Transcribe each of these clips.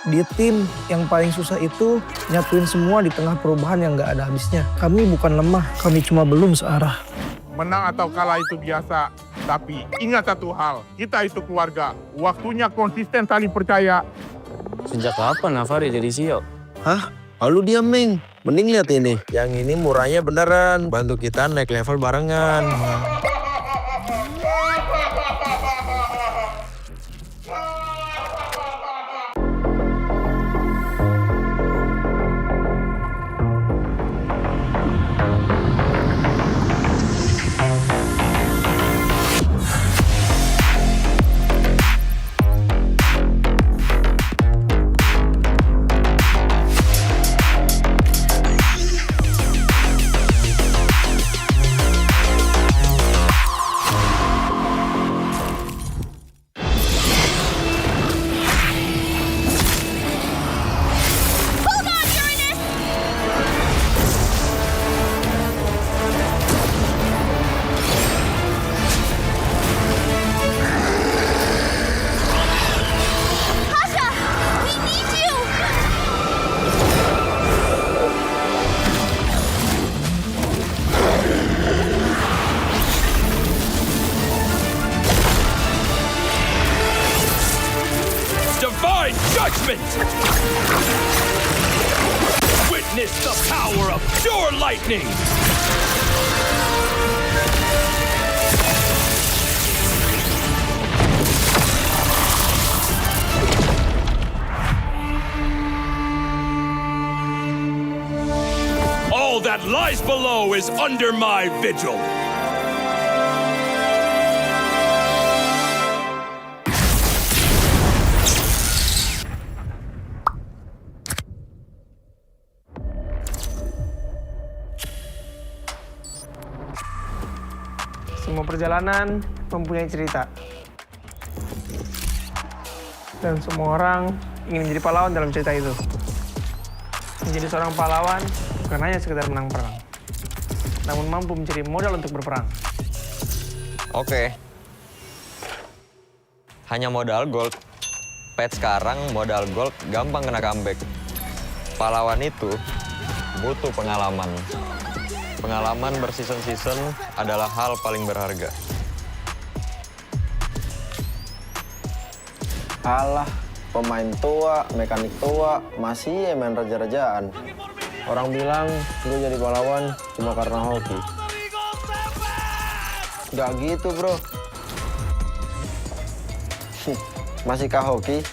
Di tim yang paling susah itu nyatuin semua di tengah perubahan yang nggak ada habisnya. Kami bukan lemah, kami cuma belum searah. Menang atau kalah itu biasa, tapi ingat satu hal, kita itu keluarga. Waktunya konsisten saling percaya. Sejak kapan Navari jadi CEO? Hah? Lalu diam, Ming. Mending lihat ini. Yang ini murahnya beneran. Bantu kita naik level barengan. Judgment! Witness the power of pure lightning! All that lies below is under my vigil! Semua perjalanan mempunyai cerita. Dan semua orang ingin menjadi pahlawan dalam cerita itu. Menjadi seorang pahlawan bukan hanya sekedar menang perang, namun mampu mencari modal untuk berperang. Oke. Hanya modal gold. Pet sekarang modal gold gampang kena comeback. Pahlawan itu butuh pengalaman. Pengalaman berseason-season adalah hal paling berharga. Alah, pemain tua, mekanik tua, masih main raja-rajaan. Orang bilang gue jadi pahlawan cuma karena hoki. Gak gitu, bro. Masihkah hoki?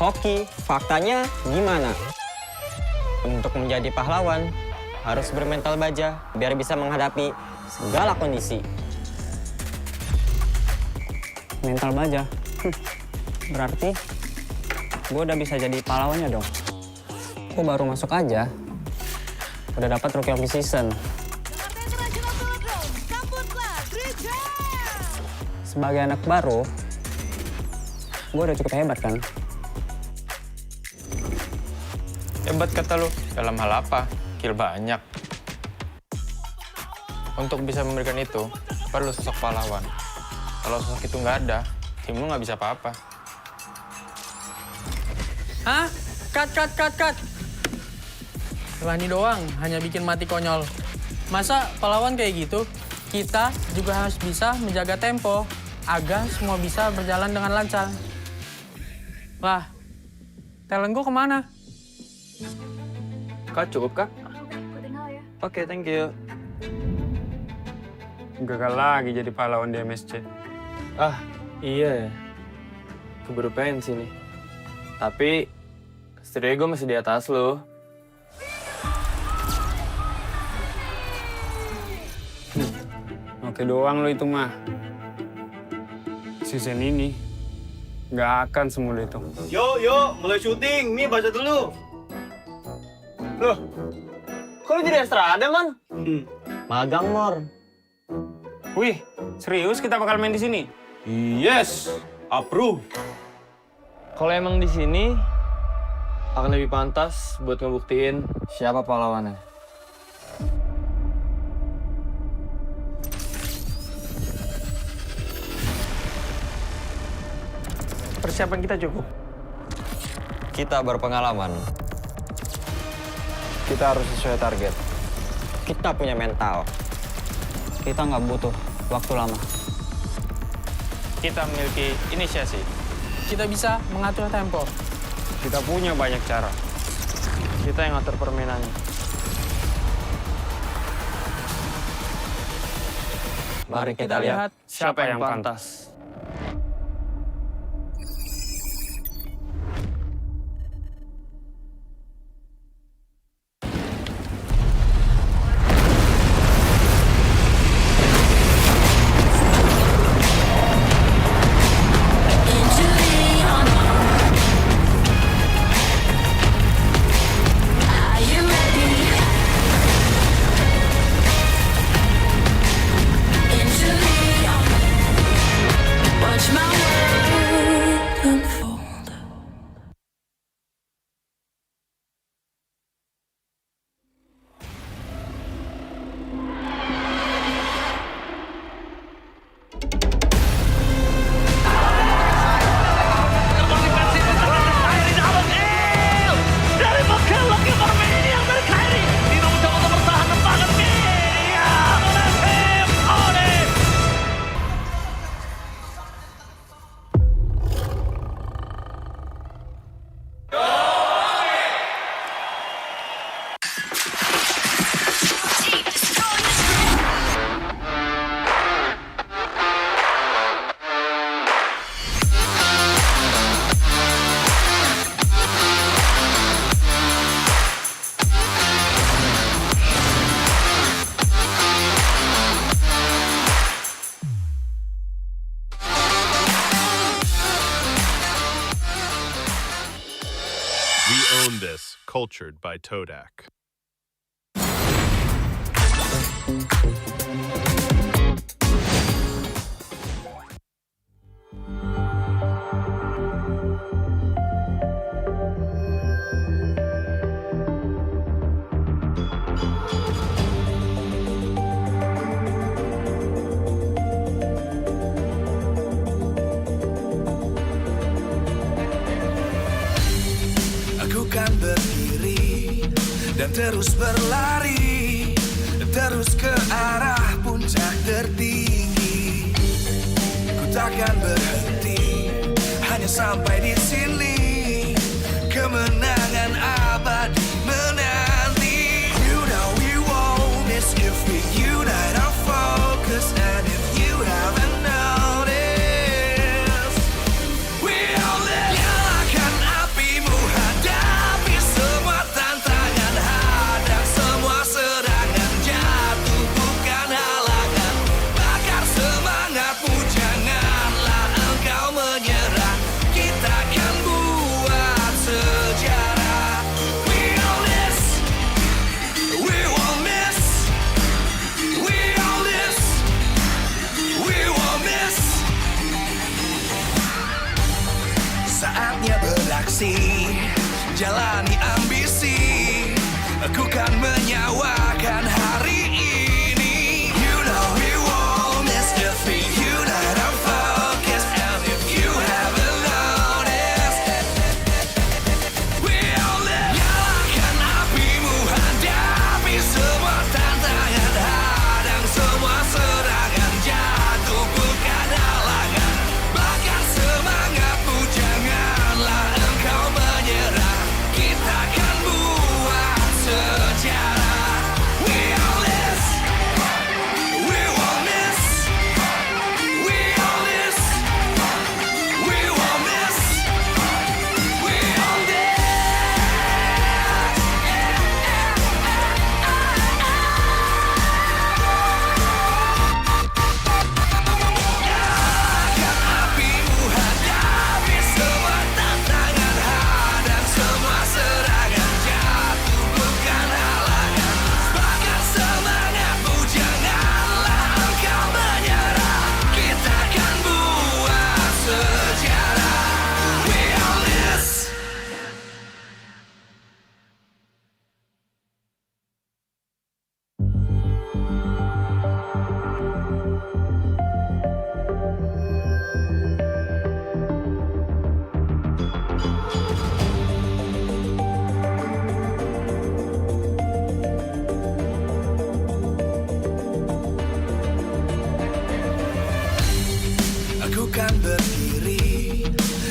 Hoki, faktanya gimana? Untuk menjadi pahlawan, harus bermental baja biar bisa menghadapi segala kondisi. Mental baja? Berarti gue udah bisa jadi pahlawannya dong. Gue baru masuk aja, udah dapat Rookie of the Season. Sebagai anak baru, gue udah cukup hebat kan? Hebat kata lu, dalam hal apa? Kill banyak. Untuk bisa memberikan itu, perlu sosok pahlawan. Kalau sosok itu nggak ada, tim lu nggak bisa apa-apa. Hah? Cut! Lani doang, hanya bikin mati konyol. Masa pahlawan kayak gitu? Kita juga harus bisa menjaga tempo, agar semua bisa berjalan dengan lancar. Lah, talent gue kemana? Kak, cukup, Kak? Oke, thank you. Gagal lagi jadi pahlawan di MSC. Ah, iya ya. Keburu pensi nih. Tapi, setidaknya gue masih di atas lo. Oke doang lo itu mah. Season ini nggak akan semudah itu. Yuk, mulai syuting. Nih, baca dulu. Loh, kok lo jadi Estrada, Man? Magang, Mor. Wih, serius kita bakal main di sini? Yes, approve. Kalau emang di sini, akan lebih pantas buat ngebuktiin siapa pahlawannya. Persiapan kita cukup. Kita berpengalaman. Kita harus sesuai target. Kita punya mental. Kita nggak butuh waktu lama. Kita memiliki inisiasi. Kita bisa mengatur tempo. Kita punya banyak cara. Kita yang ngatur permainannya. Mari kita lihat Siapa yang pantas. We own this, cultured by Todak. Aku kan berdiri dan terus berlari, terus ke arah puncak tertinggi. Ku takkan berhenti, hanya sampai di sini. Kemenangan abadi menanti. You know we won't miss if we unite our focus. And if you haven't noticed, we all live. Nyalakan apimu, hadapi semua tantangan, hadang semua serangan, jatuh bukan halangan. Bakar semangatmu, janganlah engkau menyerah. Kita akan buat sejarah. We all this, we won't miss. We all this, we won't miss. Saatnya beraksi, jalani ambisi. Aku kan menyawakan hari ini. You know we won't miss if we unite our focus. And if you haven't noticed, we all live. Nyalakan apimu, hadapi semua tantangan, hadang semua serangan, jatuh bukan halangan. Bakar semangatmu, janganlah engkau menyerah. Kita akan buat sejarah.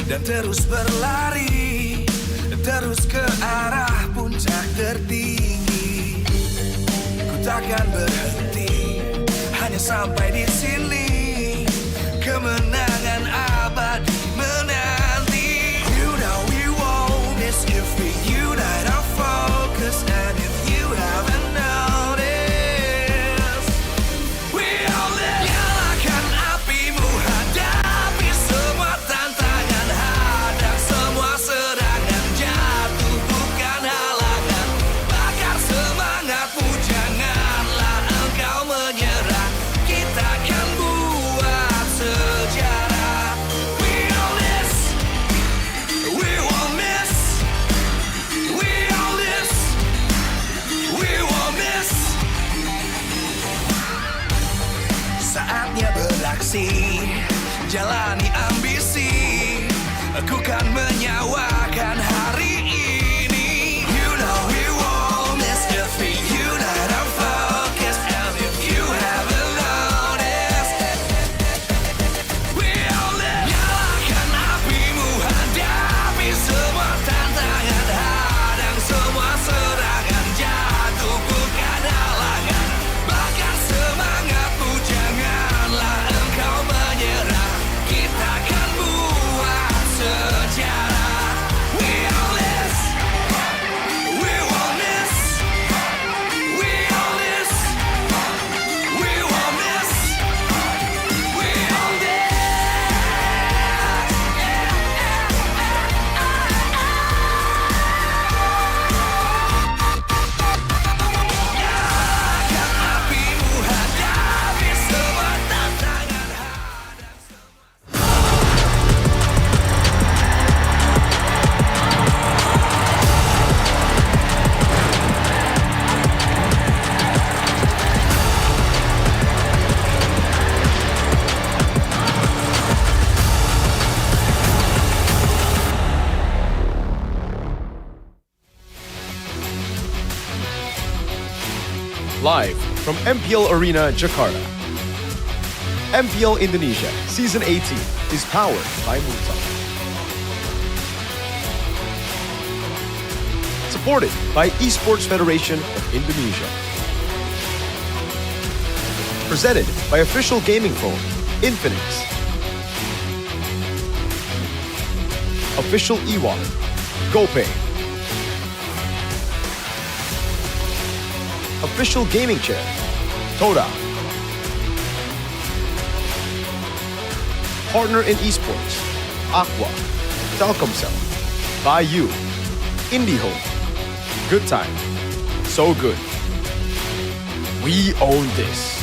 dan terus berlari, terus ke arah puncak tertinggi. Ku takkan berhenti, hanya sampai di sini. Kemenangan abadi menanti. You know we won't miss if we unite our focus. And if you haven't noticed, we all live. Nyalakan apimu, hadapi semua tantangan, hadang semua serangan, jatuh bukan halangan. Bakar semangatmu, janganlah engkau menyerah. Kita akan buat sejarah. We all this, we won't miss. We all this, we won't miss. Saatnya beraksi, jalani ambisi. Aku kan menyawakan hari ini. You know we won't miss if we unite our focus. And if you haven't noticed, we all live. Nyalakan apimu, hadapi semua tantangan, hadang semua serangan, jatuh bukan halangan. Bakar semangatmu, janganlah engkau menyerah. Kita akan buat sejarah. We all this, we won't miss. We all this, we won't miss. We all this. Nyalakan apimu, hadapi semua tantangan. Live from MPL Arena, Jakarta. MPL Indonesia Season 18 is powered by Muntah. Supported by Esports Federation of Indonesia. Presented by official gaming phone, Infinix. Official e-wallet, GoPay. Official gaming chair, Toda. Partner in esports, Aqua, Telkomsel, Bayou, IndyHome. Good time, so good. We own this.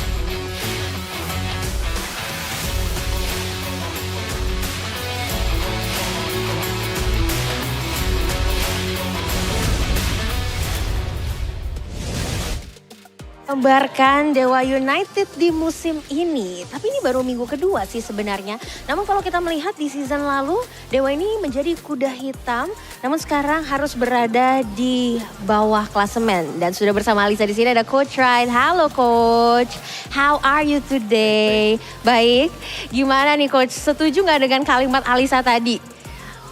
Gambarkan Dewa United di musim ini. Tapi ini baru minggu kedua sih sebenarnya. Namun kalau kita melihat di season lalu, Dewa ini menjadi kuda hitam. Namun sekarang harus berada di bawah klasemen. Dan sudah bersama Alisa di sini ada Coach Ryan. Halo Coach, how are you today? Baik, gimana nih Coach? Setuju nggak dengan kalimat Alisa tadi?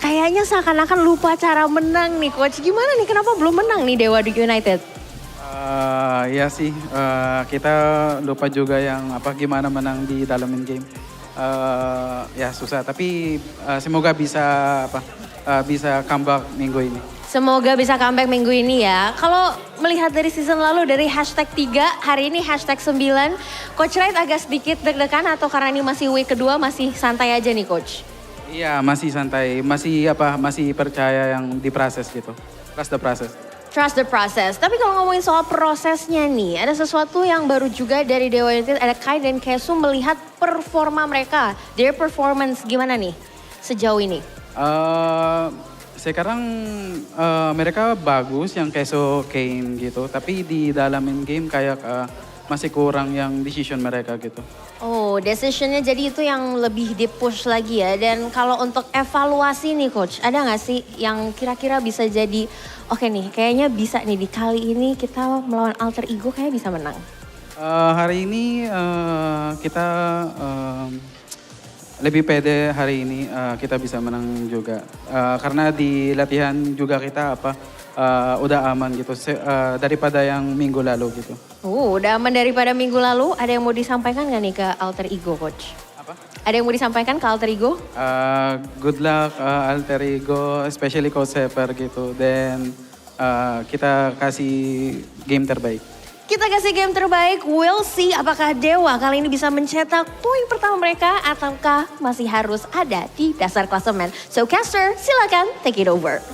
Kayaknya seakan-akan lupa cara menang nih Coach. Gimana nih, kenapa belum menang nih Dewa United? Ya sih, kita lupa juga yang gimana menang di dalam game. Ya susah, tapi semoga bisa bisa comeback minggu ini. Semoga bisa comeback minggu ini ya. Kalau melihat dari season lalu dari #3, hari ini #9, Coach Wright agak sedikit deg-degan atau karena ini masih week kedua masih santai aja nih Coach? Iya, masih santai, masih percaya yang di proses gitu. Trust the process. Trust the process. Tapi kalau ngomongin soal prosesnya nih, ada sesuatu yang baru juga dari Dewa United, ada Kai dan Kesu melihat performa mereka. Their performance gimana nih sejauh ini? Sekarang mereka bagus yang Kesu Kane gitu. Tapi di dalam game kayak masih kurang yang decision mereka gitu. Oh, decisionnya jadi itu yang lebih di-push lagi ya. Dan kalau untuk evaluasi nih Coach, ada gak sih yang kira-kira bisa jadi, oke nih kayaknya bisa nih di kali ini kita melawan alter ego kayaknya bisa menang. Hari ini kita lebih pede hari ini kita bisa menang juga. Karena di latihan juga kita udah aman gitu daripada yang minggu lalu gitu. Udah aman daripada minggu lalu. Ada yang mau disampaikan nggak nih ke alter ego, Coach? Apa? Ada yang mau disampaikan ke alter ego? Good luck alter ego, especially Coach Seper gitu. Dan kita kasih game terbaik. Kita kasih game terbaik, we'll see apakah Dewa kali ini bisa mencetak poin pertama mereka ataukah masih harus ada di dasar klasemen. So caster, silakan take it over.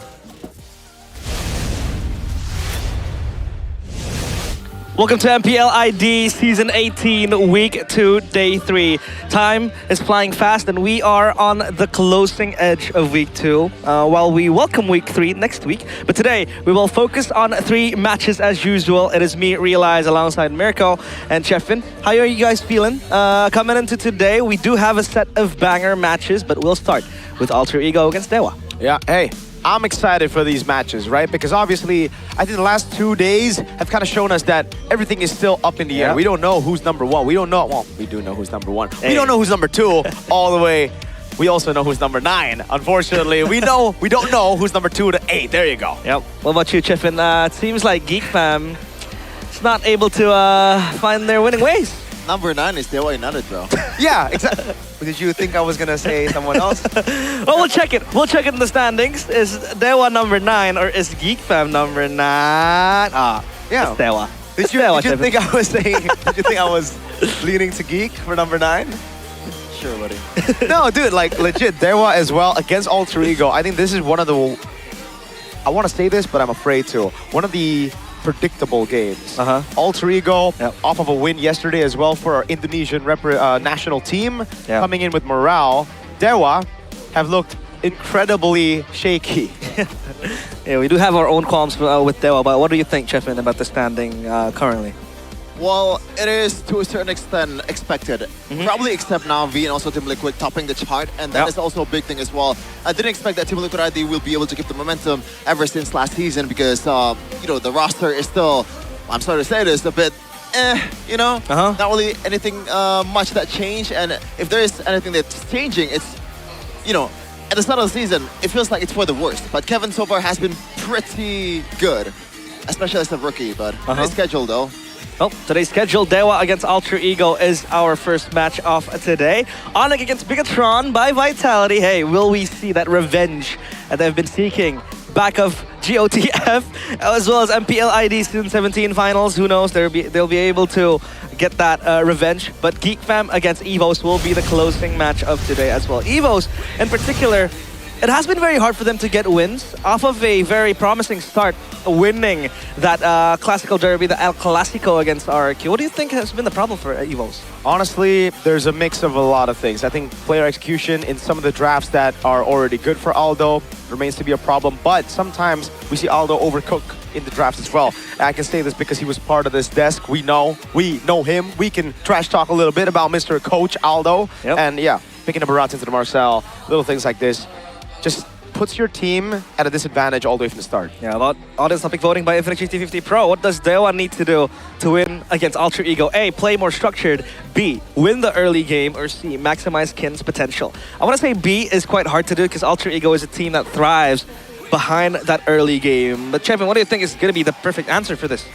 Welcome to MPL ID Season 18, Week 2, Day 3. Time is flying fast and we are on the closing edge of Week 2 while we welcome Week 3 next week. But today, we will focus on 3 matches as usual. It is me, Realize, alongside Mirko and Chefin. How are you guys feeling? Coming into today, we do have a set of banger matches, but we'll start with Alter Ego against Dewa. Yeah, hey. I'm excited for these matches, right? Because obviously, I think the last 2 days have kind of shown us that everything is still up in the air. We don't know who's number 1. We don't know, well, we do know who's number 1. Hey. We don't know who's number 2 all the way. We also know who's number 9. Unfortunately, we don't know who's number 2 to 8. There you go. Yep. What about you, Chefin? It seems like Geek Fam is not able to find their winning ways. Number 9 is Dewa United, bro. Yeah, exactly. Did you think I was gonna say someone else? Well, we'll check it. We'll check it in the standings. Is Dewa number 9 or is Geek Fam number 9? Yeah. It's Dewa. Did you think I was saying? Did you think I was leaning to Geek for number 9? Sure, buddy. No, dude, like legit, Dewa as well against Alter Ego. I think this is one of the. I want to say this, but I'm afraid to. One of the predictable games. Alter Ego off of a win yesterday as well for our Indonesian national team, coming in with morale. Dewa have looked incredibly shaky. Yeah, we do have our own qualms with Dewa, but what do you think, Chefin, about the standing currently? Well, it is to a certain extent expected. Probably except now V and also Team Liquid topping the chart, and that is also a big thing as well. I didn't expect that Team Liquid ID will be able to keep the momentum ever since last season because, you know, the roster is still, I'm sorry to say this, a bit you know, not really anything much that changed, and if there is anything that's changing, it's, you know, at the start of the season, it feels like it's for the worst, but Kevin so far has been pretty good, especially as a rookie, but his schedule though. Well, today's schedule, Dewa against Alter Ego is our first match of today. Onyx against Bigatron by Vitality. Hey, will we see that revenge that they've been seeking? Back of GOTF, as well as MPL ID Season 17 finals. Who knows, they'll be able to get that revenge. But Geek Fam against EVOS will be the closing match of today as well. EVOS, in particular, it has been very hard for them to get wins off of a very promising start, winning that classical derby, the El Clasico against RRQ. What do you think has been the problem for EVOS? Honestly, there's a mix of a lot of things. I think player execution in some of the drafts that are already good for Aldo remains to be a problem, but sometimes we see Aldo overcook in the drafts as well. And I can say this because he was part of this desk. We know him. We can trash talk a little bit about Mr. Coach Aldo. And yeah, picking up Barat into the Marcel, little things like this. Just puts your team at a disadvantage all the way from the start. Yeah, about audience topic voting by Infinix GT50 Pro. What does Dewa need to do to win against Alter Ego? A, play more structured. B, win the early game. Or C, maximize Kin's potential. I want to say B is quite hard to do because Alter Ego is a team that thrives behind that early game. But Chevin, what do you think is going to be the perfect answer for this?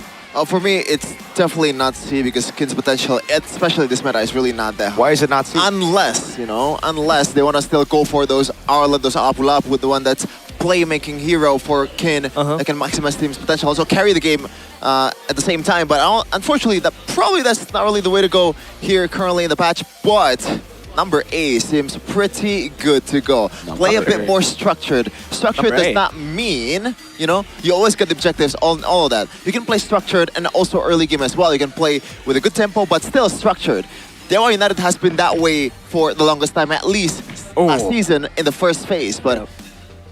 For me, it's definitely not C because Kin's potential, especially this meta, is really not that high. Why is it not C? Unless, you know, unless they want to still go for those Arla, those Apulap with the one that's playmaking hero for Kin that can maximize team's potential, also carry the game at the same time. But unfortunately, that's not really the way to go here currently in the patch. But number A seems pretty good to go. Play a bit more structured. Structured does not mean, you know, you always get the objectives on all of that. You can play structured and also early game as well. You can play with a good tempo, but still structured. Dewa United has been that way for the longest time, at least last season in the first phase, but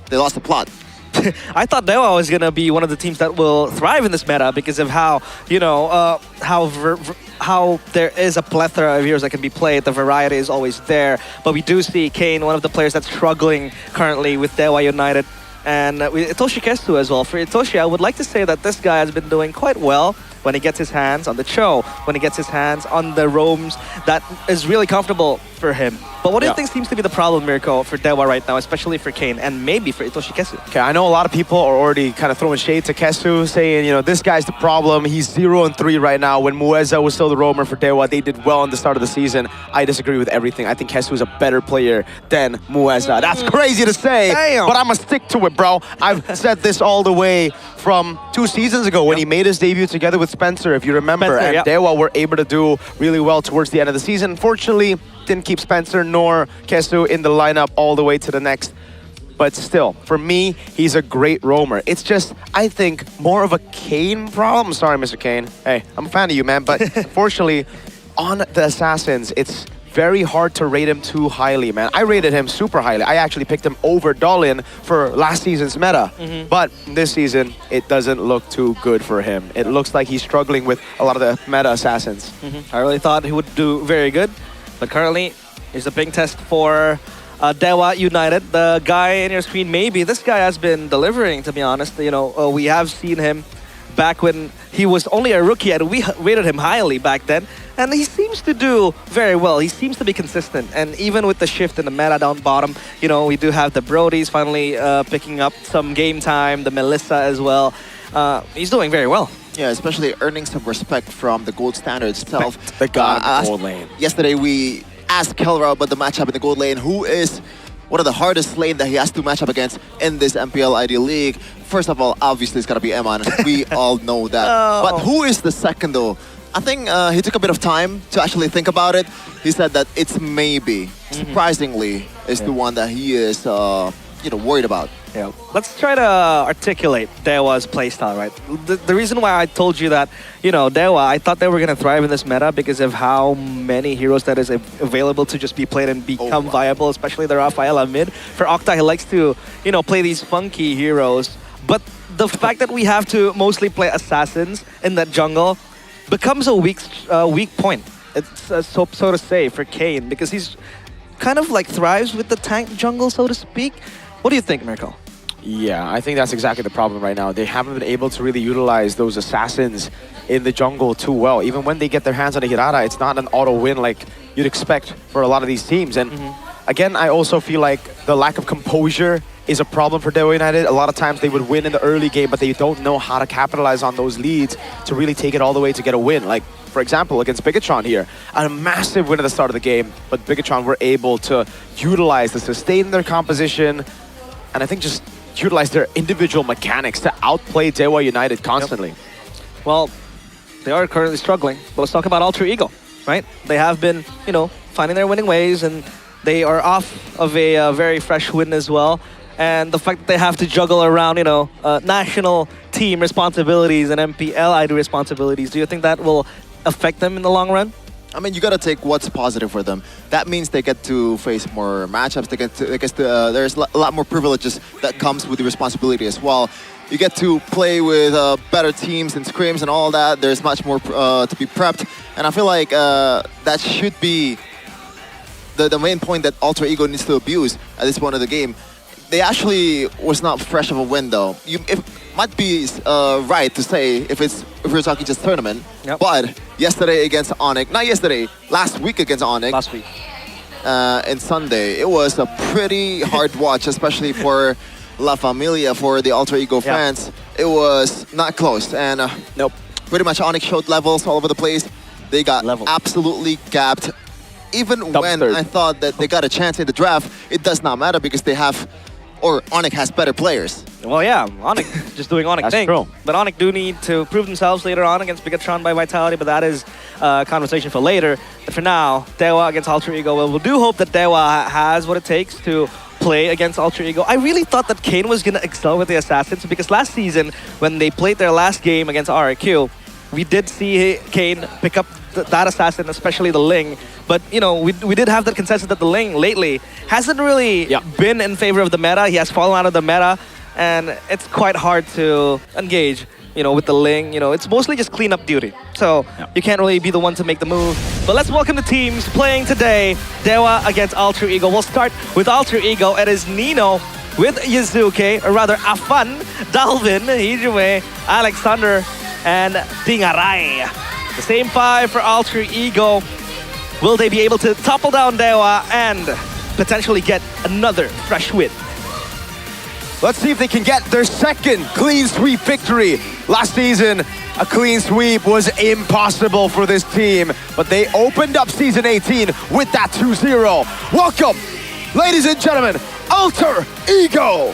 they lost the plot. I thought Dewa was going to be one of the teams that will thrive in this meta because of how, you know, how there is a plethora of heroes that can be played. The variety is always there. But we do see Kane, one of the players that's struggling currently with Dewa United. And Itoshi Kestu as well. For Itoshi, I would like to say that this guy has been doing quite well when he gets his hands on the Cho, when he gets his hands on the roams that is really comfortable for him. But what do you think seems to be the problem, Mirko, for Dewa right now, especially for Kane and maybe for Itoshi Kesu? Okay, I know a lot of people are already kind of throwing shade to Kesu, saying, you know, this guy's the problem. He's 0-3 right now. When Mueza was still the roamer for Dewa, they did well in the start of the season. I disagree with everything. I think Kesu is a better player than Mueza. That's crazy to say, but I'm going to stick to it, bro. I've said this all the way from 2 seasons ago when he made his debut together with Spencer, if you remember. And Dewa were able to do really well towards the end of the season. Unfortunately, didn't keep Spencer nor Kesu in the lineup all the way to the next. But still, for me, he's a great roamer. It's just, I think, more of a Kane problem. Sorry, Mr. Kane. Hey, I'm a fan of you, man. But fortunately, on the Assassins, it's very hard to rate him too highly, man. I rated him super highly. I actually picked him over Dolin for last season's meta. But this season, it doesn't look too good for him. It looks like he's struggling with a lot of the meta Assassins. I really thought he would do very good. But currently, here's a big test for Dewa United. The guy in your screen, maybe. This guy has been delivering, to be honest. You know, we have seen him back when he was only a rookie, and we rated him highly back then. And he seems to do very well. He seems to be consistent. And even with the shift in the meta down bottom, you know, we do have the Brodies finally picking up some game time, the Melissa as well. He's doing very well. Yeah, especially earning some respect from the gold standard itself. The god of the gold lane. Yesterday, we asked Kelra about the matchup in the gold lane. Who is one of the hardest lane that he has to match up against in this MPL ID League? First of all, obviously, it's got to be Eman. We all know that. But who is the second, though? I think he took a bit of time to actually think about it. He said that it's maybe, surprisingly, is the one that he is worried about. Yeah. Let's try to articulate Dewa's playstyle, right? The reason why I told you that, you know, Dewa, I thought they were going to thrive in this meta because of how many heroes that is available to just be played and become viable, especially the Rafaela mid. For Octa, he likes to, you know, play these funky heroes. But the fact that we have to mostly play assassins in that jungle becomes a weak point. It's so to say for Kane, because he's kind of like thrives with the tank jungle, so to speak. What do you think, Mirko? Yeah, I think that's exactly the problem right now. They haven't been able to really utilize those assassins in the jungle too well. Even when they get their hands on a Hirata, it's not an auto win like you'd expect for a lot of these teams. And again, I also feel like the lack of composure is a problem for Dewa United. A lot of times they would win in the early game, but they don't know how to capitalize on those leads to really take it all the way to get a win. Like, for example, against Bigatron here, a massive win at the start of the game, but Bigatron were able to utilize the sustain their composition, and I think just utilize their individual mechanics to outplay Dewa United constantly. Well, they are currently struggling, but let's talk about Alter Ego, right? They have been, you know, finding their winning ways, and they are off of a very fresh win as well. And the fact that they have to juggle around, you know, national team responsibilities and MPL ID responsibilities, do you think that will affect them in the long run? I mean, you got to take what's positive for them. That means they get to face more matchups. There's a lot more privileges that comes with the responsibility as well. You get to play with better teams and scrims and all that. There's much more to be prepped. And I feel like that should be the main point that Alter Ego needs to abuse at this point of the game. They actually was not fresh of a win, though. It might be right to say if we're talking just tournament, but yesterday against Onyx, not yesterday, last week against Onyx. Last week. And Sunday, it was a pretty hard watch, especially for La Familia, for the Alter Ego fans. It was not close, and pretty much Onyx showed levels all over the place. They got absolutely gapped. Even when I thought that they got a chance in the draft, it does not matter because they have, or Onyx has better players. Well, yeah, Onyx just doing Onyx thing. But Onyx do need to prove themselves later on against Bigatron by Vitality, but that is a conversation for later. But for now, Dewa against Alter Ego. Well, we do hope that Dewa has what it takes to play against Alter Ego. I really thought that Kane was going to excel with the Assassins because last season, when they played their last game against RRQ, we did see Kane pick up that assassin, especially the Ling. But, you know, we did have that consensus that the Ling lately hasn't really been in favor of the meta. He has fallen out of the meta, and it's quite hard to engage, you know, with the Ling. You know, it's mostly just cleanup duty. So you can't really be the one to make the move. But let's welcome the teams playing today. Dewa against Alter Ego. We'll start with Alter Ego. It is Nino with Yuzuke, or rather Afan, Dalvin, Hijime, Alexander, and Dingarai. The same 5 for Alter Ego. Will they be able to topple down Dewa and potentially get another fresh win? Let's see if they can get their second clean sweep victory. Last season, a clean sweep was impossible for this team, but they opened up Season 18 with that 2-0. Welcome, ladies and gentlemen, Alter Ego!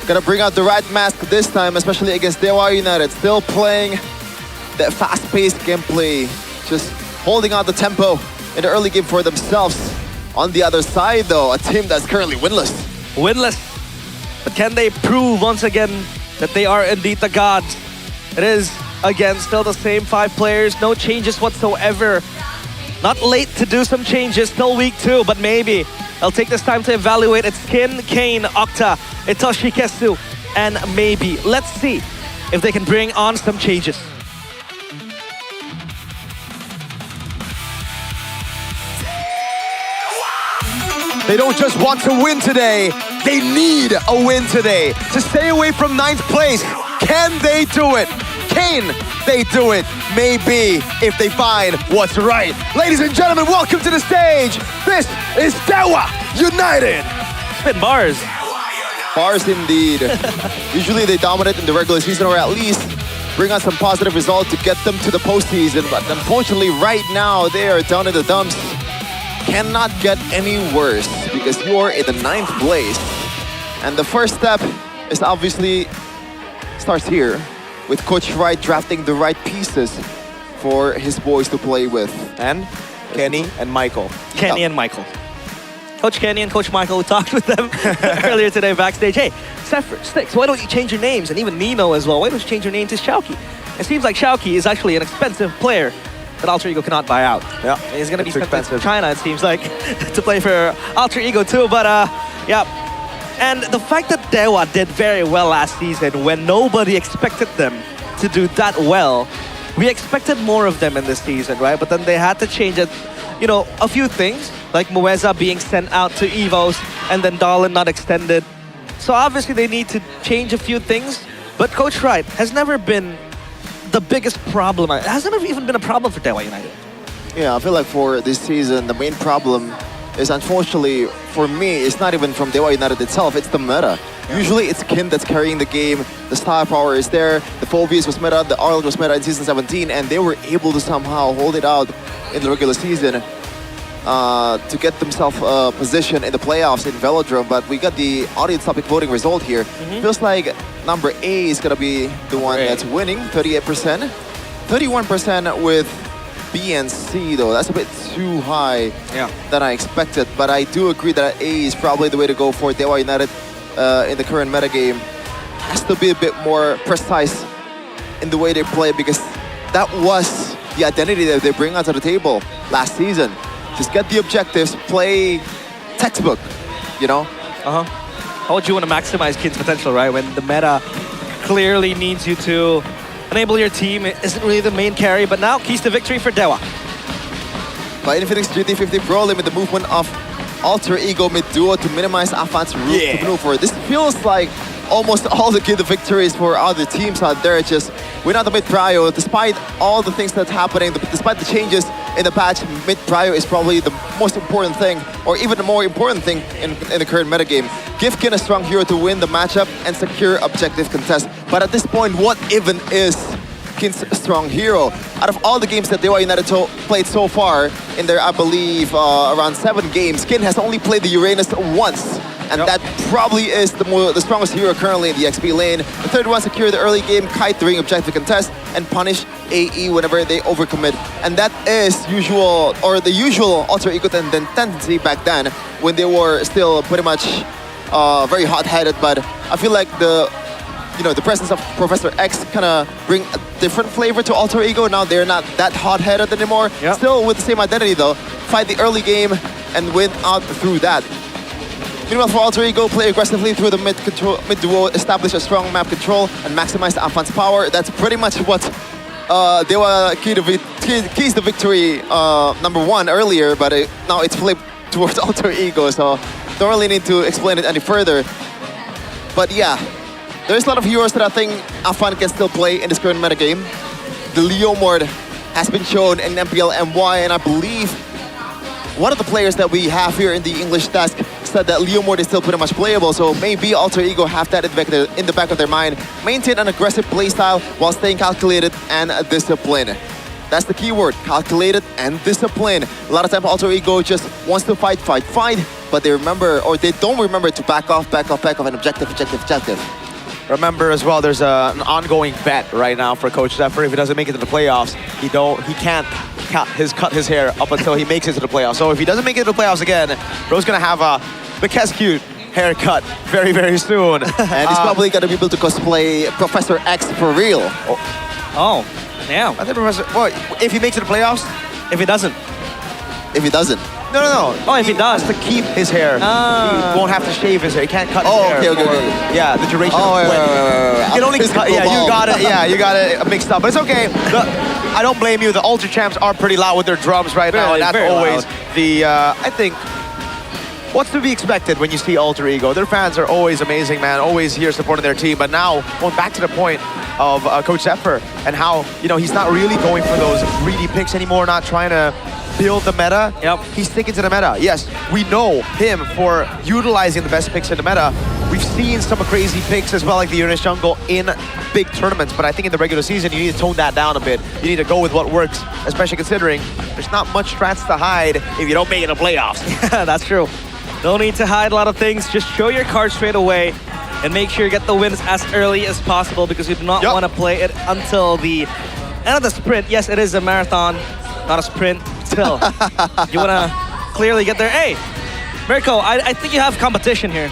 Gotta bring out the right mask this time, especially against Dewa United. Still playing that fast-paced gameplay, just holding out the tempo in the early game for themselves. On the other side, though, a team that's currently winless. Winless. But can they prove once again that they are indeed the gods? It is, again, still the same 5 players, no changes whatsoever. Not late to do some changes, still week 2, but maybe they'll take this time to evaluate. It's Kin, Kane, Octa, Itoshi Kesu, and maybe. Let's see if they can bring on some changes. They don't just want to win today, they need a win today to stay away from 9th place. Can they do it? Can they do it? Maybe, if they find what's right. Ladies and gentlemen, welcome to the stage. This is Dewa United. Spin bars. Bars indeed. Usually they dominate in the regular season, or at least bring out some positive results to get them to the postseason. But unfortunately, right now, they are down in the dumps. Cannot get any worse because you are in the 9th place. And the first step is obviously starts here with Coach Wright drafting the right pieces for his boys to play with. And Kenny and Michael. Kenny and Michael. Coach Kenny and Coach Michael, we talked with them earlier today backstage. Hey, Zephyr, Styx, why don't you change your names? And even Nino as well. Why don't you change your name to Xiaoqi? It seems like Xiaoqi is actually an expensive player that Alter Ego cannot buy out. Yeah, he's going to be sent expensive. to China, it seems like, to play for Alter Ego too. But yeah, and the fact that Dewa did very well last season when nobody expected them to do that well, we expected more of them in this season, right? But then they had to change it, you know, a few things, like Mueza being sent out to Evos and then Dahlin not extended. So obviously they need to change a few things, but Coach Wright has never been the biggest problem. It has never even been a problem for Dewa United. Yeah, I feel like for this season, the main problem is, unfortunately, for me, it's not even from Dewa United itself, it's the meta. Yeah. Usually it's Kin that's carrying the game, the star power is there, the Phobius was meta, the Arlet was meta in Season 17, and they were able to somehow hold it out in the regular season to get themselves a position in the playoffs in Velodrome. But we got the audience topic voting result here. Feels like number A is gonna be the one that's winning, 38%. 31% with B and C though. That's a bit too high than I expected. But I do agree that A is probably the way to go for Dewa United in the current metagame. Has to be a bit more precise in the way they play, because that was the identity that they bring onto the table last season. Just get the objectives, play textbook, you know? How would you want to maximize Kin's potential, right? When the meta clearly needs you to enable your team. It isn't really the main carry, but now keys to victory for Dewa. By Infinix GT50 Pro limit the movement of Alter Ego mid-duo to minimize Afan's room to maneuver. This feels like almost all the key to victories for other teams out there. Just win out the mid-prio. Despite all the things that's happening, despite the changes in the patch, mid-prio is probably the most important thing, or even the more important thing in the current metagame. Give Kin a strong hero to win the matchup and secure objective contest. But at this point, what even is Kin's strong hero? Out of all the games that Dewa United played so far, in their, I believe, around 7 games, Kin has only played the Uranus once. And that probably is the strongest hero currently in the XP lane. The third one, secure the early game, kite during objective contest, and punish AE whenever they overcommit. And that is usual, or the usual Alter Ego tendency back then, when they were still pretty much very hot-headed. But I feel like the presence of Professor X kind of bring a different flavor to Alter Ego. Now they're not that hot-headed anymore. Still with the same identity though. Fight the early game and win out through that. Meanwhile, for Alter Ego, play aggressively through the mid-duo, establish a strong map control, and maximize the Afan's power. That's pretty much what Dewa keys the victory #1 earlier, but now it's flipped towards Alter Ego, so don't really need to explain it any further. But yeah, there's a lot of heroes that I think Afan can still play in this current metagame. The Leomord has been shown in MPL MY, and I believe one of the players that we have here in the English desk said that Leomord is still pretty much playable, so maybe Alter Ego have that in the back of their mind. Maintain an aggressive playstyle while staying calculated and disciplined. That's the key word, calculated and disciplined. A lot of times Alter Ego just wants to fight, but they don't remember to back off, and objective. Remember as well, there's an ongoing bet right now for Coach Zephyr. If he doesn't make it to the playoffs, he can't cut his hair up until he makes it to the playoffs. So if he doesn't make it to the playoffs again, Bro's gonna have a McKescue haircut very, very soon. And he's probably gonna be able to cosplay Professor X for real. Oh, damn. I think Professor, well, if he makes it to the playoffs, if he doesn't. No. Oh, if he does. Has to keep his hair. He won't have to shave his hair. He can't cut his hair. Okay. Yeah, the duration of wait. You can only cut, you got it. Yeah, you got it mixed up. But it's okay. I don't blame you. The Ultra Champs are pretty loud with their drums right now. And that's always the, I think, what's to be expected when you see Alter Ego. Their fans are always amazing, man. Always here supporting their team. But now, going back to the point of Coach Zephyr and how, he's not really going for those greedy picks anymore, not trying to build the meta. Yep. He's sticking to the meta. Yes, we know him for utilizing the best picks in the meta. We've seen some crazy picks as well, like the Uranus Jungle in big tournaments, but I think in the regular season, you need to tone that down a bit. You need to go with what works, especially considering there's not much strats to hide if you don't make it to playoffs. Yeah, that's true. No need to hide a lot of things. Just show your cards straight away and make sure you get the wins as early as possible because you do not want to play it until the end of the sprint. Yes, it is a marathon, not a sprint. Still, you want to clearly get there. Hey, Mirko, I think you have competition here.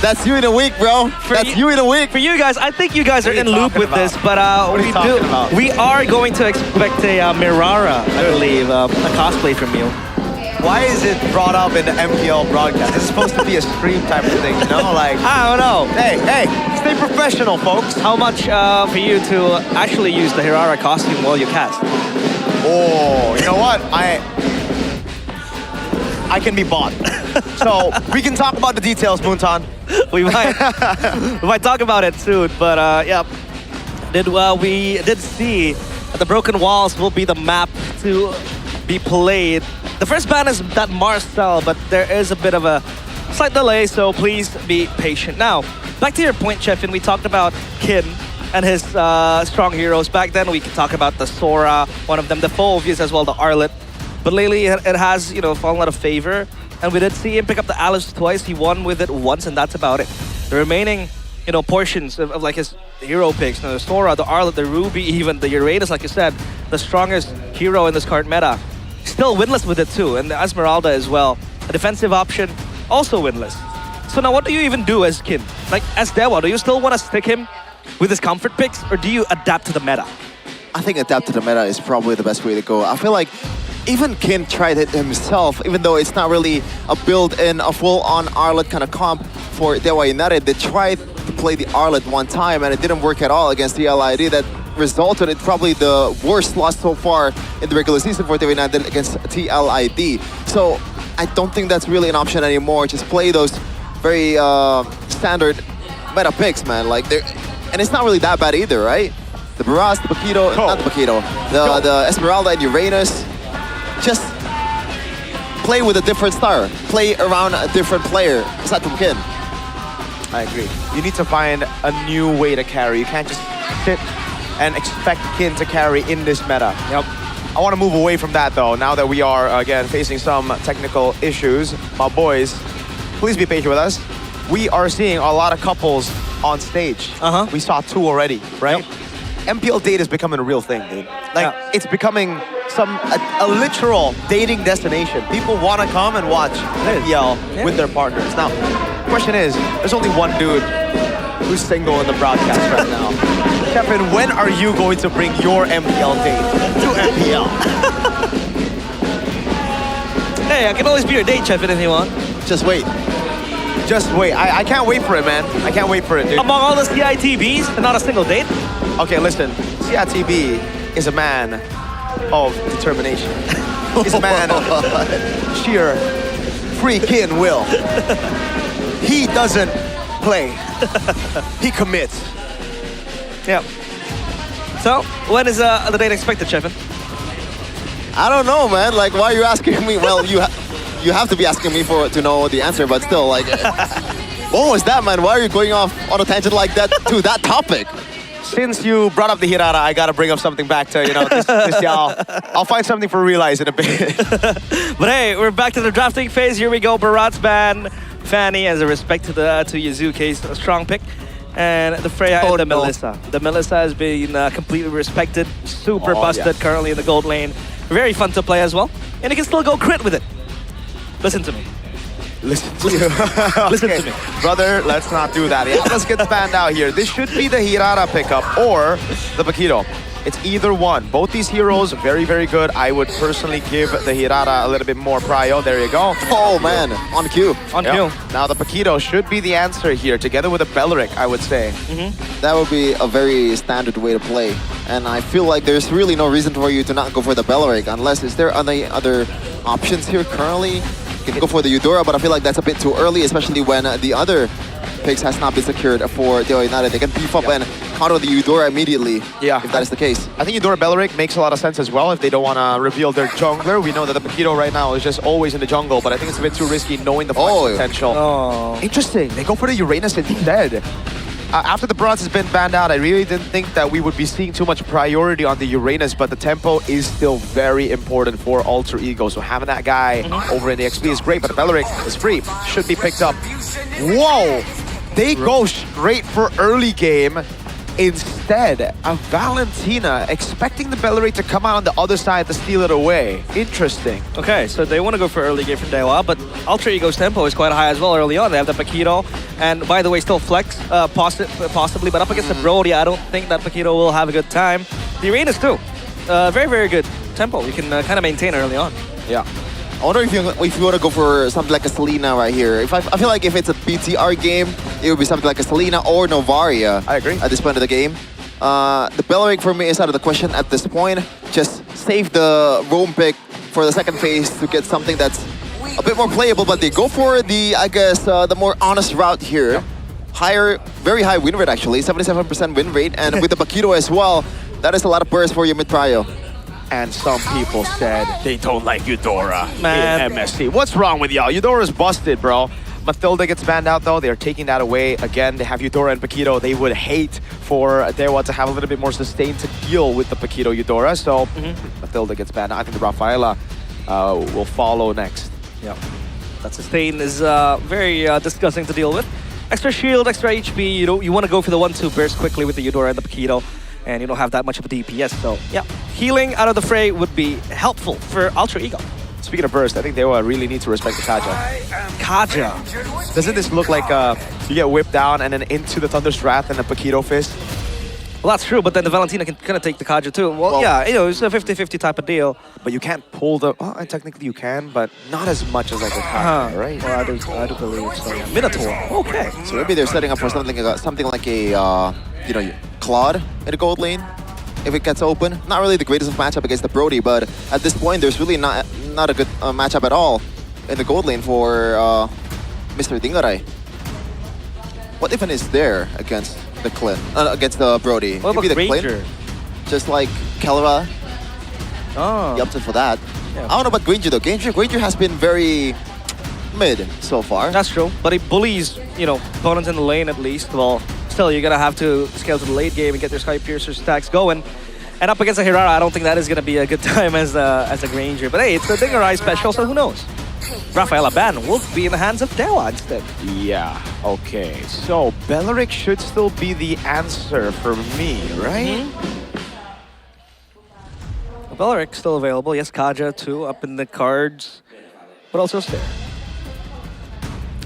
That's you in a week, bro. You in a week. For you guys, I think you guys are in loop with this, but we are going to expect a Mirara, I believe, a cosplay from you. Why is it brought up in the MPL broadcast? It's supposed to be a stream type of thing, Like, I don't know. Hey, stay professional, folks. How much for you to actually use the Hirara costume while you cast? Oh, you know what? I can be bought. So we can talk about the details, Moonton. we might talk about it soon, but yeah. We did see that the Broken Walls will be the map to be played. The first ban is that Marcel, but there is a bit of a slight delay, so please be patient. Now, back to your point, Chefin, we talked about Kin and his strong heroes. Back then, we could talk about the Sora, one of them, the Phobias as well, the Arlet. But lately, it has, fallen out of favor. And we did see him pick up the Alice twice. He won with it once, and that's about it. The remaining, portions of like his hero picks, the Sora, the Arlet, the Ruby, even the Uranus, like you said, the strongest hero in this current meta. Still winless with it too, and the Esmeralda as well. A defensive option, also winless. So now what do you even do as Kin? Like, as Dewa, do you still want to stick him with his comfort picks, or do you adapt to the meta? I think adapt to the meta is probably the best way to go. I feel like even Kin tried it himself, even though it's not really a build-in, a full-on Arlet kind of comp for Dewa United. They tried to play the Arlet one time, and it didn't work at all against the LID. That resulted in probably the worst loss so far in the regular season for Dewa United against TLID. So I don't think that's really an option anymore. Just play those very standard meta picks, man. And it's not really that bad either, right? The Barras, the Paquito, not the Paquito, the Esmeralda and Uranus. Just play with a different star. Play around a different player, aside from Kin. I agree. You need to find a new way to carry. You can't just sit and expect Kin to carry in this meta. Yep. I want to move away from that though, now that we are, again, facing some technical issues. My boys, please be patient with us. We are seeing a lot of couples on stage. We saw 2 already, right? Yep. MPL date is becoming a real thing, dude. It's becoming a literal dating destination. People want to come and watch MPL with their partners. Now, the question is, there's only one dude who's single in the broadcast right now. Kevin, when are you going to bring your MPL date to MPL? Hey, I can always be your date, Chefin, if you want. Just wait. Just wait. I can't wait for it, man. I can't wait for it, dude. Among all the CITBs, and not a single date? Okay, listen. CITB is a man of determination. He's a man of sheer freaking will. He doesn't play. He commits. Yeah. So, when is the date expected, Chefin? I don't know, man. Like, why are you asking me? Well, you have to be asking me to know the answer, but still, like, what was that, man? Why are you going off on a tangent like that to that topic? Since you brought up the Hirara, I gotta bring up something back to, this y'all. I'll find something for Realize in a bit. But hey, we're back to the drafting phase. Here we go. Barat's ban Fanny as a respect to Yuzuke's strong pick. And the Freya and the Melissa. The Melissa has been completely respected. Super busted currently in the gold lane. Very fun to play as well. And you can still go crit with it. Listen to me. Listen to you. Listen to me. Brother, let's not do that. Yeah, let's get banned out here. This should be the Hirara pickup or the Paquito. It's either one. Both these heroes, very, very good. I would personally give the Hirara a little bit more prio. There you go. Oh, man. On cue. On cue. Now the Paquito should be the answer here, together with a Belleric, I would say. That would be a very standard way to play. And I feel like there's really no reason for you to not go for the Belleric, unless, is there any other options here currently? You can go for the Eudora, but I feel like that's a bit too early, especially when the other picks has not been secured for Dewa United. They can beef up and counter the Eudora immediately, if that is the case. I think Eudora Belleric makes a lot of sense as well if they don't want to reveal their jungler. We know that the Paquito right now is just always in the jungle, but I think it's a bit too risky knowing the flex potential. Interesting. They go for the Uranus instead. After the bronze has been banned out, I really didn't think that we would be seeing too much priority on the Uranus, but the tempo is still very important for Alter Ego. So having that guy over in the XP is great, but the Belleric is free. Should be picked up. Whoa! They go straight for early game. Instead, a Valentina expecting the Belleric to come out on the other side to steal it away. Interesting. Okay, so they want to go for early game from Dewa, but Alter Ego's tempo is quite high as well early on. They have the Paquito, and by the way, still Flex, possibly, but up against the Brody, I don't think that Paquito will have a good time. The Uranus too. Very, very good tempo. You can kind of maintain early on. Yeah. I wonder if you want to go for something like a Selena right here. I feel like if it's a BTR game, it would be something like a Selena or Novaria. I agree. At this point of the game. The Belleric for me is out of the question at this point. Just save the roam pick for the second phase to get something that's a bit more playable, but they go for the, I guess, the more honest route here. Yeah. Higher, very high win rate actually, 77% win rate, and with the Paquito as well, that is a lot of burst for your mid-prio. And some people said they don't like Eudora Man. in MSC. What's wrong with y'all? Eudora's busted, bro. Mathilda gets banned out though. They're taking that away. Again, they have Eudora and Paquito. They would hate for Dewa to have a little bit more sustain to deal with the Paquito Eudora. So Mathilda gets banned out. I think the Rafaela will follow next. Yeah. That sustain is very disgusting to deal with. Extra shield, extra HP. You want to go for the 1-2 burst quickly with the Eudora and the Paquito. And you don't have that much of a DPS, so yeah. Healing out of the fray would be helpful for Alter Ego. Speaking of burst, I think they really need to respect the Kaja. Kaja. Doesn't this look like you get whipped down and then into the Thunder's Wrath and a Paquito Fist? Well, that's true, but then the Valentina can kind of take the Kaja too. Well, yeah, it's a 50-50 type of deal. But you can't pull the... Well, technically you can, but not as much as like a Kaja, right? Well, I do believe so. Yeah. Minotaur. Okay. So maybe they're setting up for something like a Claude in the gold lane. If it gets open, not really the greatest of matchup against the Brody, but at this point there's really not a good matchup at all in the gold lane for Mr. Dingaray. What even is there against the Clint? Against the Brody? What about the Granger? Clint, just like Kelra. Oh. Be opted for that. Yeah. I don't know about Granger though. Granger has been very mid so far. That's true, but he bullies, opponents in the lane at least. Well, still, you're gonna have to scale to the late game and get their Sky Piercer stacks going. And up against a Hirara, I don't think that is gonna be a good time as a Granger. But hey, it's the Dingarai special, so who knows? Rafaela ban will be in the hands of Dewa instead. Yeah, okay. So, Belleric should still be the answer for me, right? Belleric still available. Yes, Kaja too, up in the cards. What else is there?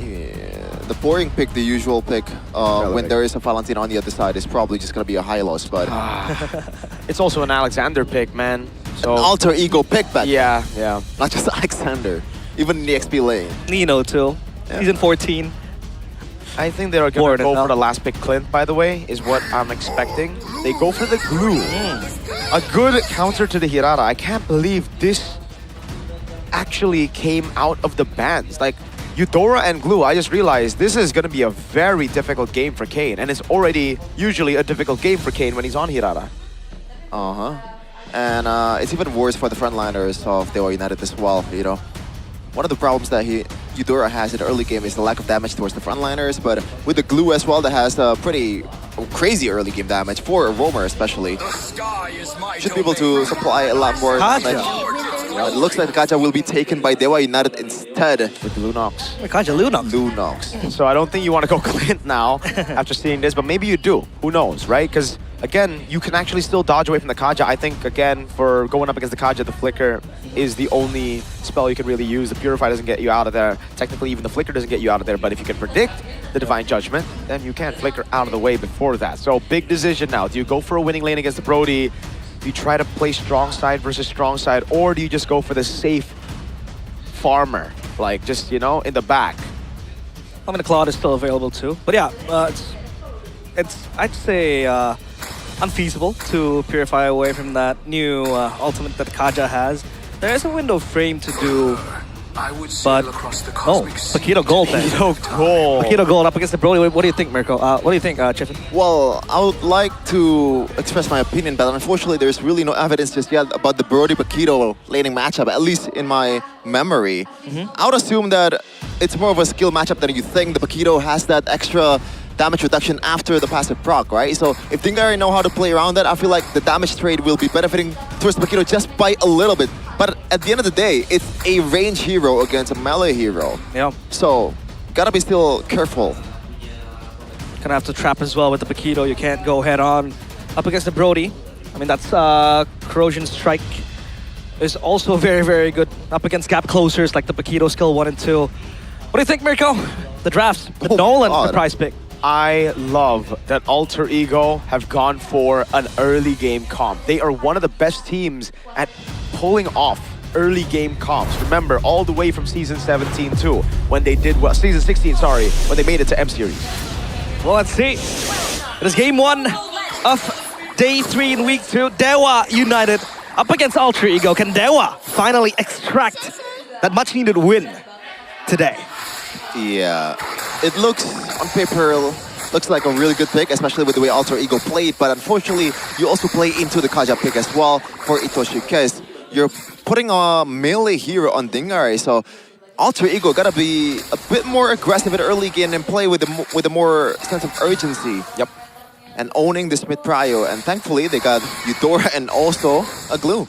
Yeah, the boring pick, the usual pick, when there is a Valentina on the other side, is probably just gonna be a Hylos, but... It's also an Alexander pick, man. So an Alter Ego pick back. Yeah, yeah. Not just Alexander. Even in the XP lane. Nino too. Yeah. Season 14. I think they're going to go for the last pick Clint, by the way, is what I'm expecting. They go for the glue. A good counter to the Hirara. I can't believe this actually came out of the bans. Like, Eudora and Glue, I just realized this is going to be a very difficult game for Kane. And it's already usually a difficult game for Kane when he's on Hirara. Uh-huh. And it's even worse for the frontliners of Dewa United as well, you know. One of the problems that Eudora has in the early game is the lack of damage towards the frontliners, but with the Glue as well, that has a pretty crazy early game damage for a roamer especially. Should be able to supply a lot more damage. It looks like Kaja will be taken by Dewa United instead. With Lunox. Kaja Lunox. Lunox. So I don't think you want to go Clint now after seeing this, but maybe you do. Who knows, right? Because again, you can actually still dodge away from the Kaja. I think, again, for going up against the Kaja, the Flicker is the only spell you can really use. The Purify doesn't get you out of there. Technically, even the Flicker doesn't get you out of there, but if you can predict the Divine Judgment, then you can Flicker out of the way before that. So big decision now. Do you go for a winning lane against the Brody? Do you try to play strong side versus strong side, or do you just go for the safe farmer? Like, just, you know, in the back. I mean, the Claude is still available too. But yeah, it's I'd say, unfeasible to purify away from that new ultimate that Kaja has. There is a window frame to do, but Paquito Gold then. Paquito Gold up against the Brody. What do you think, Mirko? What do you think, Chiffin? Well, I would like to express my opinion, but unfortunately there's really no evidence just yet about the Brody-Paquito laning matchup, at least in my memory. I would assume that it's more of a skill matchup than you think. The Paquito has that extra damage reduction after the passive proc, right? So if Dingari know how to play around that, I feel like the damage trade will be benefiting towards Paquito just by a little bit. But at the end of the day, it's a range hero against a melee hero. Yeah. So, gotta be still careful. Gonna have to trap as well with the Paquito. You can't go head on up against the Brody. I mean, that's Corrosion Strike is also very, very good up against gap closers like the Paquito skill 1 and 2. What do you think, Mirko? The drafts, the Nolan, the prize pick. I love that Alter Ego have gone for an early game comp. They are one of the best teams at pulling off early game comps. Remember, all the way from Season 17 too, when they did, well, Season 16, sorry, when they made it to M-Series. Well, let's see. It is game 1 of day 3 in week 2. Dewa United up against Alter Ego. Can Dewa finally extract that much needed win today? Yeah, it looks on paper looks like a really good pick, especially with the way Alter Ego played. But unfortunately, you also play into the Kaja pick as well for Itoshi, because you're putting a melee hero on Dingari. So Alter Ego gotta be a bit more aggressive in early game and play with a more sense of urgency. Yep. And owning this mid prio. And thankfully, they got Eudora and also a Glue.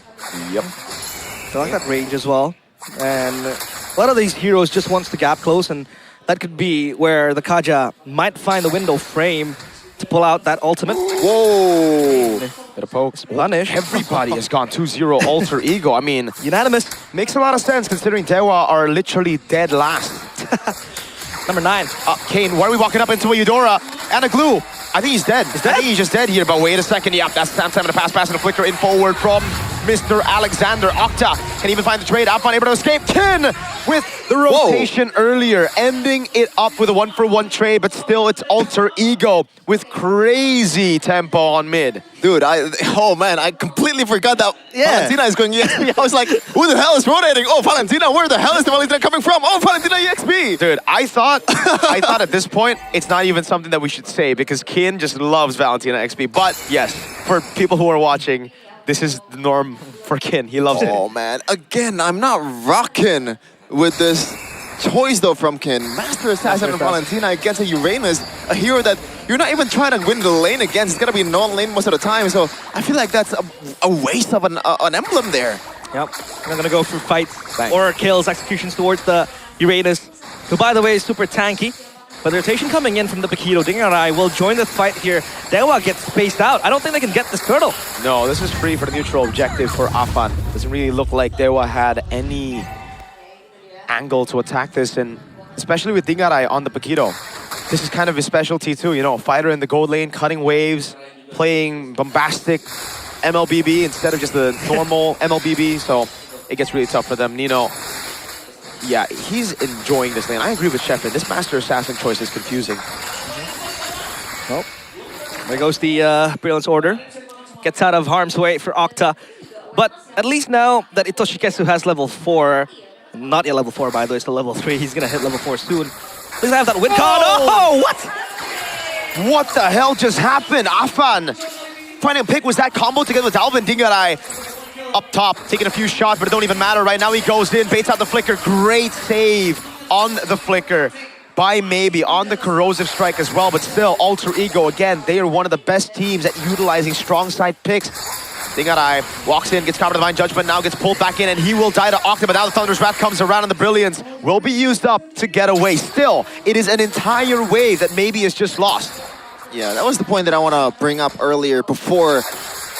Yep. I like that range as well. And a lot of these heroes just wants to gap close, and that could be where the Kaja might find the window frame to pull out that ultimate. Whoa! Bit of poke. Punish. Everybody has gone 2-0 Alter Ego. I mean, unanimous. Makes a lot of sense considering Dewa are literally dead last. Number 9. Kane, why are we walking up into a Eudora and a Glue? I think he's dead. I think he's just dead here, but wait a second. Yep, that's Sam Sam and a pass and a flicker in forward from Mr. Alexander. Octa can even find the trade. Afan able to escape. Kin with the rotation earlier, ending it up with a 1-for-1 trade, but still it's Alter Ego with crazy tempo on mid. Dude, oh man, I completely forgot that Valentina is going EXP. I was like, who the hell is rotating? Oh, Valentina, where the hell is the Valentina coming from? Oh, Valentina EXP! Dude, I thought at this point, it's not even something that we should say because Kin just loves Valentina XP. But yes, for people who are watching, this is the norm for Kin. He loves it. Oh man, again, I'm not rocking with this choice though from Kin. Master Assassin and Valentina against a Uranus, a hero that you're not even trying to win the lane against. It's gonna be non-lane most of the time, so I feel like that's a waste of an emblem there. Yep, I'm gonna go for fights or kills, executions towards the Uranus, who by the way is super tanky. But the rotation coming in from the Paquito. Dingarai will join the fight here. Dewa gets spaced out. I don't think they can get this turtle. No, this is free for the neutral objective for Afan. Doesn't really look like Dewa had any angle to attack this, and especially with Dingarai on the Paquito. This is kind of his specialty too, you know, fighter in the gold lane, cutting waves, playing bombastic MLBB instead of just the normal MLBB, so it gets really tough for them. Nino, yeah, he's enjoying this lane. I agree with Shepard. This Master Assassin choice is confusing. Well, there goes the Brilliance Order. Gets out of harm's way for Octa. But at least now that Itoshi Kesu has level 4, Not yet level 4, by the way, it's still level 3. He's gonna hit level 4 soon. He's gonna have that win card. Oh, what? What the hell just happened? Afan finding a pick. Was that combo together with Dalvin? Dingarai up top, taking a few shots, but it don't even matter right now. He goes in, baits out the flicker. Great save on the flicker by Maybe on the corrosive strike as well, but still, Alter Ego, again, they are one of the best teams at utilizing strong side picks. Dingarai walks in, gets covered Divine Judgment, now gets pulled back in, and he will die to Octa, but now the Thunder's Wrath comes around, and the Brilliance will be used up to get away. Still, it is an entire wave that Maybe is just lost. Yeah, that was the point that I want to bring up earlier before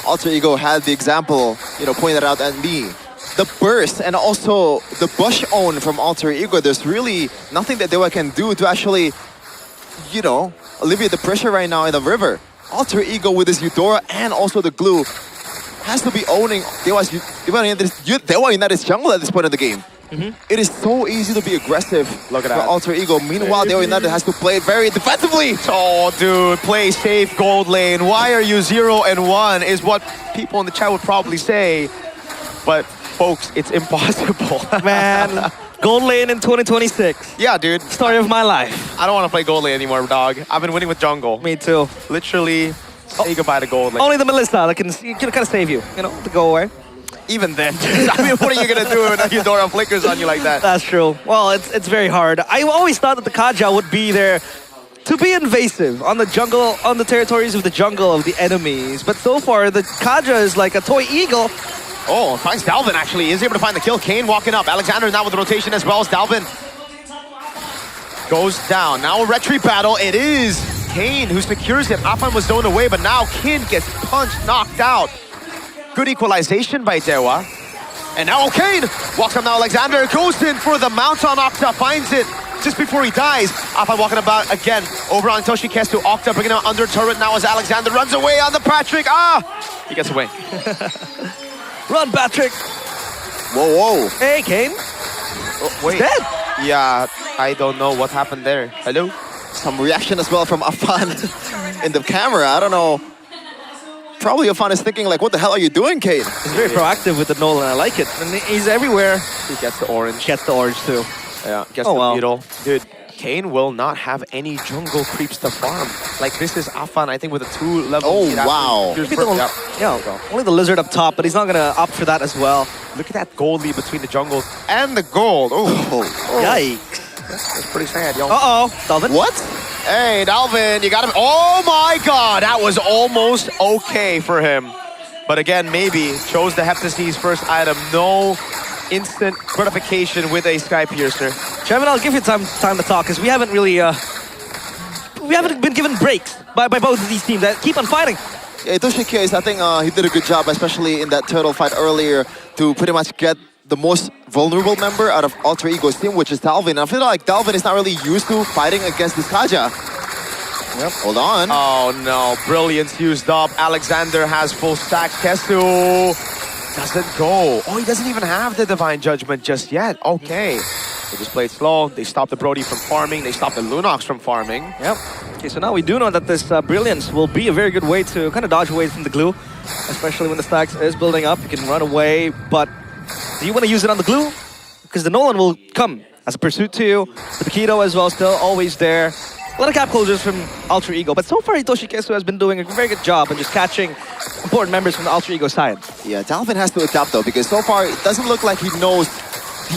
Alter Ego had the example, pointed out at me. The burst and also the bush own from Alter Ego, there's really nothing that Dewa can do to actually, alleviate the pressure right now in the river. Alter Ego with his Eudora and also the glue has to be owning Dewa United's jungle at this point of the game. It is so easy to be aggressive for Alter Ego. Meanwhile, Dewa United has to play it very defensively. Oh, dude, play safe gold lane. Why are you 0-1 is what people in the chat would probably say. But folks, it's impossible. Man, gold lane in 2026. Yeah, dude. Story of my life. I don't want to play gold lane anymore, dog. I've been winning with jungle. Me too. Literally, say goodbye to gold lane. Only the Melissa that can kind of save you, to go away. Even then, I mean, what are you gonna do when a Eudora flickers on you like that? That's true. Well, it's very hard. I always thought that the Kaja would be there to be invasive on the jungle, on the territories of the jungle of the enemies. But so far, the Kaja is like a toy eagle. Oh, finds Dalvin actually. Is able to find the kill. Kane walking up. Alexander now with the rotation as well as Dalvin. Goes down. Now a retreat battle. It is Kane who secures it. Afan was zoned away, but now Kin gets punched, knocked out. Good equalization by Dewa. And now Kane walks up now. Alexander goes in for the mount on Octa. Finds it just before he dies. Afan walking about again. Over on Toshi Kestu. Octa bringing him under turret now as Alexander runs away on the Patrick. He gets away. Run, Patrick. Whoa. Hey, Kane. Oh, wait. He's dead. Yeah, I don't know what happened there. Hello? Some reaction as well from Afan in the camera. I don't know. Probably Afan is thinking like, what the hell are you doing, Kane? He's very proactive with the Nolan. I like it. And he's everywhere. He gets the orange. Gets the orange too. Yeah, gets the beetle. Dude, Kane will not have any jungle creeps to farm. Like, this is Afan, I think, with a 2-level. Oh, wow. Only the lizard up top, but he's not going to opt for that as well. Look at that gold lead between the jungles and the gold. Oh. Yikes. That's pretty sad, yo. Uh-oh. Dalvin? What? Hey, Dalvin, you got him. Oh, my God. That was almost okay for him. But again, Maybe chose the Heptasies first item. No instant gratification with a Sky Piercer. Trevin, I'll give you time to talk, because we haven't really we haven't been given breaks by both of these teams that keep on fighting. Yeah, Itoshi Case, I think he did a good job, especially in that turtle fight earlier, to pretty much get the most vulnerable member out of Alter Ego's team, which is Dalvin. And I feel like Dalvin is not really used to fighting against this Kaja. Yep, hold on. Oh no, Brilliance used up. Alexander has full stack. Kesu doesn't go. Oh, he doesn't even have the Divine Judgment just yet. Okay. They just played slow. They stopped the Brody from farming. They stopped the Lunox from farming. Yep. Okay, so now we do know that this Brilliance will be a very good way to kind of dodge away from the glue, especially when the stacks is building up. You can run away, but do you want to use it on the glue? Because the Nolan will come as a pursuit to you. The Paquito as well, still always there. A lot of cap closures from Alter Ego, but so far Hitoshi Kesu has been doing a very good job in just catching important members from the Alter Ego side. Yeah, Dalvin has to adapt though, because so far it doesn't look like he knows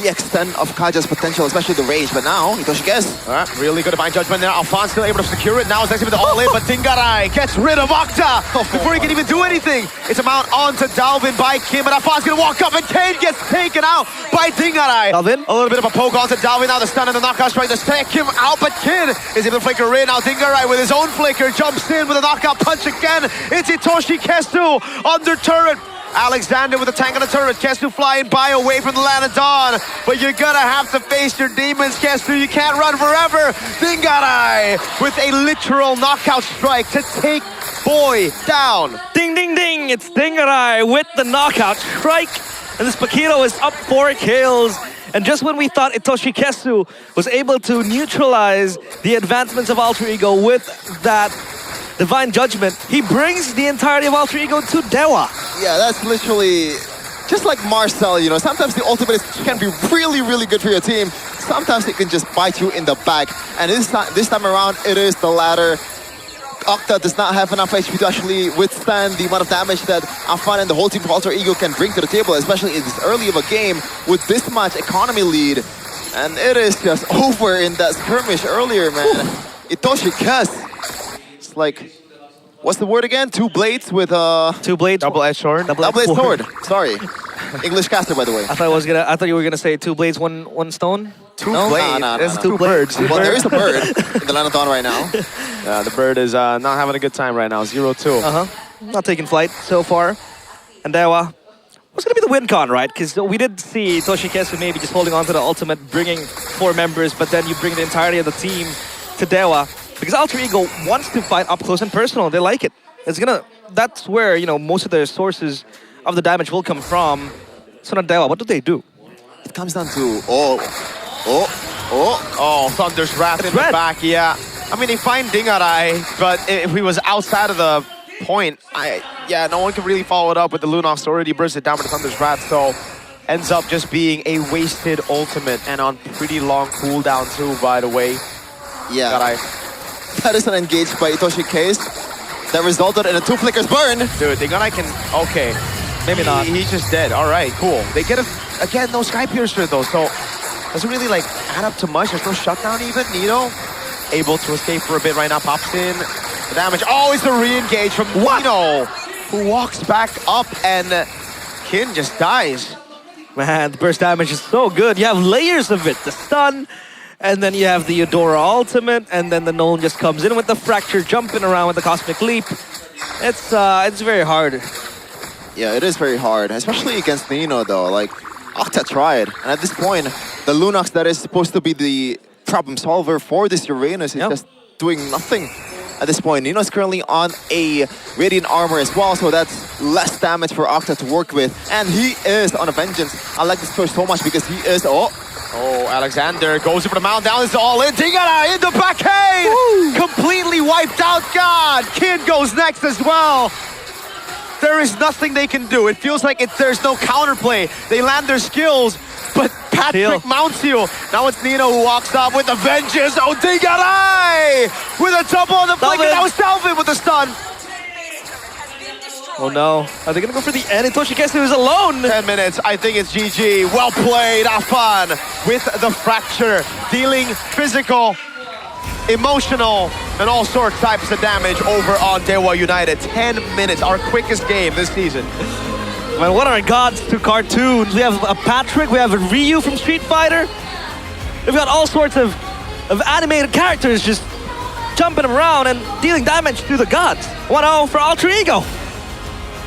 the extent of Kaja's potential, especially the range. But now, Hitoshi Kesu. Alright, really good Divine Judgment there. Alphonse still able to secure it. Now it's next to the all-in, but Dingarai gets rid of Octa before he can even do anything. It's a mount onto Dalvin by Kim, but Alphonse gonna walk up and Kane gets taken out by Dingarai. Dalvin? A little bit of a poke onto Dalvin. Now the stun and the knockout strike to take him out, but Kid is able to flicker in. Now Dingarai with his own flicker jumps in with a knockout punch again. It's Hitoshi Kesu under turret. Alexander with a tank on the turret. Kesu flying by away from the land of dawn. But you're gonna have to face your demons, Kesu. You can't run forever. Dingarai with a literal knockout strike to take Boy down. Ding, ding, ding. It's Dingarai with the knockout strike. And this Paquito is up 4 kills. And just when we thought Hitoshi Kesu was able to neutralize the advancements of Alter Ego with that Divine Judgment, he brings the entirety of Alter Ego to Dewa. Yeah, that's literally just like Marcel, you know, sometimes the ultimate can be really, really good for your team. Sometimes it can just bite you in the back. And this time around, it is the latter. Octa does not have enough HP to actually withstand the amount of damage that Afan and the whole team of Alter Ego can bring to the table, especially in this early of a game with this much economy lead. And it is just over in that skirmish earlier, man. Itoshi Kes. It's like, what's the word again? Two blades with Two blades. Double-edged sword. Double-edged sword. Sorry. English caster, by the way. I thought you were gonna say two blades, one stone. Two blades. It's two birds. Well, there is a bird in the land of dawn right now. Yeah, the bird is not having a good time right now. 0-2. Not taking flight so far. And Dewa, what's gonna be the win con, right? Because we did see Toshikesu maybe just holding on to the ultimate, bringing 4 members, but then you bring the entirety of the team to Dewa. Because Alter Ego wants to fight up close and personal. They like it. That's where, you know, most of their sources of the damage will come from. So now Dewa, what do they do? It comes down to, Thunder's Wrath in the back, yeah. I mean, they find Dingarai, but if he was outside of the point, no one can really follow it up with the Lunox already bursted down with the Thunder's Wrath, so ends up just being a wasted ultimate and on pretty long cooldown too, by the way. Yeah. That is an engage by Itoshi Case that resulted in a 2 flickers burn. Dude, Dingarai can, okay. Maybe not. He's just dead. All right, cool. They get again, no Sky Piercer though, so doesn't really like add up to much. There's no shutdown even. Nino able to escape for a bit right now. Pops in. The damage. Oh, it's the re-engage from Nino, who walks back up and Kin just dies. Man, the burst damage is so good. You have layers of it. The stun, and then you have the Eudora ultimate, and then the Nolan just comes in with the fracture, jumping around with the Cosmic Leap. It's very hard. Yeah, it is very hard, especially against Nino though. Like, Octa tried, and at this point, the Lunox that is supposed to be the problem solver for this Uranus is just doing nothing at this point. Nino's currently on a Radiant Armor as well, so that's less damage for Octa to work with. And he is on a Vengeance. I like this push so much because he is... Oh, Alexander goes in for the mount down. It's all in. Tingara in the backhand! Completely wiped out. God! Kid goes next as well. There is nothing they can do. It feels like there's no counterplay. They land their skills, but Patrick mounts you. Now it's Nino who walks up with the vengeance. Oh, Dingarai! With a double on the flank, and now Salvin with the stun. Oh no, are they gonna go for the end? Toshikesu is alone. 10 minutes, I think it's GG. Well played, Afan, with the fracture, dealing physical, emotional, and all sorts types of damage over on Dewa United. 10 minutes, our quickest game this season. Man, what are gods to cartoons? We have a Patrick, we have a Ryu from Street Fighter. We've got all sorts of animated characters just jumping around and dealing damage to the gods. 1-0 for Alter Ego.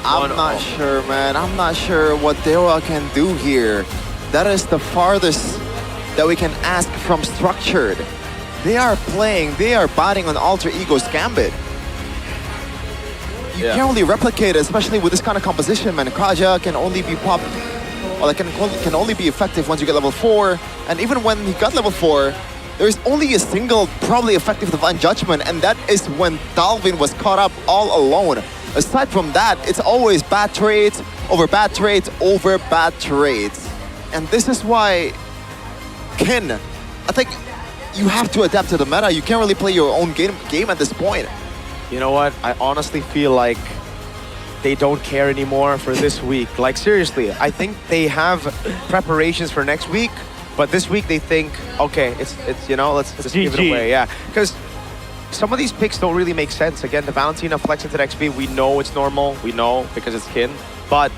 I'm not sure, man. I'm not sure what Dewa can do here. That is the farthest that we can ask from Structured. They are batting on Alter Ego's Gambit. You can't really replicate it, especially with this kind of composition, man. Kaja can only be popped, or can only be effective once you get level 4. And even when he got level 4, there's only a single probably effective Divine Judgment, and that is when Dalvin was caught up all alone. Aside from that, it's always bad trades over bad trades over bad trades. And this is why Ken, I think you have to adapt to the meta. You can't really play your own game at this point. You know what? I honestly feel like they don't care anymore for this week. Like, seriously, I think they have preparations for next week, but this week they think, okay, it's you know, let's just give it away. Yeah, because some of these picks don't really make sense. Again, the Valentina flex into the XP, we know it's normal. We know because it's Kin. But,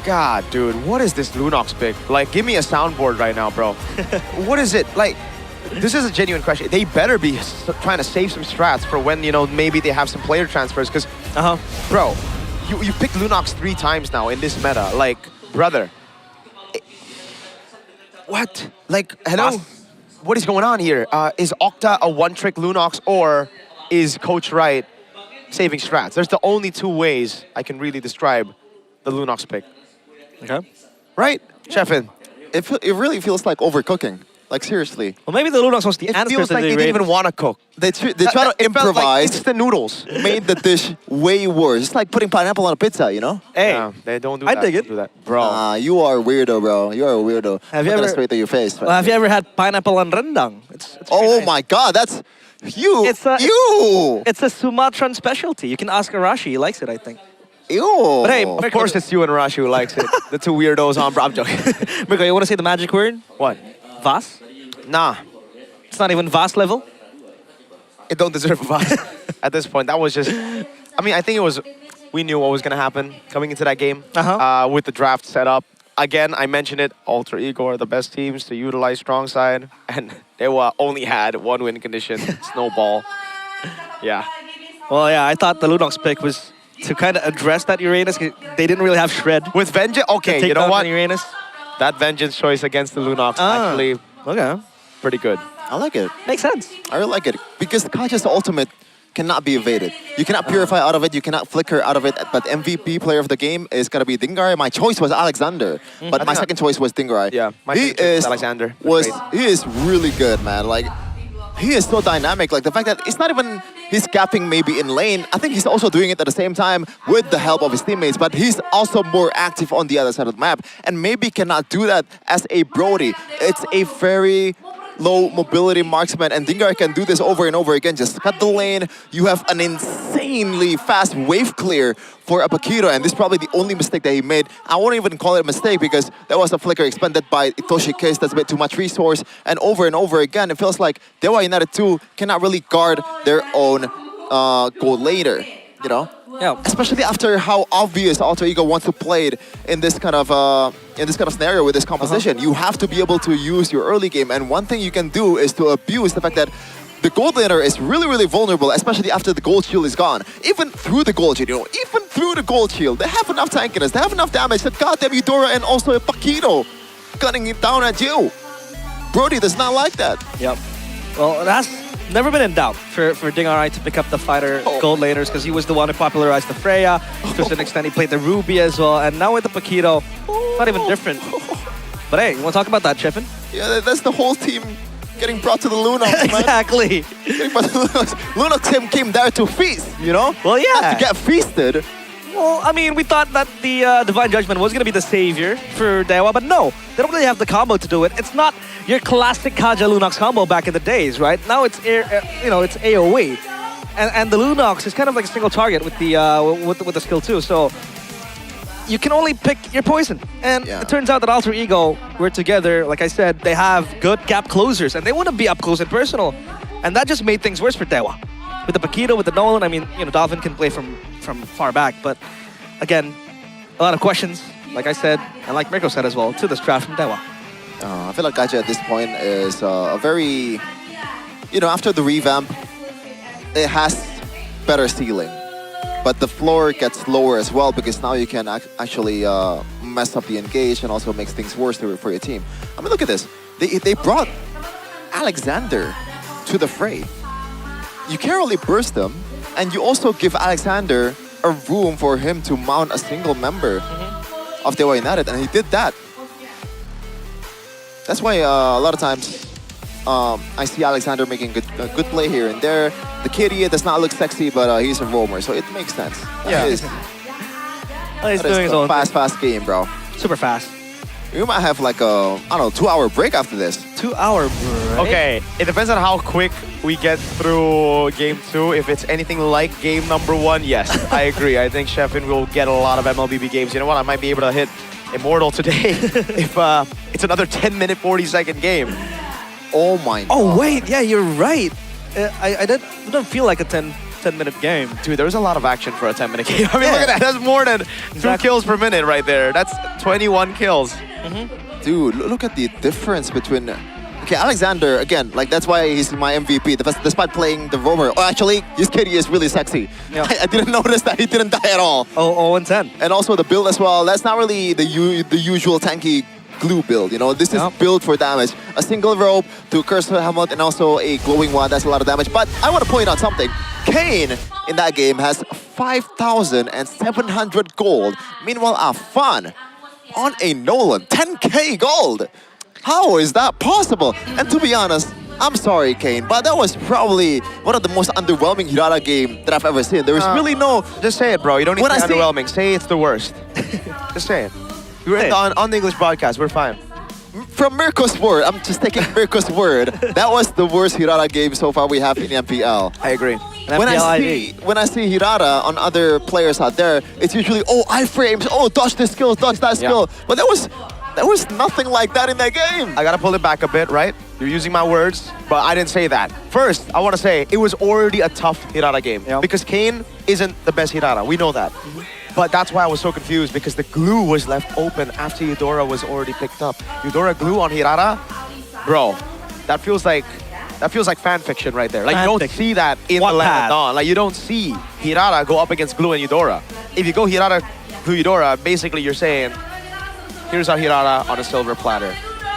God, dude, what is this Lunox pick? Like, give me a soundboard right now, bro. What is it? Like, this is a genuine question. They better be trying to save some strats for when, you know, maybe they have some player transfers. Because, bro, you picked Lunox 3 times now in this meta. Like, brother. What? Like, hello? What is going on here? Is Octa a one-trick Lunox, or is Coach Wright saving strats? There's the only 2 ways I can really describe the Lunox pick. Okay. Right? Chefin? It really feels like overcooking. Like seriously. Well, maybe the Lunox was the It answer feels to like the they didn't even Raiders. want to cook. They try to It felt like improvise. instant noodles. Made the dish way worse. It's like putting pineapple on a pizza, you know? Hey, Yeah, they don't do I that. dig it. Don't do that. Bro. You are a weirdo, bro. You are a weirdo. Have you Put that ever- straight to your face? Well, have you ever had pineapple on rendang? It's Oh pretty nice. my God, that's you. It's a you. It's a Sumatran specialty. You can ask Arashi. He likes it, I think. Ew. But hey, Of course it's you and Rashi who likes it. The two weirdos on I'm joking. Mirko, you want to say the magic word? What? Vas? Nah. It's not even Vas level. It don't deserve a vibe at this point. That was just, I mean, I think it was, we knew what was going to happen coming into that game with the draft setup. Again, I mentioned it, Alter Ego are the best teams to utilize strong side, and they only had one win condition, Snowball. Yeah. Well, yeah, I thought the Lunox pick was to kind of address that Uranus. They didn't really have shred. With Vengeance, okay, to you know take down what? Uranus. That Vengeance choice against the Lunox actually Okay. pretty good. I like it. Makes sense. I really like it because Kaja's ultimate cannot be evaded. You cannot purify out of it. You cannot flicker out of it. But MVP player of the game is gonna be Dingarai. My choice was Alexander, but my second choice was Dingarai. Yeah, my he second choice was is Alexander. He is really good, man. Like he is so dynamic. Like the fact that it's not even he's capping maybe in lane. I think he's also doing it at the same time with the help of his teammates. But he's also more active on the other side of the map, and maybe cannot do that as a Brody. It's a very low mobility marksman, and Dingarai can do this over and over again. Just cut the lane. You have an insanely fast wave clear for a Paquito, and this is probably the only mistake that he made. I won't even call it a mistake because there was a flicker expended by Itoshi Case. That's a bit too much resource, and over again, it feels like Dewa United 2 cannot really guard their own goal later, you know? Yeah. Especially after how obvious Alter Ego wants to play it in this kind of scenario with this composition. You have to be able to use your early game, and one thing you can do is to abuse the fact that the gold laner is really, really vulnerable, especially after the gold shield is gone. Even through the gold shield, even through the gold shield, they have enough tankiness, they have enough damage that goddamn Eudora and also a Paquito gunning it down at you. Brody does not like that. Yep. Well, that's never been in doubt for Dingarai to pick up the fighter gold laners because he was the one who popularized the Freya. To a certain extent, he played the Ruby as well. And now with the Paquito, not even different. But hey, you want to talk about that, Chefin? Yeah, that's the whole team getting brought to the Lunox, man. Exactly. Getting brought to the Lunox. Lunox team came there to feast, you know? Well, yeah. Not to get feasted. Well, I mean, we thought that the Divine Judgment was going to be the savior for Dewa, but no. They don't really have the combo to do it. It's not your classic Kaja Lunox combo back in the days, right? Now it's it's AoE, and the Lunox is kind of like a single target with the with the skill too. So you can only pick your poison, and it turns out that Alter Ego were together. Like I said, they have good gap closers, and they want to be up close and personal, and that just made things worse for Dewa. With the Paquito, with the Nolan, I mean, Dolphin can play from far back, but again, a lot of questions. Like I said, and like Mirko said as well, to this draft from Dewa. I feel like Gacha at this point is a very, after the revamp, it has better ceiling. But the floor gets lower as well because now you can actually mess up the engage and also makes things worse for your team. I mean, look at this. They brought Alexander to the fray. You can't really burst them, and you also give Alexander a room for him to mount a single member of Dewa United, and he did that. That's why a lot of times I see Alexander making a good play here and there. The kitty does not look sexy, but he's a roamer, so it makes sense. Yeah. He's doing his own fast game, bro. Super fast. We might have like a, 2-hour break after this. 2-hour break? Okay, it depends on how quick we get through game 2. If it's anything like game number 1, yes, I agree. I think Sheffin will get a lot of MLBB games. You know what? I might be able to hit Immortal today if it's another 10-minute, 40-second game. Oh my Oh, wait, yeah, you're right. I don't feel like a 10-minute game. Dude, there was a lot of action for a 10-minute game. I mean, look at that. That's more than 2 kills per minute right there. That's 21 kills. Dude, look at the difference between... Okay, Alexander, again, like that's why he's my MVP, despite playing the roamer. Oh, actually, his kitty is really sexy. Yeah. I didn't notice that he didn't die at all. Oh, and 10. And also the build as well. That's not really the usual tanky glue build, This is build for damage. A single rope to curse the helmet and also a glowing one. That's a lot of damage. But I want to point out something. Kane in that game has 5,700 gold. Meanwhile, Afan on a Nolan, 10k gold. How is that possible? And to be honest, I'm sorry, Kane, but that was probably one of the most underwhelming Hirata game that I've ever seen. There was really no... Just say it, bro. You don't need When to I be say- underwhelming. Say it's the worst. Just say it. You're on the English broadcast. We're fine. From Mirko's word, I'm just taking Mirko's word. That was the worst Hirata game so far we have in MPL. I agree. When I see Hirata on other players out there, it's usually, oh, iframes, oh, dodge this skill, dodge that skill. But there was nothing like that in that game. I gotta pull it back a bit, right? You're using my words, but I didn't say that. First, I want to say it was already a tough Hirata game because Kane isn't the best Hirata. We know that. But that's why I was so confused because the glue was left open after Eudora was already picked up. Eudora glue on Hirata, bro, that feels like fan fiction right there. Like, you don't see that in the Land of Dawn. Like, you don't see Hirata go up against glue and Eudora. If you go Hirata glue Eudora, basically you're saying, here's our Hirata on a silver platter.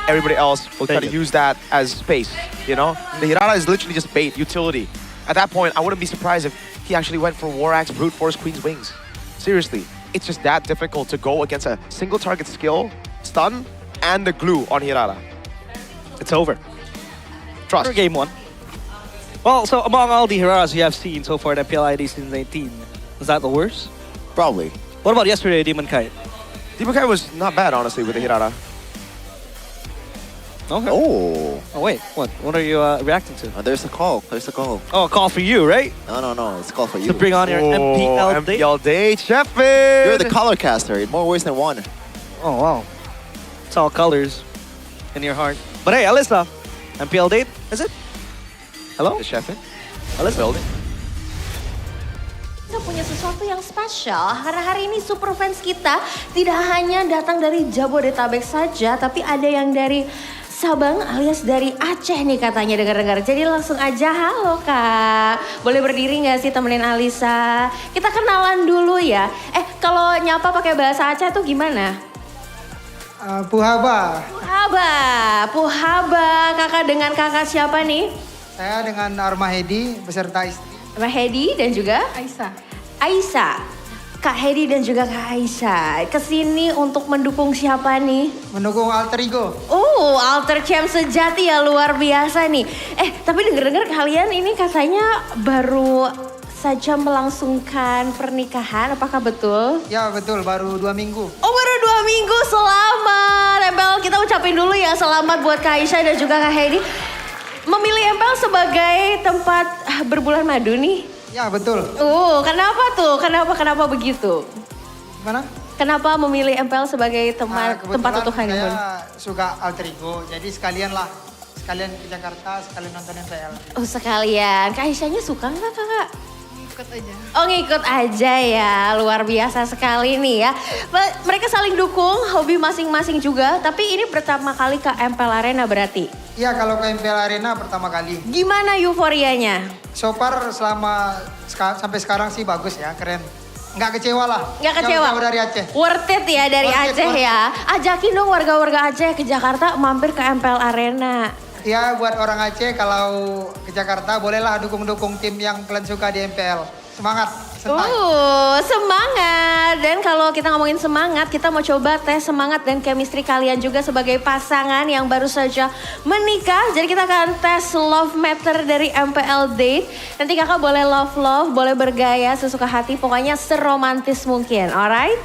Everybody else will try to use that as space, you know? The Hirata is literally just bait, utility. At that point, I wouldn't be surprised if he actually went for War Axe, Brute Force, Queen's Wings. Seriously, it's just that difficult to go against a single target skill, stun, and the glue on Hirata. It's over. Trust. For game 1. Well, so among all the Hiratas you have seen so far in MPL ID season 18, was that the worst? Probably. What about yesterday, Demon Kite? Demon Kite was not bad, honestly, with the Hirata. Okay. Oh, wait, what are you reacting to? There's a call. There's a call. Oh, a call for you, right? No. It's a call for you. To bring on your MPL date? MPL date, Sheffield! You're the color caster in more ways than one. Oh, wow. It's all colors in your heart. But hey, Alyssa, MPL date, is it? Hello? The Sheffield? Alyssa. Kita punya sesuatu yang spesial. Hari-hari ini super fans kita tidak hanya datang dari Jabodetabek saja, tapi ada yang dari Sabang alias dari Aceh nih katanya dengar-dengar. Jadi langsung aja, halo Kak. Boleh berdiri nggak sih temenin Alisa? Kita kenalan dulu ya. Kalau nyapa pakai bahasa Aceh tuh gimana? Puhaba. Puhaba. Kakak dengan kakak siapa nih? Saya dengan Arma Hedi beserta istri. Mbak Hedi dan juga Aisyah. Kak Hedi dan juga Kak Aisyah. Kesini untuk mendukung siapa nih? Mendukung Alter Ego. Oh, Alter Champ sejati ya, luar biasa nih. Tapi denger-denger kalian ini katanya baru saja melangsungkan pernikahan, apakah betul? Ya betul, baru 2 minggu. Oh, baru 2 minggu, selamat. MPL kita ucapin dulu ya selamat buat Kak Aisyah dan juga Kak Hedi. Memilih MPL sebagai tempat berbulan madu nih? Ya betul. Kenapa tuh? Kenapa begitu? Gimana? Kenapa memilih MPL sebagai tempat untuk honeymoon? Saya suka Alter Ego, jadi sekalian ke Jakarta, sekalian nonton MPL. Oh sekalian, Kak Aisyahnya suka nggak kakak? Ikut aja. Oh ngikut aja ya, luar biasa sekali nih ya. Mereka saling dukung, hobi masing-masing juga, tapi ini pertama kali ke MPL Arena berarti? Iya, kalau ke MPL Arena pertama kali. Gimana euforianya? So far sampai sekarang sih bagus ya, keren. Nggak kecewa lah. Nggak kecewa? Jauh dari Aceh. Worth it ya dari Aceh ya. Ajakin dong warga-warga Aceh ke Jakarta mampir ke MPL Arena. Ya buat orang Aceh kalau ke Jakarta bolehlah dukung-dukung tim yang kalian suka di MPL. Semangat. Semangat. Dan kalau kita ngomongin semangat, kita mau coba tes semangat dan chemistry kalian juga sebagai pasangan yang baru saja menikah. Jadi kita akan tes love meter dari MPL Date. Nanti kakak boleh love, boleh bergaya sesuka hati, pokoknya seromantis mungkin, alright?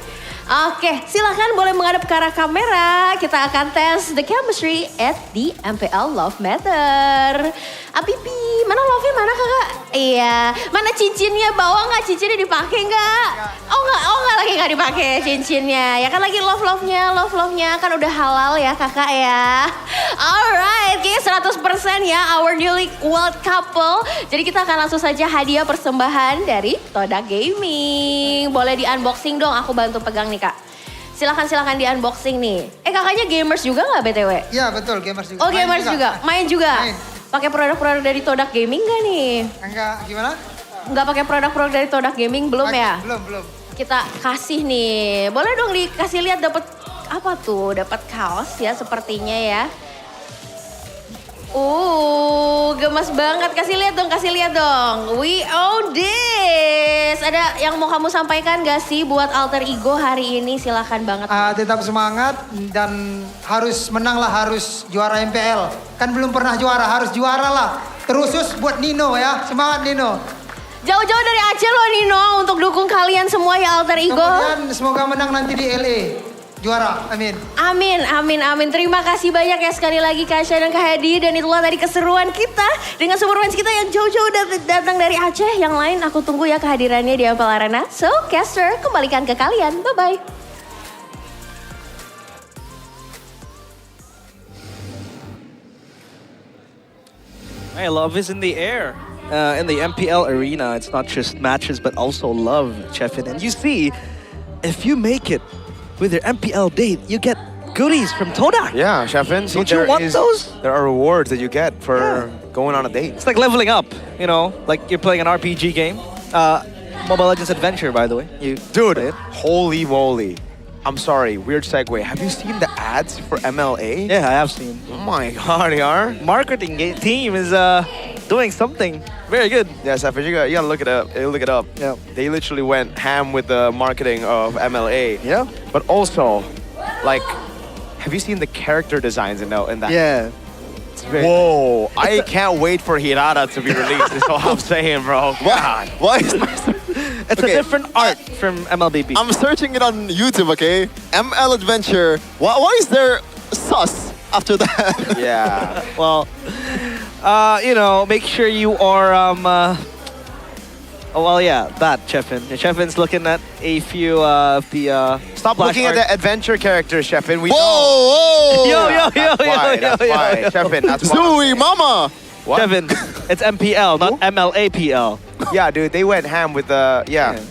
Oke, silahkan boleh menghadap ke arah kamera. Kita akan tes the chemistry at the MPL Love Meter. Apipi, mana love-nya mana kakak? Iya, mana cincinnya? Bawa nggak cincinnya dipakai nggak? Oh nggak lagi nggak dipakai cincinnya. Ya kan lagi love-nya kan udah halal ya kakak ya. Alright, kayaknya 100% ya our newly world couple. Jadi kita akan langsung saja hadiah persembahan dari Todak Gaming. Boleh di unboxing dong, aku bantu pegang nih kak. Silakan di unboxing nih. Kakaknya gamers juga nggak BTW? Iya betul, gamers juga. Oh gamers juga, main juga. Pakai produk-produk dari Todak Gaming nggak nih? Enggak, gimana? Nggak pakai produk-produk dari Todak Gaming belum ya? Belum. Kita kasih nih, boleh dong dikasih lihat dapat apa tuh? Dapat kaos ya sepertinya ya. Gemas banget. Kasih lihat dong. We own this. ada yang mau kamu sampaikan gak sih buat alter ego hari ini? Silahkan banget. Tetap semangat dan harus menang lah, harus juara MPL. Kan belum pernah juara, harus juara lah. Terusus buat Nino ya, semangat Nino. Jauh-jauh dari Aceh loh Nino untuk dukung kalian semua ya alter ego. Kemudian semoga menang nanti di LA. Juara, amin. Amin, amin, amin. Terima kasih banyak ya sekali lagi Kak Asya dan Kak Hedi. Dan itulah tadi keseruan kita dengan superfans kita yang jauh-jauh datang dari Aceh. Yang lain aku tunggu ya kehadirannya di MPL Arena. So, caster, kembalikan ke kalian. Bye-bye. Hey, love is in the air. In the MPL arena, it's not just matches, but also love, Chefin. And you see, if you make it with your MPL date, you get goodies from Todak. Yeah, Chefin. Don't you want those? There are rewards that you get for going on a date. It's like leveling up, you know, like you're playing an RPG game. Mobile Legends Adventure, by the way. Dude, holy moly. I'm sorry, weird segue. Have you seen the ads for MLA? Yeah, I have seen. Oh my god, they are. Marketing team is doing something very good. Yeah, Safir, you gotta look it up. Look it up. Yeah. They literally went ham with the marketing of MLA. Yeah. But also, like, have you seen the character designs in that? Yeah. Whoa! I can't wait for Hirata to be released. Is all I'm saying, bro. What? Why is my... It's a different art from MLBB. I'm searching it on YouTube, okay? ML Adventure. Why is there sus after that? Yeah. Well, you know, make sure you are, that, Chefin. Chefin's looking at a few of the, Stop looking at the adventure characters, Chefin. We Whoa! That's why, Chefin, that's why. Zooey Mama! What? Chefin, it's MPL, not MLAPL. Yeah, dude, they went ham with the,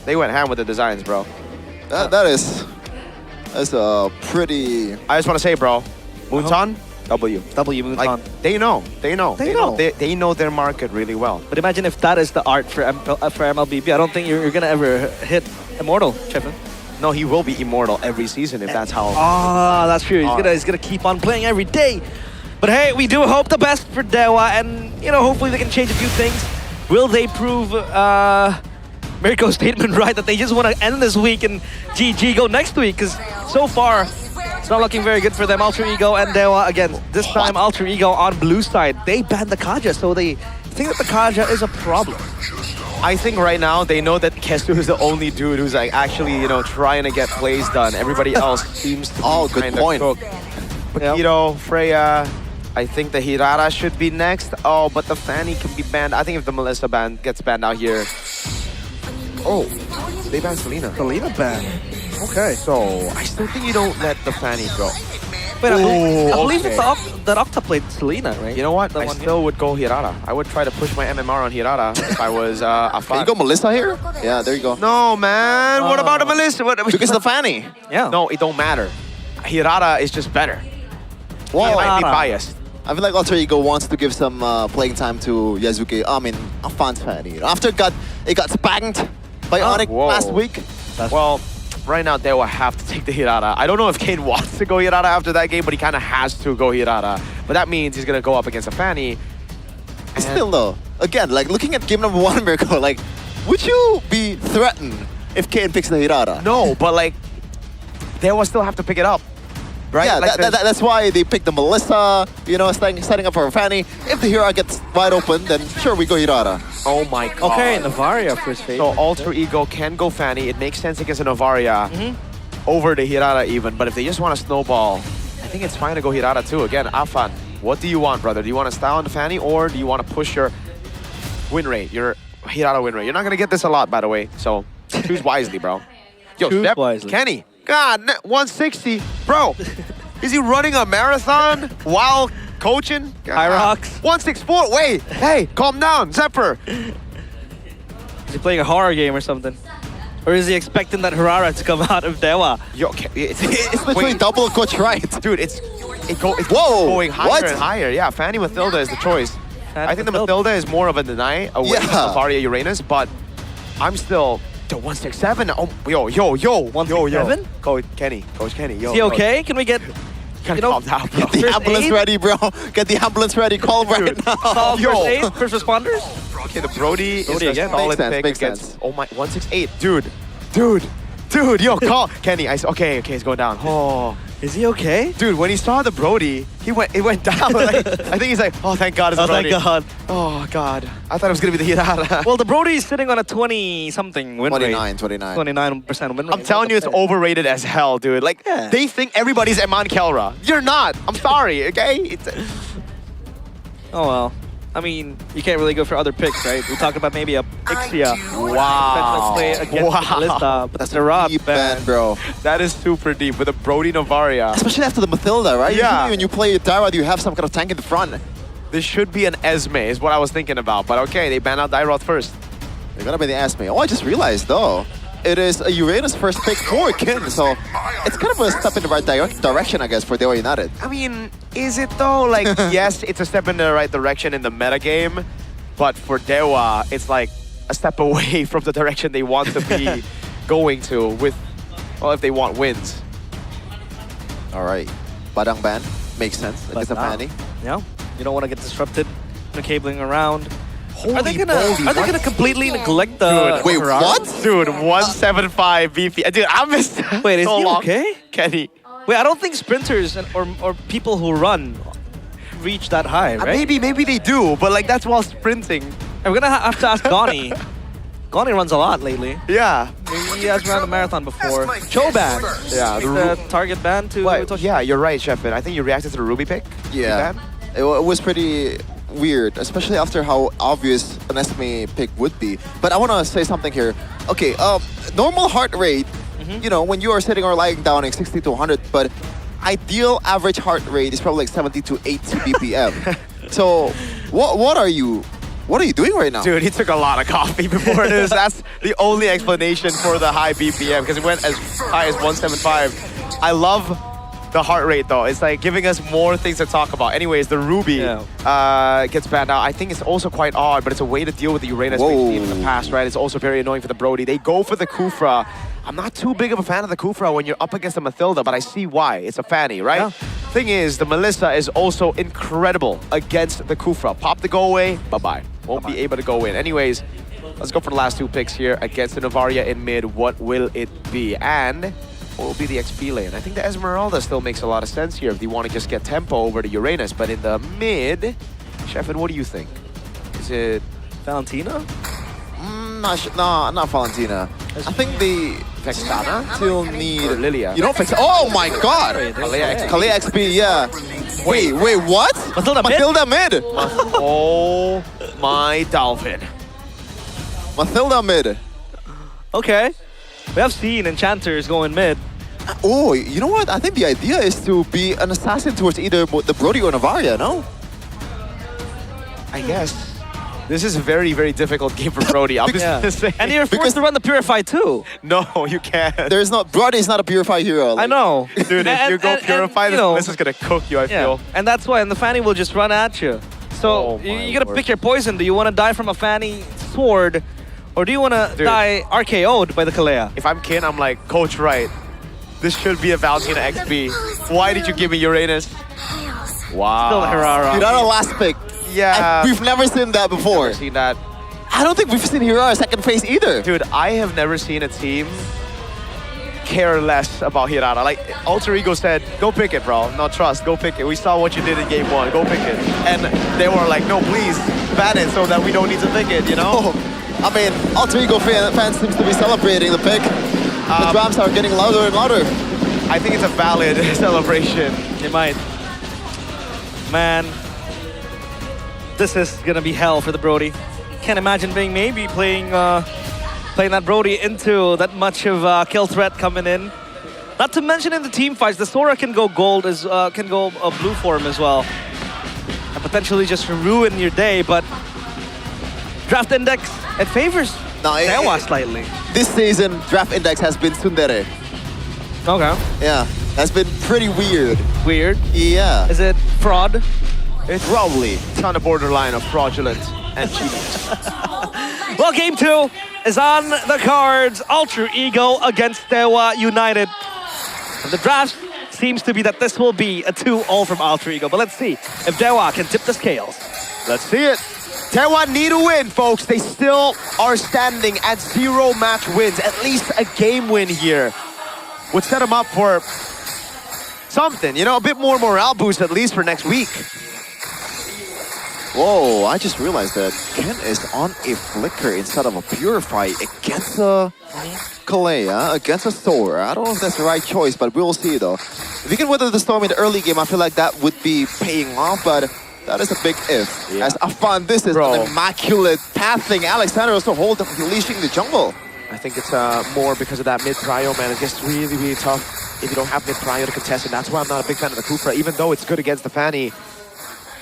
they went ham with the designs, bro. That's a pretty... I just want to say, bro, Moonton, W. Moonton. Like, they know. They know their market really well. But imagine if that is the art for MLBB. I don't think you're gonna ever hit Immortal, Chefin. No, he will be immortal every season if that's how... That's true. He's gonna keep on playing every day. But hey, we do hope the best for Dewa, and you know, hopefully they can change a few things. Will they prove Mirko's statement right that they just want to end this week and GG go next week? Because so far, it's not looking very good for them. Alter Ego and Dewa again. This time, Alter Ego on blue side. They banned the Kaja, so they think that the Kaja is a problem. I think right now they know that Kesu is the only dude who's like actually, you know, trying to get plays done. Everybody else seems to be good point. But you know, Freya, I think the Hirata should be next. Oh, but the Fanny can be banned. I think if the Melissa gets banned out here. Oh, they banned Selena. Selena banned. Okay. So, I still think you don't let the Fanny go. Wait, I believe that Octa played Selena, right? You know what? I still would go Hirata. I would try to push my MMR on Hirata if I was Afan. Can you go Melissa here? Yeah, there you go. No, man. What about the Melissa? Because the Fanny. Yeah. No, it don't matter. Hirata is just better. Whoa. I might be biased. I feel like Alter Ego wants to give some playing time to Yazuki. I mean, Afan's Fanny. After it got spanked by Onyx last week. Well, right now they will have to take the Hirata. I don't know if Kane wants to go Hirata after that game, but he kind of has to go Hirata. But that means he's going to go up against a Fanny. Still though, again, like looking at game number 1, Mirko, like, would you be threatened if Kane picks the Hirata? No, but like, they will still have to pick it up. Right? Yeah, like that's why they picked the Melissa, you know, setting up for a Fanny. If the Hirata gets wide open, then sure, we go Hirata. Oh my god. Okay, Navaria first phase. So Alter Ego can go Fanny. It makes sense against a Navaria over the Hirata even. But if they just want to snowball, I think it's fine to go Hirata too. Again, Afan, what do you want, brother? Do you want to style on the Fanny or do you want to push your win rate, your Hirata win rate? You're not going to get this a lot, by the way. So choose wisely, bro. Yo, Choose wisely. Kenny. God, 160. Bro, is he running a marathon while coaching? Hyrox. 164. Wait, hey, calm down, Zephyr. Is he playing a horror game or something? Or is he expecting that Harara to come out of Dewa? Yo, okay, it's literally double coach right. Dude, it's Whoa, going higher what? and higher. Yeah, Fanny Mathilda is the choice. I think the Mathilda is more of a deny away from Varia Uranus, but I'm still... 167. Oh, yo. 167? Coach Kenny, yo. Is he okay? Can we get Gotta calm down, bro. Get the ambulance ready, bro. Get the ambulance ready. Call right now. Call first aid, first responders. Okay, the Brody is Brody a again. solid Makes sense, pick makes against. sense. Oh my, 168, dude, yo, call Kenny. Okay, he's going down. Oh, is he okay? Dude, when he saw the Brody, it went down. Like, I think he's like, oh, thank God, it's a Brody. Thank God. Oh God, I thought it was gonna be the Hirara. Well, the Brody is sitting on a 20-something win rate. 29. 29% win rate. I'm telling you, it's overrated as hell, dude. Like, they think everybody's Eman Kelra. You're not. I'm sorry, okay? Oh well. I mean, you can't really go for other picks, right? We talked about maybe a Ixia. Wow. Play against Kalista, but that's a rock, Deep man, bro. That is super deep with a Brody Novaria. Especially after the Mathilda, right? Yeah. Usually when you play Dyrod, you have some kind of tank in the front. This should be an Esme, is what I was thinking about. But okay, they ban out Dyrod first. They're gonna be the Esme. Oh, I just realized, though. It is a Uranus first pick for Kin, so it's kind of a step in the right direction, I guess, for Dewa United. I mean, is it though? Like, yes, it's a step in the right direction in the meta game, but for Dewa, it's like a step away from the direction they want to be going to with, well, if they want wins. All right. Badang ban. Makes sense. It's a Fanny. Yeah. You don't want to get disrupted. No cabling around. Holy Are they gonna completely neglect the... Wait, what? Dude, 175 BP. Dude, I missed Wait, is so he long. okay? Kenny. Wait, I don't think sprinters or people who run reach that high, right? Maybe they do, but like that's while sprinting. And we're gonna have to ask Gani. Gani runs a lot lately. Yeah. Maybe he has run a marathon before. Choban. Yeah, the target ban to... Yeah, you're right, Shepin. I think you reacted to the Ruby pick. Yeah. It was pretty weird, especially after how obvious an Esme pick would be. But I want to say something here. Okay, normal heart rate, you know, when you are sitting or lying down, like 60 to 100, but ideal average heart rate is probably like 70 to 80 BPM. So what are you doing right now? Dude, he took a lot of coffee before this. That's the only explanation for the high BPM, because it went as high as 175. I love the heart rate though. It's like giving us more things to talk about. Anyways, the Ruby gets banned out. I think it's also quite odd, but it's a way to deal with the Uranus we've seen in the past, right? It's also very annoying for the Brody. They go for the Kufra. I'm not too big of a fan of the Kufra when you're up against the Mathilda, but I see why. It's a Fanny, right? Yeah. Thing is, the Melissa is also incredible against the Kufra. Pop the go away, bye-bye. Won't be able to go in. Anyways, let's go for the last two picks here against the Novaria in mid. What will it be? And what will be the XP lane? I think the Esmeralda still makes a lot of sense here if they want to just get tempo over the Uranus. But in the mid, Shepin, what do you think? Is it Valentina? Not Valentina. I think the Vexana still need Lilia. You don't fix. Oh my God! Kale XP, yeah. Wait, what? Mathilda mid. Oh my Dolphin. Mathilda mid. Okay. We have seen enchanters going mid. Oh, you know what? I think the idea is to be an assassin towards either the Brody or Novaria, no? I guess. This is a very, very difficult game for Brody. I'm just saying. And you're forced to run the Purify too. No, you can't. There's not. Brody is not a Purify hero. I know. Dude, if you go Purify, this is going to cook you, I feel. And that's why, and the Fanny will just run at you. So you got to pick your poison. Do you want to die from a Fanny sword? Or do you want to die RKO'd by the Kalea? If I'm Kin, I'm like, Coach Wright, this should be a Valentina XP. Why did you give me Uranus? Wow. Still Hirara. Hirara last pick. Yeah. We've never seen that before. Never seen that. I don't think we've seen Hirara second phase either. Dude, I have never seen a team care less about Hirara. Like, Alter Ego said, go pick it, bro. No, trust, go pick it. We saw what you did in game 1. Go pick it. And they were like, no, please, ban it so that we don't need to pick it, you know? I mean, Alter Ego fans seems to be celebrating the pick. The drums are getting louder and louder. I think it's a valid celebration. It might. Man, this is gonna be hell for the Brody. Can't imagine being maybe playing that Brody into that much of kill threat coming in. Not to mention in the team fights, the Sora can go gold, can go blue form as well, and potentially just ruin your day. But draft index, it favors Dewa slightly. This season, draft index has been tsundere. Okay. Yeah, that's been pretty weird. Weird? Yeah. Is it fraud? It's probably on the borderline of fraudulent and cheating. Well, game 2 is on the cards. Alter Ego against Dewa United. And the draft seems to be that this will be a 2-0 from Alter Ego. But let's see if Dewa can tip the scales. Let's see it. Dewa need a win, folks. They still are standing at 0 match wins. At least a game win here would set them up for something, you know, a bit more morale boost at least for next week. Whoa, I just realized that Ken is on a Flicker instead of a Purify against a Kalea, against a Sora. I don't know if that's the right choice, but we'll see though. If you can weather the storm in the early game, I feel like that would be paying off, but that is a big if. Yeah. As Afan, this is an immaculate pathing. Alexander also leashing the jungle. I think it's more because of that mid-prio, man. It gets really, really tough if you don't have mid-prio to contest, and that's why I'm not a big fan of the Kufra. Even though it's good against the Fanny,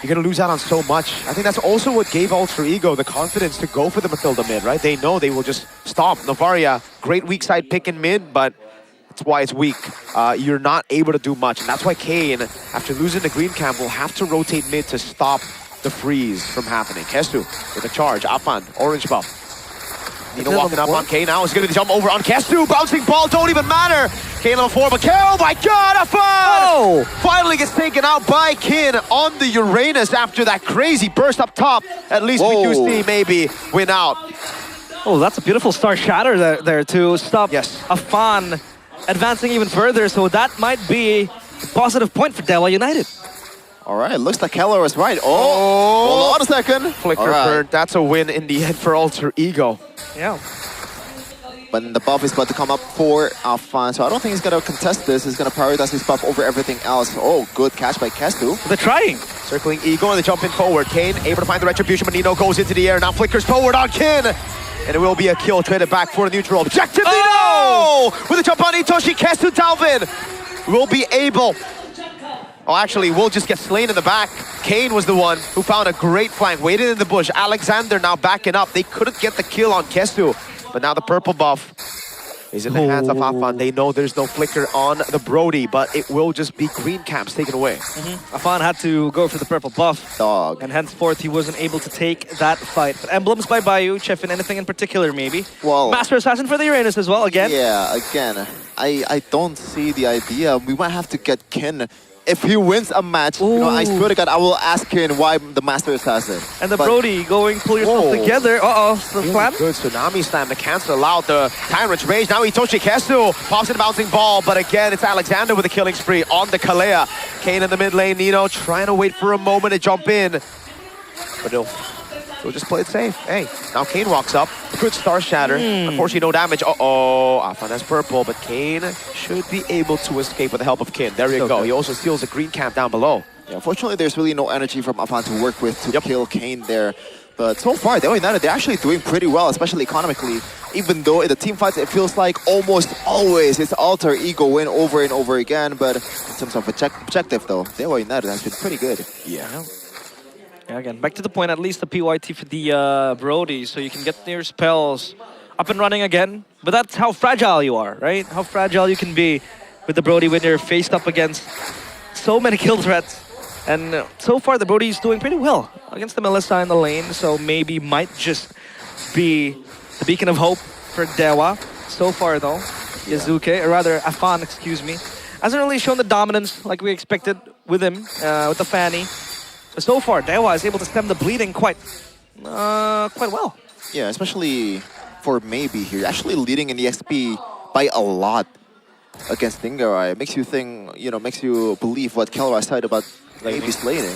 you're going to lose out on so much. I think that's also what gave Alter Ego the confidence to go for the Mathilda mid, right? They know they will just stop. Novaria, great weak side pick in mid, but that's why it's weak. You're not able to do much, and that's why Kane, after losing the green camp, will have to rotate mid to stop the freeze from happening. Kestu with a charge. Afan, orange buff. Nino walking up on Kane now. He's going to jump over on Kestu. Bouncing ball, don't even matter. Kane level 4, but oh my god, Afan! Finally gets taken out by Kin on the Uranus after that crazy burst up top. At least we do see maybe win out. Oh, that's a beautiful Star Shatter there to stop Afan advancing even further. So that might be a positive point for Dewa United. All right, looks like Keller was right. Hold on a second. Flicker burn. That's a win in the end for Alter Ego. Yeah. But the buff is about to come up for Afan, so I don't think he's going to contest this. He's going to prioritize his buff over everything else. Oh, good catch by Kestu. They're trying. Circling Ego and they jump in forward. Kane able to find the retribution, but Nino goes into the air. Now flickers forward on Kin. And it will be a kill, traded back for the neutral. Objective Nino! With a jump on Itoshi, Kestu Dalvin will be able... Oh, actually, we'll just get slain in the back. Kane was the one who found a great flank, waited in the bush. Alexander now backing up. They couldn't get the kill on Kestu, but now the purple buff is in the hands of Afan. They know there's no flicker on the Brody, but it will just be green caps taken away. Afan had to go for the purple buff. Dog. And henceforth, he wasn't able to take that fight. But emblems by Bayou, Chefin, anything in particular, maybe? Well, Master Assassin for the Uranus as well, again. Yeah, again, I don't see the idea. We might have to get Ken. If he wins a match, you know, I swear to God, I will ask Ken why the Master Assassin. And the Brody going, pull yourself together. The slam. Good tsunami slam to cancel out the Tyrant's Rage. Now Itoshi Kestu pops in a bouncing ball, but again, it's Alexander with a killing spree on the Kalea. Kane in the mid lane, Nino trying to wait for a moment to jump in. But he'll just play it safe. Hey, now Kane walks up. Good Star Shatter. Unfortunately, no damage. Afan has purple, but Kane should be able to escape with the help of Kin. There you go. He also steals a green camp down below. Yeah, unfortunately, there's really no energy from Afan to work with to kill Kane there. But so far, they're actually doing pretty well, especially economically. Even though in the team fights, it feels like almost always it's Alter Ego win over and over again. But in terms of objective, though, Dewa United has been pretty good. Yeah, again, back to the point, at least the PYT for the Brody, so you can get your spells up and running again. But that's how fragile you are, right? How fragile you can be with the Brody when you're faced up against so many kill threats. And so far, the Brody is doing pretty well against the Melissa in the lane, so maybe might just be the beacon of hope for Dewa. So far, though, Yazuke, or rather Afan, excuse me, hasn't really shown the dominance like we expected with him, with the Fanny. But so far, Dewa is able to stem the bleeding quite well. Yeah, especially for Maybe here. Actually leading in the XP by a lot against Dingarai. It makes you think, you know, makes you believe what Kelrai said about Maybe's laning.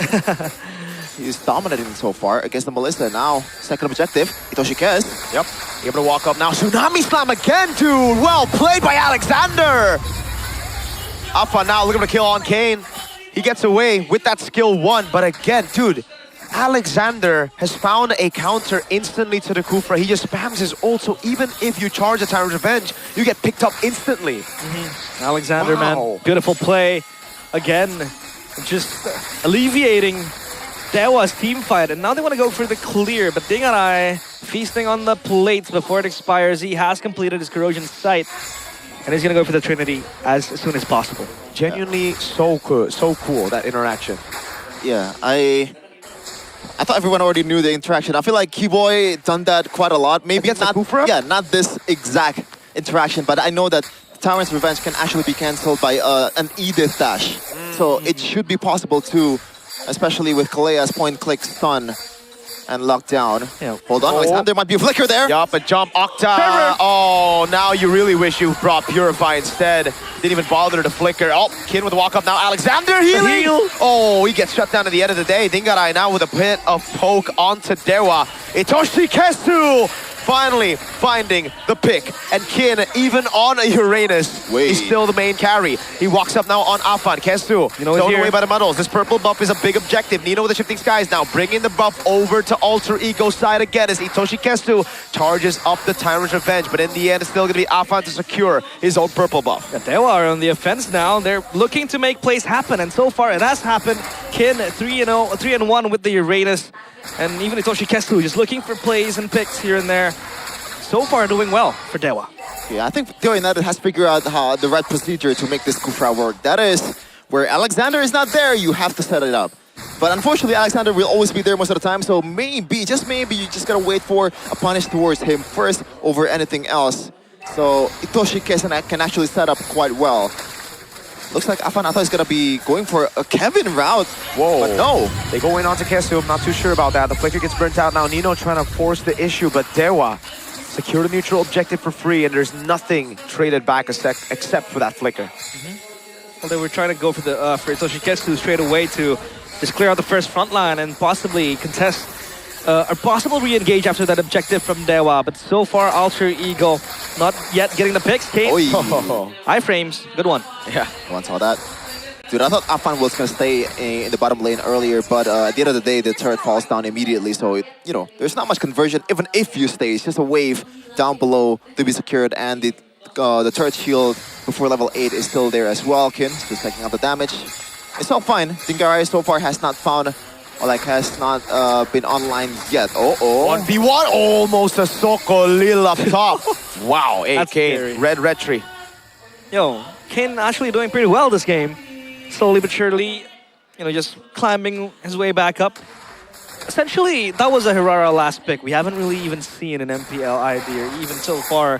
He's dominating so far against the Melissa. Now, second objective, Itoshi Kes. Yep, able to walk up now. Tsunami Slam again, dude! Well played by Alexander! Afan now looking for a kill on Kane. He gets away with that skill 1, but again, dude, Alexander has found a counter instantly to the Kufra. He just spams his ult, so even if you charge a Tyrant's Revenge, you get picked up instantly. Alexander, man, beautiful play. Again, just alleviating Dewa's team fight, and now they want to go for the clear, but Dingarai feasting on the plates before it expires. He has completed his Corrosion Sight, and he's going to go for the Trinity as soon as possible. Genuinely so cool, that interaction. Yeah, I thought everyone already knew the interaction. I feel like Keyboy done that quite a lot. Maybe not, not this exact interaction, but I know that Tyrant's Revenge can actually be cancelled by an Edith dash. So it should be possible too, especially with Kalea's point-click stun and lockdown. Yeah. Hold on, Alexander might be a flicker there. Yup, a jump, Octa. Oh, now you really wish you brought Purify instead. Didn't even bother to flicker. Oh, Kin with the walk up now. Alexander healing. Oh, he gets shut down at the end of the day. Dingarai now with a bit of poke onto Dewa. Itoshi Kesu finally finding the pick. And Kin, even on a Uranus, is still the main carry. He walks up now on Afan. Kesu, thrown away by the muddles. This purple buff is a big objective. Nino with the shifting skies now, bringing the buff over to Alter Ego side again as Itoshi Kesu charges up the Tyrant's Revenge. But in the end, it's still going to be Afan to secure his own purple buff. Yeah, Dewa are on the offense now. They're looking to make plays happen, and so far it has happened. Kin 3-1 with the Uranus, and even Itoshi Kesu just looking for plays and picks here and there. So far doing well for Dewa. Yeah, I think Dewa United has figured out how the right procedure to make this Kufra work. That is, where Alexander is not there, you have to set it up. But unfortunately, Alexander will always be there most of the time, so maybe, just maybe, you just gotta wait for a punish towards him first over anything else. So Itoshi Kesu can actually set up quite well. Looks like Afanata is gonna be going for a Kevin route. Whoa. But no. They go in onto Kesu. I'm not too sure about that. The flicker gets burnt out now. Nino trying to force the issue, but Dewa secure the neutral objective for free, and there's nothing traded back except for that flicker. Well, they were trying to go for the for Itoshi Kesu straight away to just clear out the first front line and possibly contest a possible re-engage after that objective from Dewa. But so far, Alter Ego not yet getting the picks. Kane, iframes, good one. Yeah, one saw that. Dude, I thought Afan was going to stay in the bottom lane earlier, but at the end of the day, the turret falls down immediately. So, there's not much conversion. Even if you stay, it's just a wave down below to be secured. And the turret shield before level 8 is still there as well. Kin just taking out the damage. It's all fine. Dingarai so far has not found, or like has not been online yet. 1v1, almost a Soko Lil up top. Wow, AK, red tree. Yo, Kin actually doing pretty well this game. Slowly but surely, just climbing his way back up. Essentially, that was a Hirara last pick. We haven't really even seen an MPL ID, or even so far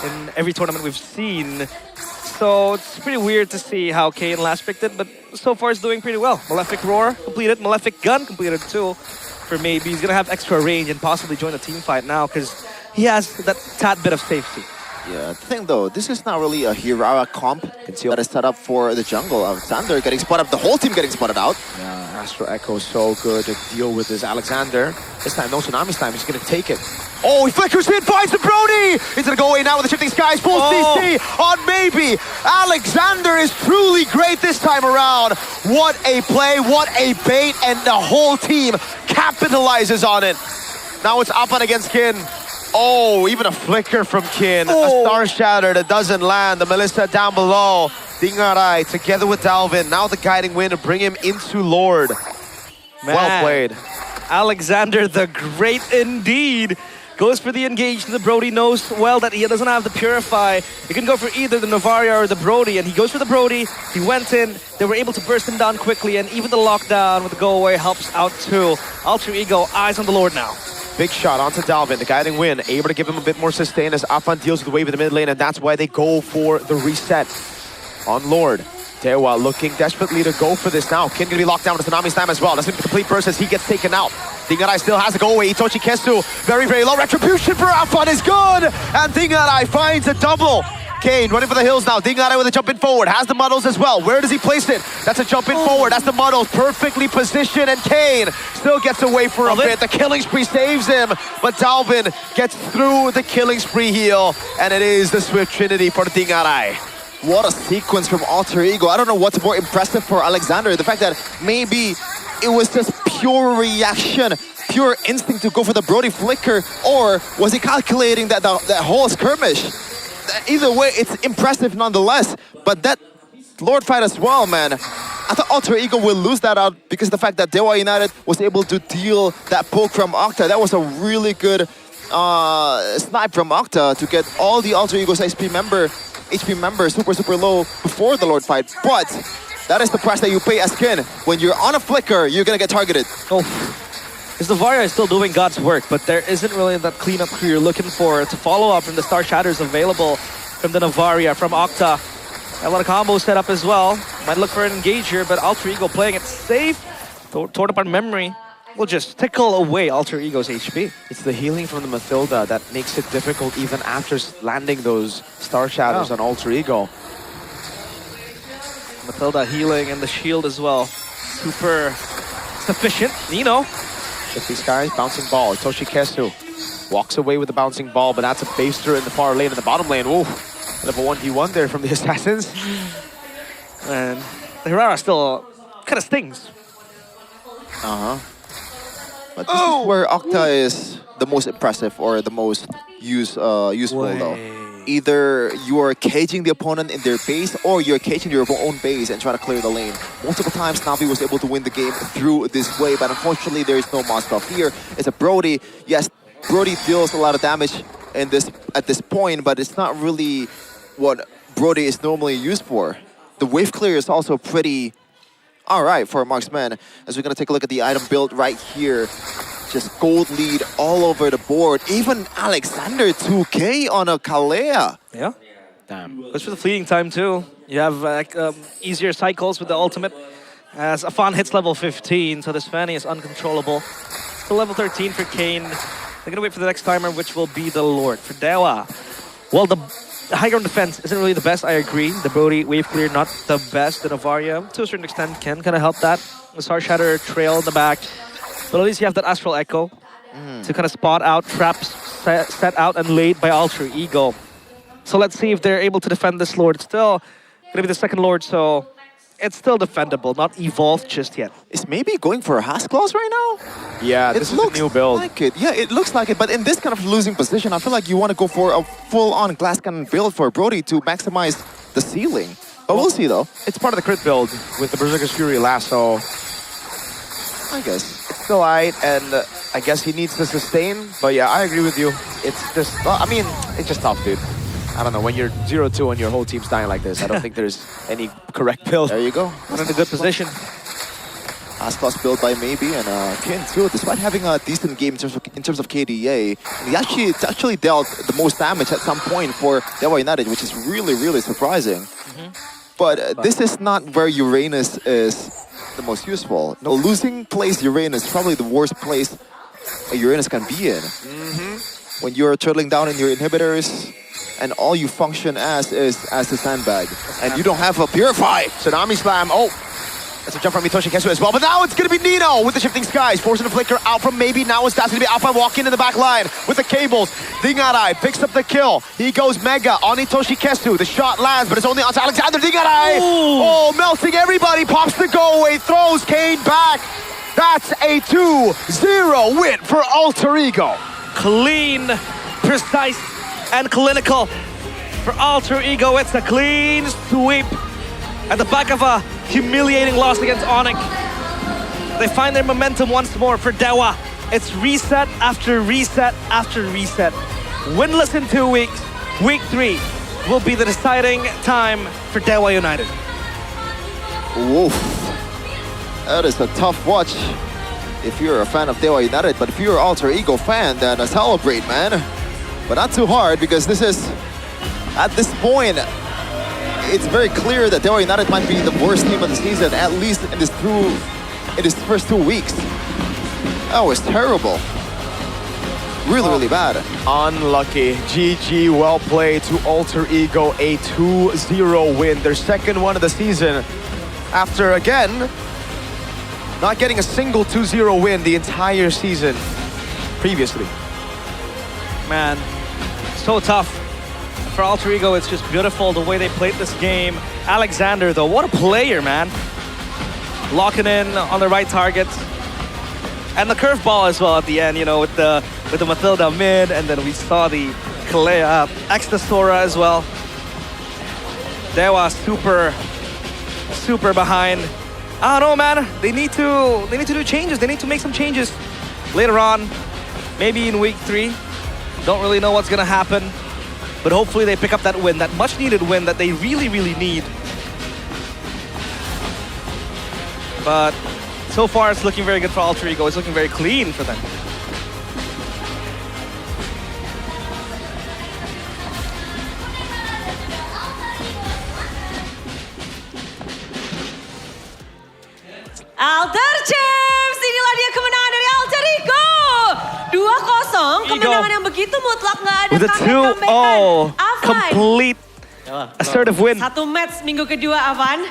in every tournament we've seen. So it's pretty weird to see how Kane last picked it, but so far it's doing pretty well. Malefic Roar completed, Malefic Gun completed too. For maybe he's gonna have extra range and possibly join a team fight now because he has that tad bit of safety. Yeah, the thing though, this is not really a Hirara comp that is set up for the jungle. Alexander getting spotted up, the whole team getting spotted out. Yeah, Astro Echo is so good to deal with this Alexander. This time, no Tsunami's time, he's gonna take it. Oh, he flickers in, finds the Brody! He's gonna go away now with the shifting skies, full CC on maybe. Alexander is truly great this time around. What a play, what a bait, and the whole team capitalizes on it. Now it's Apan against Kin. Oh, even a flicker from Kin. A Star Shatter that doesn't land. The Melissa down below. Dingarai together with Dalvin. Now the guiding wind to bring him into Lord. Man. Well played. Alexander the Great indeed. Goes for the engage. The Brody knows well that he doesn't have the Purify. He can go for either the Novaria or the Brody, and he goes for the Brody. He went in. They were able to burst him down quickly, and even the lockdown with the go away helps out too. Alter Ego, eyes on the Lord now. Big shot onto Dalvin, the guiding win, able to give him a bit more sustain as Afan deals with the wave in the mid lane, and that's why they go for the reset on Lord. Dewa looking desperately to go for this now. Kin gonna be locked down with Tsunami's time as well. That's gonna be the complete burst as he gets taken out. Dingarai still has a go away. Itoshi Kesu, very, very low. Retribution for Afan is good! And Dingarai finds a double. Kane running for the hills now. Dingarai with a jump in forward. Has the muddles as well. Where does he place it? That's a jump in forward. That's the muddles. Perfectly positioned. And Kane still gets away for a bit. The killing spree saves him. But Dalvin gets through the killing spree heal. And it is the Swift Trinity for Dingarai. What a sequence from Alter Ego. I don't know what's more impressive for Alexander. The fact that maybe it was just pure reaction, pure instinct to go for the Brody flicker, or was he calculating that whole skirmish? Either way, it's impressive nonetheless. But that Lord fight as well, man. I thought Alter Ego will lose that out because of the fact that Dewa United was able to deal that poke from Octa. That was a really good snipe from Octa to get all the Alter Ego's HP member super low before the Lord fight. But that is the price that you pay as Kin. When you're on a flicker, you're gonna get targeted. Because the Varya is still doing God's work, but there isn't really that cleanup crew you're looking for to follow up from the Star Shatters available. from the Navaria, from Octa. A lot of combos set up as well. Might look for an engager, but Alter Ego playing it safe. Torn apart memory will just tickle away Alter Ego's HP. It's the healing from the Mathilda that makes it difficult even after landing those Star Shadows on Alter Ego. Mathilda healing and the shield as well. Super sufficient. Nino. Shifty Skies, bouncing ball. Toshikesu walks away with the bouncing ball, but that's a baster in the far lane. In the bottom lane, whoa. Bit of a 1v1 there from the Assassins. And the Hirara still kind of stings. But this is where Octa is the most impressive or the most useful though. Either you are caging the opponent in their base or you're caging your own base and trying to clear the lane. Multiple times Navi was able to win the game through this way, but unfortunately there is no Moskov here. It's a Brody. Yes, Brody deals a lot of damage in this at this point, but it's not really what Brody is normally used for. The wave clear is also pretty alright for Marksman, as we're gonna take a look at the item build right here. Just gold lead all over the board. Even Alexander 2K on a Kalea. Yeah. Damn. Goes for the fleeting time too. You have easier cycles with the ultimate. As Afan hits level 15, so this Fanny is uncontrollable. Still level 13 for Kane. They're gonna wait for the next timer, which will be the Lord. For Dewa, well, the high ground defense isn't really the best, I agree. The Brody wave clear, not the best. The Navaria, to a certain extent, can kind of help that. The Star Shatter trail in the back. But at least you have that Astral Echo to kind of spot out traps set out and laid by Alter Ego. So let's see if they're able to defend this Lord. It's still going to be the second Lord, so it's still defendable, not evolved just yet. Is maybe going for a Hask Claws right now? Yeah, this is a new build. Like it. Yeah, it looks like it, but in this kind of losing position, I feel like you want to go for a full-on glass cannon build for Brody to maximize the ceiling. But we'll see though. It's part of the crit build with the Berserker's Fury Lasso. I guess. It's still alright, and I guess he needs to sustain. But yeah, I agree with you. It's just, well, I mean, it's just tough, dude. I don't know, when you're 0-2 and your whole team's dying like this, I don't think there's any correct build. There you go. Not in a good position. Hask Claws build by Maybe, and Kin too, despite having a decent game in terms of KDA, he actually dealt the most damage at some point for Dewa United, which is really, really surprising. But this is not where Uranus is the most useful. No, losing place Uranus is probably the worst place a Uranus can be in. When you're turtling down in your inhibitors, and all you function as is as a sandbag, and you don't have a Purify. Tsunami Slam, oh! That's a jump from Mitoshi Kesu as well, but now it's gonna be Nino with the Shifting Skies, forcing the Flicker out from Maybe. Now it's that's gonna be Alpha walking in the back line with the cables. Dingarai picks up the kill. He goes Mega on Itoshi Kesu. The shot lands, but it's only onto Alexander Dingarai. Oh, melting everybody, pops the go away, throws Kane back. That's a 2-0 win for Alter Ego. Clean, precise, and clinical. For Alter Ego, it's a clean sweep. At the back of a humiliating loss against Onyx, they find their momentum once more. For Dewa, it's reset after reset after reset. Winless in 2 weeks. Week 3 will be the deciding time for Dewa United. Woof. That is a tough watch if you're a fan of Dewa United, but if you're an Alter Ego fan, then celebrate, man. But not too hard, because this is, at this point, it's very clear that Dewa United might be the worst team of the season, at least in this first 2 weeks. That was terrible. Really, really bad. Unlucky. GG, well played to Alter Ego, a 2-0 win. Their second one of the season after, again, not getting a single 2-0 win the entire season previously. Man, so tough. For Alter Ego, it's just beautiful the way they played this game. Alexander, though, what a player, man. Locking in on the right targets. And the curveball as well at the end, you know, with the Mathilda mid, and then we saw the Kalea extra Sora as well. Dewa super behind. I don't know, man. They need to do changes. They need to make some changes later on, maybe in week 3. Don't really know what's gonna happen, but hopefully they pick up that win, that much needed win that they really, really need. But so far it's looking very good for Alter Ego. It's looking very clean for them. Champs, inilah dia kemenangan dari Alter Ego. 2-0, kemenangan yang begitu mutlak, nggak ada With a 2-0 complete assertive win. Satu match minggu kedua, Avan.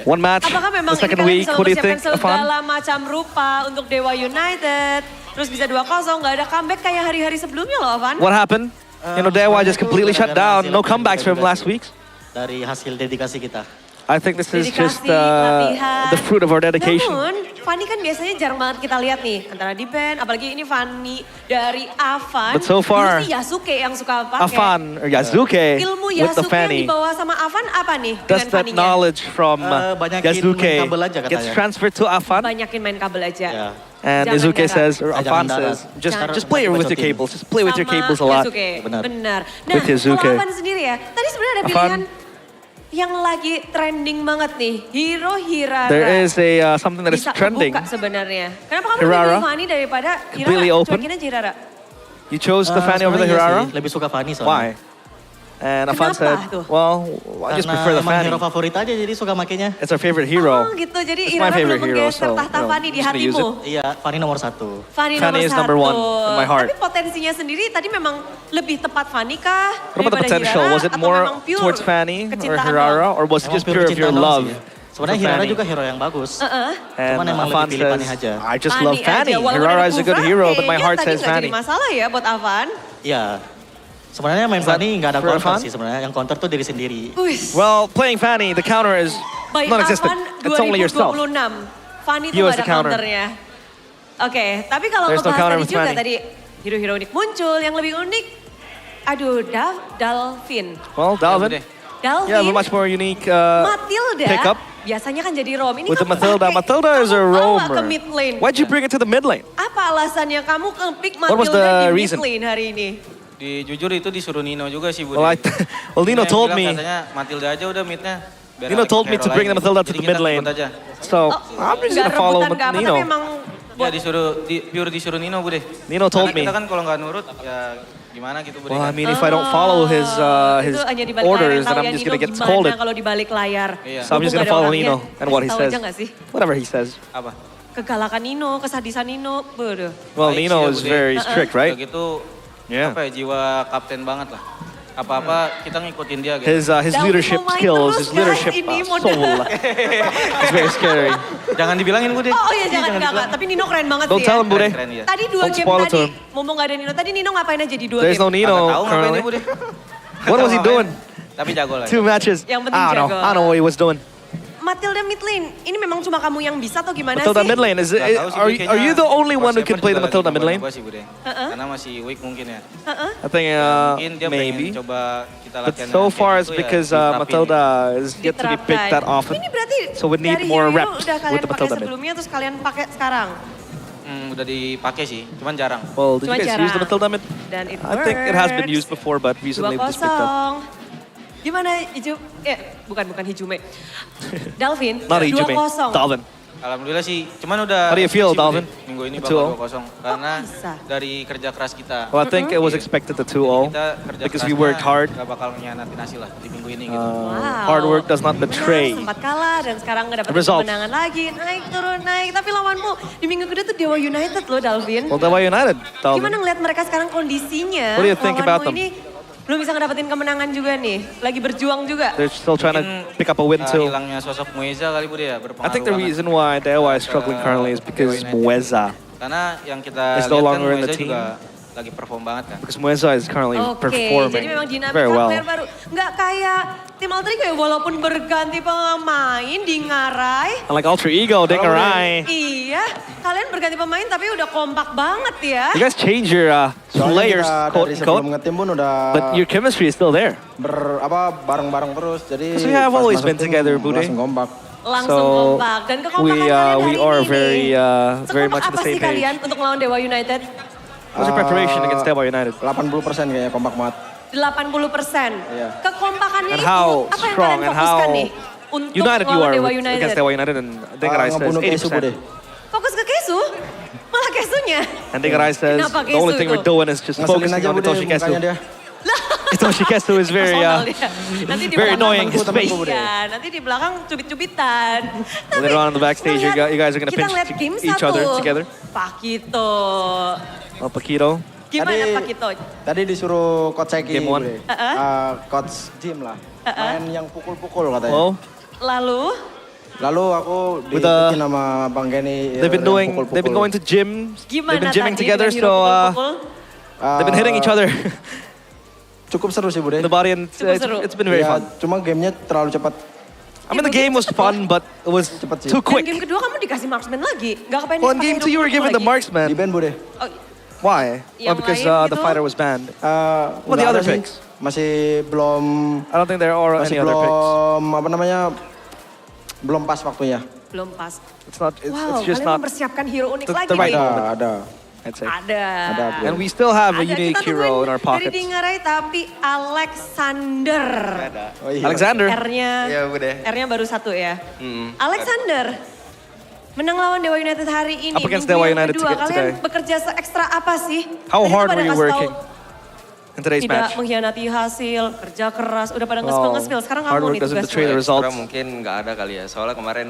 One match, Apakah memang the second ini week. kalian What do you bisa think, mempersiapkan Afan? segala macam rupa untuk Dewa United? Terus bisa 2-0, nggak ada comeback kayak hari-hari sebelumnya loh, Avan. What happened? Dewa just completely shut down. No comebacks from last week. Dari hasil dedikasi kita. I think this is just latihan. the fruit of our dedication. Namun, Fanny kan biasanya jarang banget kita lihat nih. Antara defense, apalagi ini Fanny dari Avan. But so far, dulu sih Yasuke yang suka pakai. Afan or Yazuke Ilmu with the Yasuke yang Fanny. dibawa sama Avan apa nih Does dengan that Fanny-nya? knowledge from banyakin Yazuke main kabel aja katanya. gets transferred to Afan? Banyakin main kabel aja. And Jangan Yazuke darat. says, or Afan darat. says, just Jangan- play with your cables. Just play with your Sama cables a lot. Yasuke. Benar. Benar. Nah, With Yasuke. kalau Avan sendiri ya, tadi sebenarnya ada Avan. pilihan yang lagi trending banget nih, Hiro Hirara. There is a something that is Bisa trending. kebuka sebenarnya. Kenapa kamu Hirara. pilih Fanny daripada Completely Hirara? open. Cuekin aja Hirara. You chose the Fanny over the Hirara? Lebih suka Fanny soalnya. Why? And Afan Kenapa said, tuh? well, I just prefer the emang Fanny. hero favorit aja jadi suka makainya. It's our favorite hero. Oh gitu, jadi It's my Hirara favorite belum hero, menggeser so, tahta Fanny di I'm just gonna use hatimu. Iya, Fanny nomor 1. Fanny Fanny nomor is number 1. one in my heart. Tapi potensinya sendiri tadi memang lebih tepat Fanny kah? What about the daripada potential? Hirara? Was it Atau more memang pure towards Fanny or kecintaan Hirara, doang? or was it Emang just pure pure of your kecintaan love? doang sih ya. Sebenarnya for Hirara Fanny? juga hero yang bagus. And Cuman emang Afan lebih pilih Fanny says, aja. I just Fanny love Fanny. aja. Walaupun Hirara ada is a good Kuva, hero, but my kayaknya heart tadi says nggak Fanny. jadi masalah ya buat Avan. Iya. Sebenarnya main Fanny nggak ada for counter Afan? sih sebenarnya. Yang counter tuh diri sendiri. Wih. Well, playing Fanny, the counter is By non-existent. Avan It's only yourself. 2026. Fanny You tuh as gak the ada counter. counternya. Oke, tapi kalau There's no ngebahas counter tadi with juga Fanny. tadi hero-hero unik muncul. Yang lebih unik, aduh Dalvin. Well, Dalvin. Dalvin, Yeah, but much more unique Matilda, pickup. biasanya kan jadi roam. Ini With the kamu Matilda. pakai, Matilda is a kamu bawa ke roamer. mid lane. Why'd you bring it to the mid lane? Apa alasannya kamu ke-pick What was Matilda the di reason? mid lane hari ini? Jujur itu disuruh Nino juga sih, Budi. Well, Nino told me. Katanya Matilda aja udah midnya. biar Nino ada told me hero to bring the lain. Matilda to Jadi the kita mid lane. ikut aja. So, I'm just Nggak gonna follow rebutan, nggak apa, Nino. tapi emang Ya pure disuruh Nino, Bude. Nino told Karena me. kita kan kalau nggak nurut, ya gimana gitu, Bude. Well, I mean, if I don't follow his itu hanya di balik layar, orders, yang then tahu I'm ya just Nino gonna get gimana scolded. kalau di balik layar. So I'm just Mumpung gonna nggak ada follow orangnya, Nino and what he tahu says. aja nggak sih? Whatever he says. Apa? Kegalakan Nino, kesadisan Nino, bodoh. Well, Baik Nino sih ya, is Bude. very strict, right? Udah gitu, Yeah. apa ya, jiwa kapten banget lah. Apa-apa kita ngikutin dia gitu. His leadership skills, his leadership soul is very scary. Jangan dibilangin, Bude. Oh iya jangan, enggak. Tapi Nino keren banget Don't sih tell ya. him, Bude. Keren, ya. Tadi 2 Don't game spoil it to tadi, him. mumpung gak ada Nino. Tadi Nino ngapain aja di 2 There's game? no Nino Nggak tahu ngapain currently. dia, Bude. What was he doing? Tapi jago lah. 2 matches. Yang penting I don't jago. know. I don't know what he was doing. Matilda mid lane, ini memang cuma kamu yang bisa atau gimana Matilda sih? mid lane, Nggak tahu sih, are Bude, you the only one who can play the Whatsapp-nya Matilda juga mid lagi lane? nyoba-nyoba sih, Bude. Karena masih weak mungkin ya. I think Mungkin dia maybe. pengen coba kita But latihan. so far it's gitu ya, because diterapin Matilda is yet to be picked that often. Ini berarti So we need dari more hero reps udah kalian with the pakai Matilda mid. sebelumnya terus kalian pakai sekarang. Udah dipakai sih, cuman jarang. Well, did Cuma you guys use the jarang. Matilda mid? Dan it I think it has been works. used before, but recently it was picked up. 2-0. Gimana bukan Hijume. Dalvin, Not Ijume, 2-0. Dalvin. Alhamdulillah sih, cuman udah... How do you feel, sih, Bude. Dalvin? Minggu ini 2-0. bakal 2-0. Karena bisa? dari kerja keras kita. Well, I think it was expected to 2-0 Kita kerja because we kerasnya worked hard. Gak bakal ngianatin hasil lah di minggu ini gitu. Hard work does not betray. Menang, sempat kalah dan sekarang ngedapetin Results. kemenangan lagi. Naik turun naik. Tapi lawanmu di minggu kedua tuh Dewa United loh Dalvin. Well, Dewa United, Dalvin. Gimana ngeliat mereka sekarang kondisinya? What do you think about Lawanmu them? ini belum bisa ngedapetin kemenangan juga nih. Lagi berjuang juga. They're still trying to pick up a win too. Hilangnya sosok Mueza kali, Bude ya, berpengaruh I think the banget. reason why Dewa is struggling currently is because Mueza. Karena yang kita is lihat no kan longer in the Mueza team. juga lagi perform banget kan. Because Mueza is currently Oke, performing jadi memang dinamika very well. player baru. Nggak kayak tim Alter Ego ya, walaupun berganti pemain di ngarai. Unlike Ultra Ego, Dengarai. Iya, kalian berganti pemain tapi udah kompak banget ya. You guys change your players, quote dari sebelum unquote, ngetim pun udah but your chemistry is still there. bareng-bareng terus. Jadi Because we have pas always masuk been tim together, Bude. langsung kompak. Langsung So, kompak. Dan kekompakan kalian we hari are ini very nih. very much Sekompak on the apa sih same page. kalian untuk melawan Dewa United? What's your preparation against Dewa United? 80% kayaknya kompak banget. 80%. Iya. Kekompakannya And itu how apa yang strong kalian and fokuskan how nih? Untuk united you melawan are Dewa United. against Dewa United, and Dengarai says ngebunuh Kesu, Bude. 80%. Fokus ke Kesu? Malah Kesunya? And Dengarai says Kenapa the only Kesu thing itu? we're doing is just Ngeselin focusing aja on Bude Toshi Kesu. mukanya dia. It's Shikesu is very Nanti di very belakang annoying. His face. Iya, nanti di belakang cubit-cubitan. Later on in the backstage, you guys are gonna kita pinch ngeliat game each other satu. together. Pakito. Oh, Paquito. Gimana Pakito? Tadi disuruh coach Seki, Game one. coach Jim lah. Main yang pukul-pukul katanya. Oh. Lalu aku With diikutin sama Bang Kenny. They've been going to gym. Gimana They've been gymming tadi together, dengan so pukul-pukul? they've been hitting each other. Cukup seru sih Bude. The body and it's been very fun. Cuma gamenya terlalu cepat. I mean the game was fun, but it was too quick. Dan game kedua kamu dikasih marksman lagi. Gak kepengen Well, in game 2 you were given the marksman. Di ban Bude. Why? Yang Because lain the gitu? fighter was banned. Well, the other picks? Masih belum. I don't think there are any other picks. Apa namanya? Belum pas waktunya. Belum pas. It's not. Wow, it's just kalian not mempersiapkan hero unik lagi the right nih. moment. Ada. I'd say. Ada. And we still have a Ada. unique Kita hero tungguin in our dari pockets. Dingarai tapi Alexander. Oh, iya. Alexander. R-nya Iya, Bude. R-nya baru 1 ya. Alexander. Menang lawan Dewa United hari ini. Up against minggu Dewa yang United kedua. today. Kalian bekerja ekstra apa sih? How Tadi tuh hard pada were you kasih working tahu in today's tidak match? mengkhianati hasil, kerja keras, udah pada Well, ngespil. Sekarang hard kamu work nih doesn't tugas betray the gue. results. Sekarang mungkin nggak ada kali ya. Soalnya kemarin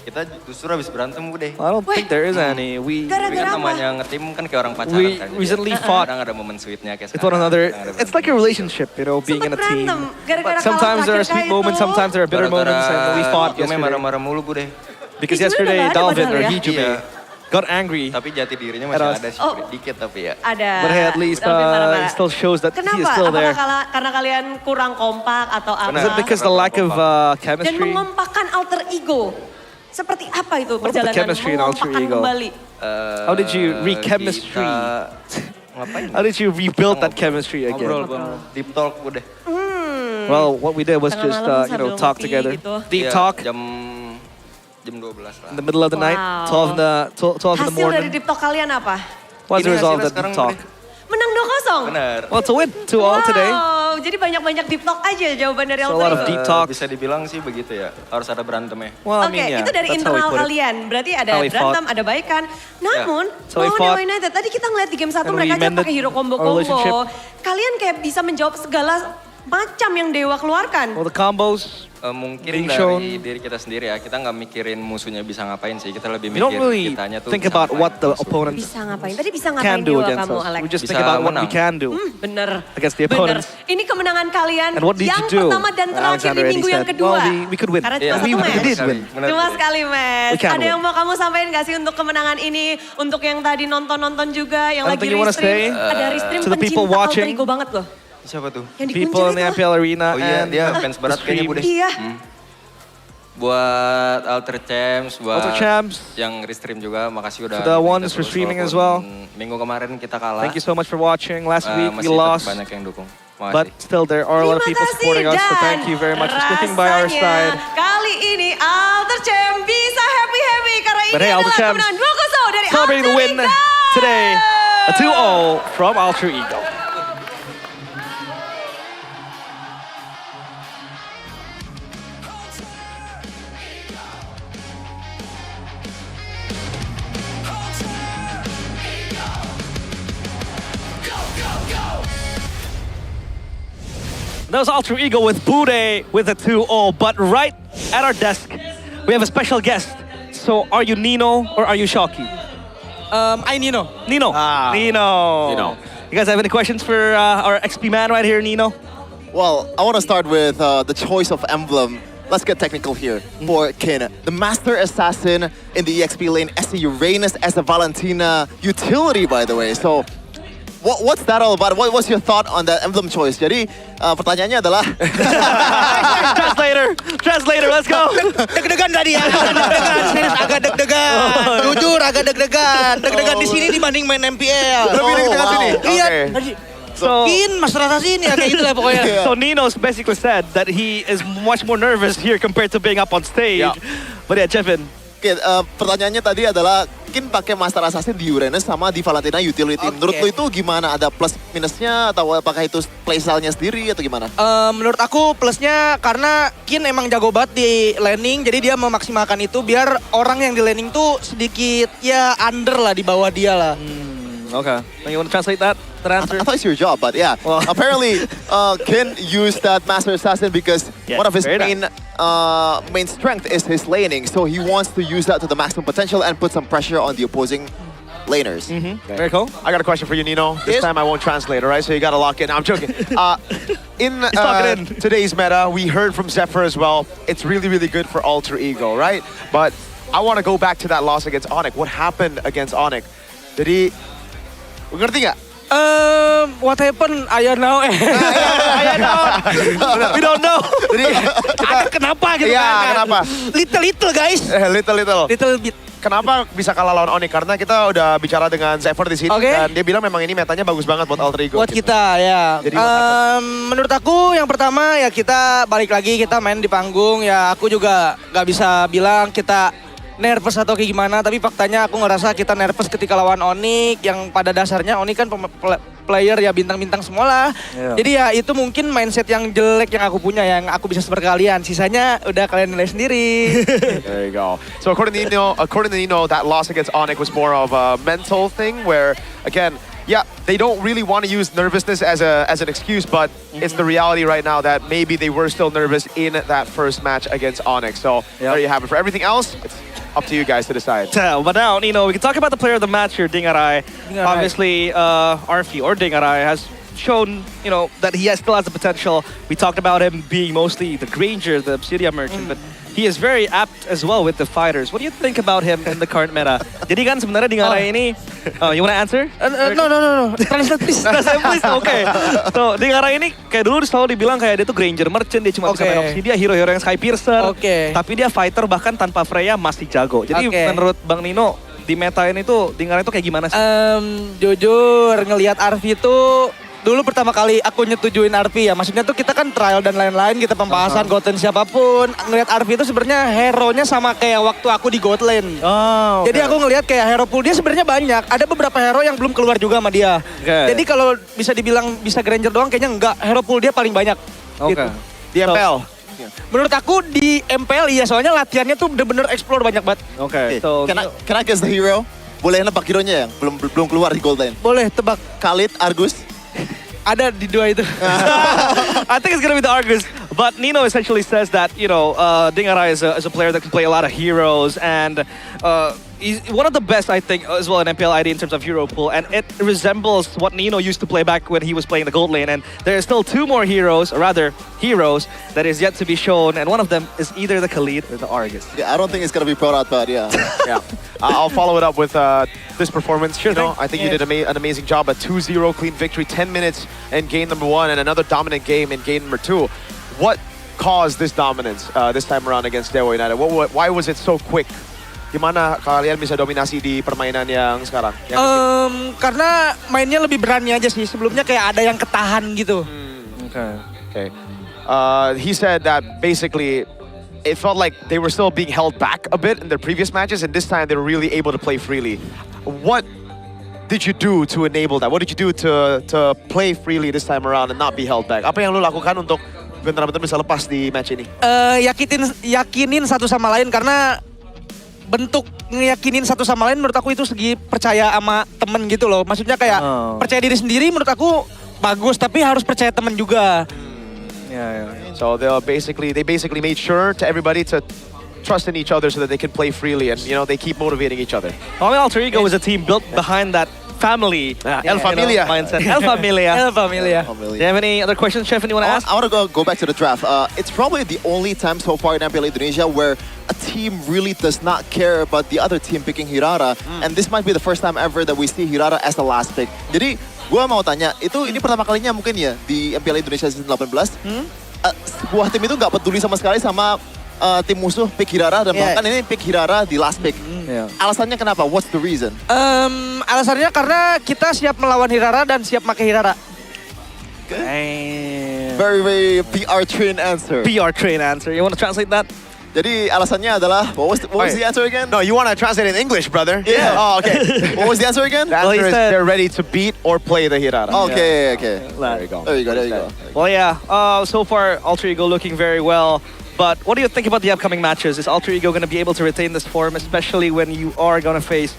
kita justru habis berantem Bude. I don't think there is any. We Tapi kan namanya ngetim kan kayak orang pacaran We kan. recently fought. Kadang ada momen sweetnya kayak It's one sekarang. another. It's like a relationship, you know, being in a team. Berantem, gara-gara But sometimes there are kalah sweet terakhir moments, itu. sometimes there are bitter moments, and we fought Jume yesterday. marah-marah mulu Bude. Because Hijume yesterday udah nggak ada Dalvin or padahal ya? Hijume got angry. Tapi jati dirinya At masih us. ada sih Oh. dikit tapi ya. Ada. But hey, at least Dalvin marah-marah. it still shows that he is Kenapa? still there. Apakah karena kalian kurang kompak atau apa? Is it because the lack of Dan chemistry? mengompakkan alter ego. Seperti apa itu What about the perjalanan chemistry in alter mengompakkan ego? kembali? How did you re-chemistry? Ngapain? How did you rebuild that chemistry Ngobrol, again? Bang. Deep talk Bude. Well, what we did was Tengah just malam you know sambil talk ngopi together, gitu. deep Iya, talk jam 12 lah. in the middle of the night, Wow. 12 in the Hasil dari morning. deep talk kalian apa? What's the Ini result of hasilnya that deep sekarang, talk? Menang 2-0. Benar. Well, it's a win, 2-2 today. Wow, jadi banyak-banyak deep talk aja jawaban dari So a alter lot of ego. deep talk. Bisa dibilang sih begitu ya. Harus ada berantemnya. Well, I Oke, mean, yeah, itu dari that's how we internal put it. kalian. Berarti ada How we berantem, fought. ada baikan. Namun, So we lawan fought. Dewa United, tadi kita ngeliat di game 1 And mereka we aja mended pakai hero our relationship. combo-combo. Kalian kayak bisa menjawab segala macam yang Dewa keluarkan. Well, the combos. Mungkin Being dari shown. diri kita sendiri ya. Kita nggak mikirin musuhnya bisa ngapain sih. Kita lebih We don't mikir really kitanya tuh think bisa about ngapain. what the opponent Bisa ngapain? Tadi bisa can ngapain do Dewa against kamu, us. Alex? We just Bisa think about what we menang. can do Bener. against the Bener. opponents. Ini kemenangan kalian And what did yang you do? pertama dan terakhir Alexander di already minggu yang said, kedua. well, we could win. Karena Iya, cuma satu we match. did win. Benar. Cuma sekali match. We can Ada win. yang mau kamu sampaikan gak sih untuk kemenangan ini? Untuk yang tadi nonton-nonton juga, yang lagi Anything you wanna restream. say, Ada restream to the people pencinta alter watching? ego banget loh. Siapa tuh? Yang People in the dikuncir itu. MPL Arena Oh iya, and dia fans berat kayaknya Bude. Iya. Buat Alter Champs, buat Alter Champs. yang restream juga, makasih udah. To the kita ones for terus streaming as walaupun well. Minggu kemarin kita kalah. Thank you so much for watching. Last week we masih tetap lost, banyak yang dukung. but Makasih. still there are a lot of Terima people kasih supporting us. So dan thank you very much for sticking by our rasanya side. kali ini Alter Champ bisa happy-happy karena But ini hey, Alter adalah Champs kemenangan 2-0 dari Celebrating the Alter win Ego. today, a 2-0 from Alter Ego. That was Alter Ego with Bude with a 2-0. But right at our desk, we have a special guest. So are you Nino or are you Shocky? I Nino. Nino. Nino. You guys have any questions for our XP man right here, Nino? Well, I want to start with the choice of emblem. Let's get technical here for Kin. The Master Assassin in the EXP lane as a Uranus, as a Valentina utility, by the way. So, what's that all about? What was your thought on that emblem choice? Jadi, pertanyaannya adalah... Translator, let's go. Deg-degan tadi ya, deg-degan, serius agak deg-degan. Jujur agak deg-degan. Deg-degan di sini dibanding main MPL. Lebih deg-degan sini? Iya. Okay. So, Kin, Master Assassin ya kayak gitu lah pokoknya. So Nino's basically said that he is much more nervous here compared to being up on stage. Yeah. But yeah, Jevin. Oke, pertanyaannya tadi adalah Kin pakai Master Assassin di Uranus sama di Valentina utility. Menurut lu itu gimana? Ada plus minusnya atau apakah itu playstyle-nya sendiri atau gimana? Menurut aku plusnya karena Kin emang jago banget di laning, jadi dia memaksimalkan itu biar orang yang di laning tuh sedikit ya under lah di bawah dia lah. Okay. You want to translate that? transfer. I thought it's your job, but yeah. Apparently, Ken used that Master Assassin because Yeah, one of his very main strength is his laning. So he wants to use that to the maximum potential and put some pressure on the opposing laners. Very cool. I got a question for you, Nino. This time I won't translate, all right? So you got to lock in. I'm joking. In today's meta, we heard from Zephyr as well. It's really, really good for Alter Ego, right? But I want to go back to that loss against Onyx. What happened against Onyx? Jadi, ngerti nggak? What happened? I don't know. I don't know. We don't know. Jadi, kenapa gitu Iya, kan? kenapa? Little guys. Little bit. Kenapa bisa kalah lawan Onyx? Karena kita udah bicara dengan Zephyr di sini dan dia bilang memang ini metanya bagus banget buat Alter Ego. Buat kita ya. Jadi Menurut aku yang pertama ya kita balik lagi kita main di panggung ya aku juga nggak bisa bilang kita nervous atau kayak gimana tapi faktanya aku ngerasa kita nervous ketika lawan Onyx yang pada dasarnya Onyx kan player ya bintang-bintang semua lah. Jadi ya itu mungkin mindset yang jelek yang aku punya yang aku bisa seperti kalian. Sisanya udah kalian nilai sendiri. There you go. So according to Nino, that loss against Onyx was more of a mental thing where, again, yeah, they don't really want to use nervousness as an excuse, but it's the reality right now that maybe they were still nervous in that first match against Onyx. So there you have it. For everything else, it's up to you guys to decide. But now, Nino, we can talk about the player of the match here, Dingarai. Obviously, Arfi or Dingarai has shown, that he still has the potential. We talked about him being mostly the Granger, the Obsidian merchant, but he is very apt as well with the fighters. What do you think about him in the current meta? Jadi kan sebenarnya Dingarai ini, you want to answer? No. Translate please. Translate please. Okay. So Dingarai ini kayak dulu selalu dibilang kayak dia tuh Granger merchant, dia cuma bisa main Obsidian, hero-hero yang Skypiercer. Tapi dia fighter bahkan tanpa Freya masih jago. Jadi menurut Bang Nino, di meta ini tuh Dingarai itu kayak gimana sih? Jujur ngelihat Arfi tuh dulu pertama kali aku nyetujuin Arfi ya. Maksudnya tuh kita kan trial dan lain-lain, kita pembahasan Goten siapapun. Ngelihat Arfi itu sebenarnya hero-nya sama kayak waktu aku di God Lane. Jadi aku ngelihat kayak hero pool dia sebenarnya banyak. Ada beberapa hero yang belum keluar juga sama dia. Jadi kalau bisa dibilang bisa Granger doang kayaknya enggak. Hero pool dia paling banyak. Gitu. Di MPL? Menurut aku di MPL iya, soalnya latihannya tuh bener-bener explore banyak banget. So, can I guess the hero? Boleh nebak hero-nya yang belum keluar di Gold Lane? Boleh, tebak. Khalid, Argus? Ada di dua itu. I think it's going to be the Argus. But Nino essentially says that, Dingarai is a player that can play a lot of heroes and he's one of the best, I think, as well in MPL ID in terms of hero pool. And it resembles what Nino used to play back when he was playing the gold lane. And there are still two more heroes, or rather, heroes, that is yet to be shown. And one of them is either the Khalid or the Argus. Yeah, I don't think it's going to be brought out, but yeah. I'll follow it up with this performance. I think you did an amazing job. A 2-0 clean victory, 10 minutes in game number 1, and another dominant game in game number 2. What caused this dominance this time around against Dewa United? Why was it so quick? Gimana kalian bisa dominasi di permainan yang sekarang? Karena mainnya lebih berani aja sih. Sebelumnya kayak ada yang ketahan gitu. Okay. He said that basically it felt like they were still being held back a bit in their previous matches, and this time they were really able to play freely. What did you do to enable that? What did you do to play freely this time around and not be held back? Apa yang lu lakukan untuk benar-benar bisa lepas di match ini? Yakinin satu sama lain, karena bentuk ngeyakinin satu sama lain menurut aku itu segi percaya sama temen gitu loh. Maksudnya kayak percaya diri sendiri menurut aku bagus, tapi harus percaya temen juga. So they basically made sure to everybody to trust in each other so that they can play freely and they keep motivating each other. Alter Ego is a team built behind that family El Familia mindset. El Familia. El Familia. Do you have any other questions, Chef, you want to ask? I want to go back to the draft. It's probably the only time so far in MPL Indonesia where a team really does not care about the other team picking Hirara. And this might be the first time ever that we see Hirara as the last pick. Jadi, gue mau tanya, ini pertama kalinya mungkin ya di MPL Indonesia season 18. Sebuah tim itu nggak peduli sama sekali sama tim musuh pick Hirara dan bahkan ini pick Hirara di last pick. Alasannya kenapa? What's the reason? Alasannya karena kita siap melawan Hirara dan siap pakai Hirara. Very, very PR trained answer. PR trained answer. You want to translate that? Jadi alasannya adalah, what was the answer again? No, you want to translate in English, brother. Yeah. Oh, okay. What was the answer again? The answer is they're ready to beat or play the Hirara. Okay. There you go. There you go. Well, yeah. So far, Alter Ego looking very well. But what do you think about the upcoming matches? Is Alter Ego going to be able to retain this form, especially when you are going to face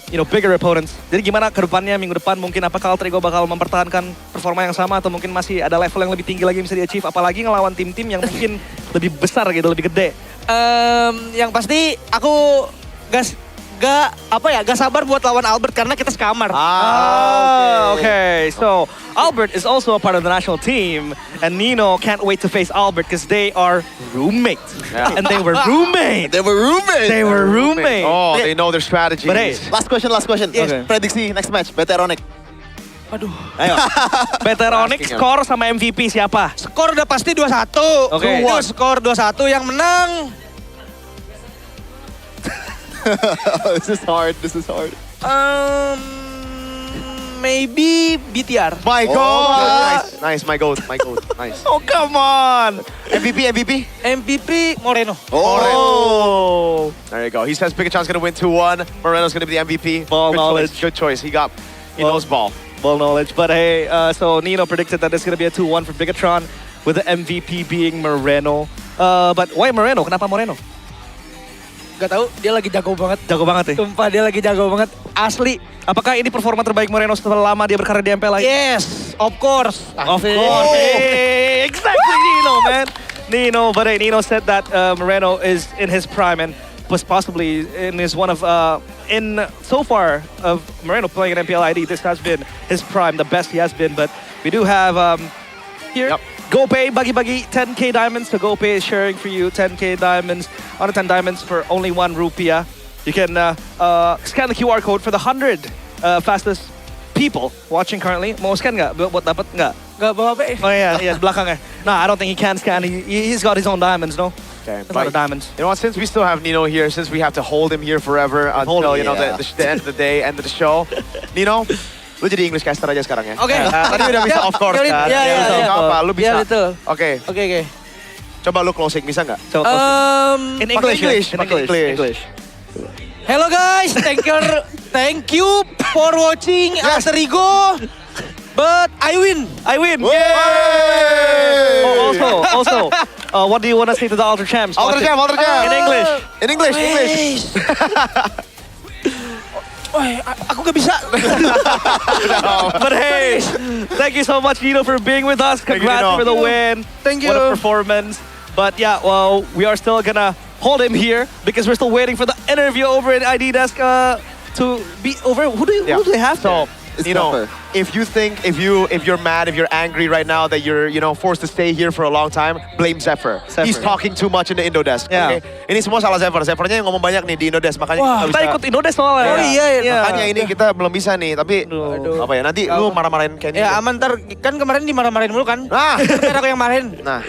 bigger opponents. Jadi gimana ke depannya minggu depan mungkin apakah Alter Ego bakal mempertahankan performa yang sama atau mungkin masih ada level yang lebih tinggi lagi yang bisa di-achieve apalagi ngelawan tim-tim yang mungkin lebih besar gitu, lebih gede. Yang pasti aku gak sabar buat lawan Albert karena kita sekamar. Okay. So Albert is also a part of the national team, and Nino can't wait to face Albert because they are roommates, and they were roommates. They were roommates. Oh, they know their strategies. But hey, Last question. Yes. Okay. Prediksi next match, Veteronic. Aduh. Ayo. Veteronic skor sama MVP siapa? Skor udah pasti 2-1. Oke. Itu skor 2-1 yang menang. This is hard. Maybe BTR. My God! Nice, my goat. Nice. Oh, come on! MVP Moreno. Oh! There you go. He says Pikachu's gonna win 2-1. Moreno's gonna be the MVP. Ball knowledge. Good choice. He knows ball. Ball knowledge. But hey, so Nino predicted that it's gonna be a 2-1 for Bigatron with the MVP being Moreno. But why Moreno? Kenapa Moreno? Gak tahu, dia lagi jago banget. Jago banget ya? Sumpah dia lagi jago banget, asli. Apakah ini performa terbaik Moreno setelah lama dia berkarir di MPL ID? Yes, of course. Of course. Hey, exactly Nino, man. Nino said that Moreno is in his prime and was possibly so far of Moreno playing at MPL ID, this has been his prime, the best he has been. But we do have here. Yep. GoPay, bagi-bagi 10k diamonds. So GoPay is sharing for you 10k diamonds, on 10 diamonds for only 1 rupiah. You can scan the QR code for the 100 fastest people watching currently. Mau scan nggak? Buat dapat nggak? Nggak bawa HP. Oh iya, belakangnya. No, I don't think he can scan. He's got his own diamonds, no? Okay, That's a lot of diamonds. You know what? Since we still have Nino here, since we have to hold him here forever until the end of the day, end of the show, Nino, lu jadi English caster aja sekarang ya. Oke. Tadi udah bisa of course kan. Iya. Apa? Lu bisa. Iya betul. Oke. Coba lu closing, bisa nggak? In English. Hello guys, thank you for watching Alter Ego. But I win. Yay! Also, what do you want to say to the Alter Champs? Alter Champ. In English. Aku gak bisa. But hey, thank you so much, Nino, for being with us. Congrats for the win. Thank you. What a performance. But yeah, well, we are still gonna hold him here because we're still waiting for the interview over at ID Desk to be over. Who do they have so, It's you know, tougher. if you're mad, if you're angry right now that you're forced to stay here for a long time, blame Zephyr. He's talking too much in the Indodesk. Yeah. Okay? Ini semua salah Zephyr. Zephyrnya yang ngomong banyak nih di Indodesk, makanya kita Kita bisa. ikut Indodesk soalnya. Oh iya. Makanya ini kita belum bisa nih, tapi apa ya? Nanti lu marah-marahin Kenny. Ya aman, ntar kan kemarin dimarah-marahin mulu kan. Nah, Ntar aku yang marahin. nah.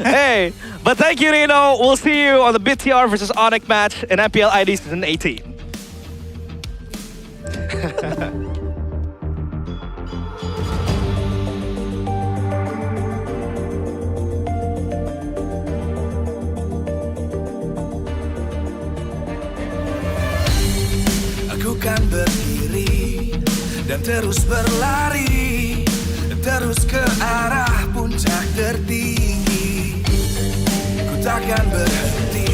Hey, but thank you, Nino. We'll see you on the BTR versus Onyx match in MPL ID Season 18. Aku kan berdiri dan terus berlari, terus ke arah puncak tertinggi. Ku takkan berhenti.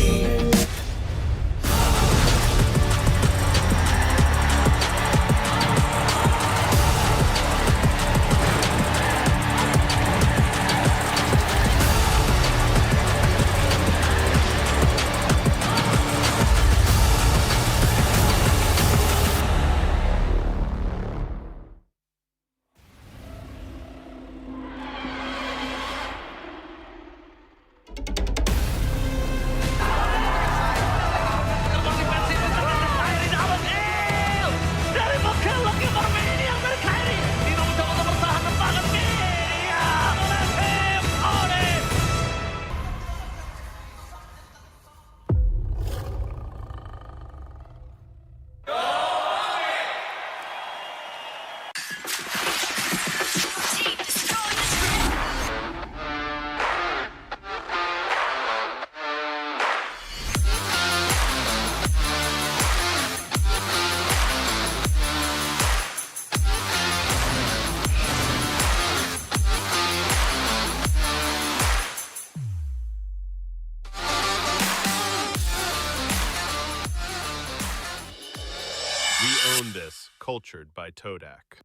cultured by Todak.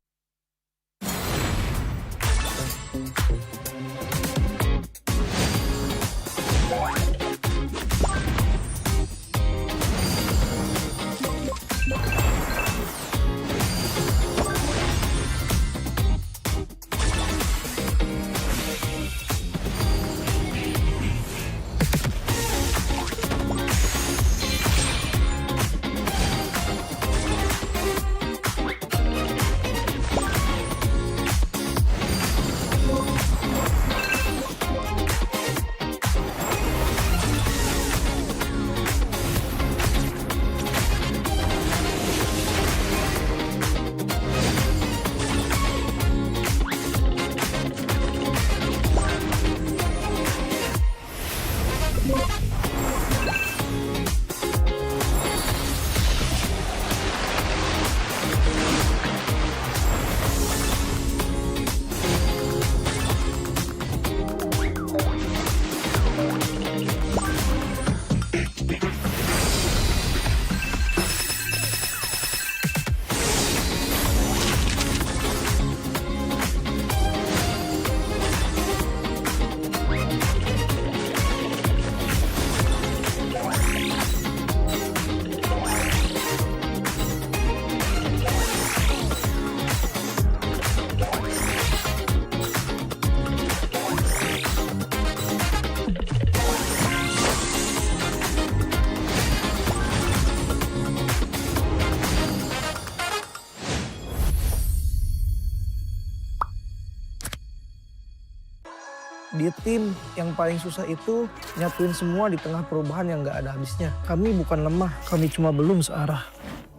Di tim yang paling susah itu nyatuin semua di tengah perubahan yang nggak ada habisnya. Kami bukan lemah, kami cuma belum searah.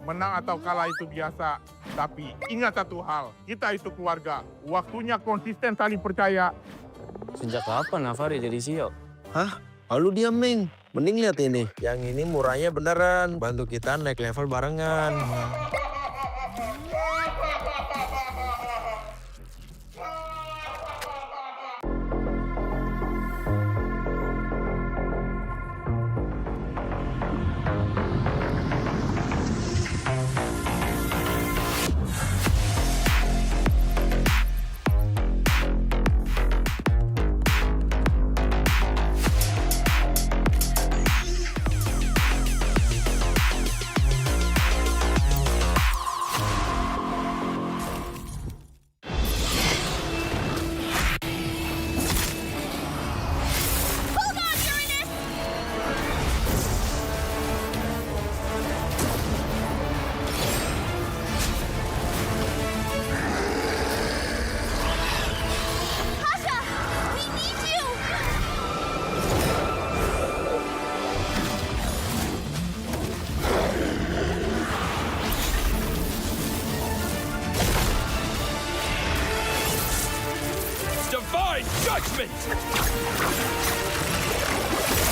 Menang atau kalah itu biasa, tapi ingat satu hal, kita itu keluarga. Waktunya konsisten saling percaya. Sejak kapan Navari jadi CEO? Hah? Lalu diam, Ming. Mending lihat ini. Yang ini murahnya beneran. Bantu kita naik level barengan. Divine judgment!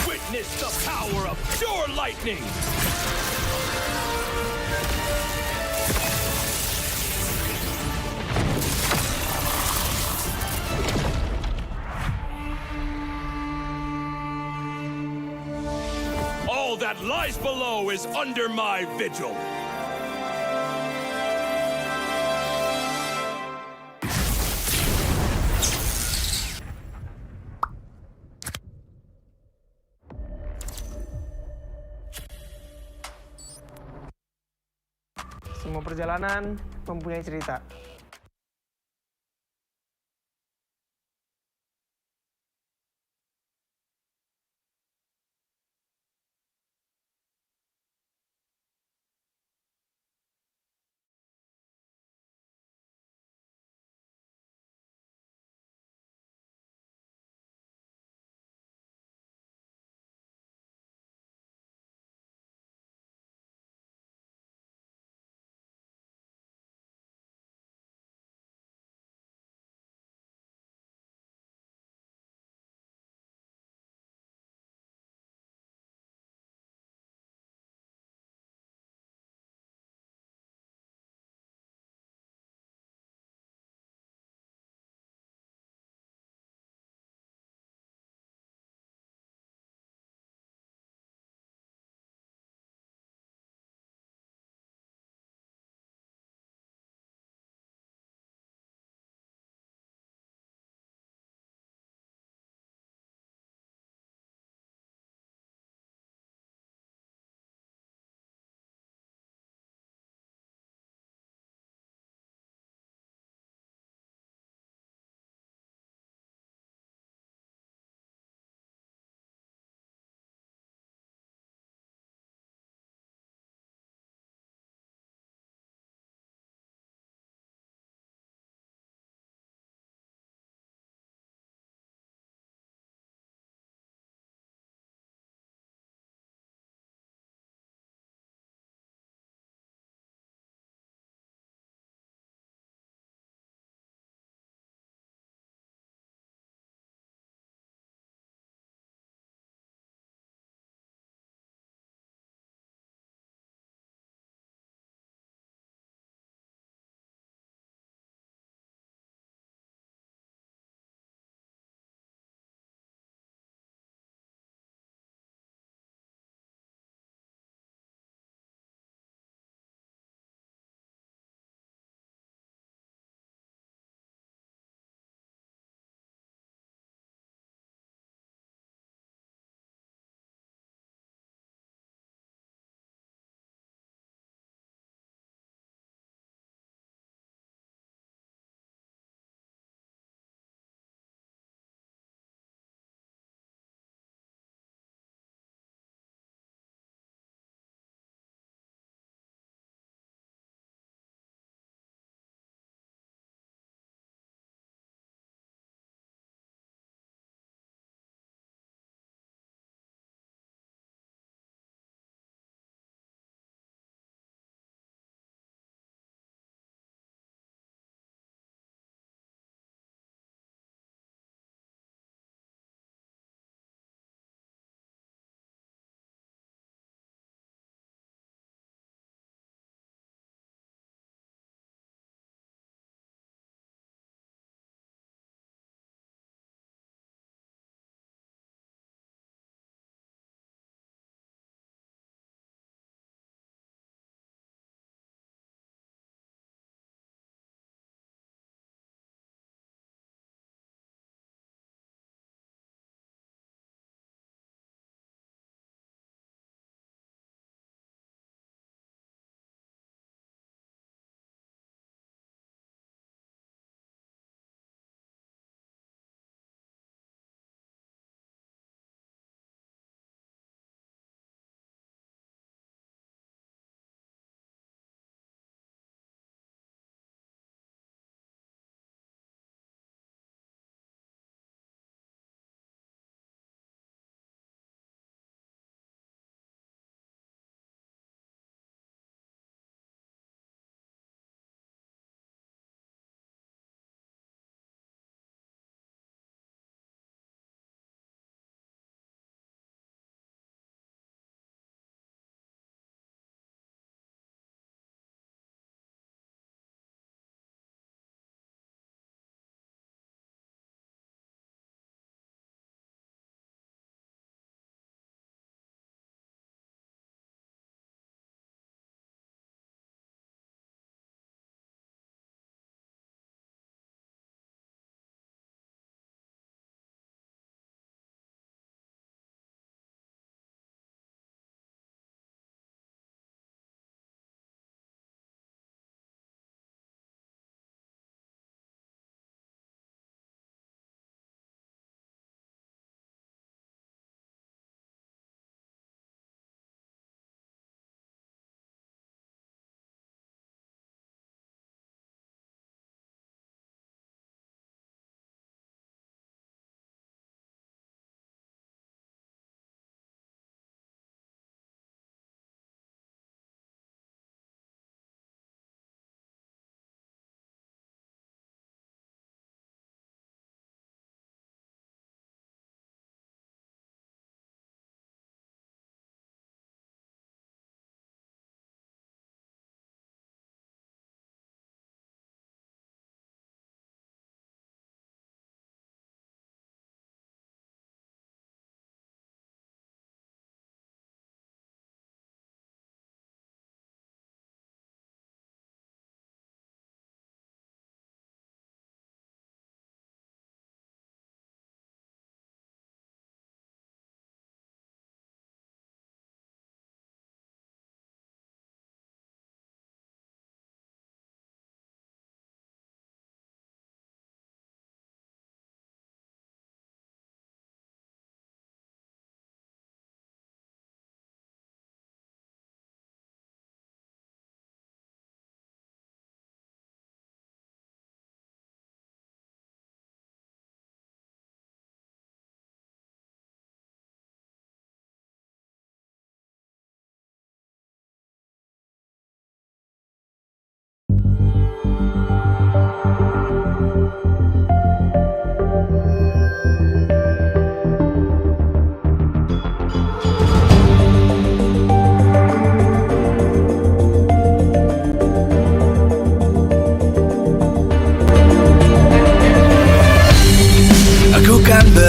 Witness the power of pure lightning! All that lies below is under my vigil. Semua perjalanan mempunyai cerita.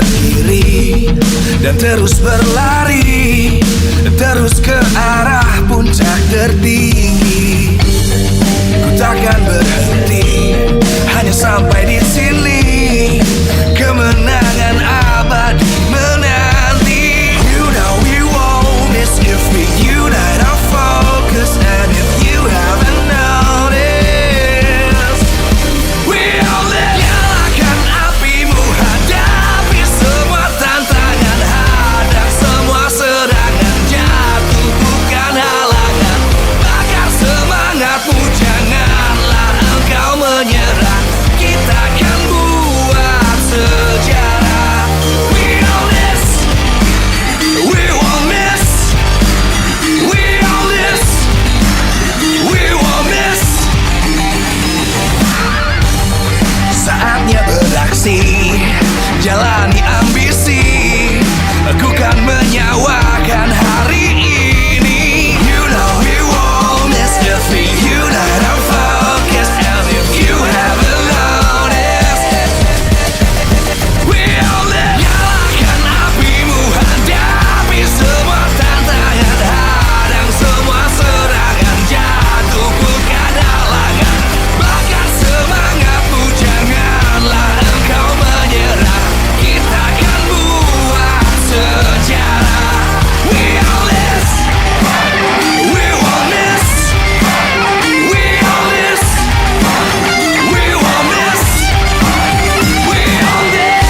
berdiri dan terus berlari, terus ke arah puncak tertinggi. Ku takkan berhenti, hanya sampai di sini. Kemenangan abadi menanti. You know we won't miss if we unite our focus. And if you haven't noticed, we'll nyalakan apimu, hadapi semua tantangan, hadang semua serangan, jatuh bukan halangan. Bakar semangatmu, janganlah engkau menyerah. Kita akan buat sejarah. We all this, we won't miss. We all this, we won't miss. Saatnya beraksi, jalani ambisi. Aku kan menyawakan hari ini. You know we won't miss if we unite our focus. And if you haven't noticed, we'll nyalakan apimu, hadapi semua tantangan, hadang semua serangan, jatuh bukan halangan. Bakar semangatmu, janganlah engkau menyerah. Kita akan buat sejarah. We all this, we won't miss. We all this, we won't miss. We all this.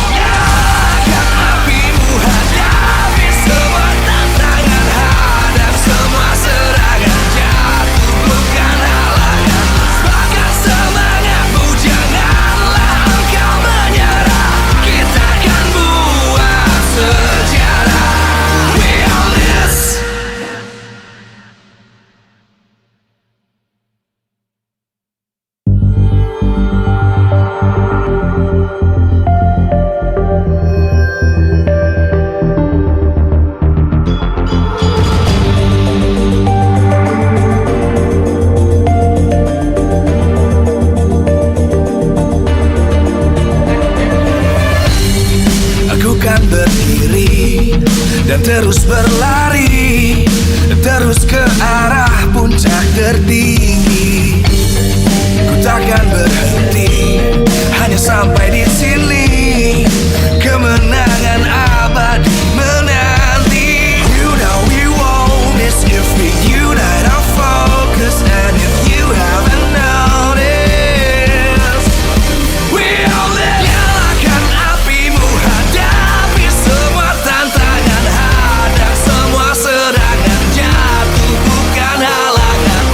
Nyalakan apimu, hadapi semua tantangan, hadang semua serangan, jatuh bukan halangan. Bakar semangatmu, janganlah engkau menyerah. Kita akan buat sejarah. We all this. Aku kan berdiri dan terus berlari, terus ke arah puncak tertinggi. Ku takkan berhenti, hanya sampai di sini. Kemenangan abadi menanti. You know we won't miss if we unite our focus. And if you haven't noticed, we'll nyalakan apimu, hadapi semua tantangan, hadang semua serangan, jatuh bukan halangan.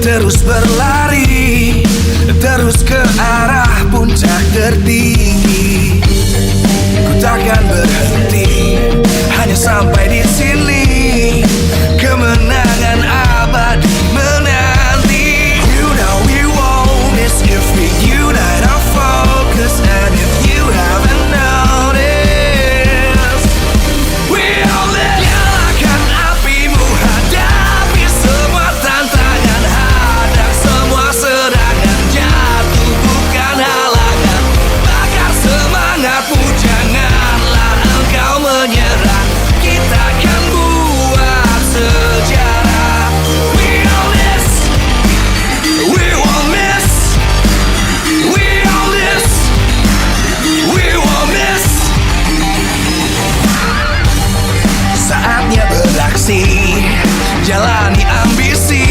terus berlari, terus ke arah puncak tertinggi. Ku takkan berhenti, hanya sampai di sini. Kemenangan abadi menanti. You know we won't miss if we unite our focus. And if you haven't noticed, we'll nyalakan apimu, hadapi semua tantangan, hadang semua serangan, jatuh bukan halangan, bakar semangatmu, janganlah engkau menyerah, kita akan buat sejarah. We all this, we won't miss, we all this, we won't miss. Saatnya beraksi, jalani ambisi,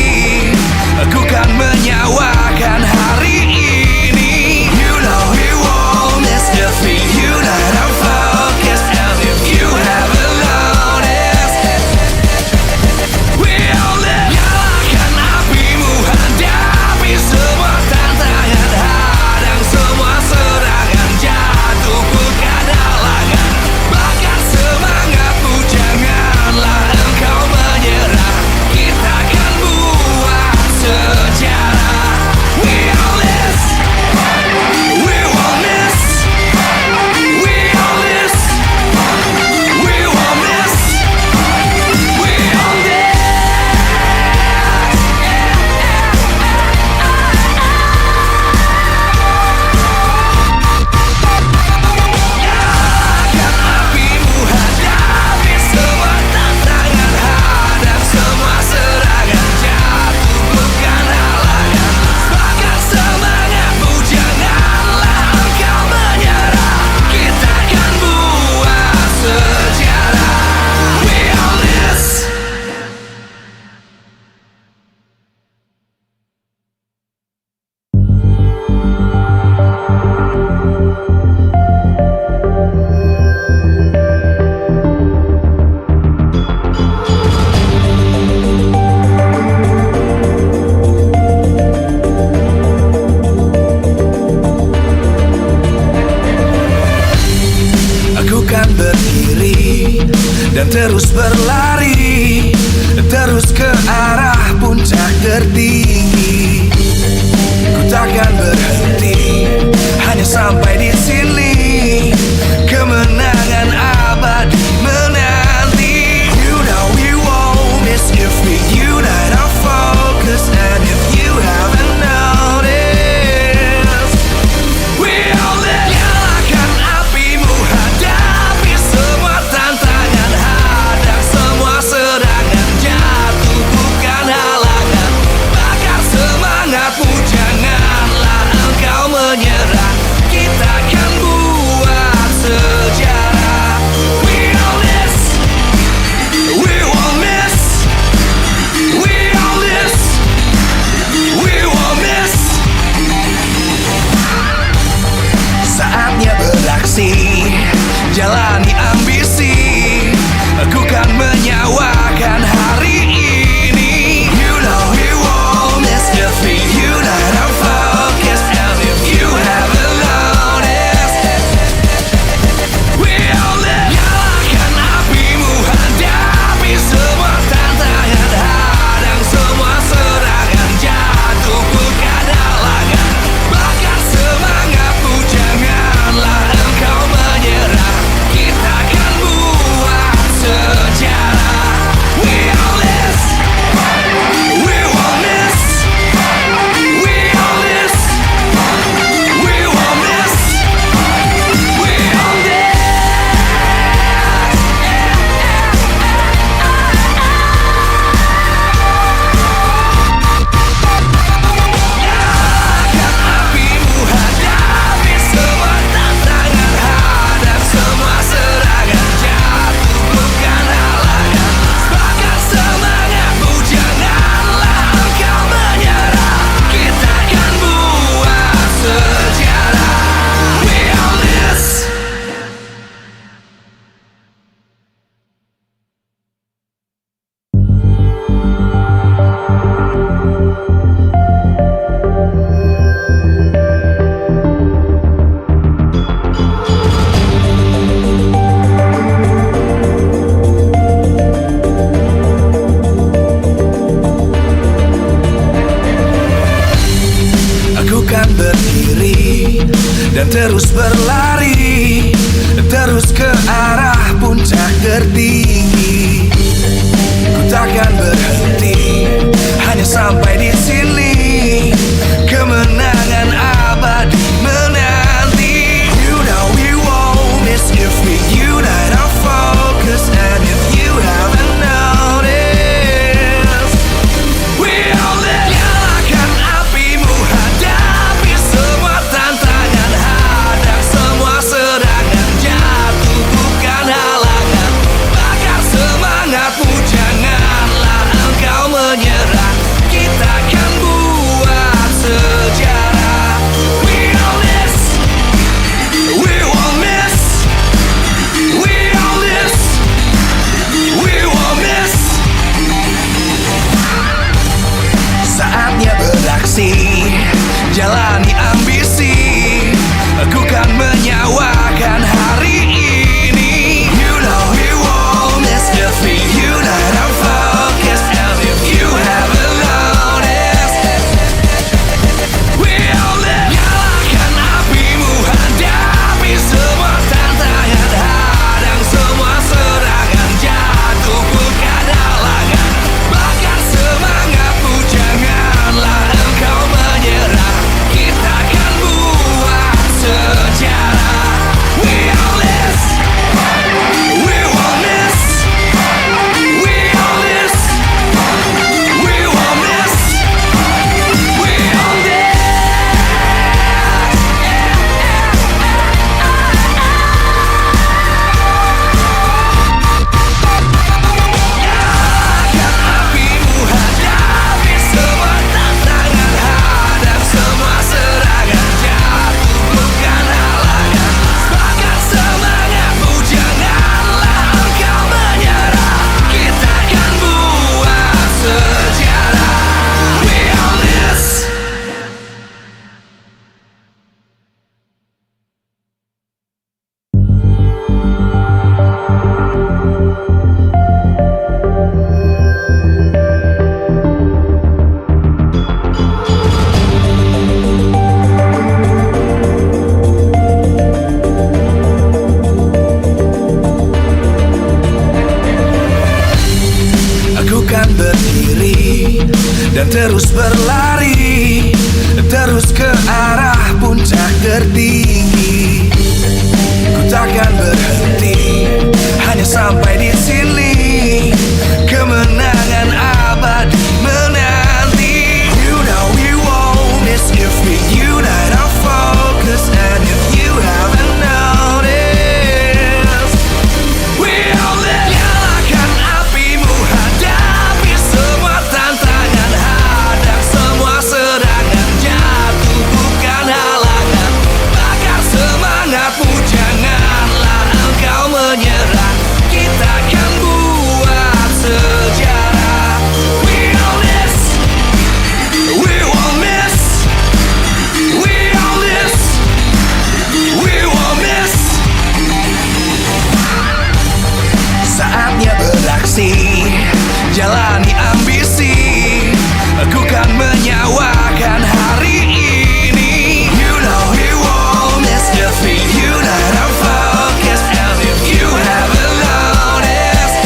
aku kan menyawakan hari ini. You know we won't miss if we unite our focus. And if you haven't noticed, we'll nyalakan apimu, hadapi semua tantangan, hadang semua serangan, jatuh bukan halangan, bakar semangatmu, janganlah engkau menyerah, kita akan buat sejarah. We all this, we won't miss, we all this, we won't miss, we all this. Nyalakan apimu, hadapi semua tantangan, hadang semua serangan, jatuh bukan halangan, bakar semangatmu, janganlah engkau menyerah, kita akan buat sejarah. We all this. Aku kan berdiri dan terus berlari, terus ke arah puncak tertinggi. Ku takkan berhenti, hanya sampai di sini. Kemenangan abadi menanti. You know we won't miss if we unite our focus. And if you haven't noticed, we'll nyalakan apimu, hadapi semua tantangan, hadang semua serangan, jatuh bukan halangan, bakar semangatmu, janganlah engkau menyerah, kita akan buat dan terus berlari, terus ke arah puncak tertinggi. Ku takkan berhenti, hanya sampai di sini. Kemenangan abadi menanti. You know we won't miss if we unite our focus. And if you haven't noticed, we'll nyalakan apimu, hadapi semua tantangan, hadang semua serangan, jatuh bukan halangan, bakar semangatmu, janganlah engkau menyerah, kita akan buat sejarah. We all this, we won't miss, we all this, we won't miss. Saatnya beraksi, jalani ambisi, aku kan menyawakan hari ini. You know we won't miss if we unite our focus. And if you haven't noticed,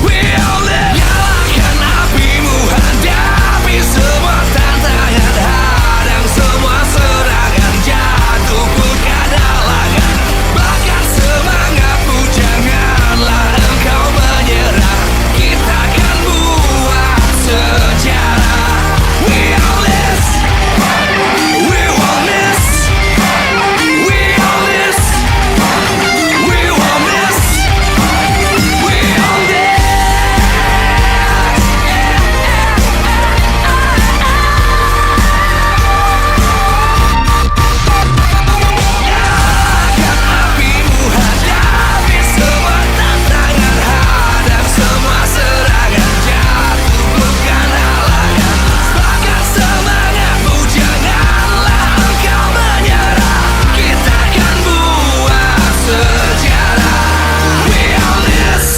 we'll nyalakan apimu, hadapi semua tantangan, hadang semua serangan, jatuh bukan halangan, bakar semangatmu, janganlah engkau menyerah, kita akan buat sejarah. We all this, we won't miss, we all this, we won't miss, we all this. Nyalakan apimu, hadapi semua tantangan, hadang semua serangan, jatuh bukan halangan, bakar semangatmu, janganlah engkau menyerah, kita akan buat sejarah. We all this.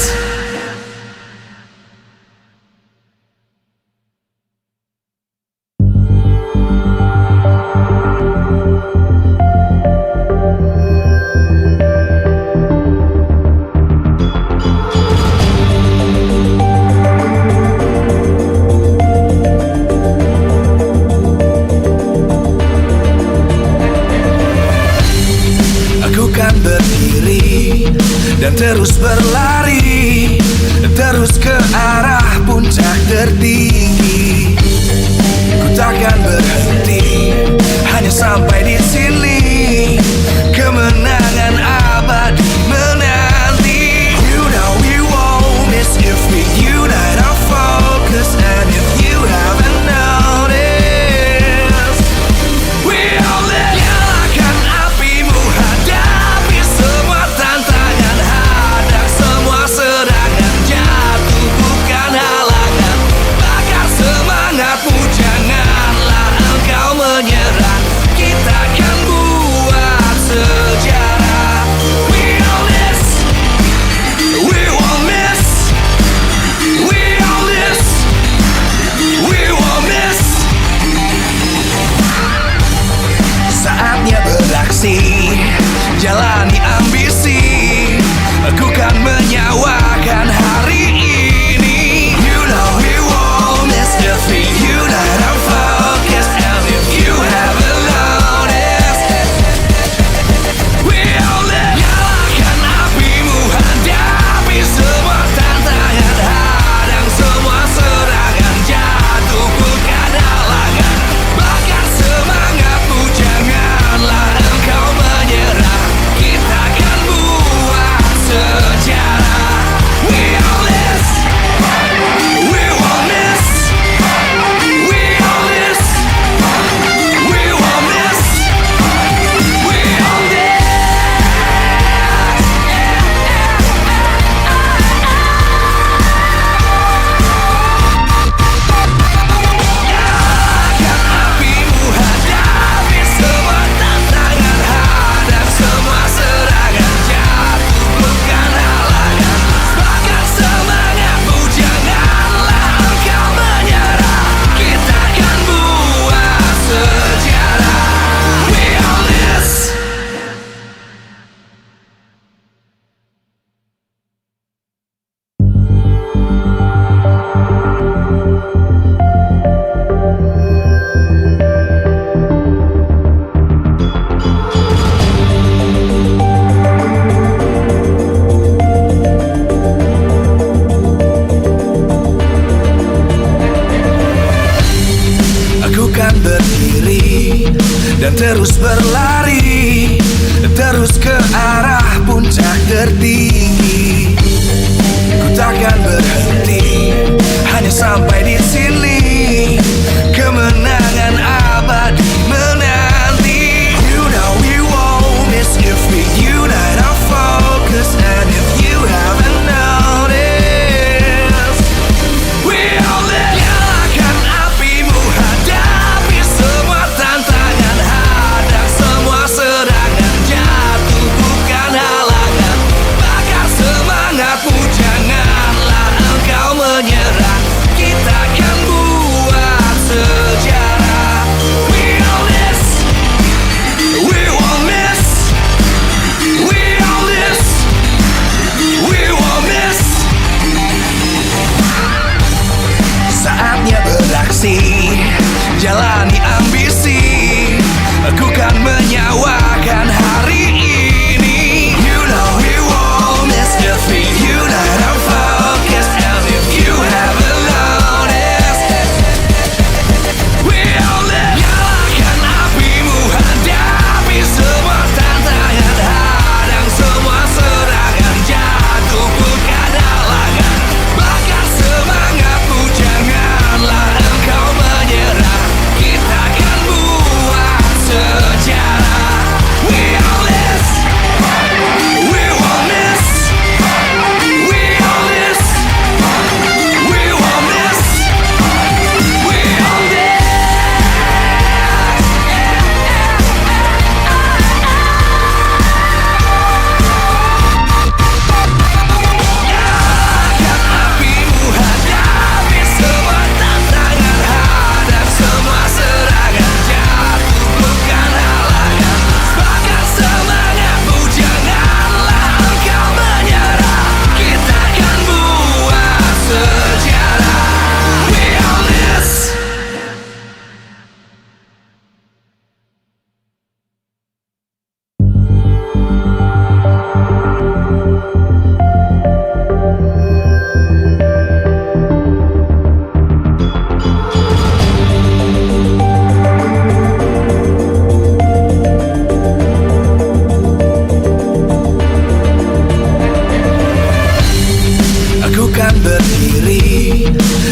Aku kan berdiri dan terus berlari, terus ke arah puncak tertinggi. Ku takkan berhenti, hanya sampai di sini. Kemenangan abadi menanti. You know we won't miss if we unite our focus. And if you haven't noticed, we'll nyalakan apimu, hadapi semua tantangan, hadang semua serangan, jatuh bukan halangan, bakar semangatmu, janganlah engkau menyerah, kita akan buat sejarah.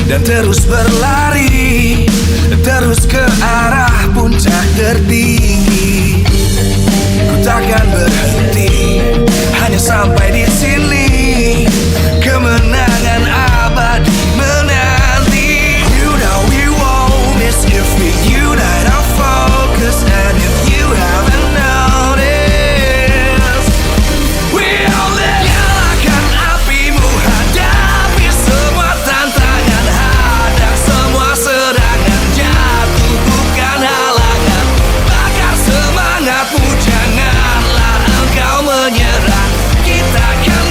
dan terus berlari, terus ke arah puncak tertinggi. Ku takkan berhenti, hanya sampai di sini. Kemenangan abadi menanti. You know we won't miss if we unite our focus. And if you haven't noticed, we'll nyalakan apimu, hadapi semua tantangan, hadang semua serangan, jatuh bukan halangan. Bakar semangatmu, janganlah engkau menyerah. Kita akan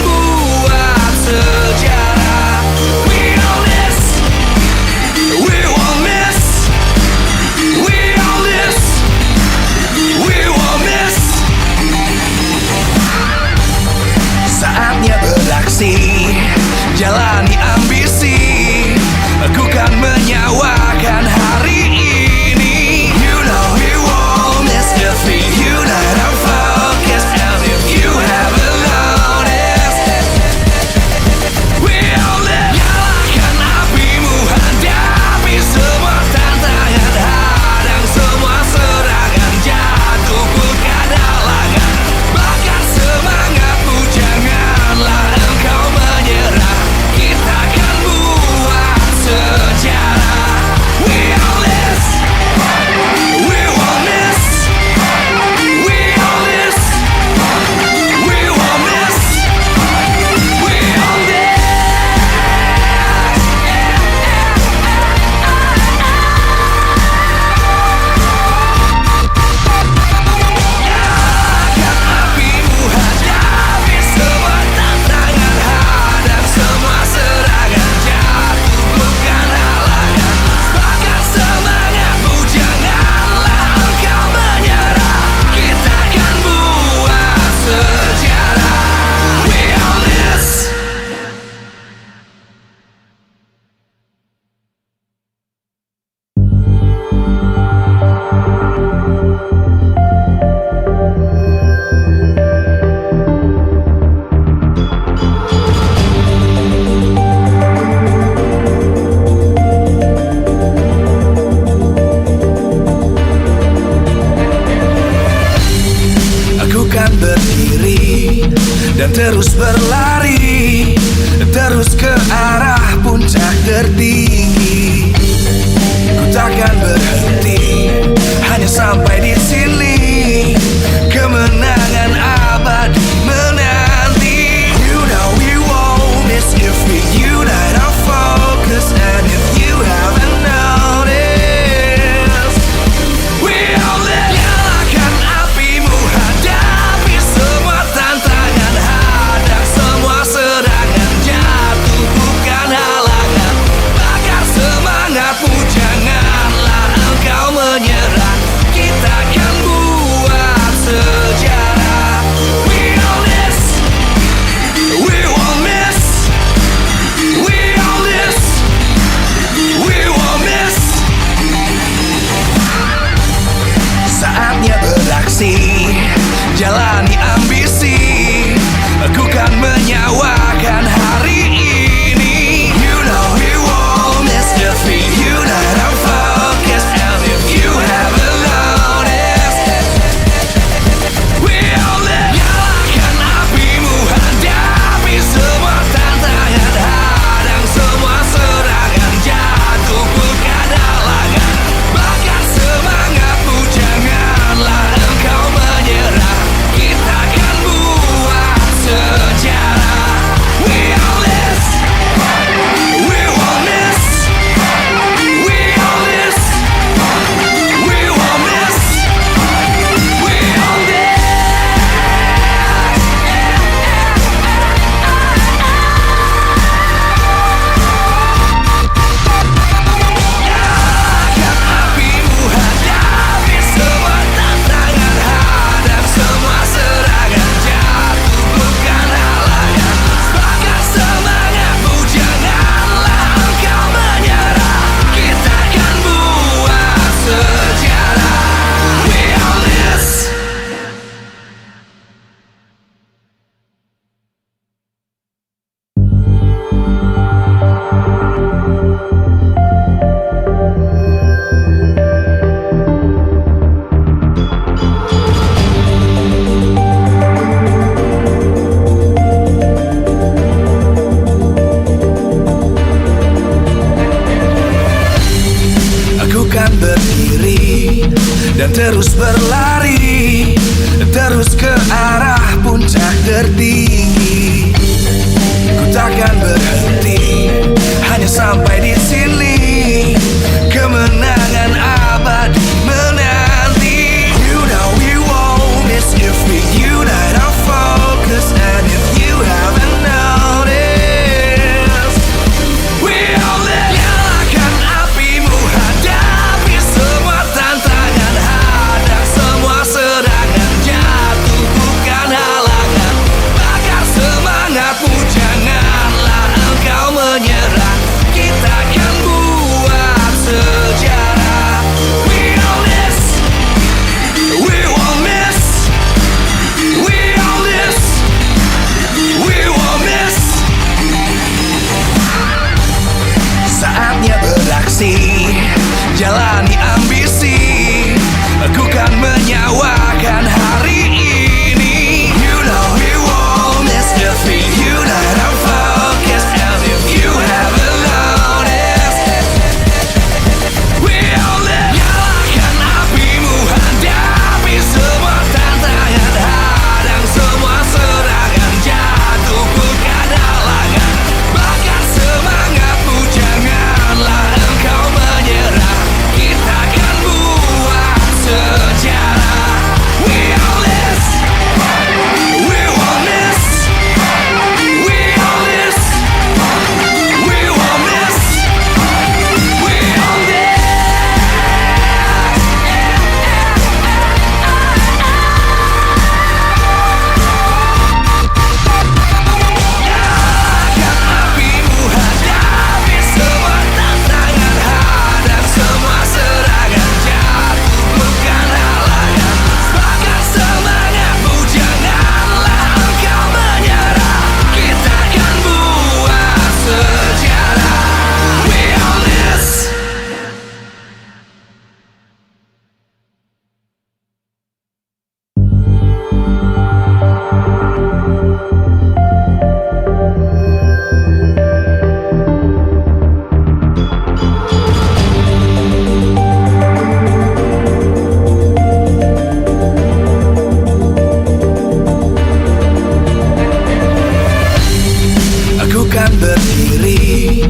kan berdiri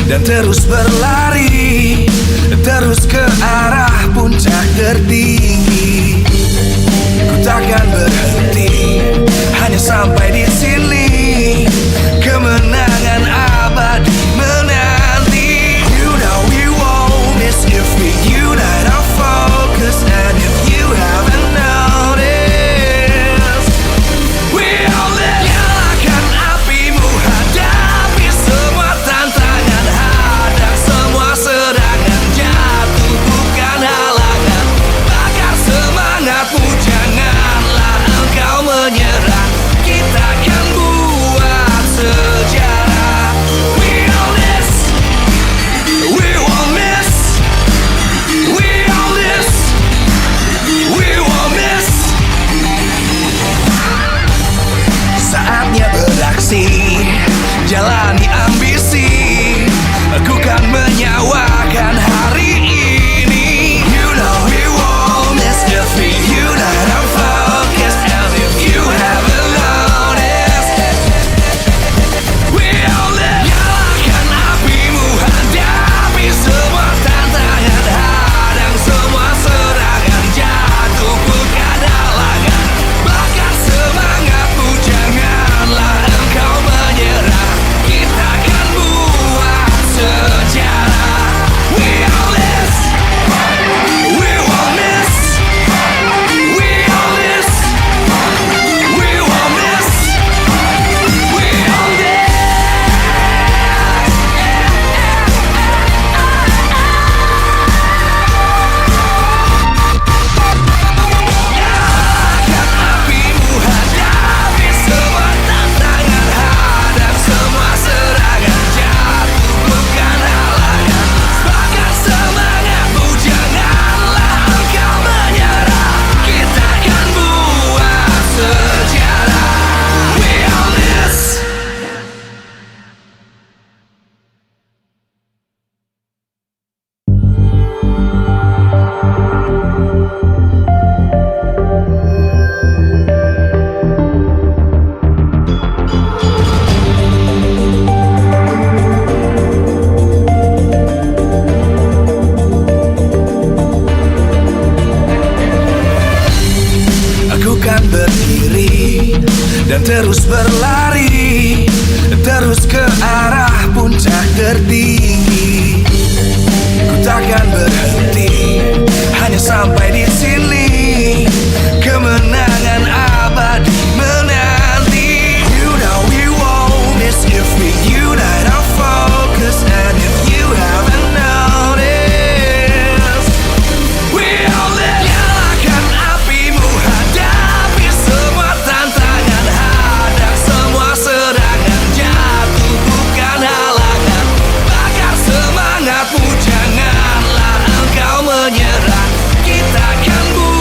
dan terus berlari, terus ke arah puncak tertinggi. Ku takkan berhenti, hanya sampai di sini. Kemenangan abadi menanti. You know we won't miss if we unite our focus. And if you haven't noticed, we'll nyalakan apimu, hadapi semua tantangan, hadang semua serangan, jatuh bukan halangan. Bakar semangatmu, janganlah engkau menyerah. Kita akan buat sejarah. We all this, we won't miss. We all this, we won't miss. Saatnya beraksi, jalani ambisi. Aku kan menyawakan hari ini. You know we won't miss if we unite our focus. And if you haven't noticed, we'll nyalakan apimu, hadapi semua tantangan, hadang semua serangan, jatuh bukan halangan. Bakar semangatmu, janganlah engkau menyerah. Kita akan buat sejarah. We all this, we won't miss. We all this, we won't miss. We all this. Nyalakan apimu, hadapi semua tantangan, hadang semua serangan, jatuh bukan halangan. Bakar semangatmu, janganlah engkau menyerah. Kita akan buat sejarah. We all this. Aku kan berdiri dan terus berlari, terus ke arah puncak tertinggi. Ku takkan berhenti, hanya sampai di sini. Kemenangan abadi menanti. You know we won't miss if we unite our focus. And if you haven't noticed, we'll nyalakan apimu, hadapi semua tantangan, hadang semua serangan, jatuh bukan halangan. Bakar semangatmu, janganlah engkau menyerah. Kita akan buat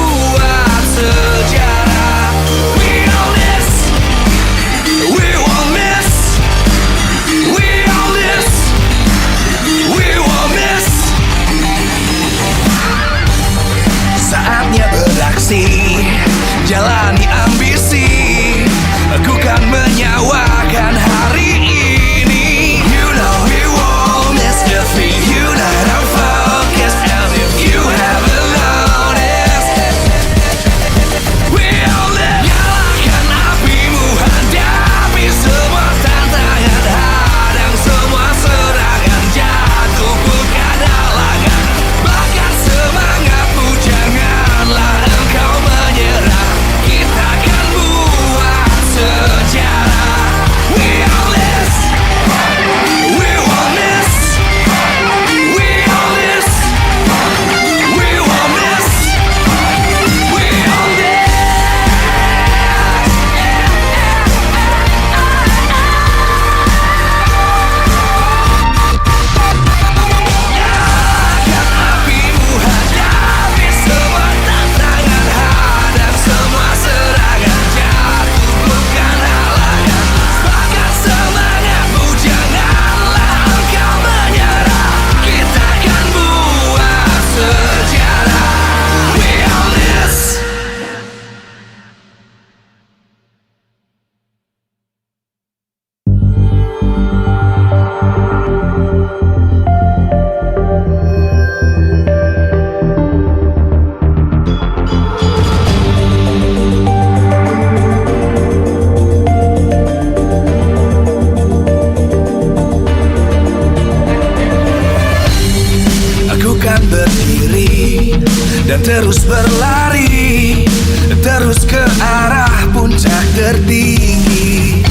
terus berlari, terus ke arah puncak tertinggi.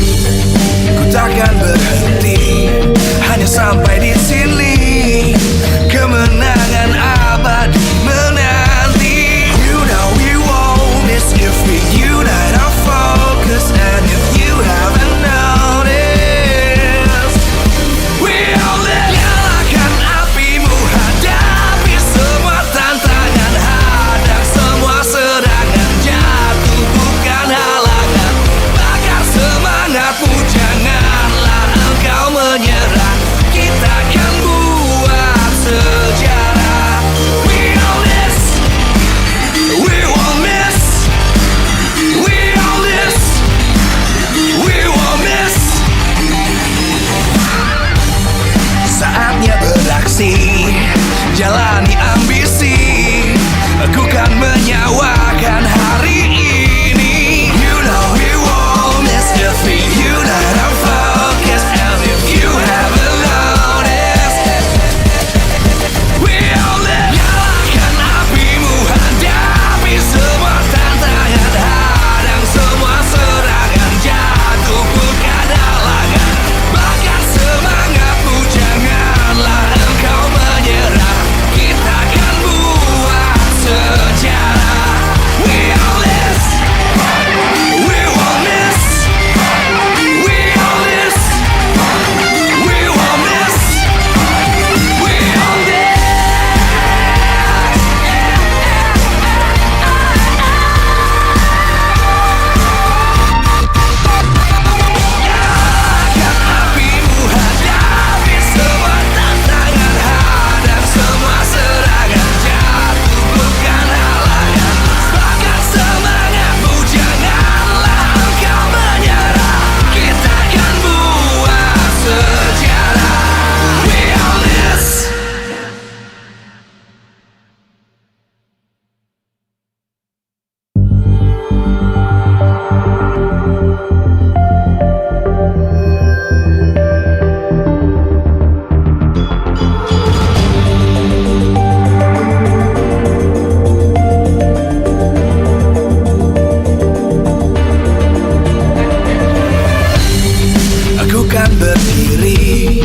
Ku takkan berhenti, hanya sampai di sini. Kemenangan abadi menanti. You know we won't miss if we unite our focus. And if you haven't noticed, we all live. Nyalakan apimu, hadapi semua tantangan, hadang semua serangan, jatuh bukan halangan. Bakar semangatmu, janganlah engkau menyerah. Kita akan buat sejarah. We all this, we won't miss. We all this, we won't miss. Saatnya beraksi, jalani ambisi. Aku kan menyawakan hari ini. You know we won't miss if we unite our focus. And if you haven't noticed, we all live. Nyalakan apimu, hadapi semua tantangan, hadang semua serangan, jatuh bukan halangan. Bakar semangatmu, janganlah engkau menyerah. Kita akan buat sejarah. We all this, we won't miss. We all this, we won't miss. We all this. Nyalakan apimu, hadapi semua tantangan, hadang semua serangan, jatuh bukan halangan. Bakar semangatmu, janganlah engkau menyerah. Kita akan buat sejarah. We all this. Aku kan berdiri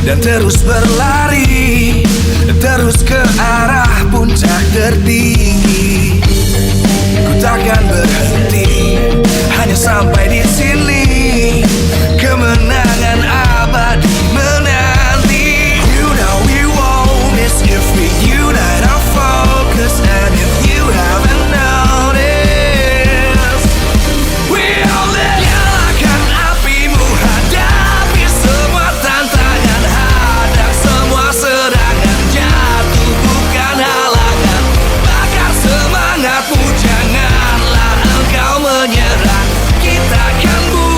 dan terus berlari, terus ke arah puncak tertinggi. Ku takkan berhenti, hanya sampai di sini. Kemenangan abadi menanti. You know we won't miss if we unite our focus. And if you haven't noticed, we all live. Nyalakan apimu, hadapi semua tantangan, hadang semua serangan, jatuh bukan halangan. Bakar semangatmu, janganlah engkau menyerah. Kita akan buat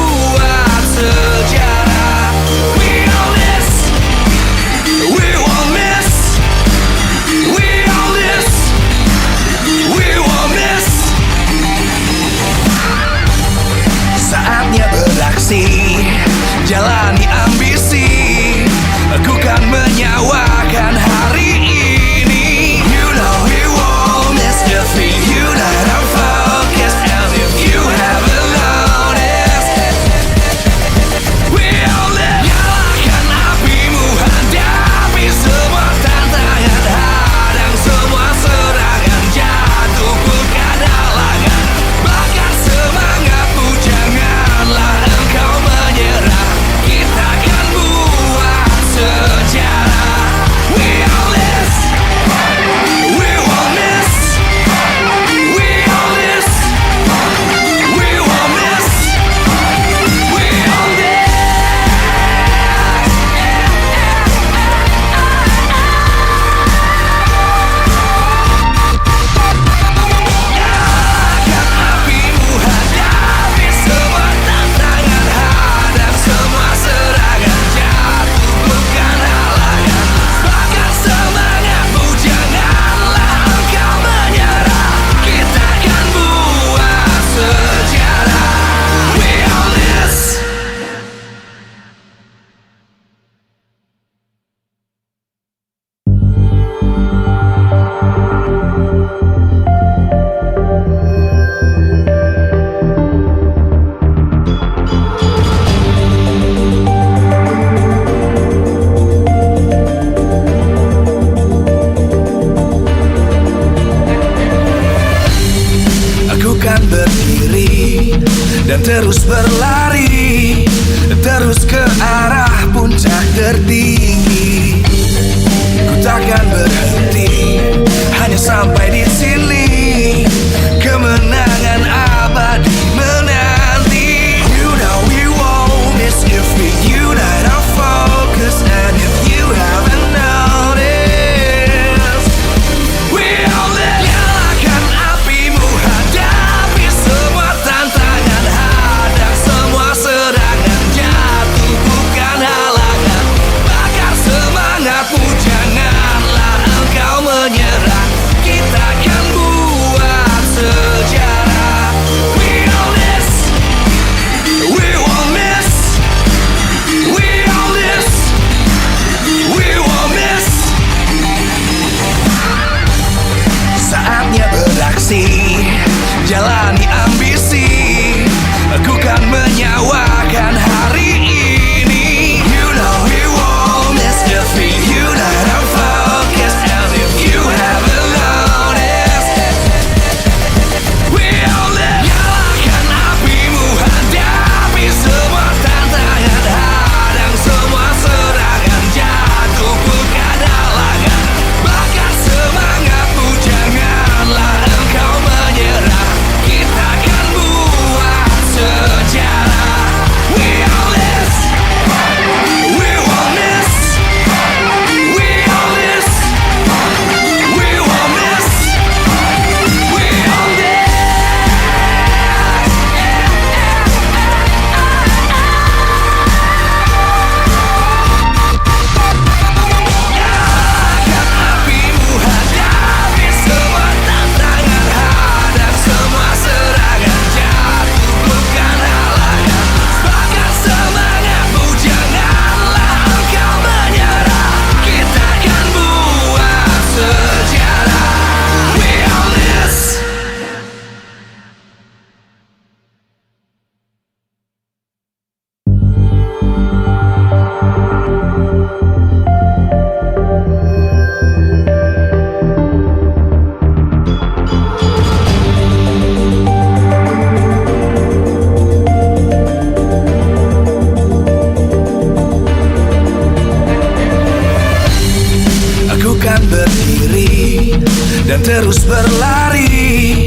terus berlari,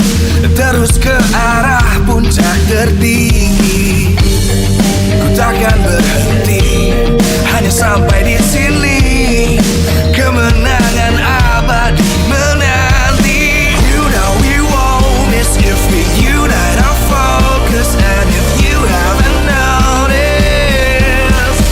terus ke arah puncak tertinggi. Ku takkan berhenti, hanya sampai di sini. Kemenangan abadi menanti. You know we won't miss if we unite our focus. And if you haven't noticed,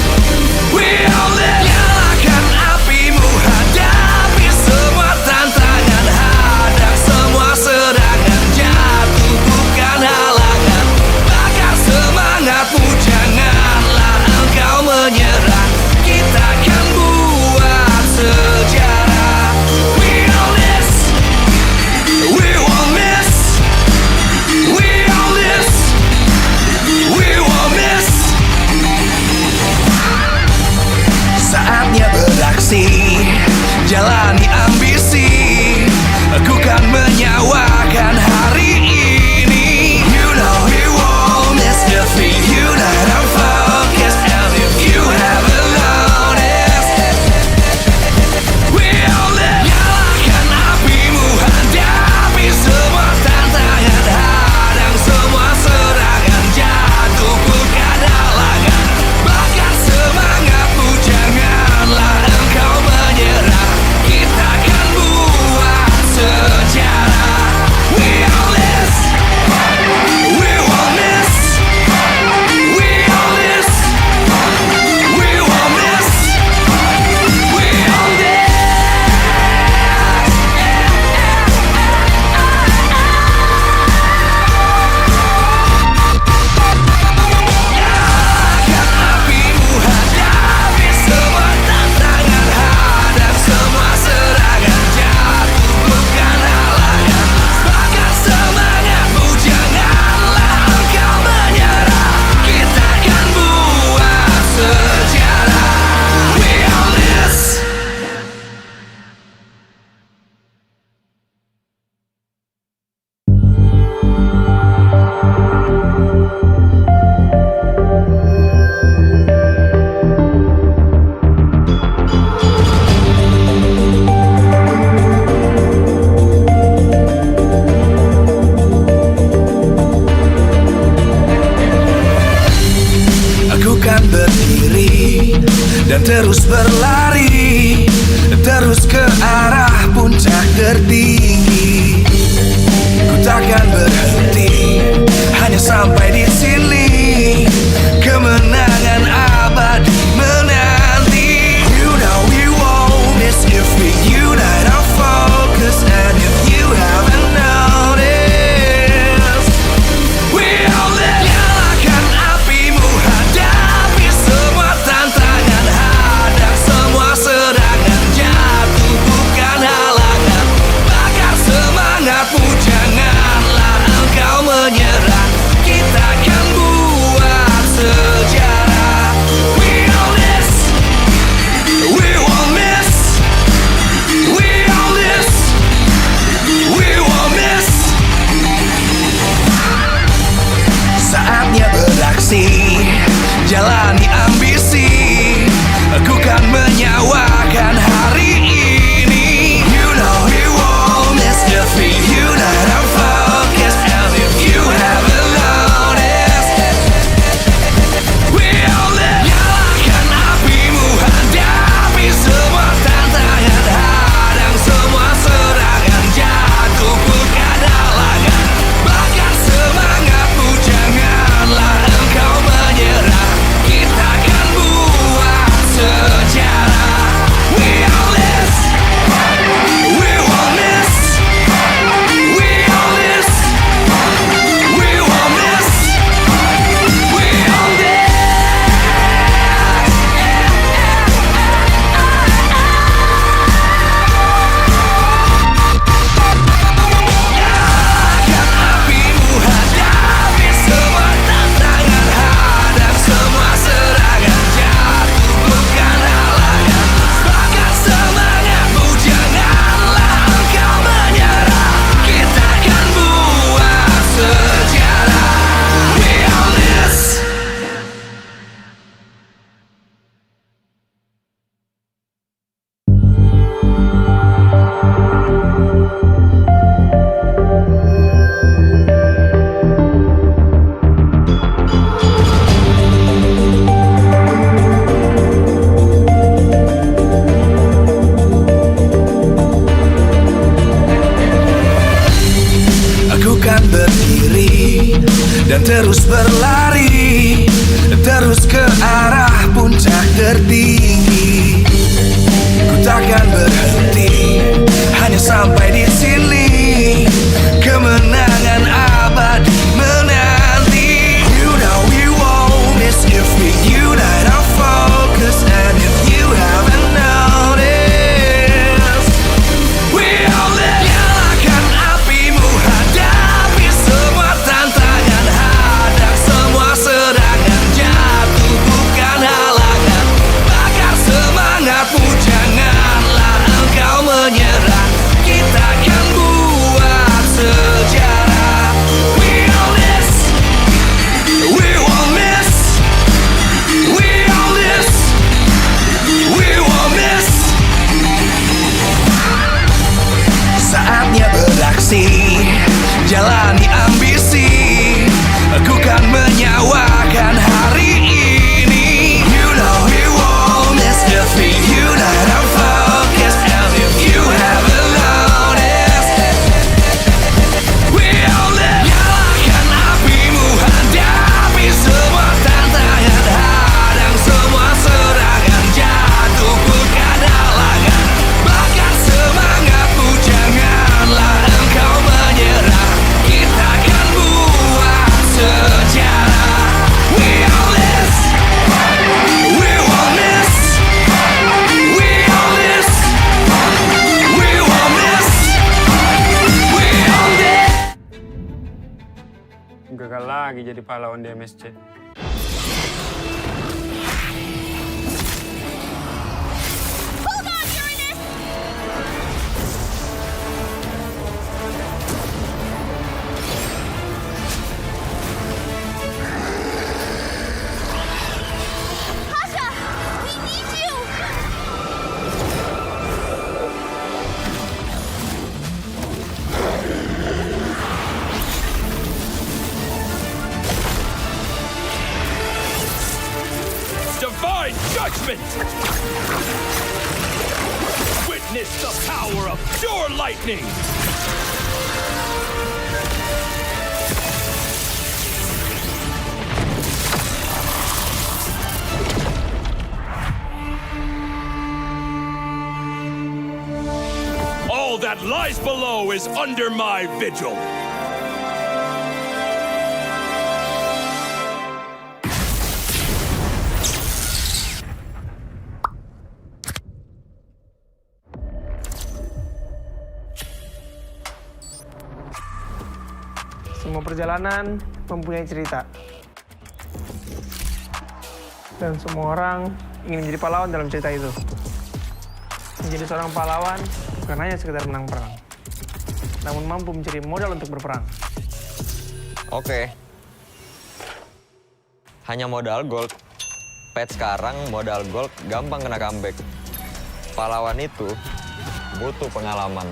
we all live. Nyalakan apimu, hadapi semua tantangan, hadang semua serangan, jatuh bukan halangan. Bakar semangatmu, janganlah engkau menyerah. Kita akan buat sejarah. We all this, we won't miss. We all this, we won't miss. Saatnya beraksi, jalani ambisi. Aku kan menyawakan hari ini. You know we won't miss if we unite our focus. And if you haven't noticed, we all live. Nyalakan apimu, hadapi semua tantangan, hadang semua serangan, jatuh bukan halangan. Bakar semangatmu, janganlah engkau menyerah. Kita akan buat sejarah. We all this, we won't miss. We all this, we won't miss. We all this. Nyalakan apimu, hadapi semua tantangan, hadang semua serangan, jatuh bukan halangan. Bakar semangatmu, janganlah engkau menyerah. Kita akan buat sejarah. We all this. Aku kan berdiri dan terus berlari, terus ke arah puncak tertinggi. Ku takkan berhenti, hanya sampai di sini. Kemenangan abadi menanti. You know we won't miss if we unite our focus. And if you haven't noticed, we all live. Nyalakan apimu, hadapi semua tantangan, hadang semua serangan, jatuh bukan halangan. Bakar semangatmu, janganlah engkau menyerah. Kita akan sampai di sini, kemenangan abadi menanti. You know we won't miss if we unite our focus. And if you haven't noticed, we all live. Nyalakan apimu, hadapi semua tantangan, hadang semua serangan, jatuh bukan halangan. Bakar semangatmu, janganlah engkau menyerah. Kita akan buat sejarah. We all this, we won't miss. We all this, we won't miss. Saatnya beraksi, jalani ambisi. Aku kan menyawakan hari ini. You know we won't miss if we unite our focus. And if you haven't noticed, we all live. Nyalakan apimu, hadapi semua tantangan, hadang semua serangan, jatuh bukan halangan. Bakar semangatmu, janganlah engkau menyerah. Kita akan buat sejarah. We all this, we won't miss. We all this, we won't miss. We all this. Gagal lagi jadi pahlawan di MSC. Divine judgment! Witness the power of pure lightning! All that lies below is under my vigil. Semua perjalanan mempunyai cerita. Dan semua orang ingin menjadi pahlawan dalam cerita itu. Menjadi seorang pahlawan bukan hanya sekedar menang perang, namun mampu mencari modal untuk berperang. Oke. Hanya modal gold. Patch sekarang modal gold gampang kena comeback. Pahlawan itu butuh pengalaman.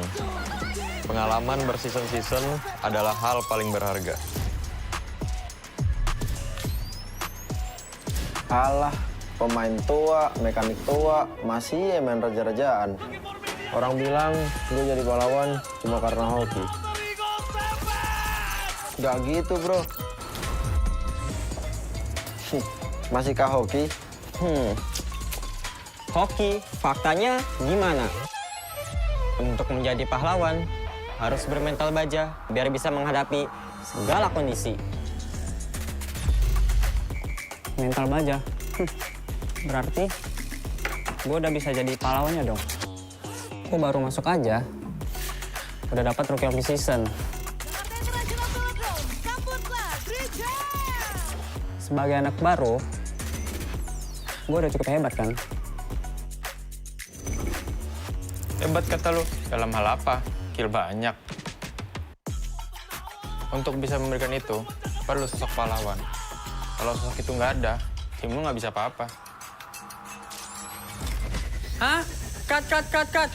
Pengalaman berseason-season adalah hal paling berharga. Alah, pemain tua, mekanik tua, masih ya main raja-rajaan. Orang bilang gue jadi pahlawan cuma karena hoki. Gak gitu, bro. Masihkah hoki? Hoki, faktanya gimana? Untuk menjadi pahlawan, harus bermental baja biar bisa menghadapi segala kondisi. Mental baja? Berarti gue udah bisa jadi pahlawannya dong. Gue baru masuk aja, udah dapat Rookie of the Season. Sebagai anak baru, gue udah cukup hebat kan? Hebat kata lu, dalam hal apa? Kill banyak. Untuk bisa memberikan itu, perlu sosok pahlawan. Kalau sosok itu nggak ada, tim lu nggak bisa apa-apa. Hah? Cut.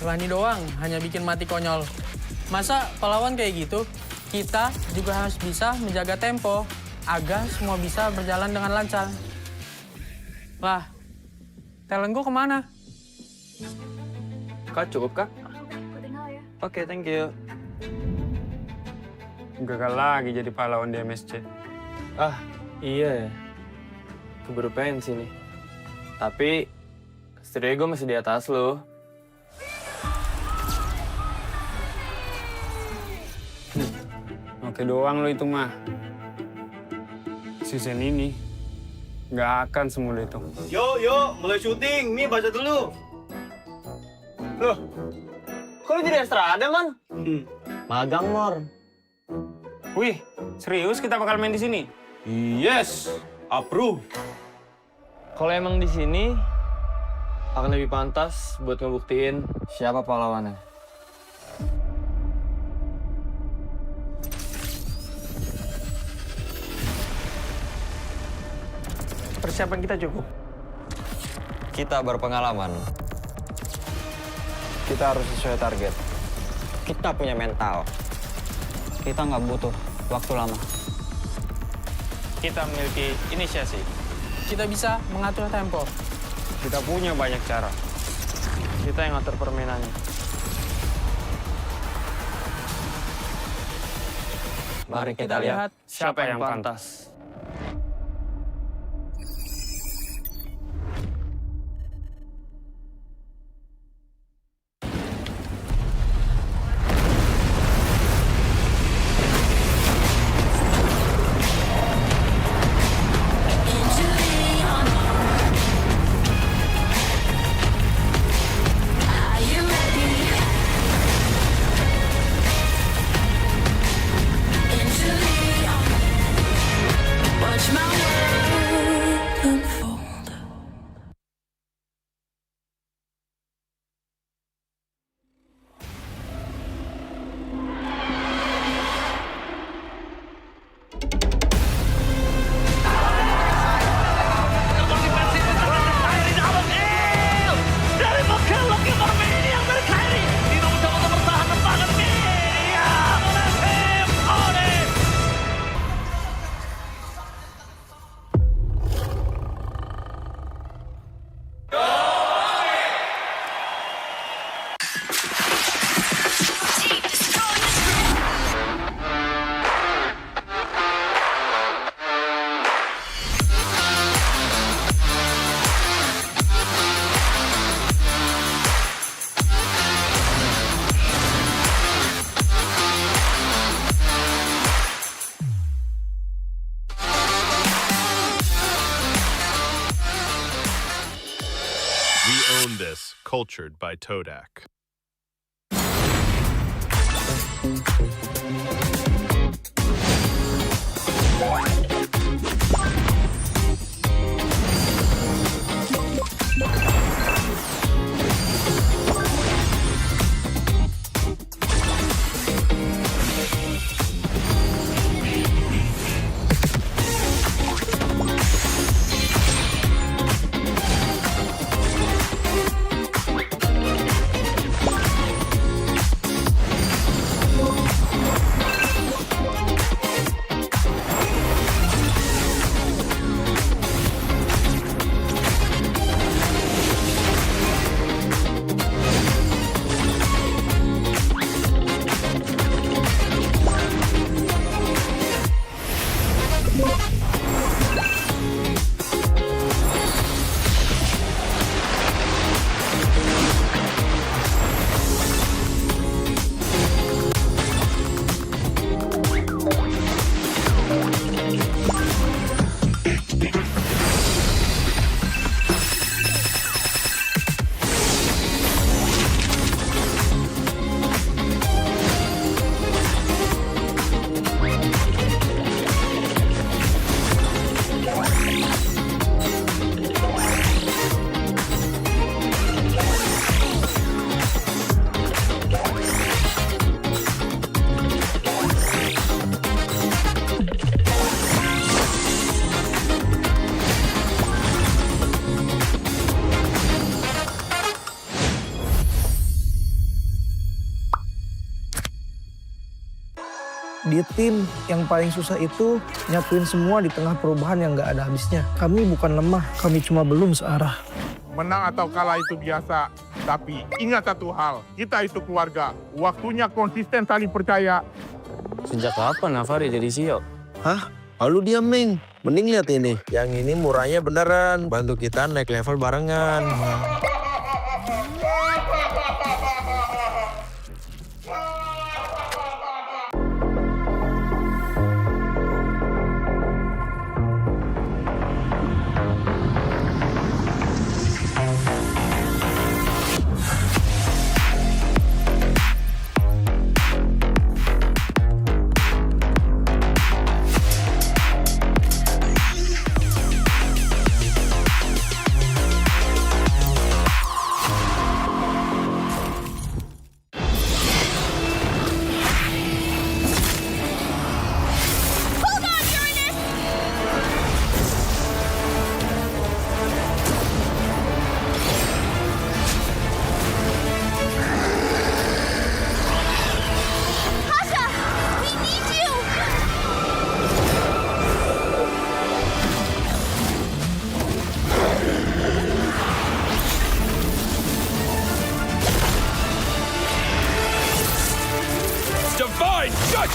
Lani doang, hanya bikin mati konyol. Masa pahlawan kayak gitu? Kita juga harus bisa menjaga tempo, agar semua bisa berjalan dengan lancar. Lah, talent gue kemana? Kak, cukup kak? Oke, thank you. Gagal lagi jadi pahlawan di MSC. Ah, iya ya. Keburu pensi nih. Tapi, setidaknya gue masih di atas lo. Itu doang lo itu mah. Season ini nggak akan semudah itu. Yuk, mulai syuting. Mi, baca dulu. Loh, kok lu jadi extra ada, Man? Magang, Mor. Wih, serius kita bakal main di sini? Yes, approve. Kalau emang di sini akan lebih pantas buat ngebuktiin siapa pahlawannya. Persiapan kita cukup. Kita berpengalaman. Kita harus sesuai target. Kita punya mental. Kita nggak butuh waktu lama. Kita memiliki inisiasi. Kita bisa mengatur tempo. Kita punya banyak cara. Kita yang ngatur permainannya. Mari kita lihat siapa yang pantas. This, cultured by Todak. Di tim yang paling susah itu nyatuin semua di tengah perubahan yang nggak ada habisnya. Kami bukan lemah, kami cuma belum searah. Menang atau kalah itu biasa, tapi ingat satu hal, kita itu keluarga. Waktunya konsisten saling percaya. Sejak kapan Navari jadi CEO? Hah? Lalu diam, Ming. Mending lihat ini. Yang ini murahnya beneran. Bantu kita naik level barengan.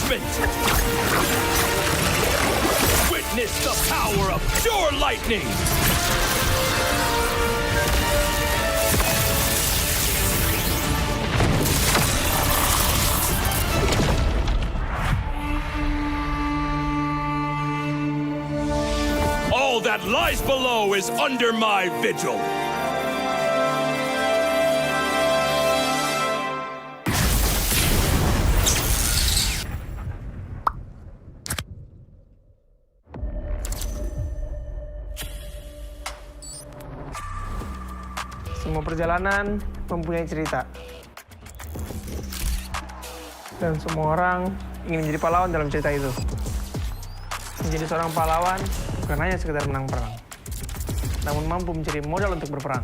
punishment! Witness the power of pure lightning! All that lies below is under my vigil! Semua perjalanan mempunyai cerita. Dan semua orang ingin menjadi pahlawan dalam cerita itu. Menjadi seorang pahlawan bukan hanya sekedar menang perang, namun mampu mencari modal untuk berperang.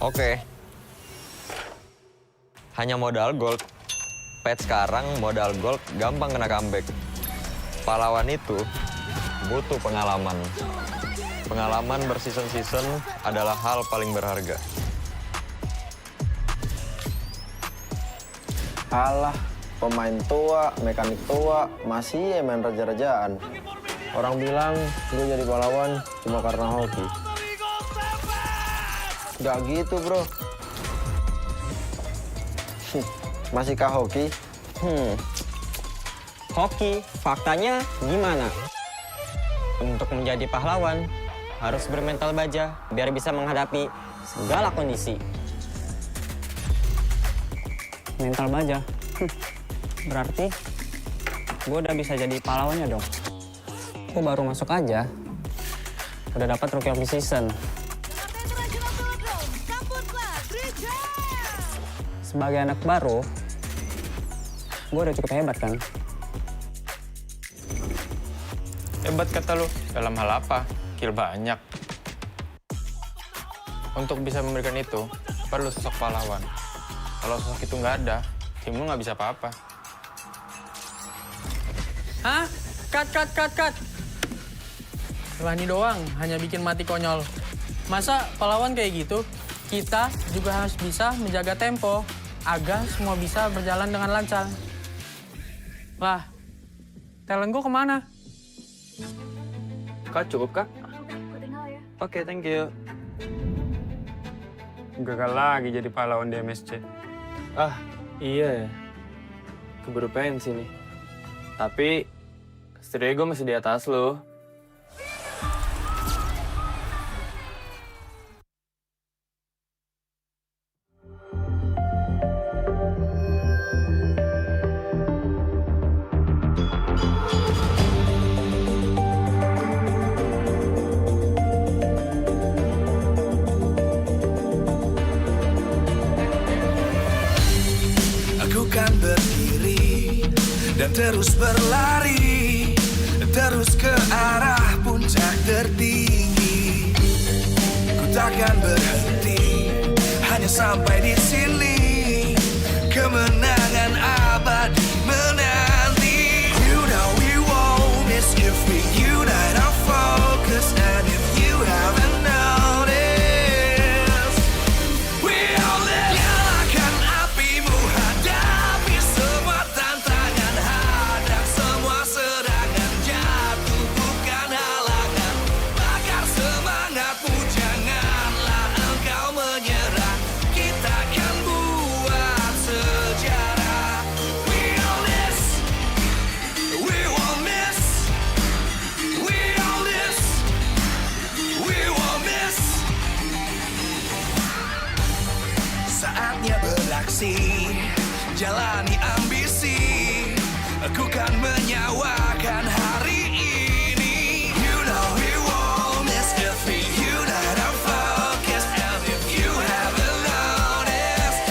Oke. Hanya modal gold. Patch sekarang modal gold gampang kena comeback. Pahlawan itu butuh pengalaman. Pengalaman berseason-season adalah hal paling berharga. Alah, pemain tua, mekanik tua, masih main raja-rajaan. Orang bilang gue jadi pahlawan cuma karena hoki. Gak gitu, bro. Masihkah hoki? Hoki, faktanya gimana? Untuk menjadi pahlawan, harus bermental baja biar bisa menghadapi segala kondisi. Mental baja? Berarti gue udah bisa jadi pahlawannya dong. Gue baru masuk aja, udah dapat Rookie of the Season. Sebagai anak baru, gue udah cukup hebat kan? Hebat kata lu, dalam hal apa? Kill banyak. Untuk bisa memberikan itu, perlu sosok pahlawan. Kalau sosok itu nggak ada, tim lu nggak bisa apa-apa. Hah? Cut! Lani doang, hanya bikin mati konyol. Masa pahlawan kayak gitu? Kita juga harus bisa menjaga tempo, agar semua bisa berjalan dengan lancar. Lah, talent gue kemana? Kak, cukup, Kak? Oke, thank you. Gagal lagi jadi pahlawan di MSC. Ah, iya ya. Keburu pensi nih. Tapi, setidaknya gue masih di atas lo. Dan terus berlari, terus ke arah puncak tertinggi. Ku takkan berhenti, hanya sampai di sini. Kemenangan abadi menanti. You know we won't miss if we unite our focus. And if you haven't noticed, we all live. Nyalakan apimu, hadapi semua tantangan, hadang semua serangan, jatuh bukan halangan. Bakar semangatmu, janganlah engkau menyerah. Kita akan buat sejarah. We all this, we won't miss. We all this, we won't miss. Saatnya beraksi, jalani ambisi. Aku kan menyawakan hari ini. You know we won't miss if we unite our focus. And if you haven't noticed,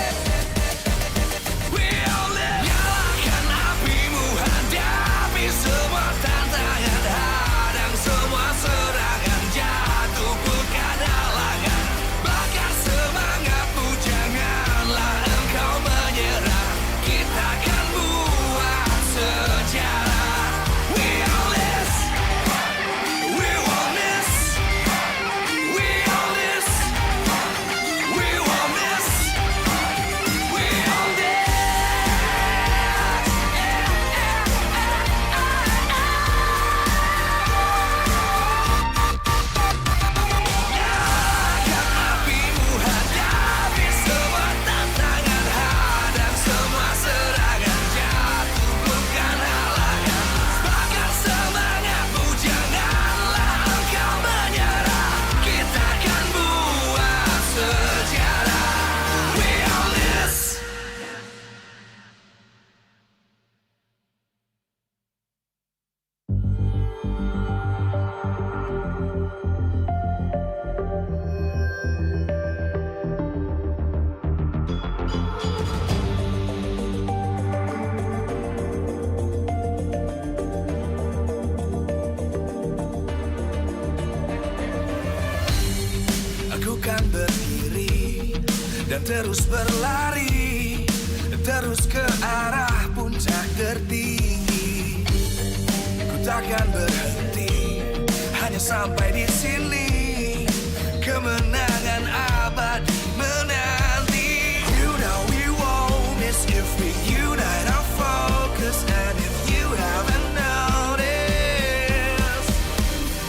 we all live. Nyalakan apimu, hadapi semua tantangan, hadang semua serangan, jatuh bukan halangan. Bakar semangatmu, janganlah engkau menyerah. Kita akan buat sejarah. kan berdiri dan terus berlari, terus ke arah puncak tertinggi. Ku takkan berhenti, hanya sampai di sini. Kemenangan abadi menanti. You know we won't miss if we unite our focus. And if you haven't noticed,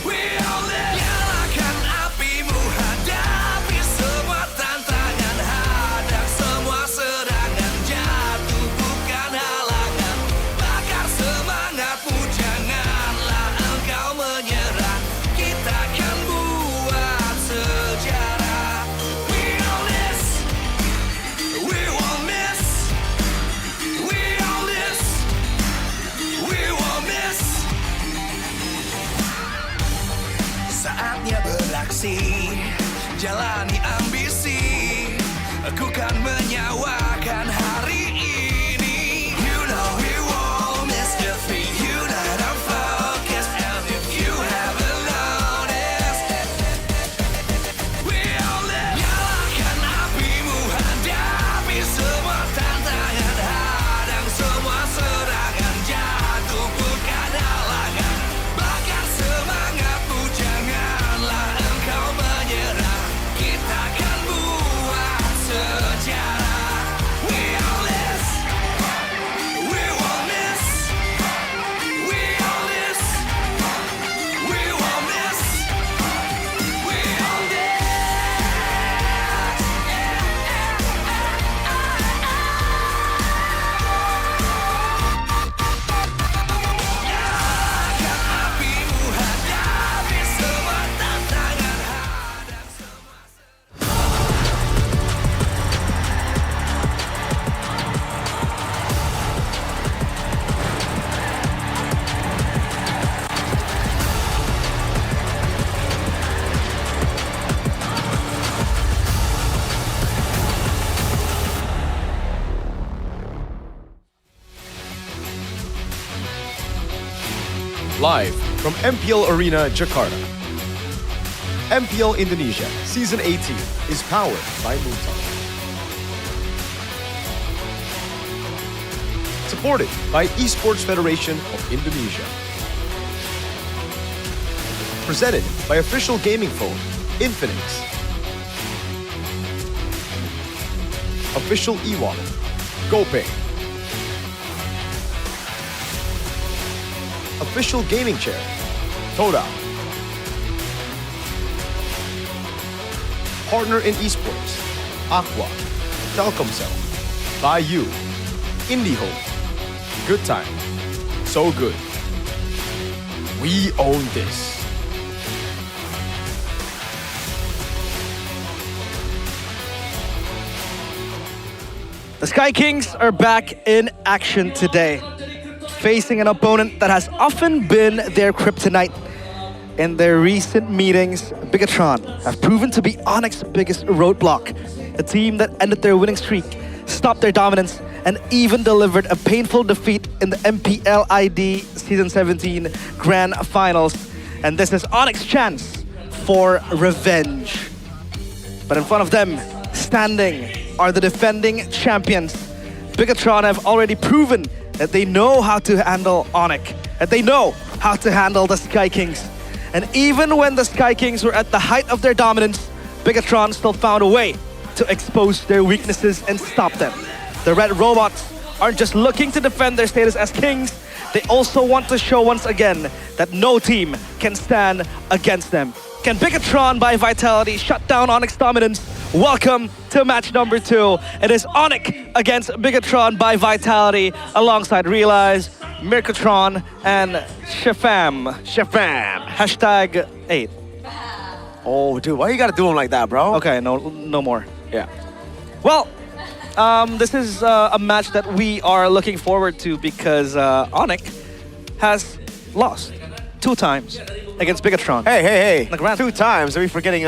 we only nyalakan apimu, hadapi semua tantangan, hadang semua serangan, jatuh bukan halangan, bakar semangatmu, janganlah engkau menyerah, kita akan buat sejarah. We own this, we won't miss, we own this, we won't miss. Saatnya beraksi, jalani ambisi, aku kan menyawakan hari ini. You know we won't miss if we unite our focus. And if you haven't noticed, we only nyalakan apimu, hadapi semua tantangan, hadang semua serangan, jatuh bukan halangan, bakar semangatmu, janganlah engkau menyerah, kita akan buat sejarah. We own this, we won't miss, we own this, we won't miss, we own this. Nyalakan apimu, hadapi semua tantangan, hadang semua. Live from MPL Arena, Jakarta. MPL Indonesia Season 18 is powered by Mutal. Supported by Esports Federation of Indonesia. Presented by official gaming phone, Infinix. Official e-wallet, GoPay. Official gaming chair, Toda. Partner in esports, Aqua, Telkomsel, Bayou, IndyHome. Good time, so good. We own this. The Sky Kings are back in action today, facing an opponent that has often been their kryptonite. In their recent meetings, Bigatron have proven to be Onyx's biggest roadblock, a team that ended their winning streak, stopped their dominance, and even delivered a painful defeat in the MPL ID Season 17 Grand Finals. And this is Onyx's chance for revenge. But in front of them, standing, are the defending champions. Bigatron have already proven that they know how to handle Onyx, that they know how to handle the Sky Kings. And even when the Sky Kings were at the height of their dominance, Bigatron still found a way to expose their weaknesses and stop them. The Red Robots aren't just looking to defend their status as kings, they also want to show once again that no team can stand against them. Can Bigatron by Vitality shut down Onyx dominance? Welcome to match number 2. It is Onyx against Bigatron by Vitality alongside Realize, Mirkatron, and Shafam. Hashtag 8. Oh, dude, why you gotta do him like that, bro? Okay, no more. Yeah. Well, this is a match that we are looking forward to because Onyx has lost 2 times against Bigatron. Hey. 2 times? Are we forgetting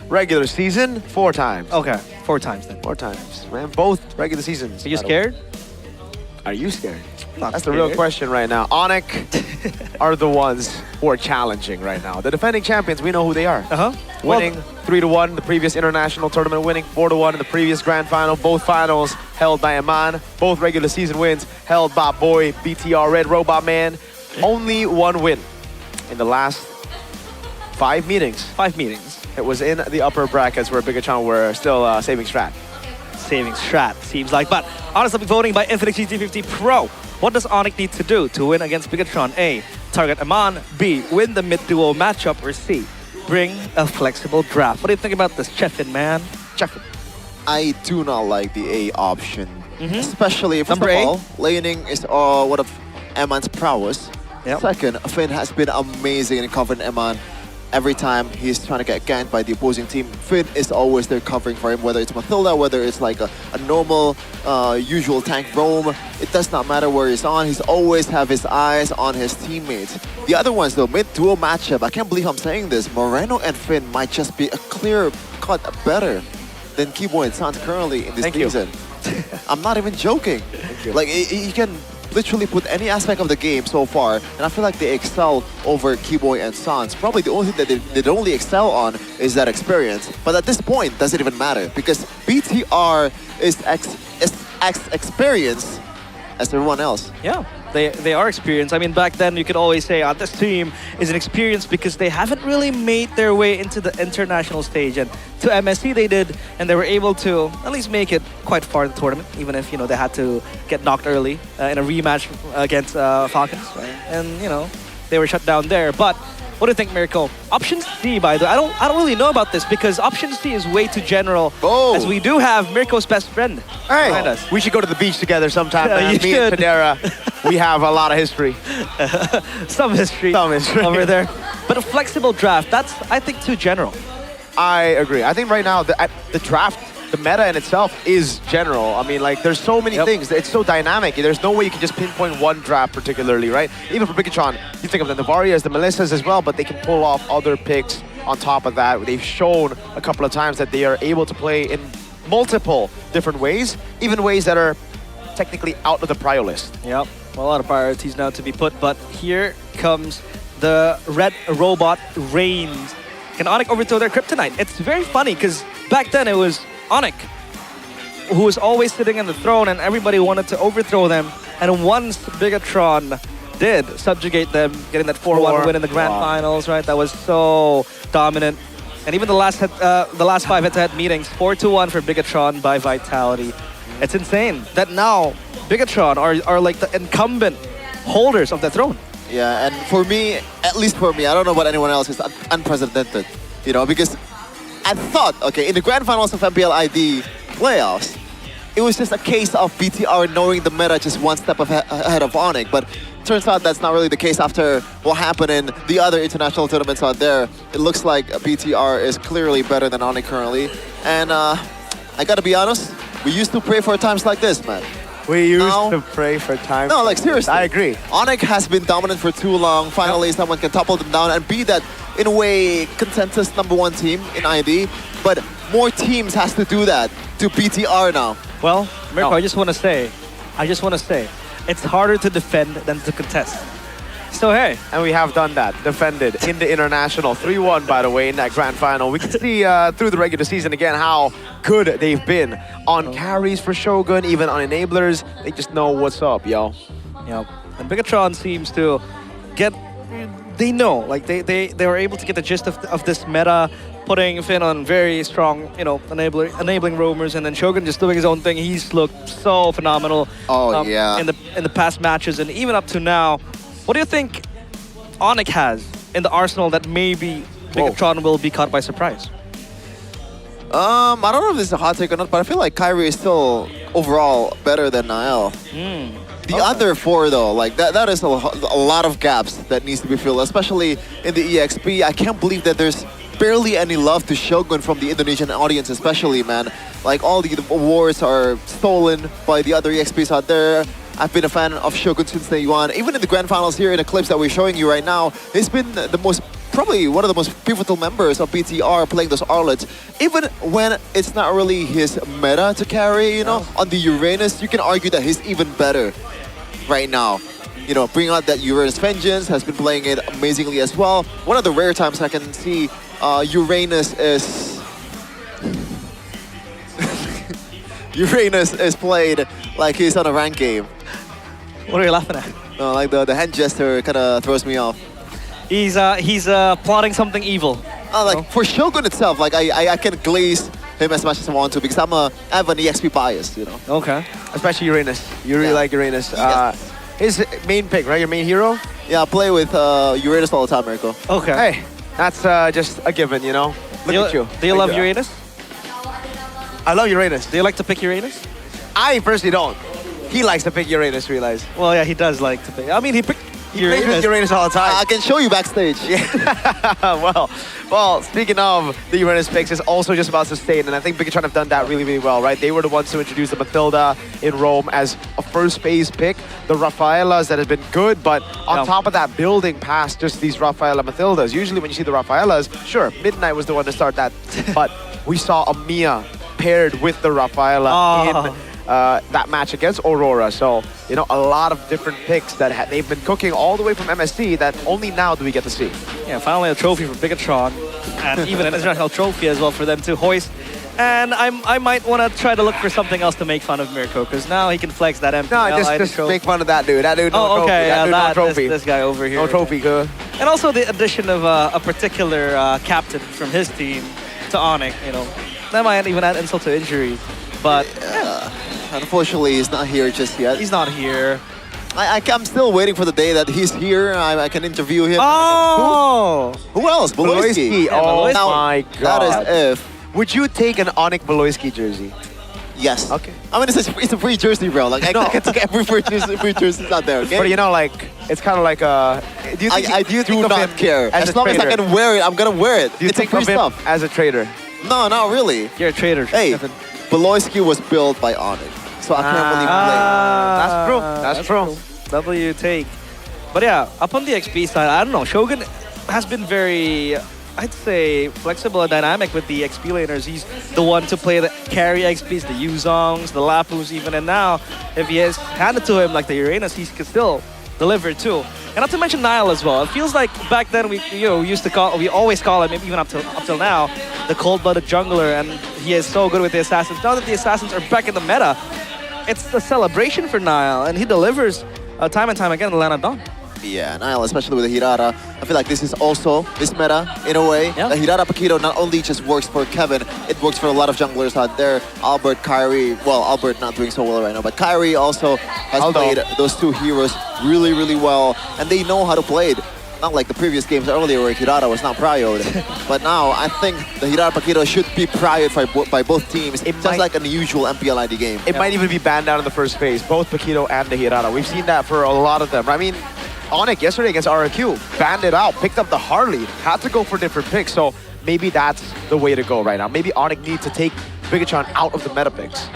regular season? 4 times. Okay, 4 times then. 4 times, man. Both regular seasons. Are you scared? Are you scared? That's the real question right now. Onyx are the ones who are challenging right now. The defending champions, we know who they are. Winning 3-1 the previous international tournament, winning 4-1 in the previous grand final. Both finals held by Aman. Both regular season wins held by Boy, BTR, Red Robot Man. Only one win in the last 5 meetings. 5 meetings. It was in the upper brackets where Bigatron were still saving strat. Saving strat, seems like. But honestly, voting by Infinix GT50 Pro. What does Onyx need to do to win against Bigatron? A, target Aman. B, win the mid-duo matchup. Or C, bring a flexible draft. What do you think about this, Chefin, man? Chefin. I do not like the A option. Especially, first Number of A. all, laning is one of Eman's prowess. Yep. Second, Finn has been amazing in covering Eman. Every time he's trying to get ganked by the opposing team, Finn is always there covering for him, whether it's Mathilda, whether it's like a normal, usual tank roam. It does not matter where he's on, he's always have his eyes on his teammates. The other ones though, mid-duo matchup, I can't believe I'm saying this, Moreno and Finn might just be a clear cut better than Kibo and Sans currently in this season. I'm not even joking. Like, you can literally put any aspect of the game so far, and I feel like they excel over Keyboy and Sans. Probably the only thing that they don't really excel on is that experience. But at this point, does it even matter? Because BTR is as experienced as everyone else. Yeah, they are experienced. I mean, back then you could always say, this team is inexperienced because they haven't really made their way into the international stage. And to MSC they did, and they were able to at least make it quite far in the tournament, even if, they had to get knocked early in a rematch against Falcons. Right? And, they were shut down there. But what do you think, Miracle? Option C, by the way, I don't really know about this because option C is way too general. As we do have Mirko's best friend behind us. We should go to the beach together sometime, man. You Me and Panera, we have a lot of history. Some history over there. But a flexible draft, that's, I think, too general. I agree. I think right now, the draft, the meta in itself is general. I mean, like, there's so many things. It's so dynamic. There's no way you can just pinpoint one draft particularly, right? Even for Bigatron, you think of the Navarias, the Melissas as well, but they can pull off other picks on top of that. They've shown a couple of times that they are able to play in multiple different ways, even ways that are technically out of the prio list. Yep. Well, a lot of priorities now to be put, but here comes the Red Robot Reigns. Can Onyx overthrow their Kryptonite? It's very funny because back then it was Onyx who was always sitting on the throne and everybody wanted to overthrow them. And once Bigatron did subjugate them, getting that 4-1 win in the grand finals, right? That was so dominant. And even the last 5 head-to-head meetings, 4-1 for Bigatron by Vitality. It's insane that now Bigatron are like the incumbent holders of the throne. Yeah, and for me, at least for me, I don't know about anyone else, it's unprecedented, because I thought, okay, in the grand finals of MPL ID playoffs, it was just a case of BTR knowing the meta just one step ahead of Onyx, but turns out that's not really the case after what happened in the other international tournaments out there. It looks like BTR is clearly better than Onyx currently, and I gotta be honest, we used to pray for times like this, man. We used to pray for times. No, like seriously. I agree. Onyx has been dominant for too long. Finally, someone can topple them down and be that, in a way, consensus #1 team in ID. But more teams has to do that to BTR now. Well, Mirko, I just want to say, it's harder to defend than to contest. So hey. And we have done that, defended in the international. 3-1, by the way, in that grand final. We can see through the regular season again how good they've been on carries for Shogun, even on enablers. They just know what's up, yo. Yep. And Bigatron seems to get, they know, like they were able to get the gist of this meta, putting Finn on very strong, enabling roamers, and then Shogun just doing his own thing. He's looked so phenomenal. In the past matches and even up to now. What do you think Onyx has in the arsenal that maybe Bigatron will be caught by surprise? I don't know if this is a hot take or not, but I feel like Kyrie is still overall better than Nael. The other 4 though, like that is a lot of gaps that needs to be filled, especially in the EXP. I can't believe that there's barely any love to Shogun from the Indonesian audience, especially, man. Like, all the awards are stolen by the other EXPs out there. I've been a fan of Shogun since day one. Even in the grand finals here in the clips that we're showing you right now, he's been probably one of the most pivotal members of BTR playing those Arlets. Even when it's not really his meta to carry, on the Uranus, you can argue that he's even better. right now. You know, bring out that Uranus Vengeance, has been playing it amazingly as well. One of the rare times I can see Uranus is... Uranus is played like he's on a rank game. What are you laughing at? No, like the hand gesture kind of throws me off. He's plotting something evil. For Shogun itself, like I can glaze him as much as I want to because I have an EXP bias, you know. Okay. Especially Uranus. You really like Uranus. His main pick, right? Your main hero? Yeah, I play with Uranus all the time, Mirko. Okay. Hey, that's just a given, you know? Look at you. Do you love Uranus? I love Uranus. Do you like to pick Uranus? I personally don't. He likes to pick Uranus, realize. Well, yeah, he does like to pick. I mean, he picked plays with Uranus all the time. I can show you backstage. well, speaking of the Uranus picks, it's also just about sustain, and I think Bigatron have done that really, really well, right? They were the ones to introduce the Mathilda in Rome as a first phase pick, the Rafaelas that have been good, but on top of that, building past just these Rafaela Mathildas. Usually when you see the Rafaelas, sure, Midnight was the one to start that, but we saw a Mia paired with the Rafaela in that match against Aurora. So, you know, a lot of different picks that they've been cooking all the way from MSC that only now do we get to see. Yeah, finally a trophy for Bigatron, and even an international trophy as well for them to hoist. And I might want to try to look for something else to make fun of Mirko, because now he can flex that MPL No, just make fun of that dude. That dude, no trophy. Okay, that dude, no trophy. This guy over here. No trophy, good. And also the addition of a particular captain from his team to Onyx, you know. That might even add insult to injury. But unfortunately, he's not here just yet. He's not here. I'm still waiting for the day that he's here. I can interview him. Oh! Who else? Beloyski. Oh my god. That is if. Would you take an Onyx Beloyski jersey? Yes. Okay. I mean, it's a free jersey, bro. Like, I can take every free jersey out there, okay? But you know, like, it's kind of like a... Do not care. As long as I can wear it, I'm gonna wear it. Do you it's think free of him stuff. as a trader? No, not really. You're a trader. Hey, Beloyski was built by Onyx, so I can't really blame. That's true. W take. But yeah, up on the XP side, I don't know. Shogun has been very, I'd say, flexible and dynamic with the XP laners. He's the one to play the carry XPs, the Yuzongs, the Lapus even. And now, if he has handed to him like the Uranus, he can still deliver too. And not to mention Nile as well. It feels like back then we always call him, even up till now, the cold-blooded jungler, and he is so good with the assassins. Now that the assassins are back in the meta, it's a celebration for Nile, and he delivers time and time again in Lana Dawn. Yeah, Nile, especially with the Hirara. I feel like this is also this meta in a way. The Hirara Paquito not only just works for Kevin, it works for a lot of junglers out there. Albert, Kyrie, well, Albert not doing so well right now, but Kyrie also has played those two heroes really, really well, and they know how to play it. Not like the previous games earlier where Hirara was not prioed. But now I think the Hirara Paquito should be prioed by both teams, just like an usual MPL ID game. It might even be banned out in the first phase, both Paquito and the Hirara. We've seen that for a lot of them. I mean, Onyx yesterday against RRQ, banned it out, picked up the Harley, had to go for different picks, so maybe that's the way to go right now. Maybe Onyx needs to take Bigatron out of the meta picks.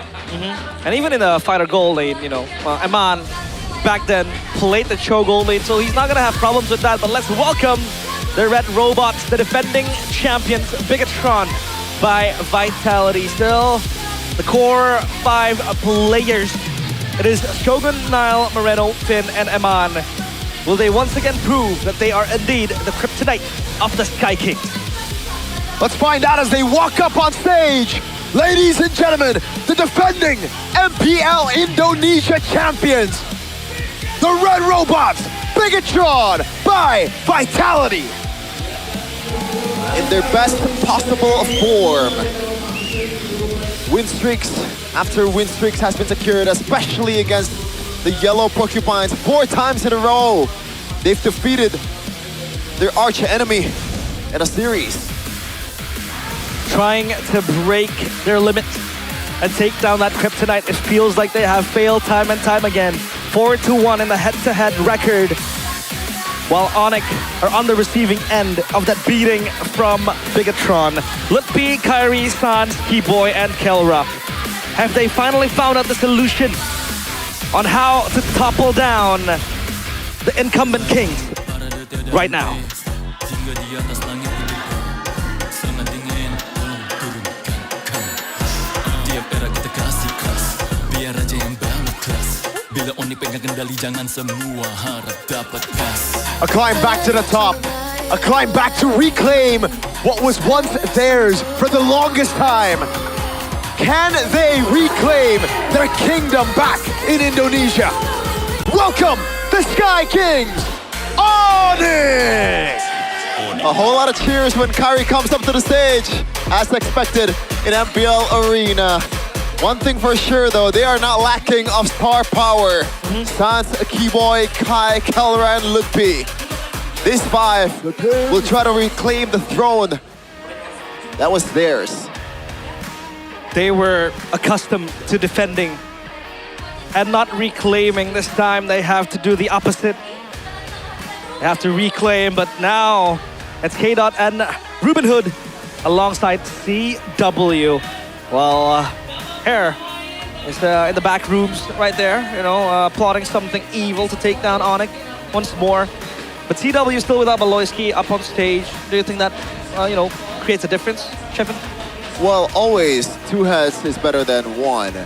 And even in the fighter gold lane, you know, Eman back then played the Cho gold lane, so he's not gonna have problems with that. But let's welcome the Red Robots, the defending champions, Bigatron by Vitality. Still, the core 5 players. It is Shogun, Nile, Moreno, Finn, and Eman. Will they once again prove that they are indeed the kryptonite of the Sky Kings? Let's find out as they walk up on stage. Ladies and gentlemen, the defending MPL Indonesia champions, the Red Robots, Bigatron by Vitality. In their best possible form. Win streaks after win streaks has been secured, especially against the Yellow Porcupines 4 times in a row. They've defeated their arch enemy in a series. Trying to break their limit and take down that kryptonite. It feels like they have failed time and time again. 4-1 in the head-to-head record, while Onyx are on the receiving end of that beating from Bigatron. Lutpi, Kyrie, Sans, Keyboy, and Kelra. Have they finally found out the solution on how to topple down the incumbent kings right now? Bila Oni pegang kendali jangan semua harap dapat gas. A climb back to the top. A climb back to reclaim what was once theirs for the longest time. Can they reclaim their kingdom back in Indonesia? Welcome, the Sky Kings, Onyx! A whole lot of cheers when Kyrie comes up to the stage, as expected in MPL Arena. One thing for sure though, they are not lacking of star power. Sans, Keyboy, Kai, Kelran, Lukpi. These five will try to reclaim the throne that was theirs. They were accustomed to defending and not reclaiming. This time they have to do the opposite. They have to reclaim, but now it's K-Dot and Ruben Hood alongside CW. Well, Hair is in the back rooms right there, you know, plotting something evil to take down Onyx once more. But CW still without Baloyski up on stage. Do you think that, you know, creates a difference, Chevin? Well, always two heads is better than one.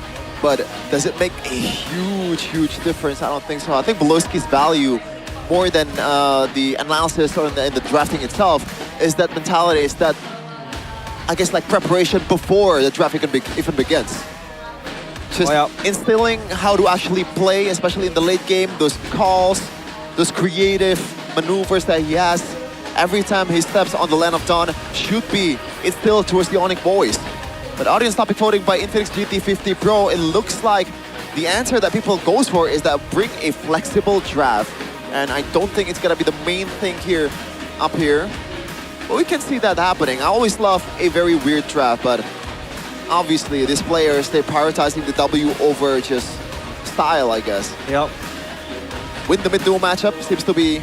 But does it make a huge difference? I don't think so. I think Baloyski's value, more than the analysis or in the drafting itself, is that mentality, is that, I guess, like preparation before the draft even begins. Just instilling how to actually play, especially in the late game, those calls, those creative maneuvers that he has every time he steps on the land of dawn should be instilled towards the Onyx boys. But audience topic voting by Infinix GT50 Pro, it looks like the answer that people goes for is that bring a flexible draft. And I don't think it's gonna be the main thing here, up here. But we can see that happening. I always love a very weird draft, but obviously these players, they're prioritizing the W over just style, I guess. Yep. Win the mid-duel matchup seems to be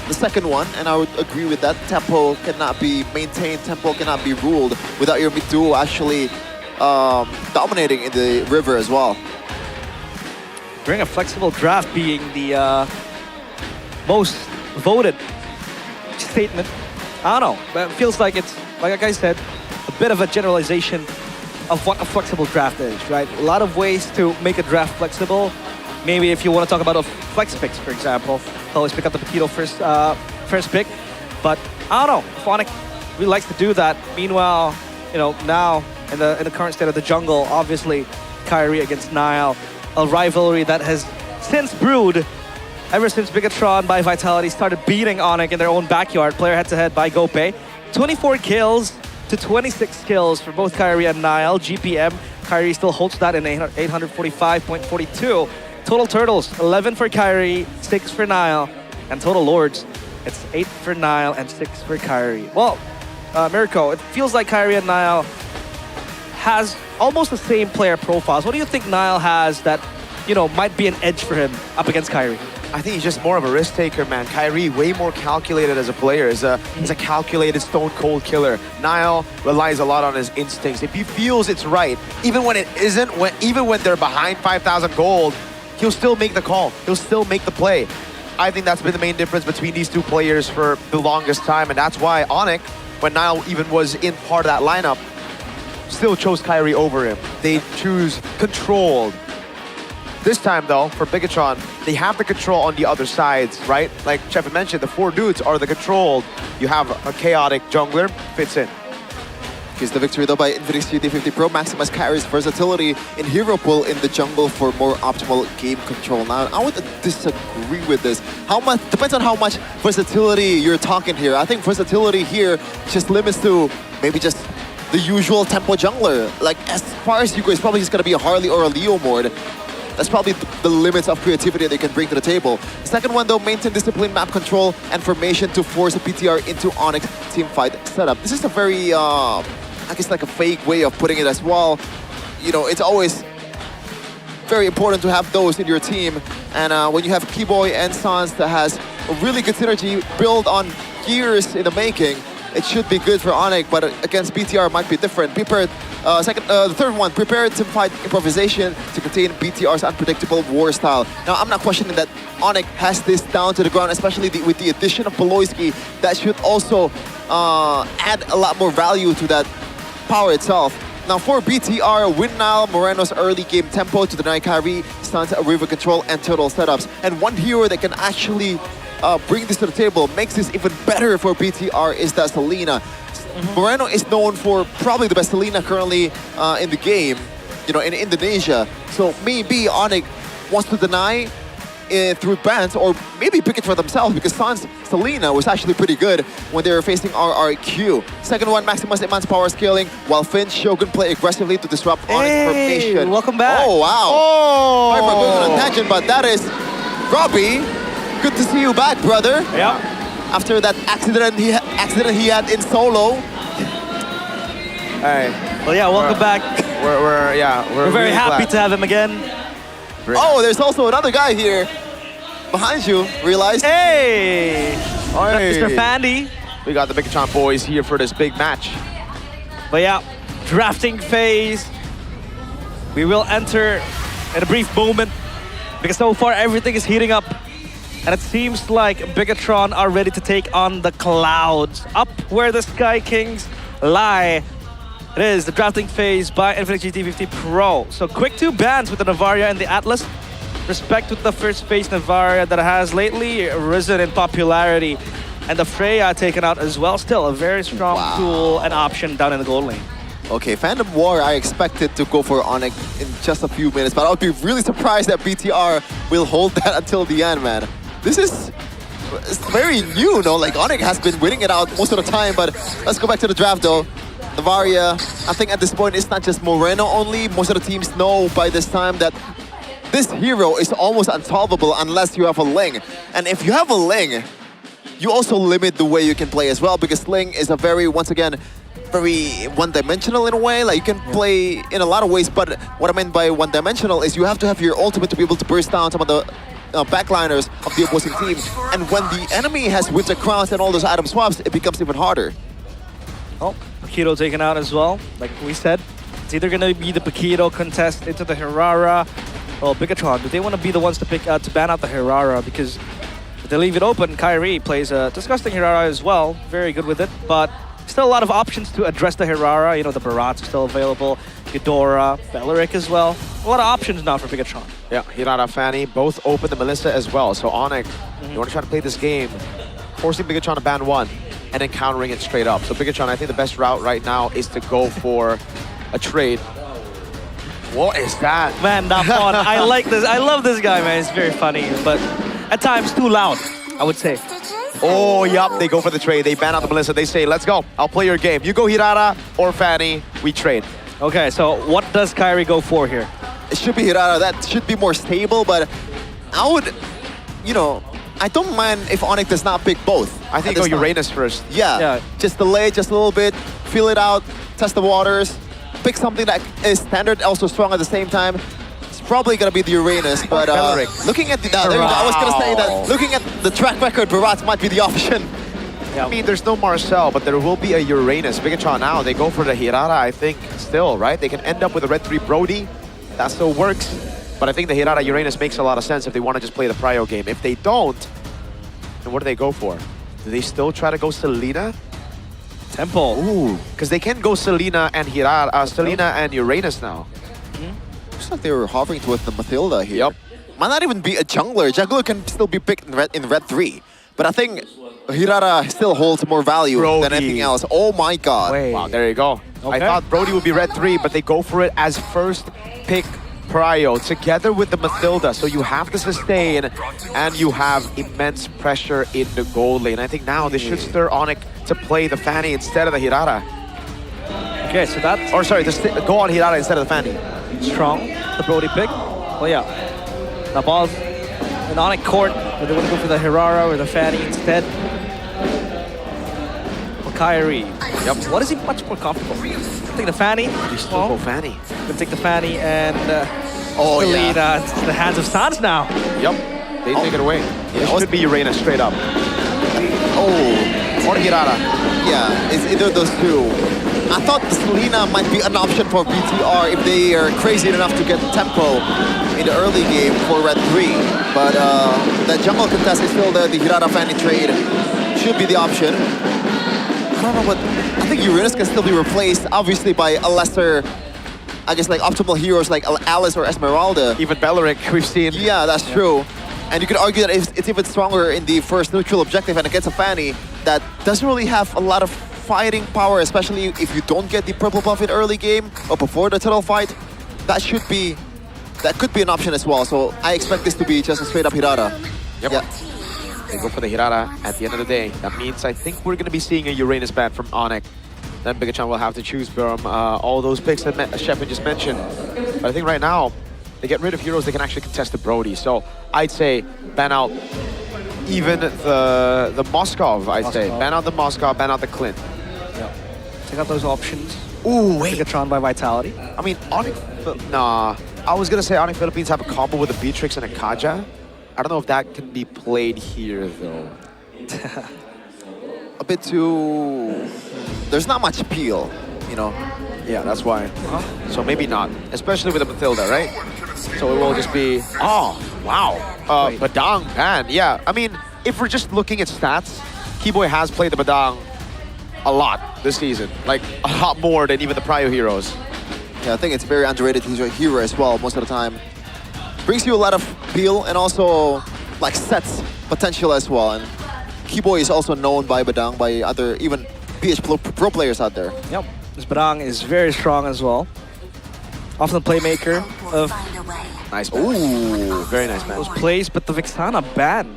the second one, and I would agree with that. Tempo cannot be maintained, tempo cannot be ruled without your mid-duel actually dominating in the river as well. Bring a flexible draft being the most voted statement. I don't know, but it feels like it's, like I said, a bit of a generalization of what a flexible draft is, right? A lot of ways to make a draft flexible. Maybe if you want to talk about a flex picks, for example, always pick up the Petito first pick. But I don't know, Onyx really likes to do that. Meanwhile, you know, now in the current state of the jungle, obviously Kyrie against Nile, a rivalry that has since brewed ever since Bigatron by Vitality started beating Onyx in their own backyard, player head-to-head by Gope. 24 kills to 26 kills for both Kyrie and Nile. GPM, Kyrie still holds that in 845.42. Total Turtles, 11 for Kyrie, 6 for Nile. And total Lords, it's 8 for Nile and 6 for Kyrie. Well, Mirko, it feels like Kyrie and Nile has almost the same player profiles. What do you think Nile has that, you know, might be an edge for him up against Kyrie? I think he's just more of a risk taker, man. Kyrie, way more calculated as a player. He's a calculated stone cold killer. Nile relies a lot on his instincts. If he feels it's right, even when it isn't, even when they're behind 5,000 gold, he'll still make the call. He'll still make the play. I think that's been the main difference between these two players for the longest time, and that's why Onyx, when Nile even was in part of that lineup, still chose Kyrie over him. They choose controlled. This time, though, for Bigatron, they have the control on the other sides, right? Like Chef mentioned, the 4 dudes are the controlled. You have a chaotic jungler, fits in. Here's the victory, though, by Infinix GT50 Pro. Maximize Kyrie's versatility in hero pool in the jungle for more optimal game control. Now, I would disagree with this. How much depends on how much versatility you're talking here. I think versatility here just limits to maybe just the usual tempo jungler. Like, as far as you go, it's probably just going to be a Harley or a Leo mode. That's probably the limits of creativity they can bring to the table. Second one, though, maintain discipline, map control, and formation to force a PTR into Onyx teamfight setup. This is a very, I guess, like a fake way of putting it as well. You know, it's always very important to have those in your team. And when you have Keyboy and Sans that has a really good synergy built on years in the making, it should be good for Onyx, but against BTR it might be different. The third one, prepare teamfight improvisation to contain BTR's unpredictable war style. Now, I'm not questioning that Onyx has this down to the ground, especially with the addition of Baloyski. That should also add a lot more value to that power itself. Now, for BTR, win Nile Moreno's early game tempo to deny Kyrie stuns, river control, and turtle setups. And one hero that can actually bring this to the table, makes this even better for BTR, is that Selena. Moreno is known for probably the best Selena currently in the game, you know, in Indonesia. So maybe Onyx wants to deny through bans, or maybe pick it for themselves, because Sans Selena was actually pretty good when they were facing RRQ. Second one, maximize Iman's power scaling, while Finn Shogun play aggressively to disrupt Onyx formation. Welcome back. Oh, wow. Oh. Sorry for going on a tangent, but that is Robbie. Good to see you back, brother. Yeah. After that accident he had in solo. Hey. Well, yeah, welcome back. We're very really happy glad. to have him again. Oh, there's also another guy here behind you, realized. Hey! Mr. Fandy. We got the Bigatron boys here for this big match. But yeah, drafting phase. We will enter in a brief moment, because so far everything is heating up. And it seems like Bigatron are ready to take on the clouds. Up where the Sky Kings lie. It is the drafting phase by Infinite GT50 Pro. So quick 2 bans with the Navaria and the Atlas. Respect with the first phase Navaria that has lately risen in popularity. And the Freya taken out as well. Still a very strong tool and option down in the gold lane. Okay, Phantom War, I expected to go for Onyx in just a few minutes, but I would be really surprised that BTR will hold that until the end, man. This is very new, no? Like, Onyx has been winning it out most of the time, but let's go back to the draft, though. Navaria, I think at this point, it's not just Moreno only. Most of the teams know by this time that this hero is almost unsolvable unless you have a Ling. And if you have a Ling, you also limit the way you can play as well, because Ling is a very, once again, very one-dimensional in a way. Like, you can play in a lot of ways, but what I meant by one-dimensional is you have to have your ultimate to be able to burst down some of the backliners of the opposing team. And when the enemy has Winter Crowns and all those item swaps, it becomes even harder. Oh, Paquito taken out as well. Like we said, it's either going to be the Paquito contest into the Hirara. Well, Bigatron, do they want to be the ones to pick to ban out the Hirara? Because if they leave it open, Kyrie plays a disgusting Hirara as well. Very good with it, but still a lot of options to address the Hirara. You know, the Barats are still available. Ghidorah, Beleric as well. A lot of options now for Bigatron. Yeah, Hirara, Fanny, both open, the Melissa as well. So Onyx, you want to try to play this game, forcing Bigatron to ban 1, and then countering it straight up. So Bigatron, I think the best route right now is to go for a trade. What is that? Man, that fun. I like this. I love this guy, man. It's very funny, but at times too loud, I would say. Oh, yup, they go for the trade. They ban out the Melissa. They say, let's go. I'll play your game. You go Hirara or Fanny, we trade. Okay, so what does Kyrie go for here? It should be Hirara. That should be more stable, but I would, you know, I don't mind if Onyx does not pick both. I think go Uranus first. Yeah, just delay just a little bit, feel it out, test the waters, pick something that is standard, also strong at the same time. It's probably gonna be the Uranus, but looking at the, I was gonna say that looking at the track record, Barats might be the option. I mean, there's no Marcel, but there will be a Uranus. Bigatron now, they go for the Hirara, I think, still, right? They can end up with a Red 3 Brody. That still works. But I think the Hirara Uranus makes a lot of sense if they want to just play the Prio game. If they don't, then what do they go for? Do they still try to go Selena? Temple. Ooh, because they can go Selena and Hirara, Selena and Uranus now. Looks like they were hovering towards the Mathilda here. Yep. Might not even be a jungler. Jungler can still be picked in red 3. But I think Hirara still holds more value than anything else. Oh my god. Wow, there you go. I thought Brody would be red 3, but they go for it as first pick Prio together with the Mathilda. So you have to sustain and you have immense pressure in the gold lane. I think now they should stir Onyx to play the Fanny instead of the Hirara. Okay, so that's... Or sorry, just go on Hirara instead of the Fanny. Strong, the Brody pick. Well, yeah. The ball's in Onyx court, but they want to go for the Hirara or the Fanny instead. Well, Kyrie. Yep. What is he much more comfortable? Take the Fanny. You still go Fanny. Gonna take the Fanny and Selena. It's the hands of Sans now. Yep. They take it away. Yeah, it should be Uranus straight up. Oh. Or Hirara. Yeah, it's either of those two. I thought the Selena might be an option for BTR if they are crazy enough to get tempo in the early game for Red 3. But the jungle contest is still the Hirara Fanny trade. Should be the option. I don't know what... I think Uranus can still be replaced, obviously, by a lesser I guess like optimal heroes like Alice or Esmeralda. Even Belleric, we've seen. Yeah, that's true. And you could argue that it's even stronger in the first neutral objective and against a Fanny that doesn't really have a lot of fighting power, especially if you don't get the purple buff in early game or before the turtle fight. That could be an option as well. So I expect this to be just a straight up Hirara. Yep. Yeah. They go for the Hirara at the end of the day. That means I think we're going to be seeing a Uranus ban from Onyx. Then Bigatron will have to choose from all those picks that Shepard just mentioned. But I think right now, they get rid of heroes, they can actually contest the Brody. So I'd say ban out even the Moskov, I'd say. Ban out the Moskov, ban out the Clint. Yeah. Take out those options. Ooh, wait. Bigatron by Vitality. I mean, Onyx... Nah. I was going to say Onyx Philippines have a combo with a Beatrix and a Kaja. I don't know if that can be played here, though. A bit too... There's not much appeal, you know? Yeah, that's why. So maybe not. Especially with the Matilda, right? So it will just be... Oh, wow. Badang ban. Yeah, I mean, if we're just looking at stats, Keyboy has played the Badang a lot this season. Like, a lot more than even the prior heroes. Yeah, I think it's very underrated hero as well most of the time. Brings you a lot of appeal and also like sets potential as well. And Keyboy is also known by Badang, by other even PH pro players out there. Yep, this Badang is very strong as well. Often playmaker of... Nice. Ooh, very nice, man. Those plays, but the Vixana ban.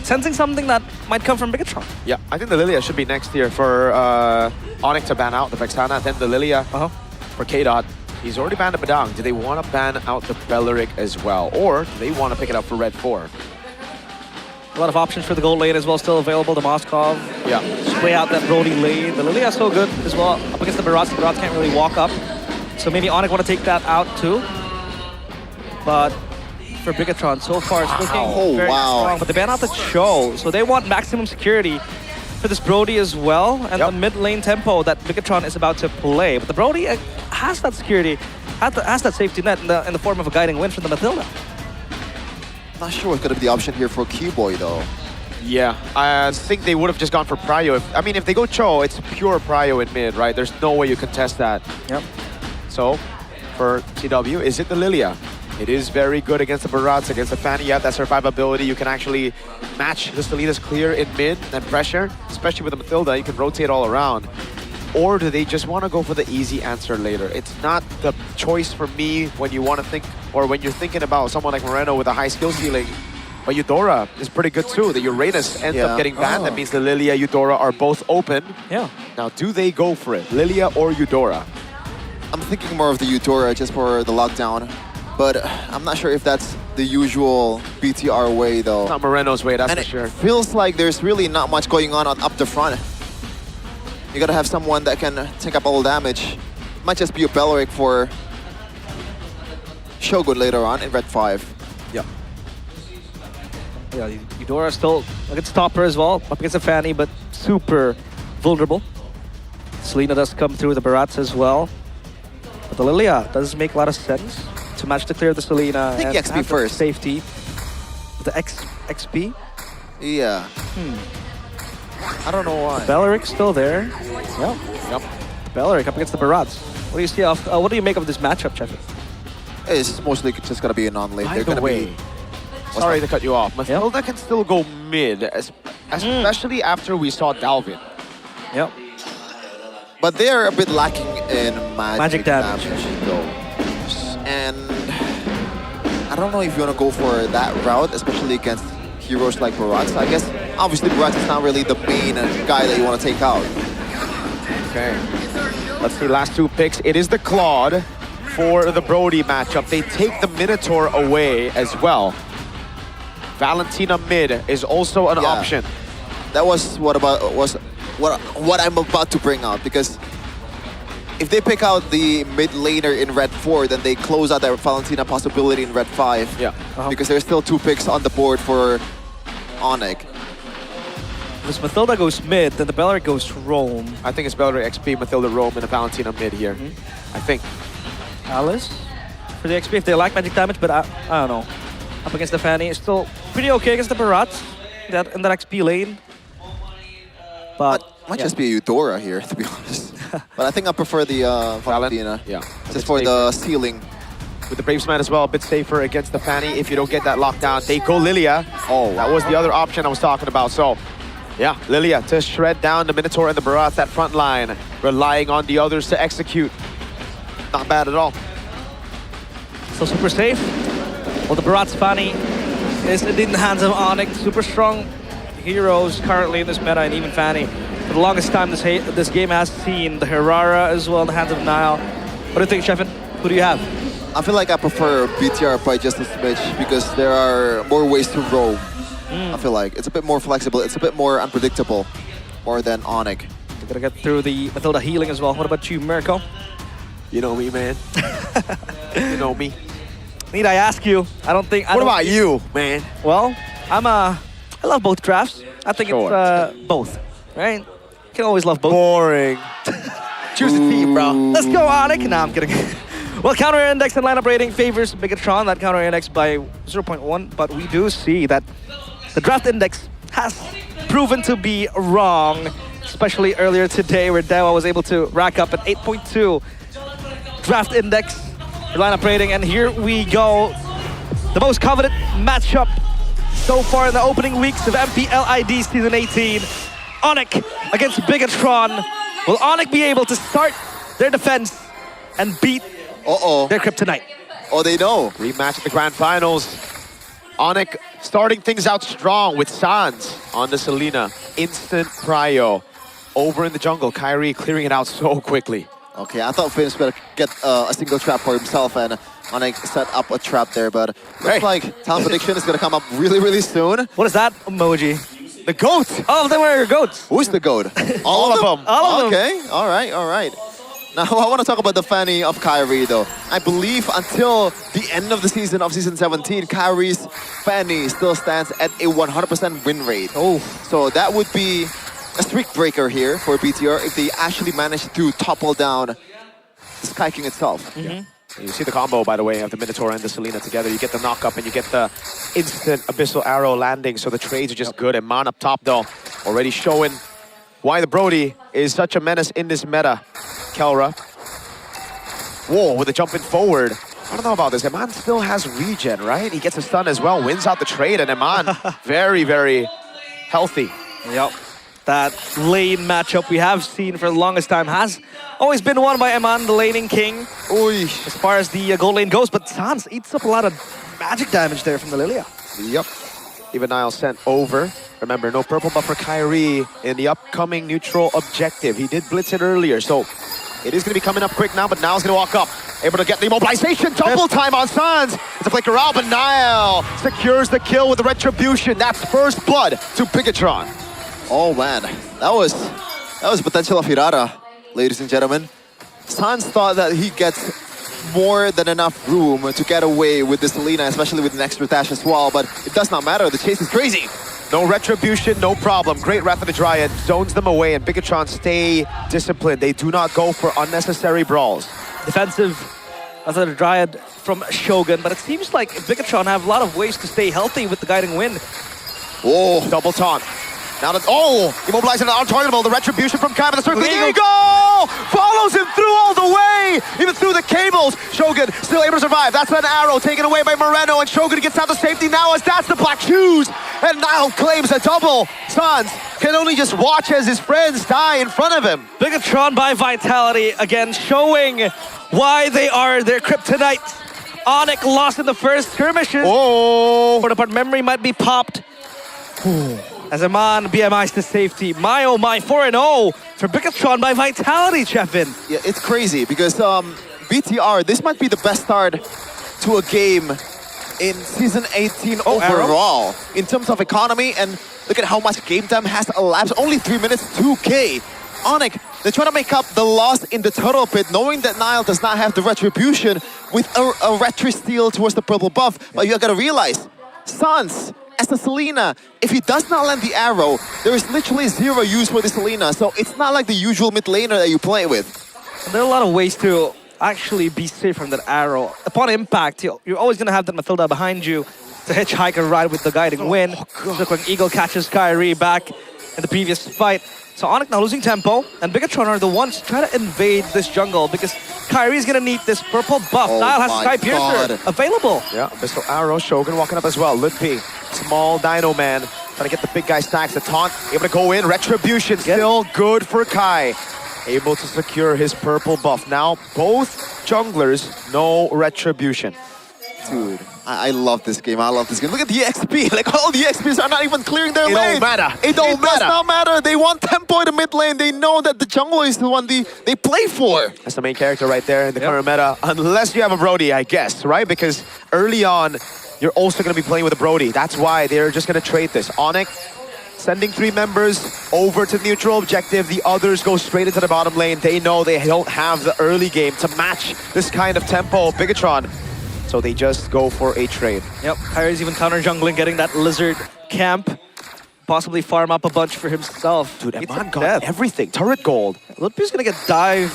Sensing something that might come from Bigatron. Yeah, I think the Lilia should be next here for Onyx to ban out the Vexana, then the Lilia for K-Dot. He's already banned the Badang. Do they want to ban out the Belleric as well? Or do they want to pick it up for Red 4? A lot of options for the gold lane as well, still available. The Moskov. Yeah. Spray out that Brody lane. The Lilia is so good as well. Up against the Barats. The Barats can't really walk up. So maybe Onyx want to take that out too. But for Bigatron, so far it's looking very strong. But they ban out the Cho. So they want maximum security for this Brody as well. And the mid lane tempo that Bigatron is about to play. But the Brody has that security, has that safety net in the form of a guiding wind from the Matilda. Not sure what's going to be the option here for Keyboy though. Yeah, I think they would have just gone for Prio. If they go Cho, it's pure Prio in mid, right? There's no way you contest that. Yep. So, for CW, is it the Lilia? It is very good against the Barats, against the Fanny. You have that survivability. You can actually match the Salinas clear in mid and pressure, especially with the Matilda. You can rotate all around. Or do they just want to go for the easy answer later? It's not the choice for me when you want to think, or when you're thinking about someone like Moreno with a high skill ceiling. But Eudora is pretty good too. The Uranus ends up getting banned. That means the Lilia, Eudora are both open. Yeah. Now, do they go for it? Lilia or Eudora? I'm thinking more of the Eudora just for the lockdown. But I'm not sure if that's the usual BTR way though. Not Moreno's way, that's and for sure. It feels like there's really not much going on up the front. You gotta have someone that can take up all the damage. Might just be a Belleric for Shogun later on in Red 5. Yeah. Yeah, Eudora still a good stopper as well, up against the Fanny, but super vulnerable. Selena does come through the Barats as well. But the Lilia does make a lot of sense to match the clear of the Selena. I think and XP first. Safety. The XP? Yeah. I don't know why. Belleric's still there. Yep. Belleric up against the Barats. What do you see what do you make of this matchup, Chef? It's mostly just gonna be a non-lane. By the way, sorry to cut you off. Matilda can still go mid, especially after we saw Dalvin. Yep. But they're a bit lacking in magic damage though. And I don't know if you want to go for that route, especially against heroes like Barats. I guess obviously Barats is not really the main guy that you want to take out. Okay. Let's see, last two picks. It is the Claude for the Brody matchup. They take the Minotaur away as well. Valentina mid is also an option. That was what I'm about to bring out, because if they pick out the mid laner in Red 4, then they close out that Valentina possibility in Red 5. Yeah. Because there's still 2 picks on the board for Onyx. If Matilda goes mid, then the Belleric goes roam. I think it's Belleric XP, Matilda roam, and a Valentina mid here. I think. Alice for the XP if they lack magic damage, but I don't know. Up against the Fanny, it's still pretty okay against the Barats in that XP lane. But might just be a Eudora here, to be honest. But I think I prefer the Valentina. Yeah. Just for the ceiling. With the Bravesman as well, a bit safer against the Fanny. If you don't get that lockdown, they go Lilia. Oh, that was the other option I was talking about. So, yeah, Lilia to shred down the Minotaur and the Barats, that front line, relying on the others to execute. Not bad at all. So super safe. Well, the Barats Fanny is in the hands of Onyx. Super strong heroes currently in this meta, and even Fanny. For the longest time, this game has seen the Herrera as well in the hands of Nile. What do you think, Sheffin? Who do you have? I feel like I prefer BTR by just a smidge because there are more ways to roam. I feel like it's a bit more flexible, it's a bit more unpredictable, more than Onyx. We're gonna get through the Matilda healing as well. What about you, Mirko? You know me, man. You know me. Need I ask you? What about you, man? Well, I love both drafts. I think it's both, right? You can always love both. Boring. Choose a team, bro. Let's go, Onyx. Nah, I'm kidding. Well, counter index and lineup rating favors Bigatron, that counter index by 0.1, but we do see that the draft index has proven to be wrong, especially earlier today where Dewa was able to rack up an 8.2 draft index, lineup rating, and here we go. The most coveted matchup so far in the opening weeks of MPL ID Season 18. Onyx against Bigatron. Will Onyx be able to start their defense and beat their kryptonite? Oh, they know. Rematch at the grand finals. Onyx starting things out strong with Sans on the Selena. Instant prio. Over in the jungle, Kyrie clearing it out so quickly. Okay, I thought Finch better get a single trap for himself, and Onyx set up a trap there, but looks like talent prediction is going to come up really, really soon. What is that emoji? The goat! All of them are goats. Who's the goat? All of them. All of them. Okay, all right, all right. Now, I want to talk about the Fanny of Kyrie, though. I believe until the end of the season of Season 17, Kyrie's Fanny still stands at a 100% win rate. Oh. So that would be a streak breaker here for BTR if they actually manage to topple down the Sky King itself. You see the combo, by the way, of the Minotaur and the Selena together. You get the knock-up and you get the instant Abyssal Arrow landing, so the trades are just good. And Man up top, though, already showing why the Brody is such a menace in this meta. Kelra. Whoa, with a jump in forward. I don't know about this. Eman still has regen, right? He gets a stun as well, wins out the trade, and Eman very, very healthy. Yep. That lane matchup we have seen for the longest time has always been won by Eman, the laning king. Oy. As far as the gold lane goes, but Sans eats up a lot of magic damage there from the Lilia. Yep. Even Nile sent over. Remember, no purple buff for Kyrie in the upcoming neutral objective. He did blitz it earlier, so it is going to be coming up quick now, but Nile's going to walk up. Able to get the immobilization. Double time on Sans. It's a flicker out, but Nile secures the kill with the retribution. That's first blood to Bigatron. Oh man, that was potential of Hirara, ladies and gentlemen. Sans thought that he gets more than enough room to get away with this Selena, especially with an extra dash as well, but it does not matter. The chase is crazy. No retribution, no problem. Great Wrath of the Dryad zones them away, and Bigatron stay disciplined. They do not go for unnecessary brawls. Defensive Wrath of the Dryad from Shogun, but it seems like Bigatron have a lot of ways to stay healthy with the guiding wind. Oh, double taunt. Now that, immobilizing and untargetable. The retribution from Kai, but the circling eagle follows him through all the way, even through the cables. Shogun still able to survive. That's an arrow taken away by Moreno, and Shogun gets out to safety now as that's the black shoes. And Nile claims a double. Sans can only just watch as his friends die in front of him. Bigatron by Vitality again, showing why they are their kryptonite. Onyx lost in the first skirmishes. But memory might be popped. As Eman BMI's to safety. My oh my, 4-0 for Bigatron by Vitality, Chefin. Yeah, it's crazy because BTR, this might be the best start to a game in Season 18 overall. Arrow? In terms of economy, and look at how much game time has elapsed. Only 3 minutes, 2K. Onyx, they're trying to make up the loss in the turtle pit, knowing that Nile does not have the retribution with a retri steal towards the purple buff. But you gotta realize, Sans, as the Selena, if he does not land the arrow, there is literally zero use for the Selena, so it's not like the usual mid laner that you play with. There are a lot of ways to actually be safe from that arrow. Upon impact, you're always going to have that Matilda behind you to hitchhike and ride with the guiding wind. Look when Eagle catches Kyrie back in the previous fight. So Onyx now losing tempo, and Bigatron are the ones trying to invade this jungle because Kyrie's gonna need this purple buff. Nile has Sky Piercer available. Yeah, Missile Arrow, Shogun walking up as well. Ludpi, small Dino Man, trying to get the big guy stacks. The taunt, able to go in. Retribution, still good for Kai. Able to secure his purple buff. Now, both junglers, no Retribution. Dude, I love this game. I love this game. Look at the XP. Like, all the XPs are not even clearing their lane. It don't matter. It does not matter. They want tempo in the mid lane. They know that the jungle is the one they play for. That's the main character right there in the current meta. Unless you have a Brody, I guess, right? Because early on, you're also going to be playing with a Brody. That's why they're just going to trade this. Onyx sending 3 members over to neutral objective. The others go straight into the bottom lane. They know they don't have the early game to match this kind of tempo of Bigatron. So they just go for a trade. Yep, Kyrie's even counter-jungling, getting that lizard camp. Possibly farm up a bunch for himself. Dude, Eman got everything. Turret gold. Ludpi's gonna get dived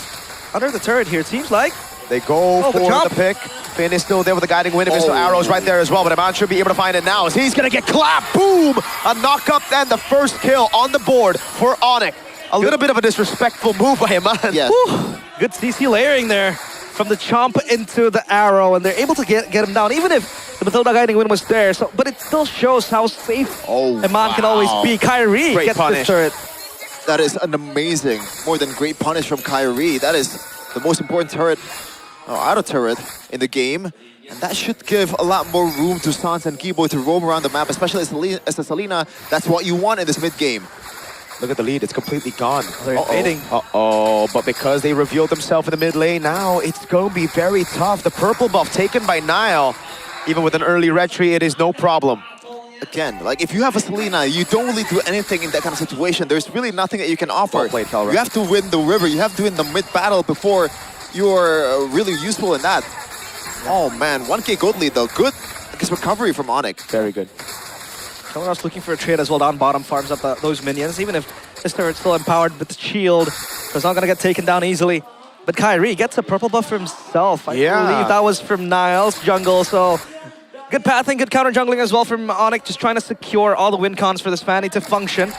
under the turret here, it seems like. They go for the pick. Finn is still there with the guiding wind. Mr. Arrow's right there as well, but Eman should be able to find it now as he's gonna get clapped. Boom! A knock-up and the first kill on the board for Onyx. A little bit of a disrespectful move by Eman. Yeah. Good CC layering there. From the chomp into the arrow, and they're able to get him down, even if the Matilda guiding wind was there. So, but it still shows how safe Eman can always be. Kyrie gets this turret. That is an amazing, more than great punish from Kyrie. That is the most important turret, auto turret in the game. And that should give a lot more room to Sans and Keyboy to roam around the map, especially as a Selena. That's what you want in this mid game. Look at the lead, it's completely gone. They're invading. But because they revealed themselves in the mid lane, now it's going to be very tough. The purple buff taken by Nile. Even with an early retry, it is no problem. Again, like if you have a Selena, you don't really do anything in that kind of situation. There's really nothing that you can offer. Well played, Calra. You have to win the river. You have to win the mid battle before you're really useful in that. Oh man, 1k gold lead though. Good, I guess, recovery from Onyx. Very good. Someone else looking for a trade as well. Down bottom farms up those minions. Even if this turret's still empowered with the shield, it's not going to get taken down easily. But Kyrie gets a purple buff for himself. I believe that was from Nile's jungle. So good pathing, good counter jungling as well from Onyx. Just trying to secure all the win cons for this Fanny to function.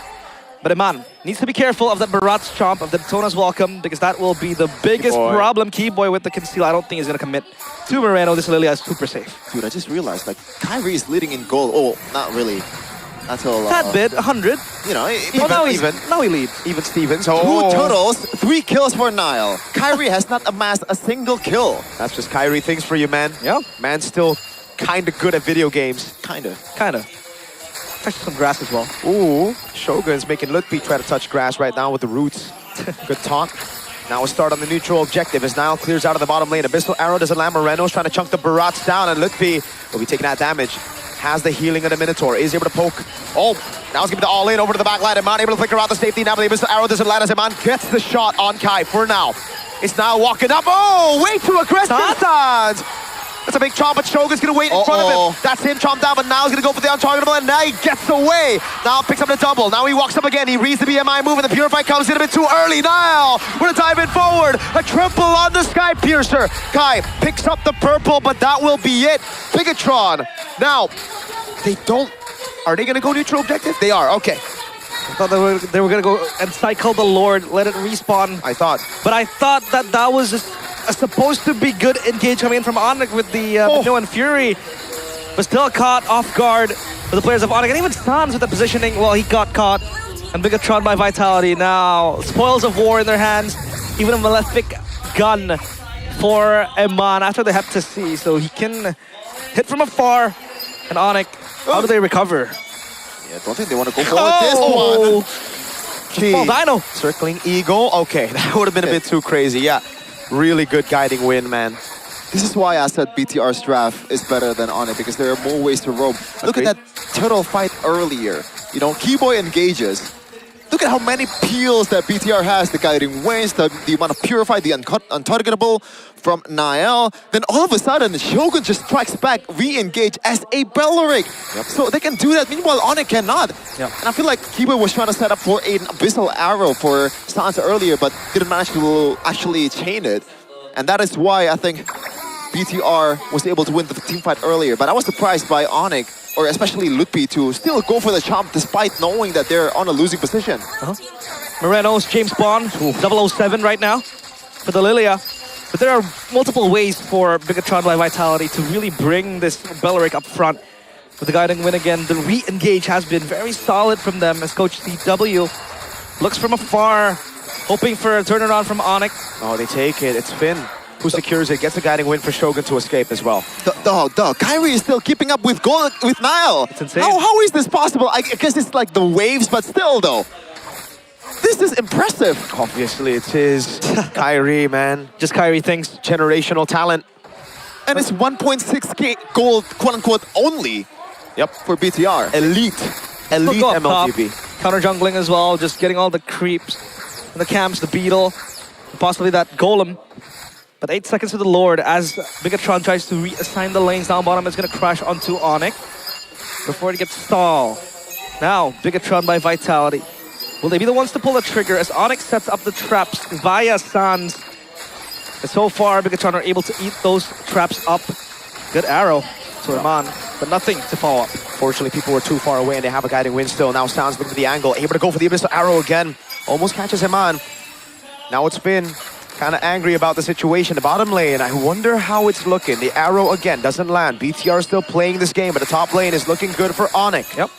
But Eman needs to be careful of that Barat's chomp, of the Tona's welcome, because that will be the biggest problem. Keyboy with the conceal, I don't think he's going to commit to Moreno. This Lilia is super safe. Dude, I just realized, like, Kyrie is leading in gold. Oh, not really. Until, that bit, 100. You know, now he leads. Even Stevens. 2 totals, 3 kills for Nile. Kyrie has not amassed a single kill. That's just Kyrie things for you, man. Yeah. Man's still kind of good at video games. Kind of. Touch some grass as well. Ooh, Shogun's making Ludpi try to touch grass right now with the roots. Good taunt. Now a start on the neutral objective as Nile clears out of the bottom lane. Abyssal Arrow doesn't land. Moreno's trying to chunk the Barats down, and Ludpi will be taking that damage. Has the healing of the Minotaur. Is able to poke. Oh, now he's giving the all-in over to the back line. Eman able to flicker out the safety now, but the Abyssal Arrow doesn't land as Eman gets the shot on Kai for now. It's now walking up. Oh, way too aggressive. That's a big chomp, but Shogun's gonna wait in front of him. That's him chomped down, but now he's gonna go for the untargetable, and now he gets away. Now picks up the double. Now he walks up again. He reads the BMI move, and the Purify comes in a bit too early. Nile, we're gonna dive in forward. A triple on the Sky Piercer. Kai picks up the purple, but that will be it. Bigatron. Now, they don't. Are they gonna go neutral objective? They are. Okay. I thought they were gonna go and cycle the Lord, let it respawn. But I thought that was just supposed to be good engage coming in from Onyx with the Mino and Fury, but still caught off guard with the players of Onyx, and even Sans with the positioning. Well, he got caught, and Bigatron by Vitality now. Spoils of war in their hands, even a malefic gun for Eman after the Hep to see, so he can hit from afar. And Onyx, how do they recover? Yeah, I don't think they want to go for this one. Small Dino. Circling Eagle. Okay, that would have been a bit too crazy. Yeah, really good guiding win, man. This is why I said BTR's draft is better than Onyx, because there are more ways to roam. Look at that turtle fight earlier. You know, Keyboy engages. Look at how many peels that BTR has, the guiding winds, the amount of Purify, the untargetable from Niall. Then all of a sudden, Shogun just strikes back, re-engage as a Belleric. So they can do that, meanwhile Onyx cannot. And I feel like Keyboy was trying to set up for an Abyssal Arrow for Sansa earlier, but didn't manage to actually chain it. And that is why I think BTR was able to win the team fight earlier. But I was surprised by Onyx or especially Lutpi, to still go for the chomp despite knowing that they're on a losing position. Moreno's James Bond, 007 right now for the Lilia. But there are multiple ways for Bigatron by Vitality to really bring this Belleric up front. With the guiding win again, the re-engage has been very solid from them as Coach CW looks from afar, hoping for a turnaround from Onyx. Oh, they take it. It's Finn who secures it, gets a guiding win for Shogun to escape as well. Kyrie is still keeping up with Nile. It's insane. How is this possible? I guess it's like the waves, but still though. This is impressive. Obviously, it's his Kyrie, man. Just Kyrie things. Generational talent. And it's 1.6k gold, quote-unquote, only. Yep. For BTR. Elite Go up top. MLTV. Counter jungling as well, just getting all the creeps, the camps, the beetle, possibly that golem. But 8 seconds to the Lord as Bigatron tries to reassign the lanes. Down bottom is going to crash onto Onyx before it gets stalled. Now, Bigatron by Vitality. Will they be the ones to pull the trigger as Onyx sets up the traps via Sans? And so far, Bigatron are able to eat those traps up. Good arrow to Iman, but nothing to follow up. Fortunately, people were too far away and they have a guiding win still. Now Sans looking at the angle, able to go for the Abyssal Arrow again. Almost catches him on. Now it's Finn, kind of angry about the situation. The bottom lane, I wonder how it's looking. The arrow again doesn't land. BTR still playing this game, but the top lane is looking good for Onyx. Yep.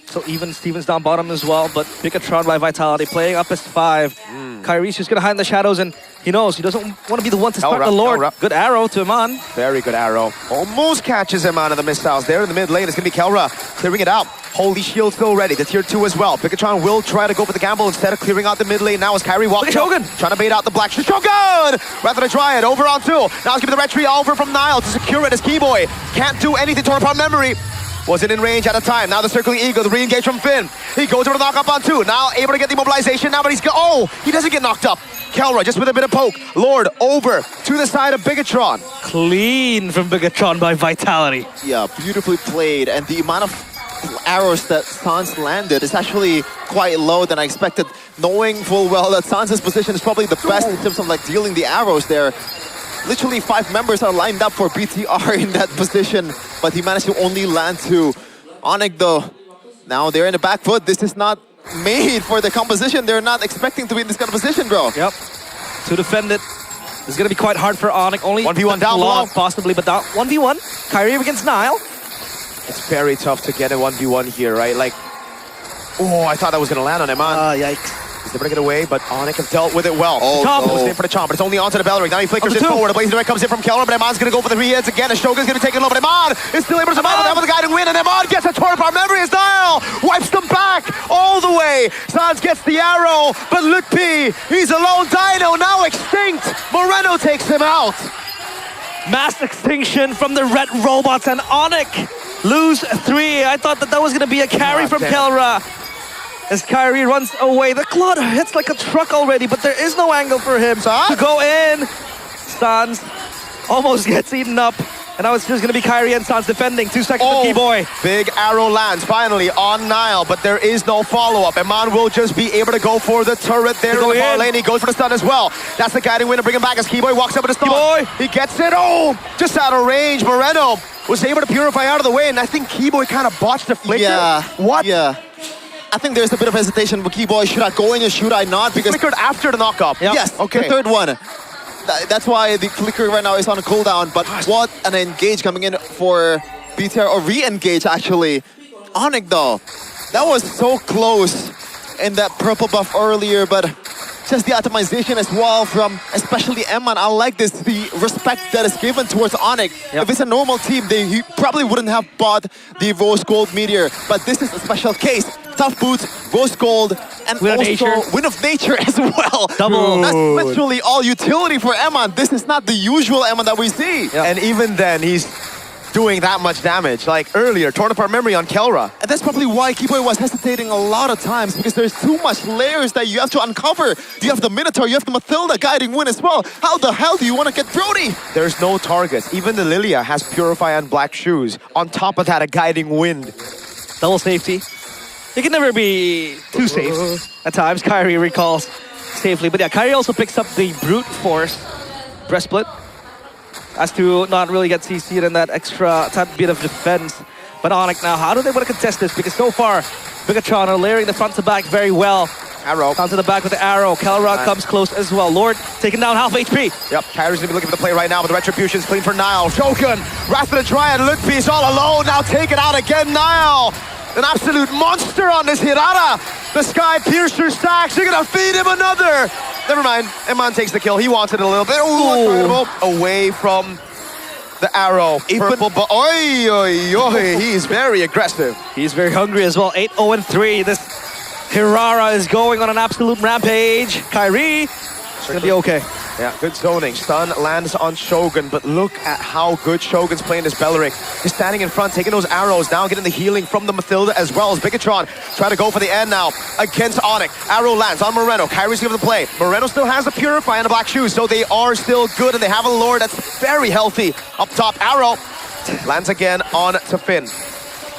So even Stevens down bottom as well, but Bigatron by Vitality playing up as 5. Kyrie's just gonna hide in the shadows and he knows he doesn't want to be the one to start the Lord. Good arrow to Iman. Very good arrow. Almost catches him out of the missiles. There in the mid lane, it's gonna be Kelra clearing it out. Holy Shield still ready. The tier 2 as well. Bigatron will try to go for the gamble instead of clearing out the mid lane. Now as Kyrie walks Shogun trying to bait out the Black Shogun! Rather than try it. Over on 2. Now it's giving the retreat over from Nile to secure it as Keyboy can't do anything. Torn apart memory. Wasn't in range at the time. Now the circling eagle, the re-engage from Finn. He goes over the knock up on 2. Now able to get the immobilization now, but he doesn't get knocked up. Kelra just with a bit of poke. Lord over to the side of Bigatron. Clean from Bigatron by Vitality. Yeah, beautifully played. And the amount of arrows that Sans landed is actually quite low than I expected, knowing full well that Sans' position is probably the best in terms of like dealing the arrows there. Literally 5 members are lined up for BTR in that position, but he managed to only land 2. Onyx though, now they're in the back foot. This is not made for the composition. They're not expecting to be in this kind of position, bro. Yep. To defend it, it's going to be quite hard for Onyx. Only 1v1 down below. Possibly, but down 1v1. Kyrie against Nile. It's very tough to get a 1v1 here, right? Like, oh, I thought that was going to land on him, man. Yikes. He's never going to get away, but Onyx have dealt with it well. Chomp. It was in for the chomp, but it's only onto the Belleric. Now he flickers it forward. The Blazing Direct comes in from Kelra, but Iman's going to go for the 3 hits again. And Shogun's going to be taken low, but Iman is still able to survive with the guiding win, and Iman gets a torn apart memory as Nile wipes them back all the way. Sans gets the arrow, but Lutpi, he's a lone dino, now extinct. Moreno takes him out. Mass extinction from the red robots, and Onyx lose 3. I thought that was going to be a carry from Kelra. As Kyrie runs away, the Claude hits like a truck already, but there is no angle for him to go in. Sans almost gets eaten up, and now it's just going to be Kyrie and Sans defending. 2 seconds for Keyboy. Big arrow lands finally on Nile, but there is no follow-up. Iman will just be able to go for the turret there in the far lane. He goes for the stun as well. That's the guiding win to bring him back as Keyboy walks up with the stun. He gets it. Oh, just out of range. Moreno was able to purify out of the way, and I think Keyboy kind of botched the flicker. Yeah. What? Yeah. I think there's a bit of hesitation with Keyboy. Should I go in or should I not? Because flickered after the knock-up. Yep. Yes, okay. The third one. That's why the flicker right now is on a cooldown. But what an engage coming in for BTR, or re-engage actually. Onyx though, that was so close in that purple buff earlier, but just the atomization as well from especially Emman. I like this, the respect that is given towards Onyx. If it's a normal team, he probably wouldn't have bought the Rose Gold Meteor, but this is a special case. Tough boots, Rose Gold, and Win of Nature as well. Double. That's literally all utility for Emman. This is not the usual Emman that we see. And even then, he's doing that much damage. Like earlier, torn apart memory on Kelra. And that's probably why Keyboy was hesitating a lot of times, because there's too much layers that you have to uncover. You have the Minotaur, you have the Mathilda guiding win as well. How the hell do you want to get Brody? There's no targets. Even the Lilia has Purify and Black Shoes. On top of that, a guiding wind. Double safety. You can never be too safe. At times, Kyrie recalls safely. But yeah, Kyrie also picks up the Brute Force Breastplate as to not really get CC'd in that extra tad bit of defense. But Onyx now, how do they want to contest this? Because so far, Bigatron are layering the front to back very well. Arrow. Down to the back with the arrow. Kelrod comes close as well. Lord taking down half HP. Yep, Kyrie's gonna be looking for the play right now, but the Retribution's clean for Nile. Shogun, Wrath of the Dryad, Ludwig is all alone, now taken out again, Nile. An absolute monster on this Hirara. The Sky Piercer stacks, they're gonna feed him another. Never mind, Eman takes the kill, he wants it a little bit. Ooh, away from the arrow. Purple, but oi, oi, oi, he's very aggressive. He's very hungry as well. 8-0-3. This Hirara is going on an absolute rampage. Kyrie, it's gonna be okay. Yeah, good zoning. Stun lands on Shogun, but look at how good Shogun's playing this Belleric. He's standing in front, taking those arrows, now getting the healing from the Mathilda as well as Bigatron. Try to go for the end now against Onyx. Arrow lands on Moreno. Kyrie's giving the play. Moreno still has the Purify and the Black Shoes, so they are still good, and they have a Lord that's very healthy. Up top, Arrow lands again on to Finn.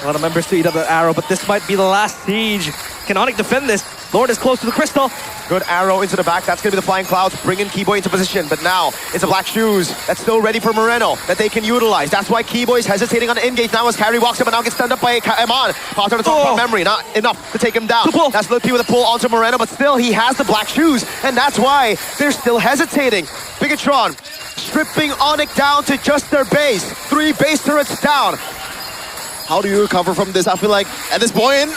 A lot of members to eat up that arrow, but this might be the last siege. Can Onyx defend this? Lord is close to the crystal. Good arrow into the back. That's going to be the Flying Clouds, bringing Keyboy into position. But now, it's a Black Shoes that's still ready for Moreno that they can utilize. That's why Keyboy's hesitating on the engage now as Kyrie walks up and now gets stunned up by Eman. Potter to talk about memory, not enough to take him down. That's Lippy with a pull onto Moreno, but still, he has the Black Shoes, and that's why they're still hesitating. Bigatron stripping Onyx down to just their base. 3 base turrets down. How do you recover from this? I feel like at this point,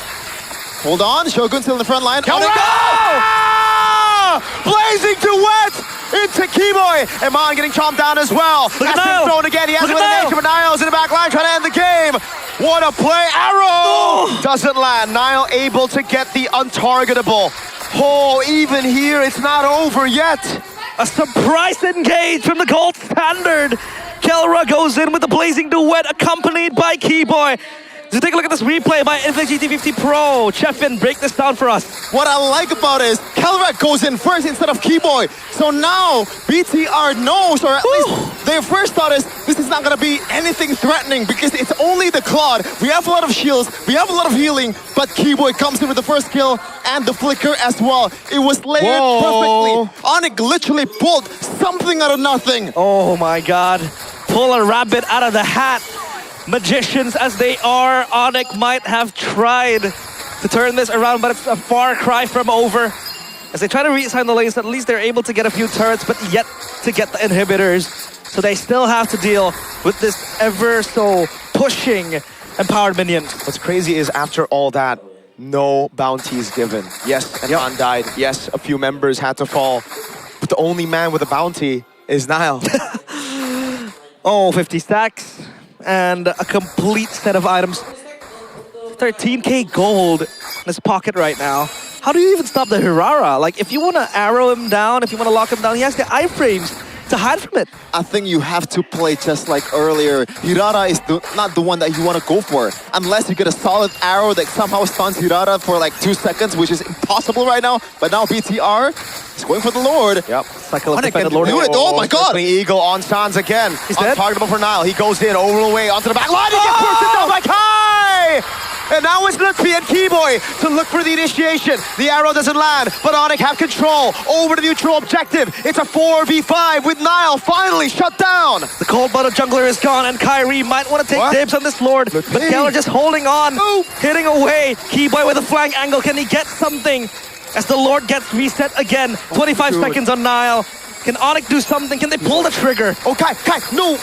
hold on, Shogun still in the front line. Blazing duet into Keyboy. Eman getting chomped down as well. That's been thrown again. He has a nation, but Niall's in the back line trying to end the game. What a play. Arrow doesn't land. Niall able to get the untargetable. Oh, even here, it's not over yet. A surprise engage from the gold standard. Kelra goes in with the blazing duet accompanied by Keyboy. So take a look at this replay by Infinite GT50 Pro. Chefin, break this down for us. What I like about it is Kelrak goes in first instead of Keyboy. So now BTR knows, or at least their first thought is this is not going to be anything threatening because it's only the Claude. We have a lot of shields, we have a lot of healing, but Keyboy comes in with the first kill and the flicker as well. It was layered perfectly. Onyx literally pulled something out of nothing. Oh my god. Pull a rabbit out of the hat. Magicians as they are, Onyx might have tried to turn this around, but it's a far cry from over. As they try to reassign the lanes, at least they're able to get a few turrets, but yet to get the inhibitors. So they still have to deal with this ever so pushing empowered minions. What's crazy is after all that, no bounties given. Yes, Eman died. Yes, a few members had to fall. But the only man with a bounty is Niall. Oh, 50 stacks. And a complete set of items. 13k gold in his pocket right now. How do you even stop the Hirara? Like, if you want to arrow him down, if you want to lock him down, he has the iframes to hide from it. I think you have to play just like earlier. Hirara is not the one that you want to go for. Unless you get a solid arrow that somehow stuns Hirara for like 2 seconds, which is impossible right now. But now BTR is going for the Lord. Yep. Cycle of defended Lord. Oh my god! Eagle on Sans again. He's dead. Untargetable for Niall. He goes in, over the way, onto the back line. He gets pushed down by Kai! And now it's Lutfi and Keyboy to look for the initiation. The arrow doesn't land, but Onyx have control over the neutral objective. It's a 4v5 with Niall finally shut down. The cold-blooded jungler is gone, and Kyrie might want to take dibs on this Lord. But Keller just holding on, hitting away. Keyboy with a flank angle. Can he get something as the Lord gets reset again? 25 seconds on Niall. Can Onyx do something? Can they pull the trigger? Oh, Kai, no!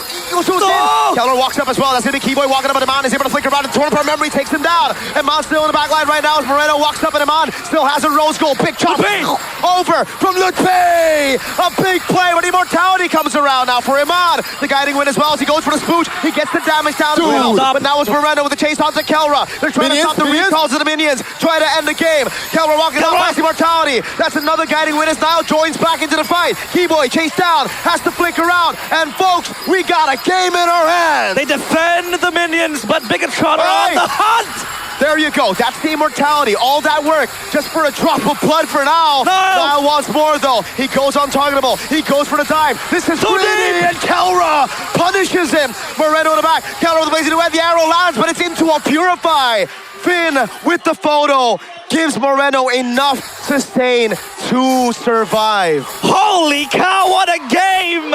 Keller walks up as well. That's going to be Keyboy walking up, and Eman is able to flick around and torn apart memory, takes him down. Eman still in the back line right now as Moreno walks up, and Eman still has a rose gold. Big chop over from Lutfi! A big play, but Immortality comes around now for Eman. The guiding win as well as he goes for the spooch. He gets the damage down as well. But now it's Moreno with the chase onto Kelra. They're trying to stop the recalls of the minions. Try to end the game. Kelra walking down past Immortality. That's another guiding win as now joins back into the fight. Keyboy chased down, has to flick around, and folks, we got a game in our hands. They defend the minions, but Bigatron are on the hunt. There you go. That's the Immortality. All that work just for a drop of blood for now. Niall wants more though. He goes untargetable. He goes for the dive. This is greedy, and Kelra punishes him. Moreno in the back. Kelra with the blazing duet. The arrow lands, but it's into a Purify. Finn with the photo gives Moreno enough sustain to survive. Holy cow, what a game!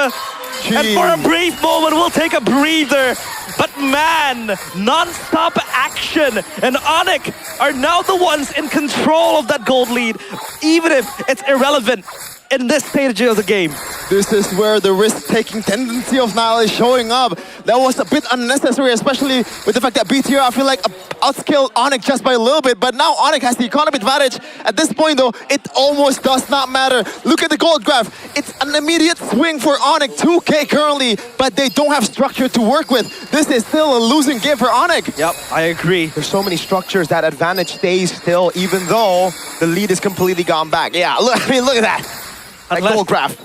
Jeez. And for a brief moment, we'll take a breather But man, non-stop action. And Onyx are now the ones in control of that gold lead, even if it's irrelevant in this stage of the game. This is where the risk-taking tendency of Nile is showing up. That was a bit unnecessary, especially with the fact that BTR, I feel like, outscaled Onyx just by a little bit, but now Onyx has the economy advantage. At this point, though, it almost does not matter. Look at the gold graph. It's an immediate swing for Onyx, 2K currently, but they don't have structure to work with. This is still a losing game for Onyx. Yep, I agree. There's so many structures that advantage stays still, even though the lead is completely gone back. Yeah, look, I mean, look at that. That gold graph.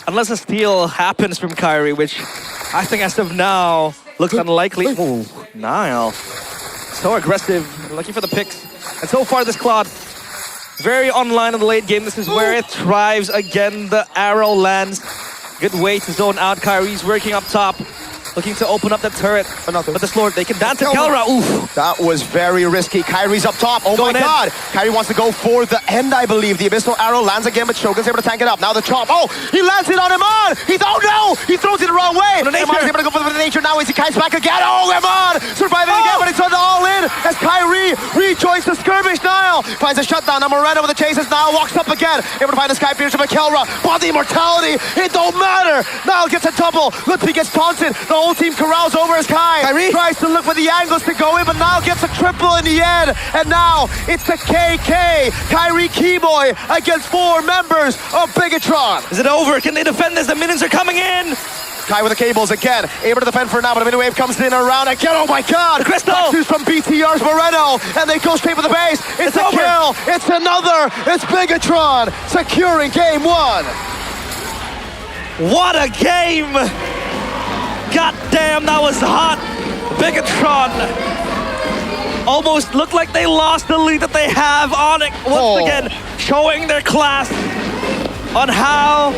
Unless a steal happens from Kyrie, which I think as of now looks unlikely. Ooh, Nile. So aggressive, looking for the picks. And so far this Claude, very online in the late game. This is where it thrives again. The arrow lands. Good way to zone out. Kyrie's working up top. Looking to open up the turret. But this Lord, they can dance to Kelra. Oof. That was very risky. Kyrie's up top. Oh my god. Kyrie wants to go for the end, I believe. The Abyssal Arrow lands again, but Shogun's able to tank it up. Now the chop. Oh, he lands it on Iman. Oh no! He throws it the wrong way. Iman's able to go for the nature. Now he kites back again. Oh, Iman! Surviving again, but it's on the all-in as Kyrie rejoins the skirmish. Nile finds a shutdown. Now Moreno with the chases. Nile walks up again. Able to find the Sky Piercer for Kelra. But the immortality, it don't matter. Nile gets a double. Lutfi gets taunted. The whole team corrals over as Kyrie tries to look for the angles to go in, but Nile gets a triple in the end. And now it's the KK, Kyrie Keyboy against 4 members of Bigatron. Is it over? Can they defend this? The minions are coming in. Kai with the cables again, able to defend for now, but a mini wave comes in around again. Oh my god! The Crystal! From BTR's Moreno, and they go straight for the base. It's a kill! It's another! It's Bigatron securing game 1. What a game! God damn, that was hot! Bigatron almost looked like they lost the lead that they have. Onyx once again showing their class on how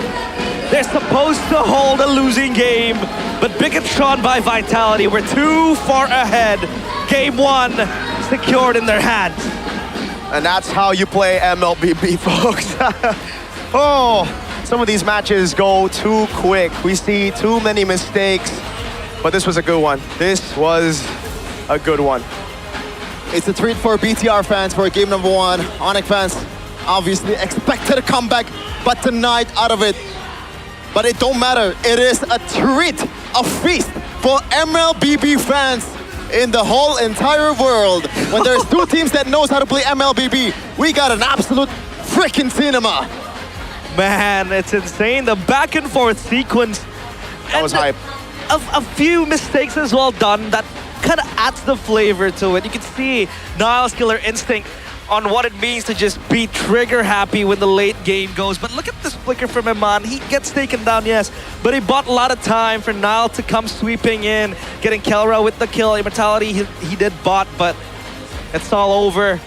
they're supposed to hold a losing game. But Bigatron by Vitality were too far ahead. Game 1 secured in their hands. And that's how you play MLBB, folks. Oh, some of these matches go too quick. We see too many mistakes, but this was a good one. This was a good one. It's a treat for BTR fans for game number 1. Onyx fans obviously expected a comeback, but tonight out of it. But it don't matter. It is a treat, a feast for MLBB fans in the whole entire world. When there's 2 teams that knows how to play MLBB, we got an absolute freaking cinema. Man, it's insane. The back and forth sequence. That was hype. A few mistakes as well done that kind of adds the flavor to it. You can see Nile's killer instinct on what it means to just be trigger happy when the late game goes. But look at this flicker from Iman. He gets taken down, yes, but he bought a lot of time for Nile to come sweeping in, getting Kelra with the kill. Immortality, he did bot, but it's all over.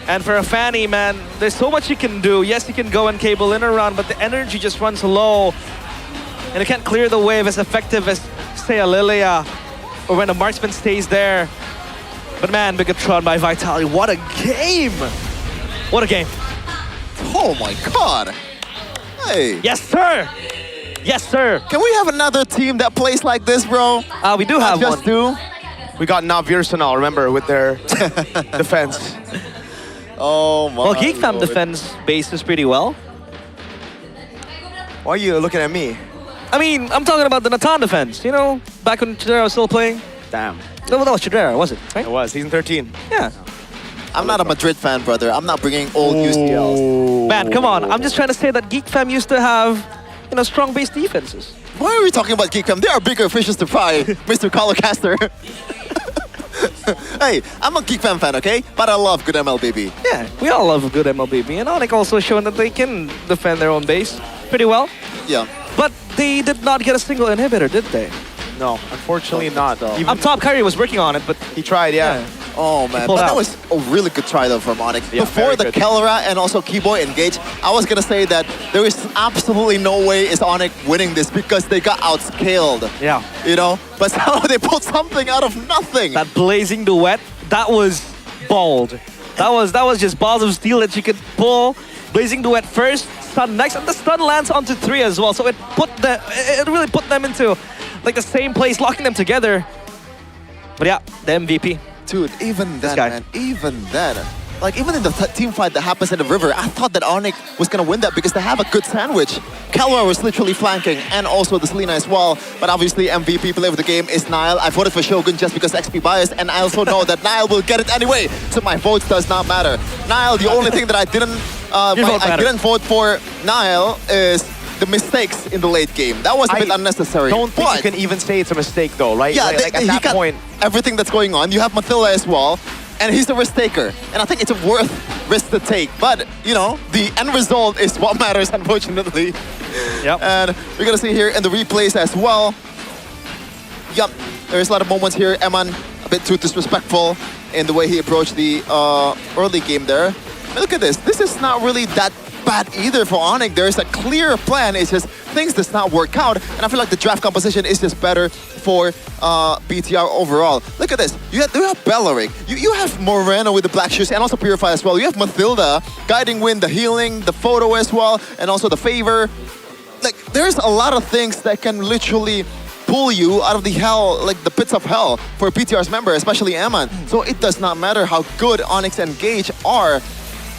And for a Fanny, man, there's so much you can do. Yes, you can go and cable in around, but the energy just runs low. And it can't clear the wave as effective as, say, a Lilia, or when a marksman stays there. But man, Bigatron by Vitality, what a game! What a game. Oh my god. Hey. Yes, sir! Yes, sir! Can we have another team that plays like this, bro? We do have one. We got Navirsanal, remember, with their defense. Oh my Well, Geek Fam defends bases pretty well. Why are you looking at me? I mean, I'm talking about the Natan defense, you know? Back when Chidera was still playing. Damn. No, that was Chidera, was it? Right? It was, season 13. Yeah. I'm not a Madrid fan, brother. I'm not bringing old UCLs. Man, come on. I'm just trying to say that Geek Fam used to have, you know, strong base defenses. Why are we talking about Geek Fam? There are bigger fishes to fry, Mr. Colorcaster. Hey, I'm a Geek Fam fan, okay? But I love good MLBB. Yeah, we all love a good MLBB. And Onyx also shown that they can defend their own base pretty well. Yeah. But they did not get a single inhibitor, did they? No, unfortunately not. Even up top, Kyrie was working on it, but he tried, yeah. Oh man, but that was a really good try though from Onyx. Yeah, before the Kelra and also Keyboy engage, I was gonna say that there is absolutely no way is Onyx winning this because they got outscaled. Yeah. You know? But somehow they pulled something out of nothing. That blazing duet, that was bold. That was just balls of steel that you could pull. Blazing duet first, stun next, and the stun lands onto 3 as well. So it really put them into like the same place, locking them together. But yeah, the MVP. Dude, even This then, guy. man, even then. Like, even in the team fight that happens in the river, I thought that Onyx was going to win that because they have a good sandwich. Kalwa was literally flanking, and also the Selena as well. But obviously, MVP player of the game is Nile. I voted for Shogun just because XP bias, and I also know that Nile will get it anyway. So my vote does not matter. Nile, the only thing that I didn't vote for Nile is the mistakes in the late game. That was a bit unnecessary. Don't think you can even say it's a mistake though, right? Yeah, like at that point. Everything that's going on. You have Mathilda as well, and he's a risk taker. And I think it's a worth risk to take. But, you know, the end result is what matters, unfortunately. Yep. And we're going to see here in the replays as well. Yep, there's a lot of moments here. Eman, a bit too disrespectful in the way he approached the early game there. But look at this. This is not really that bad either for Onyx. There's a clear plan. It's just things does not work out. And I feel like the draft composition is just better for BTR overall. Look at this. You have Bellaric. You have Moreno with the black shoes and also Purify as well. You have Mathilda, Guiding Wind, the healing, the photo as well, and also the favor. Like, there's a lot of things that can literally pull you out of the hell, like the pits of hell for BTR's member, especially Eman. So it does not matter how good Onyx and Gage are,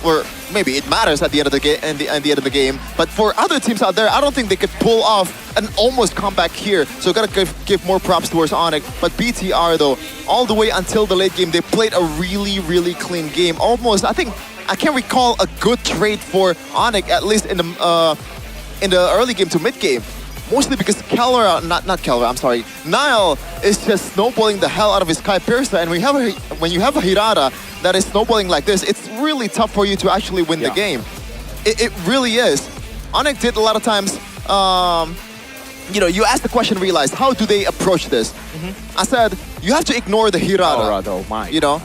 or maybe it matters at the end of the game. At the end of the game, but for other teams out there, I don't think they could pull off an almost comeback here. So gotta give more props towards Onyx. But BTR though, all the way until the late game, they played a really clean game. Almost, I think I can't recall a good trade for Onyx, at least in the early game to mid game. Mostly because Nile is just snowballing the hell out of his Kai Piercer, and when you have a Hirata that is snowballing like this, it's really tough for you to actually win the game. It really is. Onyx did a lot of times, you know, you ask the question, realize, how do they approach this? I said, you have to ignore the Hirata. You know?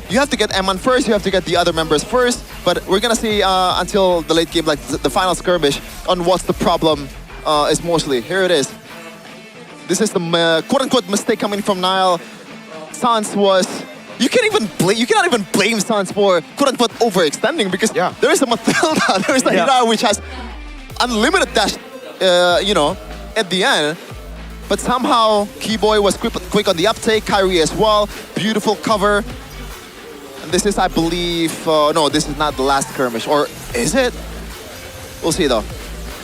You have to get Eman first, you have to get the other members first, but we're gonna see until the late game, like the final skirmish, on what's the problem is mostly. Here it is. This is the quote-unquote mistake coming from Nile. Sans was... You cannot even blame Sans for quote-unquote overextending because there is a Mathilda, there is a Hirata which has unlimited dash, you know, at the end. But somehow Keyboy was quick on the uptake, Kyrie as well. Beautiful cover. And this is, I believe, no, this is not the last skirmish, or is it? We'll see though.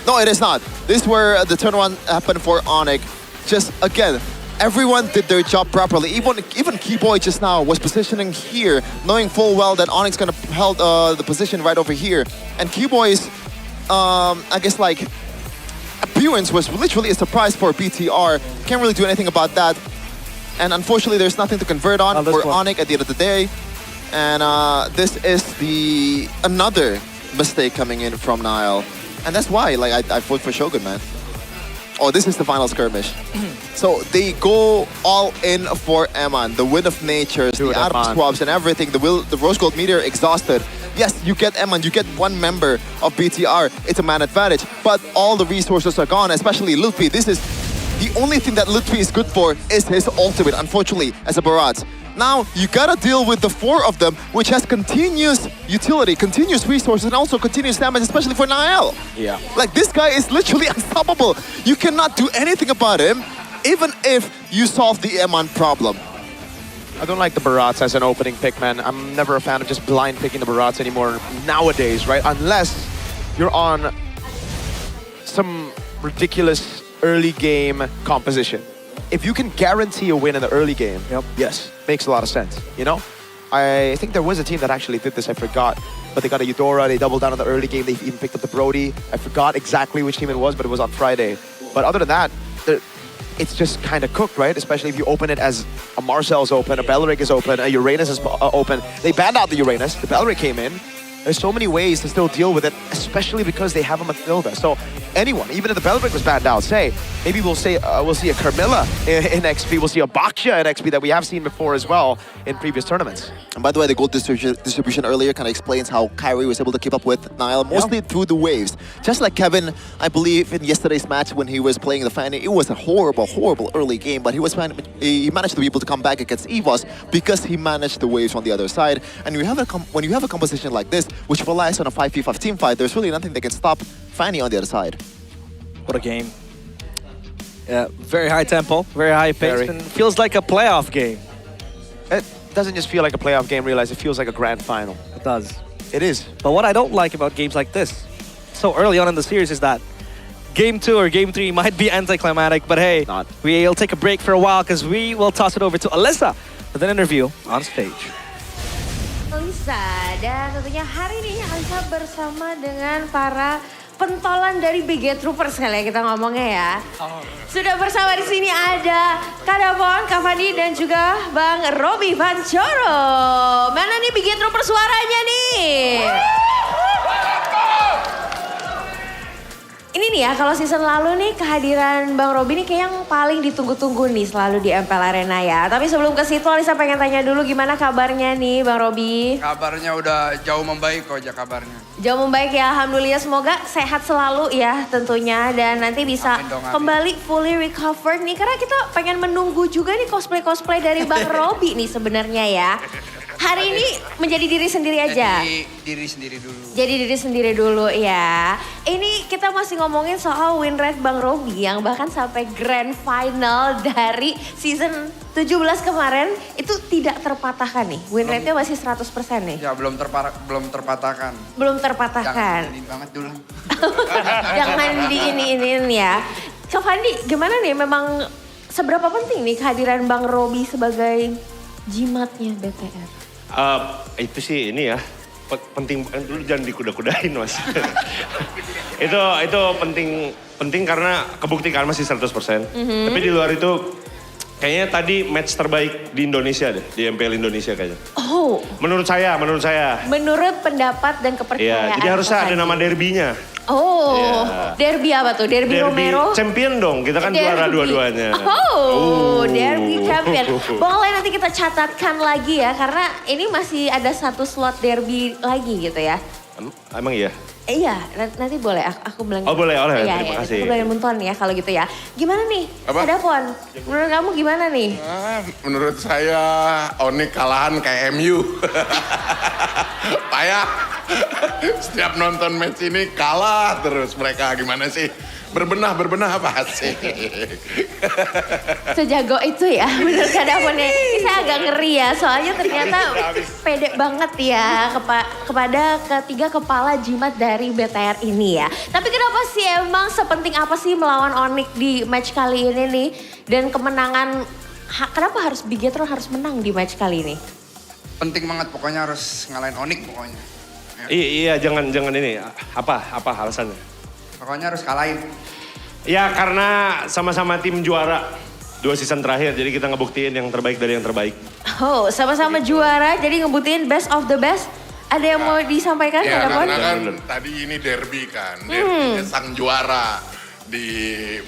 No, it is not. This is where the turnaround happened for Onyx. Just, again, everyone did their job properly. Even Keyboy just now was positioning here, knowing full well that Onyx gonna hold the position right over here. And Keyboy's, I guess, like, appearance was literally a surprise for BTR. Can't really do anything about that. And unfortunately, there's nothing to convert on for Onyx at the end of the day. And this is another mistake coming in from Nile. And that's why, like, I vote for Shogun, man. Oh, this is the final skirmish. So they go all in for Eman. The Wind of Natures, the Atom Swabs and everything. The Rose Gold Meteor exhausted. Yes, you get Eman, you get one member of BTR. It's a man advantage. But all the resources are gone, especially Lutfi. This is the only thing that Lutfi is good for is his ultimate, unfortunately, as a Barat. Now, you gotta deal with the 4 of them, which has continuous utility, continuous resources, and also continuous damage, especially for Nile. Yeah. Like, this guy is literally unstoppable. You cannot do anything about him, even if you solve the Eman problem. I don't like the Barats as an opening pick, man. I'm never a fan of just blind picking the Barats anymore nowadays, right? Unless you're on some ridiculous early game composition. If you can guarantee a win in the early game, yes, makes a lot of sense, you know? I think there was a team that actually did this, I forgot. But they got a Eudora, they doubled down on the early game, they even picked up the Brody. I forgot exactly which team it was, but it was on Friday. But other than that, it's just kind of cooked, right? Especially if you open it as a Marcel's open, a Bellaric is open, a Uranus is open. They banned out the Uranus, the Bellaric came in. There's so many ways to still deal with it, especially because they have a Mathilda. So anyone, even if the Bellaric was banned out, say, maybe we'll see a Carmilla in XP, we'll see a Baksha in XP that we have seen before as well in previous tournaments. And by the way, the gold distribution earlier kind of explains how Kyrie was able to keep up with Nile, mostly through the waves. Just like Kevin, I believe in yesterday's match when he was playing the Fanny, it was a horrible early game, but he managed to be able to come back against EVOS because he managed the waves on the other side. And when you have a composition like this, which relies on a 5v5 team fight, there's really nothing that can stop Fanny on the other side. What a game. Yeah, very high tempo, very high pace, and feels like a playoff game. It doesn't just feel like a playoff game, realize it feels like a grand final. It does. It is. But what I don't like about games like this, so early on in the series, is that Game 2 or Game 3 might be anticlimactic, but hey, we'll take a break for a while because we will toss it over to Alyssa with an interview on stage. Alisa, dan tentunya hari ini Alisa bersama dengan para pentolan dari BG Troopers kali ya kita ngomongnya ya. Sudah bersama di sini ada Kak Dapon, Kak Fandi dan juga Bang Robi Pancoro. Mana nih BG Troopers suaranya nih? Ini nih ya, kalau season lalu nih kehadiran Bang Robi nih kayak yang paling ditunggu-tunggu nih selalu di MPL Arena ya. Tapi sebelum ke situ Alisa pengen tanya dulu gimana kabarnya nih Bang Robi? Kabarnya udah jauh membaik kok aja kabarnya. Jauh membaik ya, Alhamdulillah semoga sehat selalu ya tentunya. Dan nanti bisa kembali fully recovered nih. Karena kita pengen menunggu juga nih cosplay-cosplay dari Bang Robi nih sebenarnya ya. Hari ini menjadi diri sendiri aja. Jadi diri sendiri dulu. Jadi diri sendiri dulu ya. Ini kita masih ngomongin soal win rate Bang Robi yang bahkan sampai grand final dari season 17 kemarin itu tidak terpatahkan nih. Win rate-nya masih 100% nih. Ya belum terpatahkan. Belum terpatahkan. Jangan banget dulu. Jangan diinin ya. Kak Fandi gimana nih memang seberapa penting nih kehadiran Bang Robi sebagai jimatnya BTR? Itu sih ini ya, penting dulu jangan dikuda-kudain mas. itu penting karena kebuktikan masih 100%. Tapi di luar itu kayaknya tadi match terbaik di Indonesia deh, di MPL Indonesia kayaknya. Oh. Menurut saya. Menurut pendapat dan kepercayaan. Iya, jadi harusnya ada nama derbynya. Oh, yeah. Derby apa tuh? Derby Romero? Champion dong, kita kan juara dua-duanya. Derby champion. Boleh nanti kita catatkan lagi ya, karena ini masih ada satu slot derby lagi gitu ya. Emang iya? Iya, nanti boleh aku bilang. Oh boleh, Iya, terima kasih. Aku bilang Munton ya kalau gitu ya. Gimana nih? Ada Pon, menurut kamu gimana nih? Menurut saya Onyx kalahan kayak MU. Payah. Setiap nonton match ini kalah terus mereka, gimana sih? Berbenah apa sih? Sejago itu ya, bener Kak Dapon ya. Ini saya agak ngeri ya, soalnya ternyata pede banget ya kepada ketiga kepala jimat dari BTR ini ya. Tapi kenapa sih emang sepenting apa sih melawan Onyx di match kali ini nih? Dan kemenangan, kenapa harus Bigetron harus menang di match kali ini? Penting banget, pokoknya harus ngalahin Onyx pokoknya. Iya, jangan ini. Apa alasannya? Pokoknya harus kalahin. Ya karena sama-sama tim juara 2 season terakhir, jadi kita ngebuktiin yang terbaik dari yang terbaik. Oh, sama-sama juara, jadi ngebuktiin best of the best. Ada yang mau disampaikan? Ya karena kan tadi ini derby kan, derby sang juara di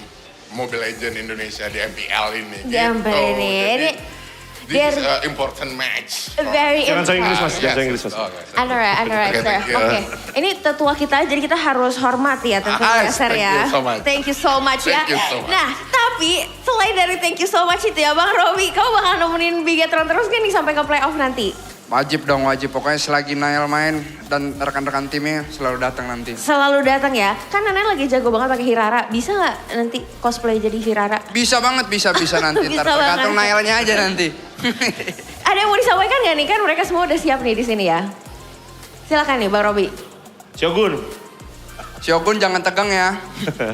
Mobile Legends Indonesia di MPL ini. Di MPL ini. This is an important match. Very Jangan saya Inggris mas, Alright, sir. Oke. Ini tetua kita, jadi kita harus hormat ya tentunya, sir ya. Thank you so much ya. Nah, tapi selain dari thank you so much itu ya Bang Robi, kamu bakal nemenin Bigetron terus kan nih sampai ke playoff nanti? Wajib dong, wajib. Pokoknya selagi Nael main dan rekan-rekan timnya selalu datang nanti. Selalu datang ya. Kan Nael lagi jago banget pakai Hirara. Bisa nggak nanti cosplay jadi Hirara? Bisa banget, bisa nanti. Bisa tergantung banget. Naelnya aja nanti. Ada yang mau disampaikan nggak nih? Kan mereka semua udah siap nih di sini ya. Silakan nih Bang Robi. Shogun jangan tegang ya.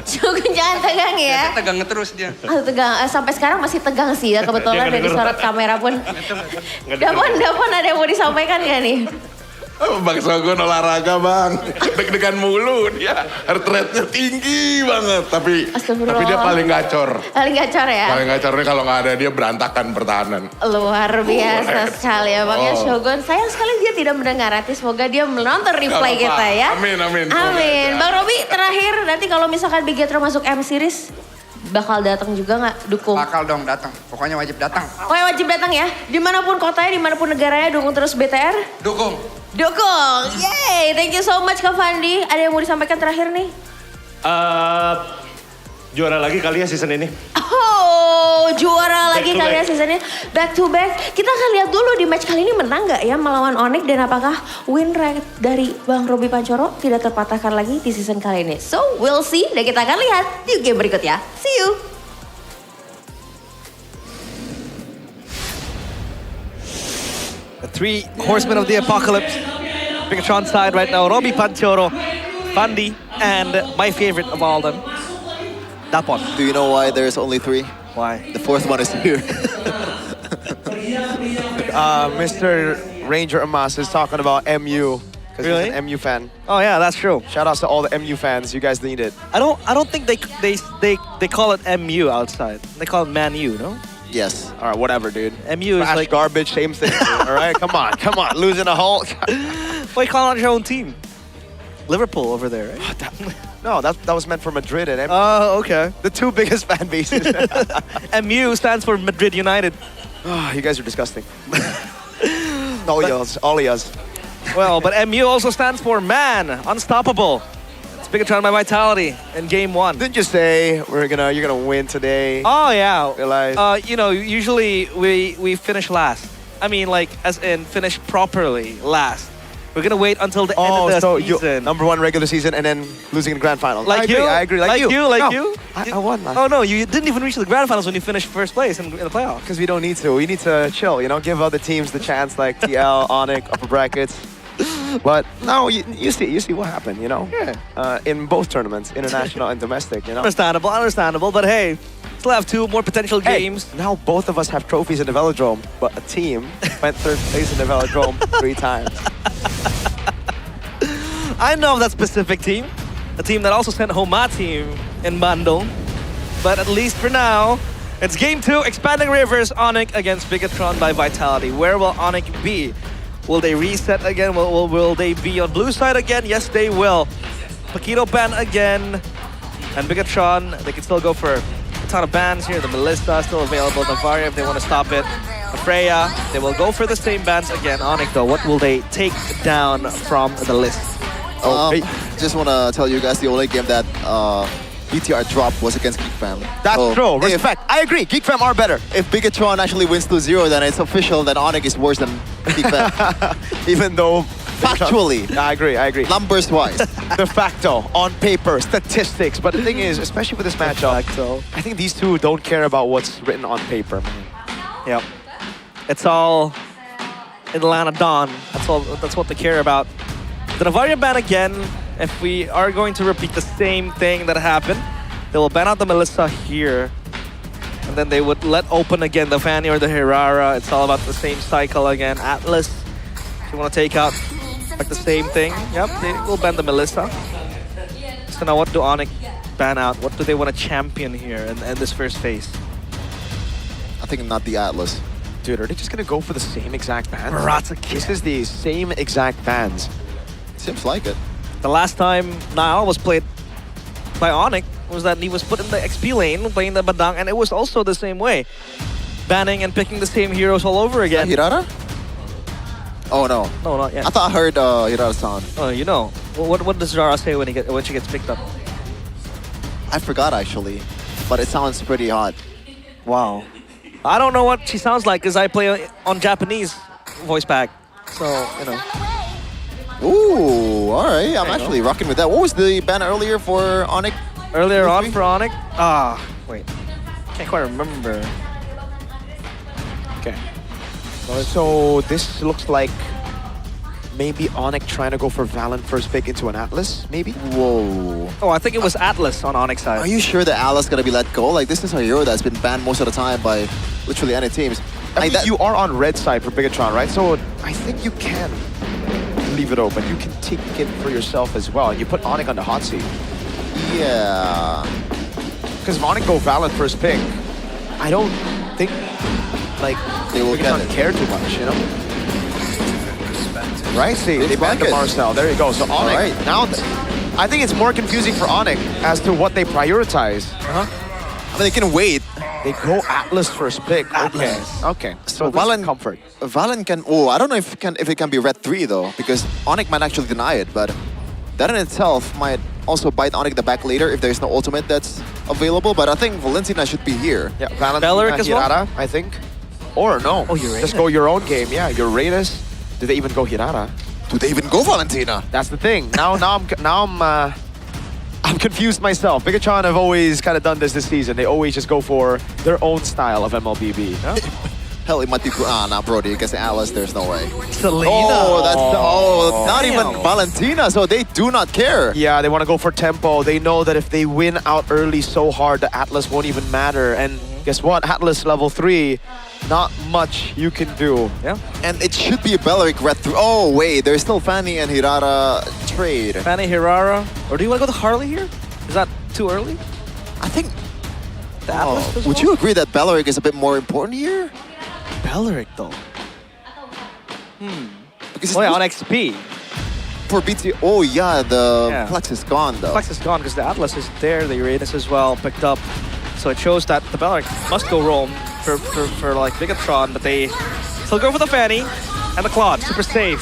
Shogun jangan tegang ya. Tegang terus dia. Tegang, sampai sekarang masih tegang sih ya kebetulan dari sorot kamera pun. Dapon ada yang mau disampaikan gak nih? Bang Shogun olahraga bang, deg-degan mulu dia, heart rate-nya tinggi banget, tapi dia paling gacor. Paling gacor ya? Paling gacornya kalau nggak ada dia berantakan pertahanan. Luar biasa sekali ya Bang ya Shogun. Sayang sekali dia tidak mendengar, semoga dia menonton replay kita ya. Amin. Bang Robi terakhir nanti kalau misalkan Bigetron masuk M Series, bakal datang juga nggak dukung? Bakal dong datang, pokoknya wajib datang. Pokoknya wajib datang ya, dimanapun kotanya, dimanapun negaranya, dukung terus BTR? Dukung, yay! Thank you so much Kak Fandi. Ada yang mau disampaikan terakhir nih? Juara lagi kali ya season ini. Oh, juara lagi kali ya season ini. Back to back. Kita akan lihat dulu di match kali ini menang nggak ya melawan Onyx. Dan apakah win rate dari Bang Robi Pancoro tidak terpatahkan lagi di season kali ini. So, we'll see. Dan kita akan lihat di game berikutnya. See you! The three horsemen of the apocalypse. Bigatron side right now, Robbie Panchoro, Fandi, and my favorite of all them, Dapon. Do you know why there's only 3? Why? The 4th one is here. Mr. Ranger Amas is talking about MU. Because Really? he's an MU fan. Oh yeah, that's true. Shout outs to all the MU fans. You guys need it. I don't think they call it MU outside. They call it Man U, no? Yes. All right, whatever, dude. MU is Trash, like garbage, same thing. Dude. All right, come on, losing a whole. Why call out your own team? Liverpool over there, right? No, that was meant for Madrid and MU. Oh, okay. The 2 biggest fan bases. MU stands for Madrid United. Oh, you guys are disgusting. all yous. Well, but MU also stands for Man Unstoppable. It's Bigatron by Vitality in game 1. Didn't you say you're gonna win today? Oh yeah. Realize. You know, usually we finish last. I mean, like as in finish properly last. We're gonna wait until the end of the season. Number 1 regular season and then losing in the grand finals. Like I agree. Like you. I won last. Oh no, you didn't even reach the grand finals when you finished first place in the playoffs. Because we don't need to. We need to chill, give other teams the chance like TL, Onyx, upper brackets. But no, you see what happened, Yeah. In both tournaments, international and domestic, Understandable, but hey, still have 2 more potential games. Now both of us have trophies in the Velodrome, but a team went 3rd place in the Velodrome 3 times. I know of that specific team. A team that also sent home my team in bundle. But at least for now, it's game 2, Expanding Rivers, Onyx against Bigatron by Vitality. Where will Onyx be? Will they reset again? Will they be on blue side again? Yes, they will. Paquito ban again. And Bigatron, they can still go for a ton of bans here. The Melissa still available. Navaria if they want to stop it. Freya, they will go for the same bans again. Onyx though, what will they take down from the list? Just want to tell you guys the only game that BTR dropped was against Geek Fam. That's true. Respect. I agree. Geek Fam are better. If Bigatron actually wins 2-0, then it's official that Onyx is worse than Geek Fam. Even though... Factually. I agree. Numbers-wise. De facto, on paper, statistics. But the thing is, especially with this matchup, I think these 2 don't care about what's written on paper, man. Yep. It's all Atlanta Dawn. That's what they care about. The Navaria ban again. If we are going to repeat the same thing that happened, they will ban out the Melissa here. And then they would let open again the Fanny or the Hirara. It's all about the same cycle again. Atlas, if you want to take out like the same thing, yep, they will ban the Melissa. So now what do Onyx ban out? What do they want to champion here in this first phase? I think not the Atlas. Dude, are they just going to go for the same exact bans? Maratza This is the same exact bans. Seems like it. The last time Niall was played by Onyx was that he was put in the XP lane playing the Badang, and it was also the same way. Banning and picking the same heroes all over again. Hirara? Oh no. No, not yet. I thought I heard Hirara's sound. Oh, you know. What does Zara say when she gets picked up? I forgot actually, but it sounds pretty hot. Wow. I don't know what she sounds like because I play on Japanese voice pack. So, Ooh, alright. I'm actually rocking with that. What was the ban earlier for Onyx? Earlier on for Onyx? Wait. Can't quite remember. Okay. So this looks like maybe Onyx trying to go for Valen first pick into an Atlas, maybe? Whoa. Oh, I think it was Atlas on Onyx side. Are you sure that Atlas gonna be let go? Like, this is a hero that's been banned most of the time by literally any teams. I mean, you are on red side for Bigatron, right? So I think you can leave it open. You can take it for yourself as well. You put Onyx on the hot seat. Yeah. Because if Onyx go Valen first pick, I don't think they will not care too much, Right? See, they banned the Marcel. There you go. So Onyx, now I think it's more confusing for Onyx as to what they prioritize. I mean, they can wait. They go Atlas first pick. Atlas. Okay. So Valen comfort. Valen can. Oh, I don't know if it can be red 3 though, because Onyx might actually deny it, but that in itself might also bite Onyx the back later if there's no ultimate that's available. But I think Valentina should be here. Yeah, Valentina, Hirara, I think. Or no. Oh, Uranus. Just go your own game. Yeah, Uranus. Do they even go Hirara? Do they even go Valentina? That's the thing. Now I'm confused myself. Bigatron have always kind of done this season. They always just go for their own style of MLBB. Hell, it might be not Brody against Atlas. There's no way. Selena. Oh, that's not even Valentina. So they do not care. Yeah, they want to go for tempo. They know that if they win out early so hard, the Atlas won't even matter. And guess what? Atlas level 3, not much you can do. Yeah. And it should be a Belleric red through. Oh, wait, there's still Fanny and Hirara trade. Fanny, Hirara. Or do you want to go to Harley here? Is that too early? I think... The Atlas as Would well? you agree that Belleric is a bit more important here? Belleric, though. Because Oh, yeah, on XP. For BT... Oh, yeah, the Flex is gone, though. Flex is gone because the Atlas is there. The Uranus as well picked up. So it shows that the Belleric must go roam for like Bigatron, but they still go for the Fanny and the Claude. Super safe.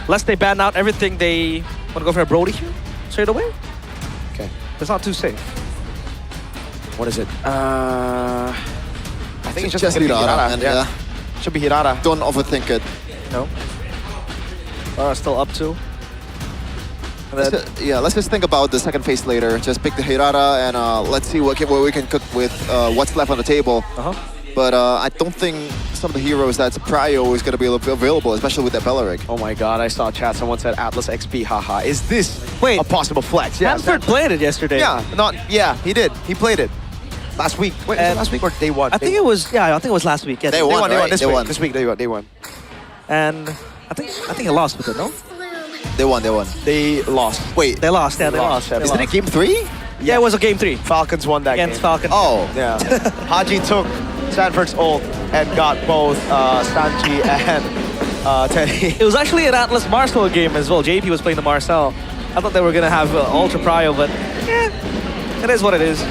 Lest they ban out everything, they want to go for a Brody here straight away. Okay. That's not too safe. What is it? I think it's just Hirara. And yeah. Should be Hirara. Don't overthink it. No. Still up 2. Let's just think about the second phase later. Just pick the Hirara and let's see what we can cook with what's left on the table. But I don't think some of the heroes that's Prio is going to be available, especially with that Belleric. Oh my god, I saw chat. Someone said Atlas XP, haha. Is this a possible flex? Yeah, Stanford played it yesterday. Yeah, he did. He played it. Last week. Wait, is it last week or day 1? I think it was, I think it was last week. Yeah, Day one, right? This Day week. one. This week, day one. And I think he lost with it, no? They won. They lost. Wait. They lost, yeah, they lost. Isn't it game 3? Yeah, it was a game 3. Falcons won that Against game. Falcons. Oh. Yeah. Haji took Stanford's ult and got both Sanji and Teddy. It was actually an Atlas Marcel game as well. JP was playing the Marcel. I thought they were going to have Ultra Prio, but it is what it is.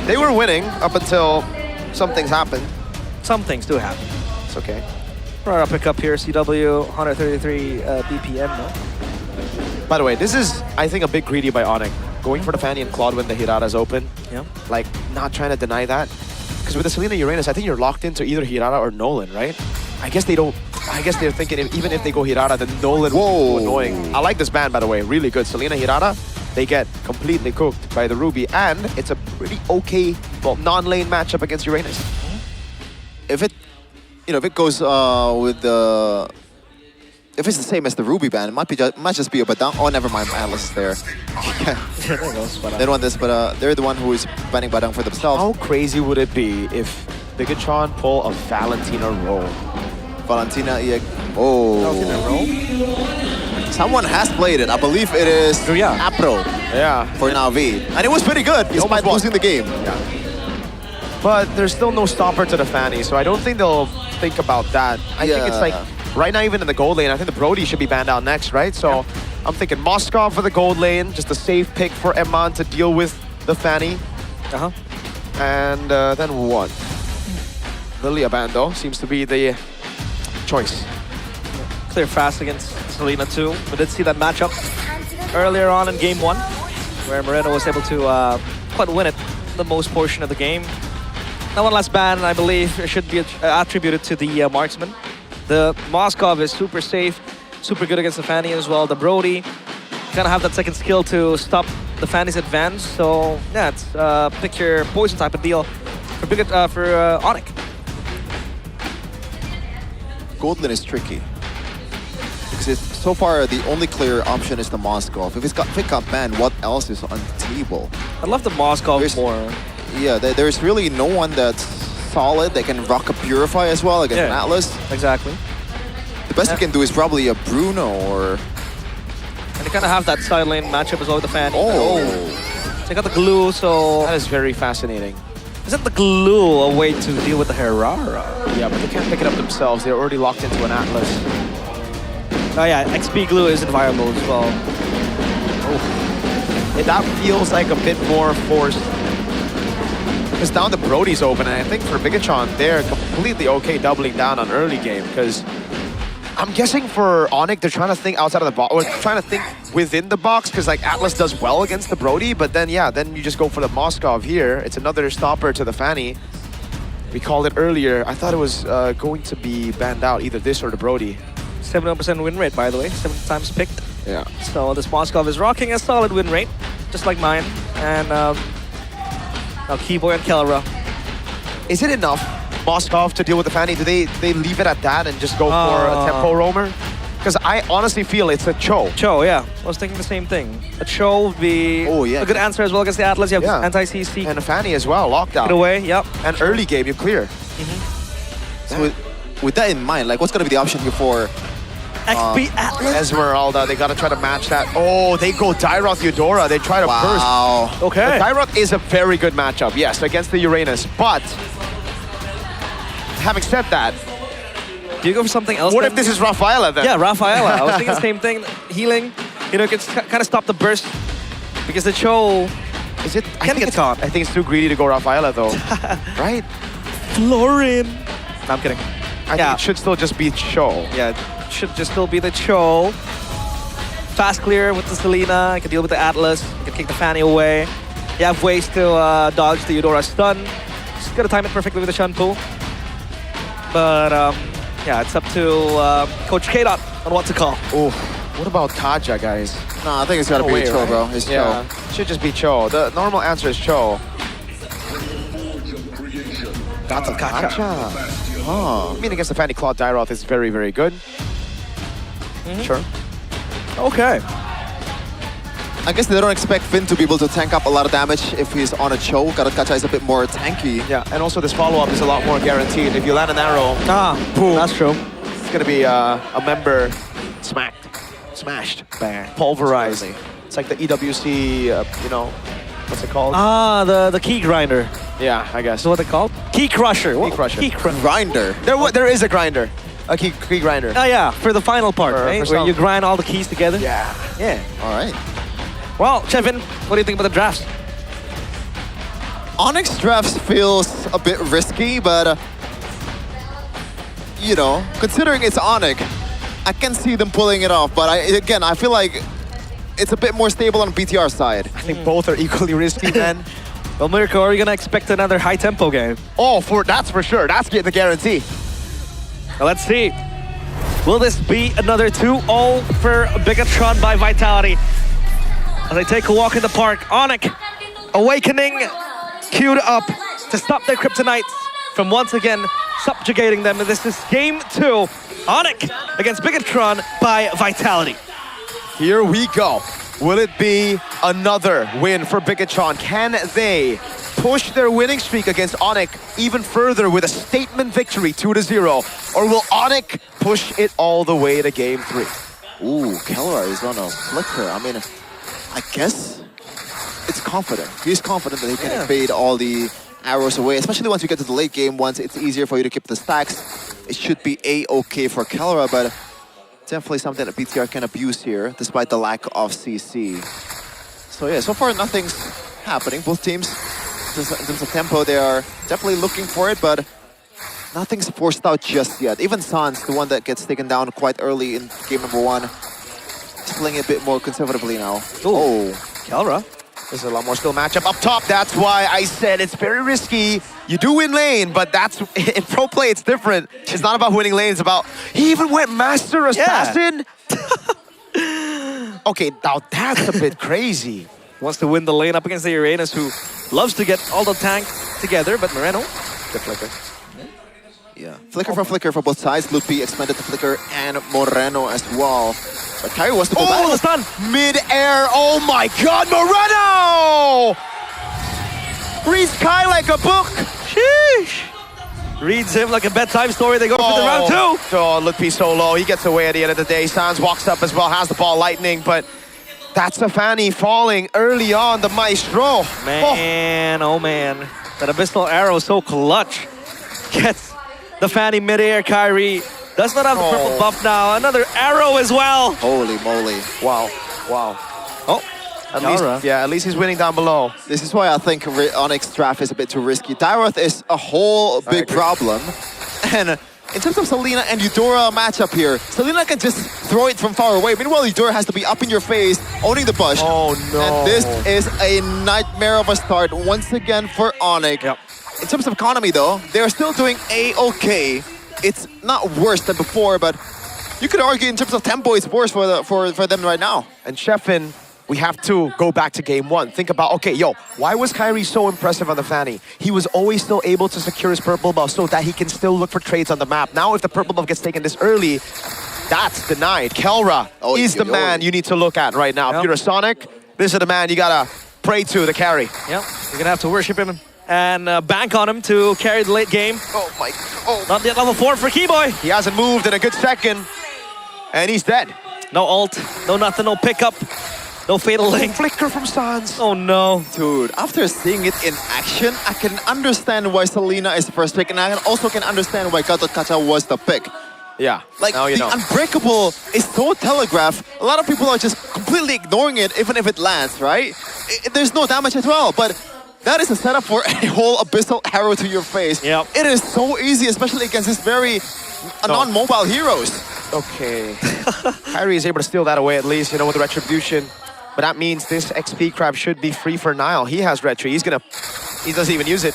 They were winning up until some things happened. Some things do happen. It's okay. Our pick up here, CW, 133 BPM, no? By the way, this is, I think, a bit greedy by Onyx. Going for the Fanny and Claude when the Hirara's open. Yeah. Like, not trying to deny that. Because with the Selena Uranus, I think you're locked into either Hirara or Nolan, right? I guess they're thinking even if they go Hirara, then Nolan will be too annoying. I like this ban, by the way. Really good. Selena Hirara, they get completely cooked by the Ruby. And it's a pretty okay, non-lane matchup against Uranus. If it goes with the... If it's the same as the Ruby ban, it might just be a Badang. Oh, never mind. Atlas is there. There goes Badang. They don't want this, but they're the one who is banning Badang for themselves. How crazy would it be if Bigatron pull a Valentina roll? Valentina, yeah. Oh. Valentina roll? Someone has played it. I believe it is Apro. Yeah. For Navi. And it was pretty good, despite losing the game. Yeah. But there's still no stopper to the Fanny, so I don't think they'll think about that. I think it's like, right now even in the gold lane, I think the Brody should be banned out next, right? So I'm thinking Moskov for the gold lane, just a safe pick for Emman to deal with the Fanny. And then what? Lilia Bando seems to be the choice. Clear fast against Selena too. We did see that matchup earlier on in game 1, where Moreno was able to quite win it the most portion of the game. Now one last ban, I believe, it should be attributed to the marksman. The Moskov is super safe, super good against the Fanny as well. The Brody kind of have that second skill to stop the Fanny's advance. So yeah, it's pick your poison type of deal for Onyx. Gold lane is tricky. Because so far, the only clear option is the Moskov. If it got banned, what else is on the table? I love the Moskov more. Yeah, there's really no one that's solid. They can rock a Purify as well against an Atlas. Exactly. The best you can do is probably a Bruno or... And they kind of have that side lane matchup as well with the Fanny. Oh. They got the glue, so... That is very fascinating. Isn't the glue a way to deal with the Hirara? Yeah, but they can't pick it up themselves. They're already locked into an Atlas. Oh yeah, XP glue isn't viable as well. Oh. That feels like a bit more forced. Because down the Brody's open, and I think for Bigatron, they're completely okay doubling down on early game. Because I'm guessing for Onyx, they're trying to think outside of the box, or trying to think within the box, because like Atlas does well against the Brody, but then then you just go for the Moskov here. It's another stopper to the Fanny. We called it earlier. I thought it was going to be banned out, either this or the Brody. 71% win rate, by the way, 7 times picked. Yeah. So this Moskov is rocking a solid win rate, just like mine. And now Keyboy and Kelra. Is it enough, Moskov to deal with the Fanny? Do they leave it at that and just go for a tempo roamer? Because I honestly feel it's a Cho. Cho, yeah. I was thinking the same thing. A Cho would be a good answer as well against the Atlas. You have anti-CC. And a Fanny as well, lockdown. Get away, yep. And early game, you clear. So with that in mind, like what's going to be the option here for XP Atlas? Esmeralda, they got to try to match that. Oh, they go Dairoth Eudora. They try to burst. Okay. The Dairoth is a very good matchup, yes, against the Uranus. But having said that, do you go for something else? What if this is Rafaela then? Yeah, Rafaela. I was thinking the same thing. Healing, you know, can kind of stop the burst because the Cho can get caught. I think it's too greedy to go Rafaela though, right? Florin. No, I'm kidding. I think it should still just be Cho. Yeah, it should just still be the Cho. Fast clear with the Selena. You can deal with the Atlas. You can kick the Fanny away. You have ways to dodge the Eudora stun. Just gotta time it perfectly with the Shanpu. But yeah, it's up to Coach K-Dot on what to call. Oh, what about Kaja, guys? No, I think it's gotta be Cho, bro. It's Cho. Should just be Cho. The normal answer is Cho. That's a Kaja. I mean, against the Fanny Claw, Dairoth is very, very good. Sure. Okay. I guess they don't expect Finn to be able to tank up a lot of damage if he's on a Cho. Kacha is a bit more tanky. Yeah, and also this follow-up is a lot more guaranteed. If you land an arrow, boom. That's true. It's gonna be a member smashed, bang, pulverized. It's like the EWC, you know, what's it called? The key grinder. Yeah, I guess. So what they called? Key crusher. Key crusher. Key crusher. Grinder. There is a grinder. A key grinder. Oh yeah, for the final part, right? Where you grind all the keys together. Yeah. All right. Well, Chevin, what do you think about the drafts? Onyx drafts feels a bit risky, but you know, considering it's Onyx, I can see them pulling it off. But I feel like it's a bit more stable on BTR side. I think both are equally risky, man. Well, Mirko, are you gonna expect another high-tempo game? Oh, that's for sure. That's the guarantee. Well, let's see. Will this be another 2-0 for Bigatron by Vitality? As they take a walk in the park, Onyx, Awakening, queued up to stop their Kryptonites from once again subjugating them. And this is game 2, Onyx against Bigatron by Vitality. Here we go. Will it be another win for Bigatron? Can they push their winning streak against Onyx even further with a statement victory, 2-0? Or will Onyx push it all the way to game 3? Ooh, Kelra is on a flicker. I mean, I guess it's confident. He's confident that he can evade all the arrows away, especially once you get to the late game. Once it's easier for you to keep the stacks, it should be a-okay for Kelra, but definitely something that BTR can abuse here, despite the lack of CC. So yeah, so far nothing's happening. Both teams, in terms of tempo, they are definitely looking for it, but nothing's forced out just yet. Even Sans, the one that gets taken down quite early in game number 1, is playing a bit more conservatively now. Oh, Kelra. There's a lot more skill matchup up top. That's why I said it's very risky. You do win lane, but that's in pro play, it's different. It's not about winning lane, it's about... He even went Master Assassin? Okay, now that's a bit crazy. Wants to win the lane up against the Uranus, who loves to get all the tanks together, but Moreno, good flicker. Yeah, flicker for flicker for both sides. Lupi expanded to flicker and Moreno as well. But Kyrie wants to go back. Oh, the stun! Mid-air, oh my god, Moreno! Reads Kai like a book. Sheesh! Reads him like a bedtime story. They go for the round 2. Oh, Lupi so low. He gets away at the end of the day. Sans walks up as well, has the ball lightning, but that's a Fanny falling early on, the Maestro. Man, oh man. That Abyssal arrow so clutch. Gets the Fanny mid-air, Kyrie. Does not have the purple buff now. Another arrow as well. Holy moly. Wow. Oh, at least he's winning down below. This is why I think Onyx draft is a bit too risky. Dairoth is a whole big problem. And in terms of Selena and Eudora matchup here, Selena can just throw it from far away. Meanwhile, Eudora has to be up in your face, owning the bush. Oh no. And this is a nightmare of a start once again for Onyx. Yep. In terms of economy though, they're still doing a-okay. It's not worse than before, but you could argue in terms of tempo, it's worse for them right now. And Sheffin we have to go back to game one. Think about, okay, why was Kyrie so impressive on the Fanny? He was always still able to secure his purple buff so that he can still look for trades on the map. Now, if the purple buff gets taken this early, that's denied. Kelra is the man you need to look at right now. If you're a Sonic, this is the man you gotta pray to carry. Yep, you're gonna have to worship him and bank on him to carry the late game. Oh my, Not yet level 4 for Keyboy. He hasn't moved in a good second, and he's dead. No ult, no nothing, no pickup, no fatal link. Flicker from Sans. Oh no. Dude, after seeing it in action, I can understand why Selena is first pick, and I also can understand why Gatot Kaca was the pick. Yeah, like the Unbreakable is so telegraphed. A lot of people are just completely ignoring it, even if it lands, right? There's no damage as well, but that is a setup for a whole abyssal arrow to your face. Yep. It is so easy, especially against these very non-mobile heroes. Okay. Kyrie is able to steal that away at least, with the Retribution. But that means this XP crab should be free for Nile. He has Retri. He doesn't even use it.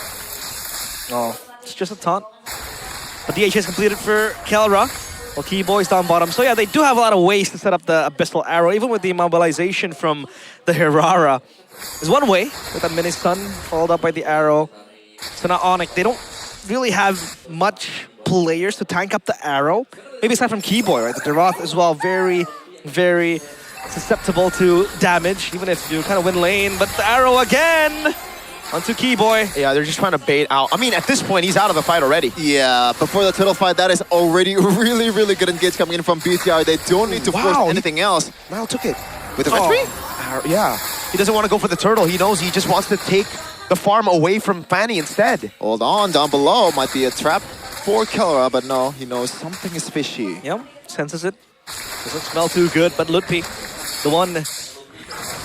Oh, it's just a taunt. But DH is completed for Kelra. Well, Keyboy's down bottom. So yeah, they do have a lot of ways to set up the Abyssal Arrow, even with the immobilization from the Hirara. There's one way, with that mini stun, followed up by the arrow. So now Onyx, they don't really have much players to tank up the arrow. Maybe aside from Keyboy, right? The Deroth as well, very, very susceptible to damage, even if you kind of win lane. But the arrow again! Onto Keyboy. Yeah, they're just trying to bait out. I mean, at this point, he's out of the fight already. Yeah, before the turtle fight, that is already really, really good engage coming in from BTR. They don't need to force anything else. Nile took it. With the Retri? Yeah. He doesn't want to go for the turtle. He knows he just wants to take the farm away from Fanny instead. Hold on, down below might be a trap for Kelra, but no, he knows something is fishy. Yep, senses it. Doesn't smell too good, but Ludwig, the one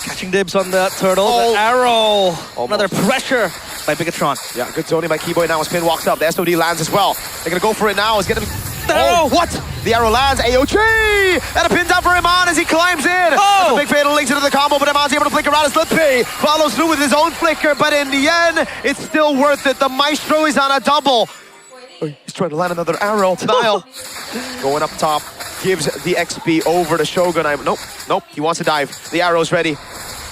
catching dibs on the turtle. The arrow. Another pressure by Bigatron. Yeah, good zoning by Keyboy. Now Spin walks up. The SOD lands as well. They're going to go for it now. It's going to be... Oh, what? The arrow lands. AOG! And a pin down for Iman as he climbs in. That's a big fatal links into the combo, but Iman's able to flicker around as Ludwig follows through with his own flicker, but in the end, it's still worth it. The Maestro is on a double. Oh, he's trying to land another arrow. Nile going up top. Gives the XP over to Shogun. Nope. He wants to dive. The arrow's ready.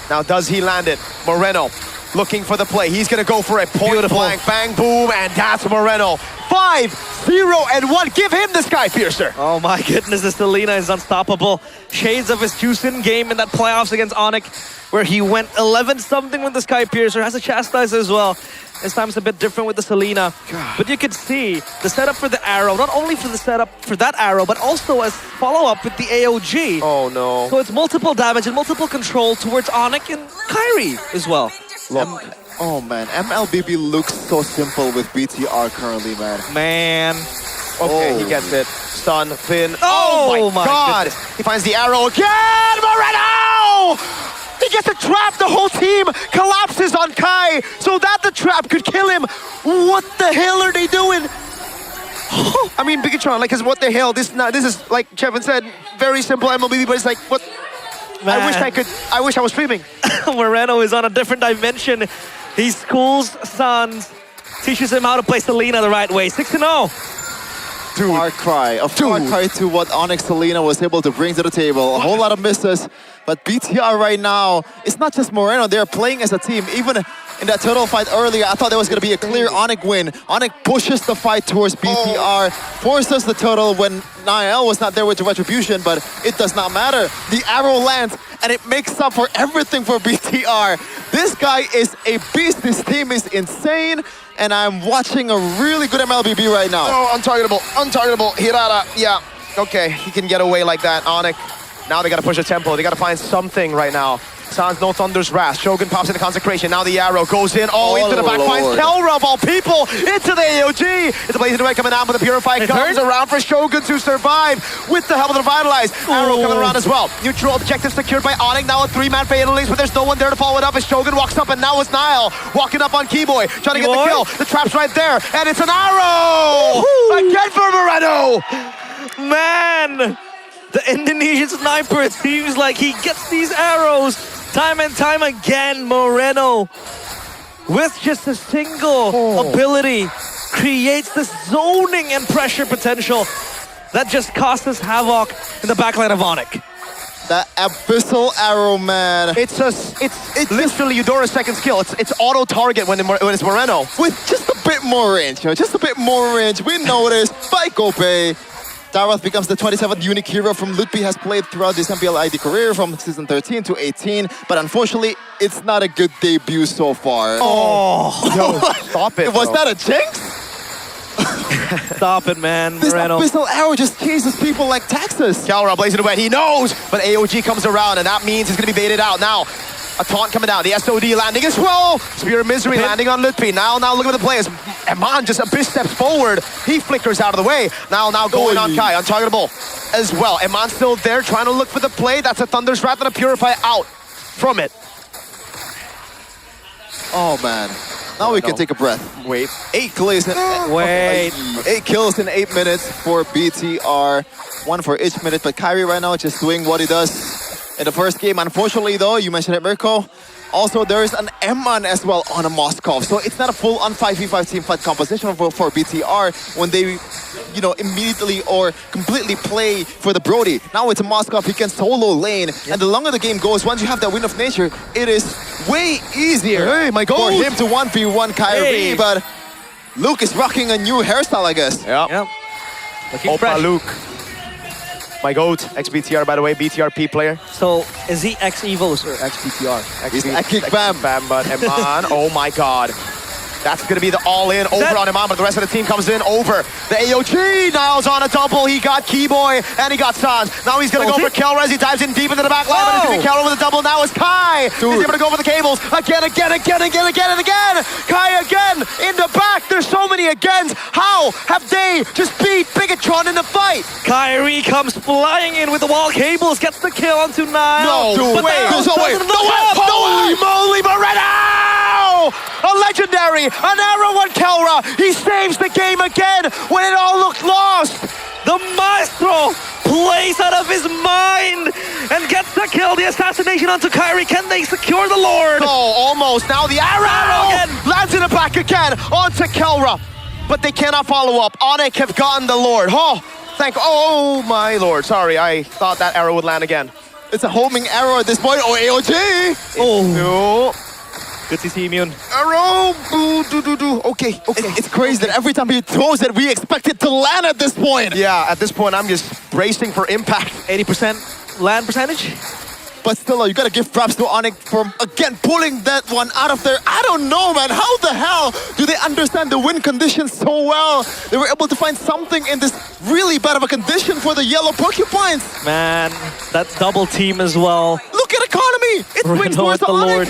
Now, does he land it? Moreno looking for the play. He's going to go for a point blank. Bang, boom, and that's Moreno. 5-0-1. Give him the Sky Piercer. Oh my goodness, the Selena is unstoppable. Shades of his Juicin game in that playoffs against Onyx, where he went 11-something with the Sky Piercer. Has a Chastise as well. This time it's a bit different with the Selena. But you could see the setup for the arrow, not only for the setup for that arrow, but also as follow-up with the AOG. Oh no. So it's multiple damage and multiple control towards Onyx and Kyrie as well. Look. Oh man, MLBB looks so simple with BTR currently, man. Okay, he gets it. Stun, pin. Oh my God. goodness. He finds the arrow again. Moreno! He gets a trap. The whole team collapses on Kai so that the trap could kill him. What the hell are they doing? I mean, Bigatron, like, cause what the hell? This is like Chevin said, very simple MLBB, but it's like, what? Man. I wish I was streaming. Moreno is on a different dimension. He schools Sans, teaches him how to play Selena the right way. 6-0. Far cry to what Onyx Selena was able to bring to the table. A whole lot of misses, but BTR right now, it's not just Moreno, they're playing as a team. Even in that turtle fight earlier, I thought there was going to be a clear Onyx win. Onyx pushes the fight towards BTR, forces the turtle when Niall was not there with the Retribution, but it does not matter. The arrow lands, and it makes up for everything for BTR. This guy is a beast, this team is insane, and I'm watching a really good MLBB right now. Oh, untargetable. Hirara, yeah. Okay, he can get away like that. Onyx, now they gotta push the tempo. They gotta find something right now. Sans no Thunder's Wrath. Shogun pops into Consecration. Now the arrow goes in. Into the back. Finds Kelra of all people. Into the AOG. It's a blaze in the way coming out, but the Purify comes around for Shogun to survive with the help of the Revitalize. Arrow coming around as well. Neutral objective secured by Onyx. Now a 3-man Fatal Links, but there's no one there to follow it up as Shogun walks up, and now it's Nile walking up on Keyboy, trying to get the kill. The trap's right there, and it's an arrow! Again for Moreno! Man! The Indonesian sniper, it seems like he gets these arrows time and time again. Moreno, with just a single ability, creates this zoning and pressure potential that just costs us havoc in the backline of Onyx. That abyssal arrow, man. It's literally Eudora's second skill. It's auto target when it's Moreno. With just a bit more range, just a bit more range. We noticed by Kope. Darath becomes the 27th unique hero from Lutpi, has played throughout his MPL ID career from season 13 to 18, but unfortunately, it's not a good debut so far. Yo, stop it. Was that a jinx? Stop it, man. This Moreno. abyssal arrow just chases people like Texas. Kelra blazing away. He knows, but AOG comes around, and that means he's going to be baited out. Now, a taunt coming down. The SOD landing as well. Spear of Misery landing on Lutpi. Now look at the players. Eman just Abyss steps forward. He flickers out of the way. Now going on Kai. Untargetable as well. Eman still there trying to look for the play. That's a Thunder's Wrath and a Purify out from it. Oh, man. Now we can take a breath. Wait. 8 kills in 8 kills in 8 minutes for BTR. 1 for each minute, but Kyrie right now just doing what he does in the first game. Unfortunately, though, you mentioned it, Mirko. Also, there is an Eman as well on a Moskov. So it's not a full-on 5v5 team fight composition for BTR when they, immediately or completely play for the Brody. Now it's a Moskov, he can solo lane. And the longer the game goes, once you have that Wind of Nature, it is way easier for him to 1v1 Kyrie. But Luke is rocking a new hairstyle, I guess. Yep. Opa Luke. My GOAT, ex-BTR, by the way, BTRP player. So, is he ex-Evos or ex-BTR? He's ex-Bam. But Eman, oh my god. That's going to be the all-in over on Eman, but the rest of the team comes in over. The AOG, Niles on a double. He got Keyboy, and he got Sans. Now he's going to go for Kelra as he dives in deep into the back line, but it's going to be Kelra with a double. Now it's Kai. He's able to go for the cables. Again. Kai again in the back. There's so many agains. How have they just beat Bigatron in the fight? Kyrie comes flying in with the wall cables, gets the kill onto Niles. No way. Holy moly, Moreno! A legendary, an arrow on Kelra. He saves the game again when it all looked lost. The Maestro plays out of his mind and gets the kill. The assassination onto Kyrie. Can they secure the Lord? Oh, almost. Now the arrow again lands in the back again onto Kelra. But they cannot follow up. Onyx have gotten the Lord. Oh my Lord. Sorry, I thought that arrow would land again. It's a homing arrow at this point. Oh, AOG! No. Good to see immune. Arrow! Okay. It's crazy that every time he throws it, we expect it to land at this point. Yeah, at this point, I'm just bracing for impact. 80% land percentage? But still, you gotta give props to Onyx for, again, pulling that one out of there. I don't know, man. How the hell do they understand the wind conditions so well? They were able to find something in this really bad of a condition for the yellow porcupines. Man, that double team as well. Look at economy! It swings towards the Lord.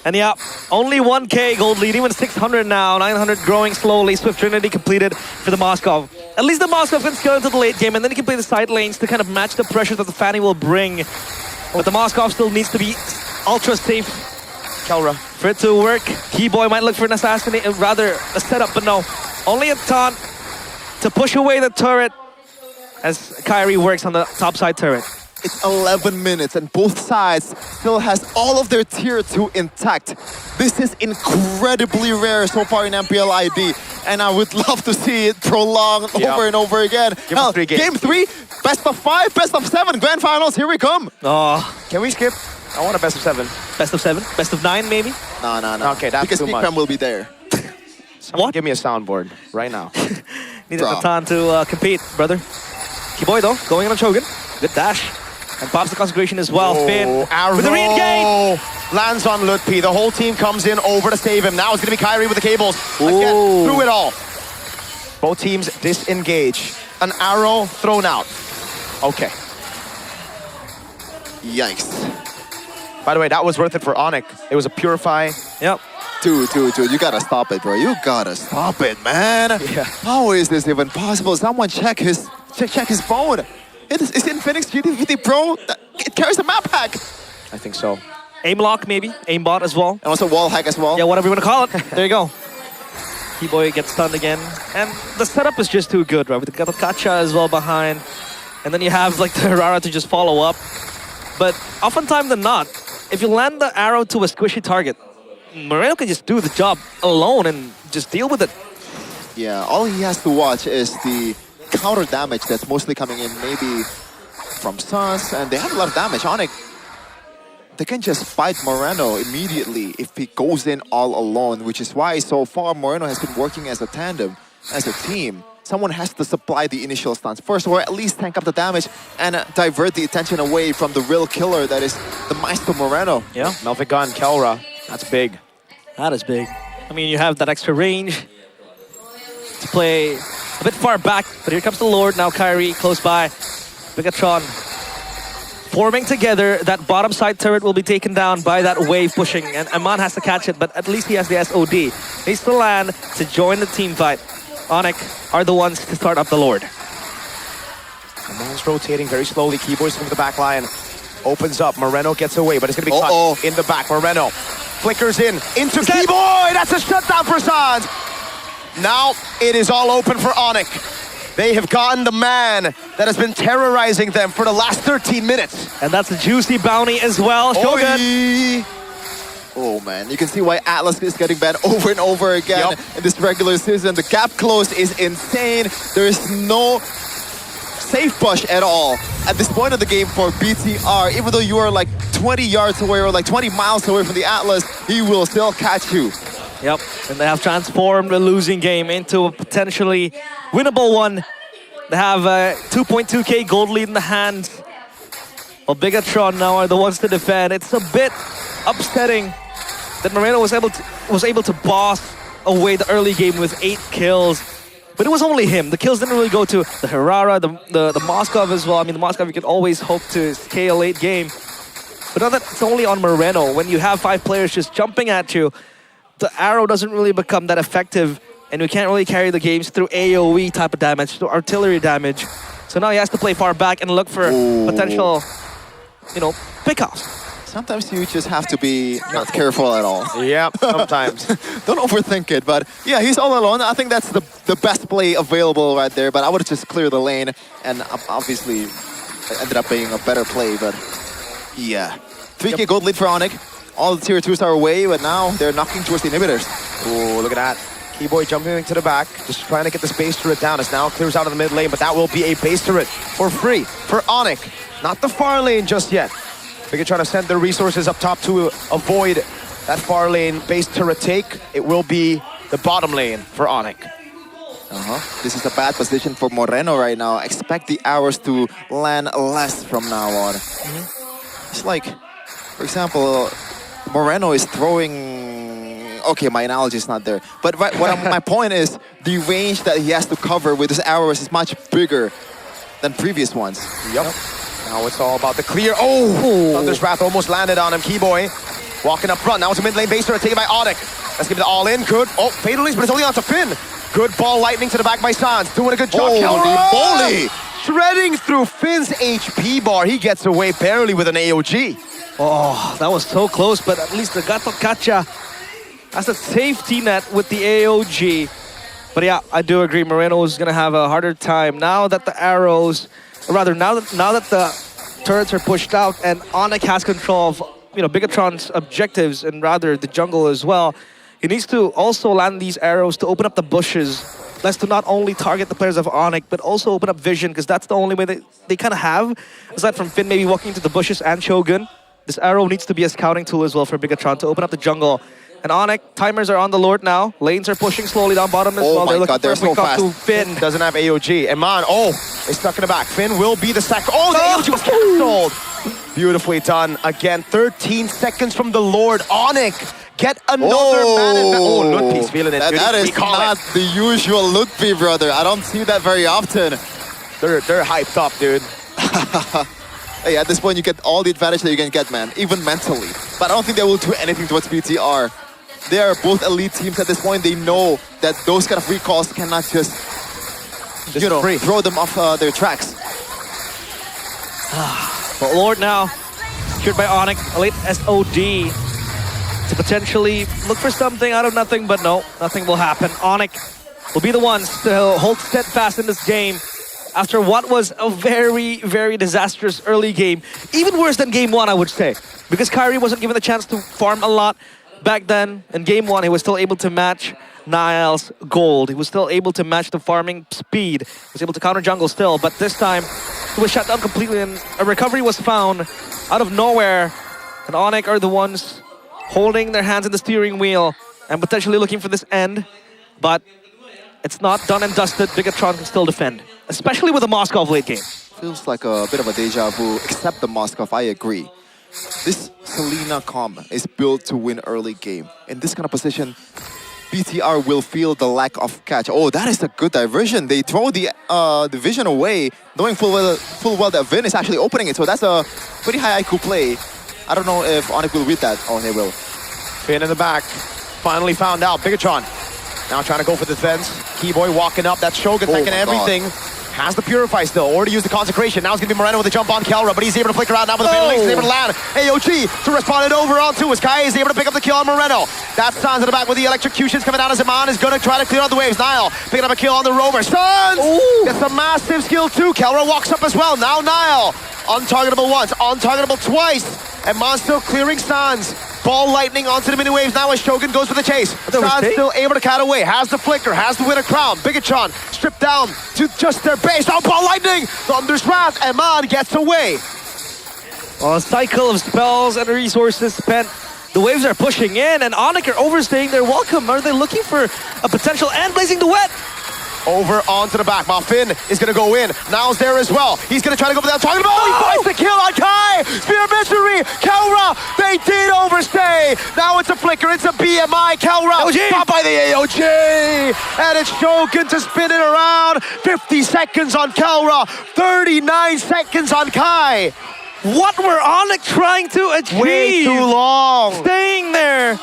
And yeah, only 1k gold lead, even 600 now, 900 growing slowly. Swift Trinity completed for the Moskov. At least the Moskov can scale into the late game, and then he can play the side lanes to kind of match the pressure that the Fanny will bring. But the Moskov still needs to be ultra safe. Kelra. For it to work, Keyboy might look for an assassinate, rather a setup, but no. Only a taunt to push away the turret as Kyrie works on the top side turret. It's 11 minutes and both sides still has all of their tier 2 intact. This is incredibly rare so far in MPL ID, and I would love to see it prolonged over and over again. Hell, game 3, best of 5, best of 7, grand finals, here we come. Oh, can we skip? I want a best of 7. Best of 7? Best of 9 maybe? No. Okay, that's because too much. Because will be there. What? Give me a soundboard right now. Needed the time to compete, brother. Keyboy though, going on a Chogan. Good dash. And pops the consecration as well. Finn arrow with the re-engage. Lands on Lutpi. The whole team comes in over to save him. Now it's going to be Kyrie with the cables. Again, through it all. Both teams disengage. An arrow thrown out. Okay. Yikes. By the way, that was worth it for Onyx. It was a Purify. Yep. Dude, you gotta stop it, bro. You gotta stop it, man. Yeah. How is this even possible? Someone check his phone. It's in Phoenix GT50 Pro. It carries a map hack. I think so. Aim lock maybe, aimbot as well. And also wall hack as well. Yeah, whatever you want to call it. There you go. Keyboy gets stunned again. And the setup is just too good, right? With the Gacha as well behind. And then you have like the Rara to just follow up. But oftentimes than not, if you land the arrow to a squishy target, Moreno can just do the job alone and just deal with it. Yeah, all he has to watch is the counter damage that's mostly coming in maybe from Suns, and they have a lot of damage. Onyx, they can just fight Moreno immediately if he goes in all alone, which is why so far Moreno has been working as a tandem, as a team. Someone has to supply the initial stuns first, or at least tank up the damage and divert the attention away from the real killer that is the Maestro Moreno. Yeah. Melvin Gun, Kelra, that's big. That is big. I mean, you have that extra range to play a bit far back, but here comes the Lord. Now Kyrie close by. Bigatron forming together. That bottom side turret will be taken down by that wave pushing, and Aman has to catch it, but at least he has the SOD. Needs to land to join the team fight. Onyx are the ones to start up the Lord. Aman's rotating very slowly. Keyboys from the back line. Opens up. Moreno gets away, but it's going to be caught in the back. Moreno flickers into Keyboy. That's a shutdown for Sans. Now it is all open for Onyx. They have gotten the man that has been terrorizing them for the last 13 minutes. And that's a juicy bounty as well. Shogun. Oh man, you can see why Atlas is getting banned over and over again in this regular season. The gap close is insane. There is no safe push at all at this point of the game for BTR. Even though you are like 20 yards away or like 20 miles away from the Atlas, he will still catch you. Yep, and they have transformed a losing game into a potentially winnable one. They have a 2.2k gold lead in the hands. Well, Bigatron now are the ones to defend. It's a bit upsetting that Moreno was able to boss away the early game with 8 kills. But it was only him. The kills didn't really go to the Herrera, the Moskov as well. I mean, the Moskov you could always hope to scale late game. But now that it's only on Moreno, when you have 5 players just jumping at you, the arrow doesn't really become that effective, and we can't really carry the games through AoE type of damage, through artillery damage. So now he has to play far back and look for potential, pickoffs. Sometimes you just have to be not careful at all. Yeah, sometimes. Don't overthink it, but yeah, he's all alone. I think that's the best play available right there, but I would just clear the lane, and obviously it ended up being a better play, but yeah. 3k gold lead for Onyx. All the tier 2s are away, but now they're knocking towards the inhibitors. Oh, look at that. Keyboy jumping to the back, just trying to get this base turret down. It's now clears out of the mid lane, but that will be a base turret for free for Onyx. Not the far lane just yet. They're trying to send their resources up top to avoid that far lane base turret take. It will be the bottom lane for Onyx. This is a bad position for Moreno right now. Expect the arrows to land less from now on. It's like, for example, Moreno is throwing... Okay, my analogy is not there. But my point is, the range that he has to cover with his arrows is much bigger than previous ones. Yep. Now it's all about the clear. Oh! Thunder's Wrath almost landed on him. Keyboy walking up front. Now it's a mid lane base turret taken by Onyx. Let's give it all in. Good. Oh, fatal release, but it's only on to Finn. Good ball lightning to the back by Sans. Doing a good job. Holy moly! Shredding through Finn's HP bar. He gets away barely with an AOG. Oh, that was so close, but at least the Gato Kacha has a safety net with the AOG. But yeah, I do agree, Moreno is going to have a harder time now that the arrows, or rather now that the turrets are pushed out and Onyx has control of Bigatron's objectives and rather the jungle as well. He needs to also land these arrows to open up the bushes. That's to not only target the players of Onyx, but also open up vision, because that's the only way they kind of have, aside from Finn maybe walking into the bushes and Shogun. This arrow needs to be a scouting tool as well for Bigatron to open up the jungle. And Onyx, timers are on the Lord now. Lanes are pushing slowly down bottom as well. Oh my god, they're so fast. Finn doesn't have AOG. And Man, they stuck in the back. Finn will be the sack. Oh, the AOG was cancelled. Beautifully done. Again, 13 seconds from the Lord. Onyx, get another man in the... Oh, Lutpi's feeling it. That is not the usual Lutpi, brother. I don't see that very often. They're hyped up, dude. Hey, at this point, you get all the advantage that you can get, man, even mentally. But I don't think they will do anything towards BTR. They are both elite teams at this point. They know that those kind of recalls cannot just throw them off their tracks. But Lord now, secured by Onyx, a late SOD to potentially look for something out of nothing, but no, nothing will happen. Onyx will be the ones to hold steadfast in this game after what was a very, very disastrous early game. Even worse than game 1, I would say, because Kyrie wasn't given the chance to farm a lot back then. In game 1, he was still able to match Niall's gold. He was still able to match the farming speed. He was able to counter jungle still, but this time was shut down completely and a recovery was found out of nowhere. And Onyx are the ones holding their hands in the steering wheel and potentially looking for this end. But it's not done and dusted. Bigatron can still defend, especially with the Moskov late game. Feels like a bit of a deja vu, except the Moskov, I agree. This Selena comp is built to win early game. In this kind of position, BTR will feel the lack of catch. Oh, that is a good diversion. They throw the vision away, knowing full well that Vin is actually opening it. So that's a pretty high IQ play. I don't know if Onyx will read that. Oh, he will. Finn in the back. Finally found out. Bigatron now trying to go for the defense. Keyboy walking up. That Shogun taking everything. Has the Purify still. Already used the Consecration. Now it's going to be Moreno with a jump on Kelra, but he's able to flicker out now with the Fatal Links. He's able to land AOG to respond it over onto as Kai is able to pick up the kill on Moreno. That Sans in the back with the electrocutions coming down as Iman is going to try to clear out the waves. Nile picking up a kill on the Rover. Sans gets a massive skill too. Kelra walks up as well. Now Nile. Untargetable once, untargetable twice. Iman still clearing Sans. Ball lightning onto the mini waves now as Shogun goes for the chase. Sans still able to cut away, has the flicker, has the winner crown. Bigatron stripped down to just their base. Now ball lightning, Thunder's Wrath, Eman gets away. A cycle of spells and resources spent. The waves are pushing in and Onyx are overstaying their welcome. Are they looking for a potential end? Blazing the Wet. Over onto the back. Finn is going to go in. Now's there as well. He's going to try to go for that target. Oh, he finds the kill on Kai! Spear of Misery! Kelra! They did overstay! Now it's a flicker. It's a BMI. Kelra! Caught by the AOG! And it's Shogun to spin it around. 50 seconds on Kelra. 39 seconds on Kai. What were Onyx trying to achieve? Way too long. Staying there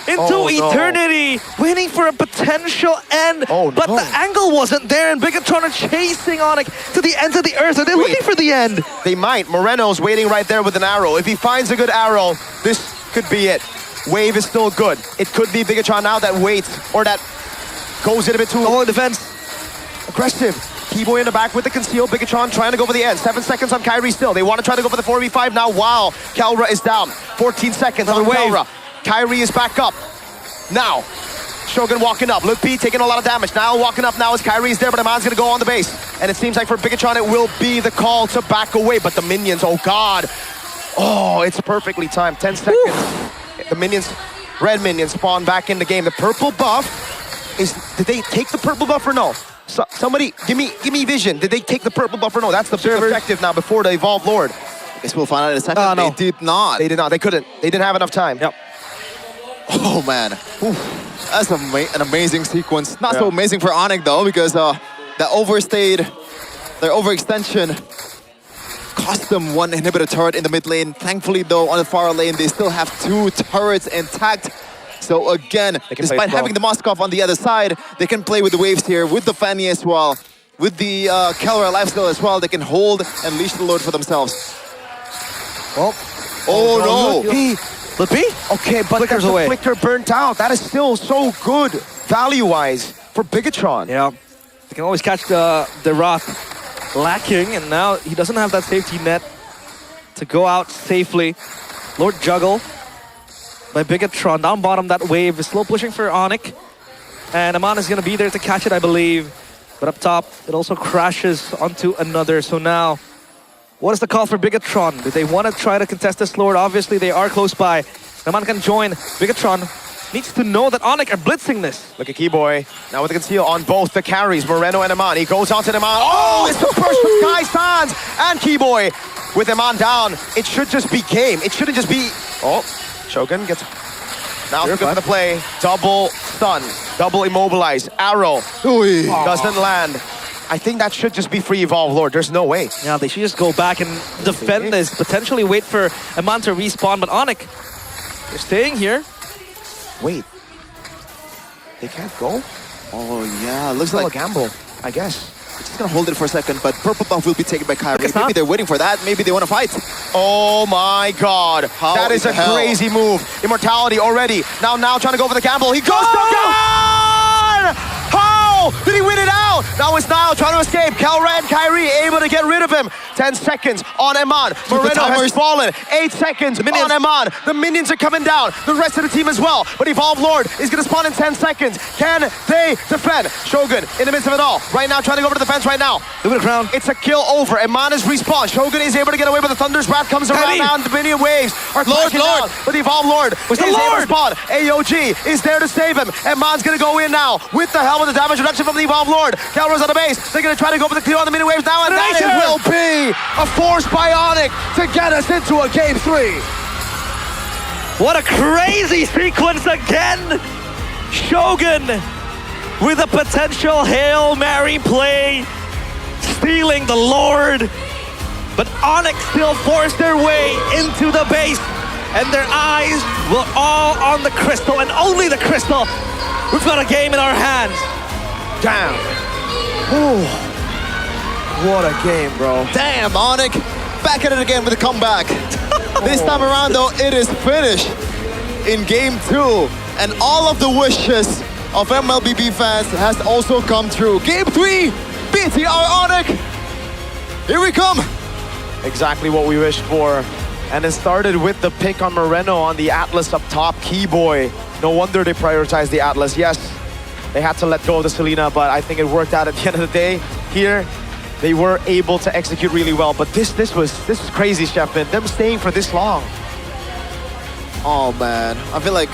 into eternity, waiting for a potential end. But the angle wasn't there, and Bigatron are chasing Onyx to the ends of the earth. Are they looking for the end? They might. Moreno's waiting right there with an arrow. If he finds a good arrow, this could be it. Wave is still good. It could be Bigatron now that waits, or that goes in a bit too long. Defense. Aggressive. Keyboy in the back with the conceal. Bigatron trying to go for the end. 7 seconds on Kyrie still. They want to try to go for the 4v5 now while Kelra is down. 14 seconds on Kelra. Kyrie is back up. Now, Shogun walking up. Luke P taking a lot of damage. Now walking up now as Kyrie is there, but Iman's going to go on the base. And it seems like for Bigatron, it will be the call to back away. But the minions, oh God. Oh, it's perfectly timed. 10 seconds. The minions, red minions spawn back in the game. The purple buff is, did they take the purple buff or no? So, somebody, give me vision. Did they take the purple buff or no? That's the big objective now before the Evolved Lord. I guess we'll find out in a second. No. They did not. They did not. They couldn't. They didn't have enough time. Yep. Oh man, that's an amazing sequence. Not so amazing for Onyx though, because that overstayed, their overextension cost them one inhibitor turret in the mid lane. Thankfully though, on the far lane, they still have 2 turrets intact. So again, despite having the Moskov on the other side, they can play with the waves here, with the Fanny as well, with the Kelra lifesteal as well. They can hold and leash the load for themselves. Oh no! Lippy? Okay, but there's a flicker burnt out. That is still so good value-wise for Bigatron. Yeah, they can always catch the Wrath lacking, and now he doesn't have that safety net to go out safely. Lord Juggle by Bigatron. Down bottom, that wave is slow pushing for Onyx. And Aman is going to be there to catch it, I believe. But up top, it also crashes onto another. So now, what is the call for Bigatron? Do they want to try to contest this Lord? Obviously, they are close by. Aman can join. Bigatron needs to know that Onyx are blitzing this. Look at Keyboy. Now with the conceal on both the carries, Moreno and Aman. He goes onto Aman. Oh, it's the push from Kai Sans and Keyboy. With Aman down, it should just be game. It shouldn't just be... Oh, Shogun gets... Now looking for the play. Double stun. Double immobilize. Arrow. Doesn't land. I think that should just be free Evolve Lord. There's no way. Yeah, they should just go back and defend this. Potentially wait for Aman to respawn, but Onyx, they're staying here. Wait. They can't go? Oh yeah, looks like like a gamble, I guess. Just gonna hold it for a second, but purple buff will be taken by Kyrie. Maybe they're waiting for that. Maybe they want to fight. Oh my God. That is a crazy move. Immortality already. Now trying to go for the gamble. He goes to God! How did he win it out? out. Now it's Niall trying to escape. Kelra and Kyrie able to get rid of him. 10 seconds on Eman. Moreno has fallen. 8 seconds on Eman. The minions are coming down. The rest of the team as well. But Evolve Lord is going to spawn in 10 seconds. Can they defend? Shogun in the midst of it all. Right now trying to go over to the fence right now. Look at the crown. It's a kill over. Eman is respawned. Shogun is able to get away, but the Thunder's Wrath comes around now and the minion waves are crashing down. But Evolve Lord is able to spawn. AOG is there to save him. Eman's going to go in now with the help of the damage reduction from the Evolve Lord. Kelra's on the base. They're going to try to go for the clear on the minion waves now, and that will be a forced bionic to get us into a game 3. What a crazy sequence again! Shogun with a potential Hail Mary play, stealing the Lord. But Onyx still forced their way into the base, and their eyes were all on the crystal, and only the crystal. We've got a game in our hands. Damn. Ooh. What a game, bro. Damn, Onyx. Back at it again with a comeback. This time around, though, it is finished in game 2. And all of the wishes of MLBB fans has also come true. Game 3, BTR Onyx. Here we come. Exactly what we wished for. And it started with the pick on Moreno on the Atlas up top. Keyboy. No wonder they prioritized the Atlas. Yes, they had to let go of the Selena, but I think it worked out at the end of the day. Here, they were able to execute really well. But this was crazy, Chefman. Them staying for this long. Oh, man. I feel like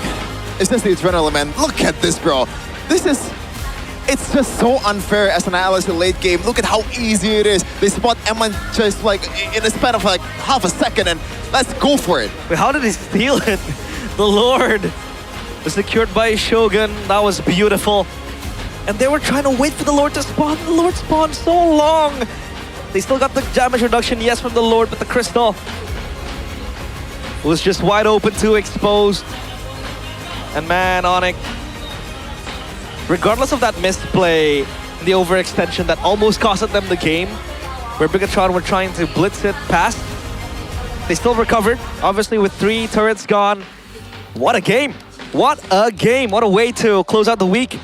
it's just the adrenaline, man. Look at this, bro. It's just so unfair as an Atlas in late game. Look at how easy it is. They spot Eman just like in a span of like half a second, and let's go for it. Wait, how did he steal it? The Lord was secured by Shogun. That was beautiful. And they were trying to wait for the Lord to spawn. The Lord spawned so long. They still got the damage reduction, yes, from the Lord, but the crystal was just wide open to exposed. And man, Onyx, regardless of that misplay, the overextension that almost costed them the game, where Bigatron were trying to blitz it past, they still recovered, obviously with 3 turrets gone. What a game. What a game. What a way to close out the week.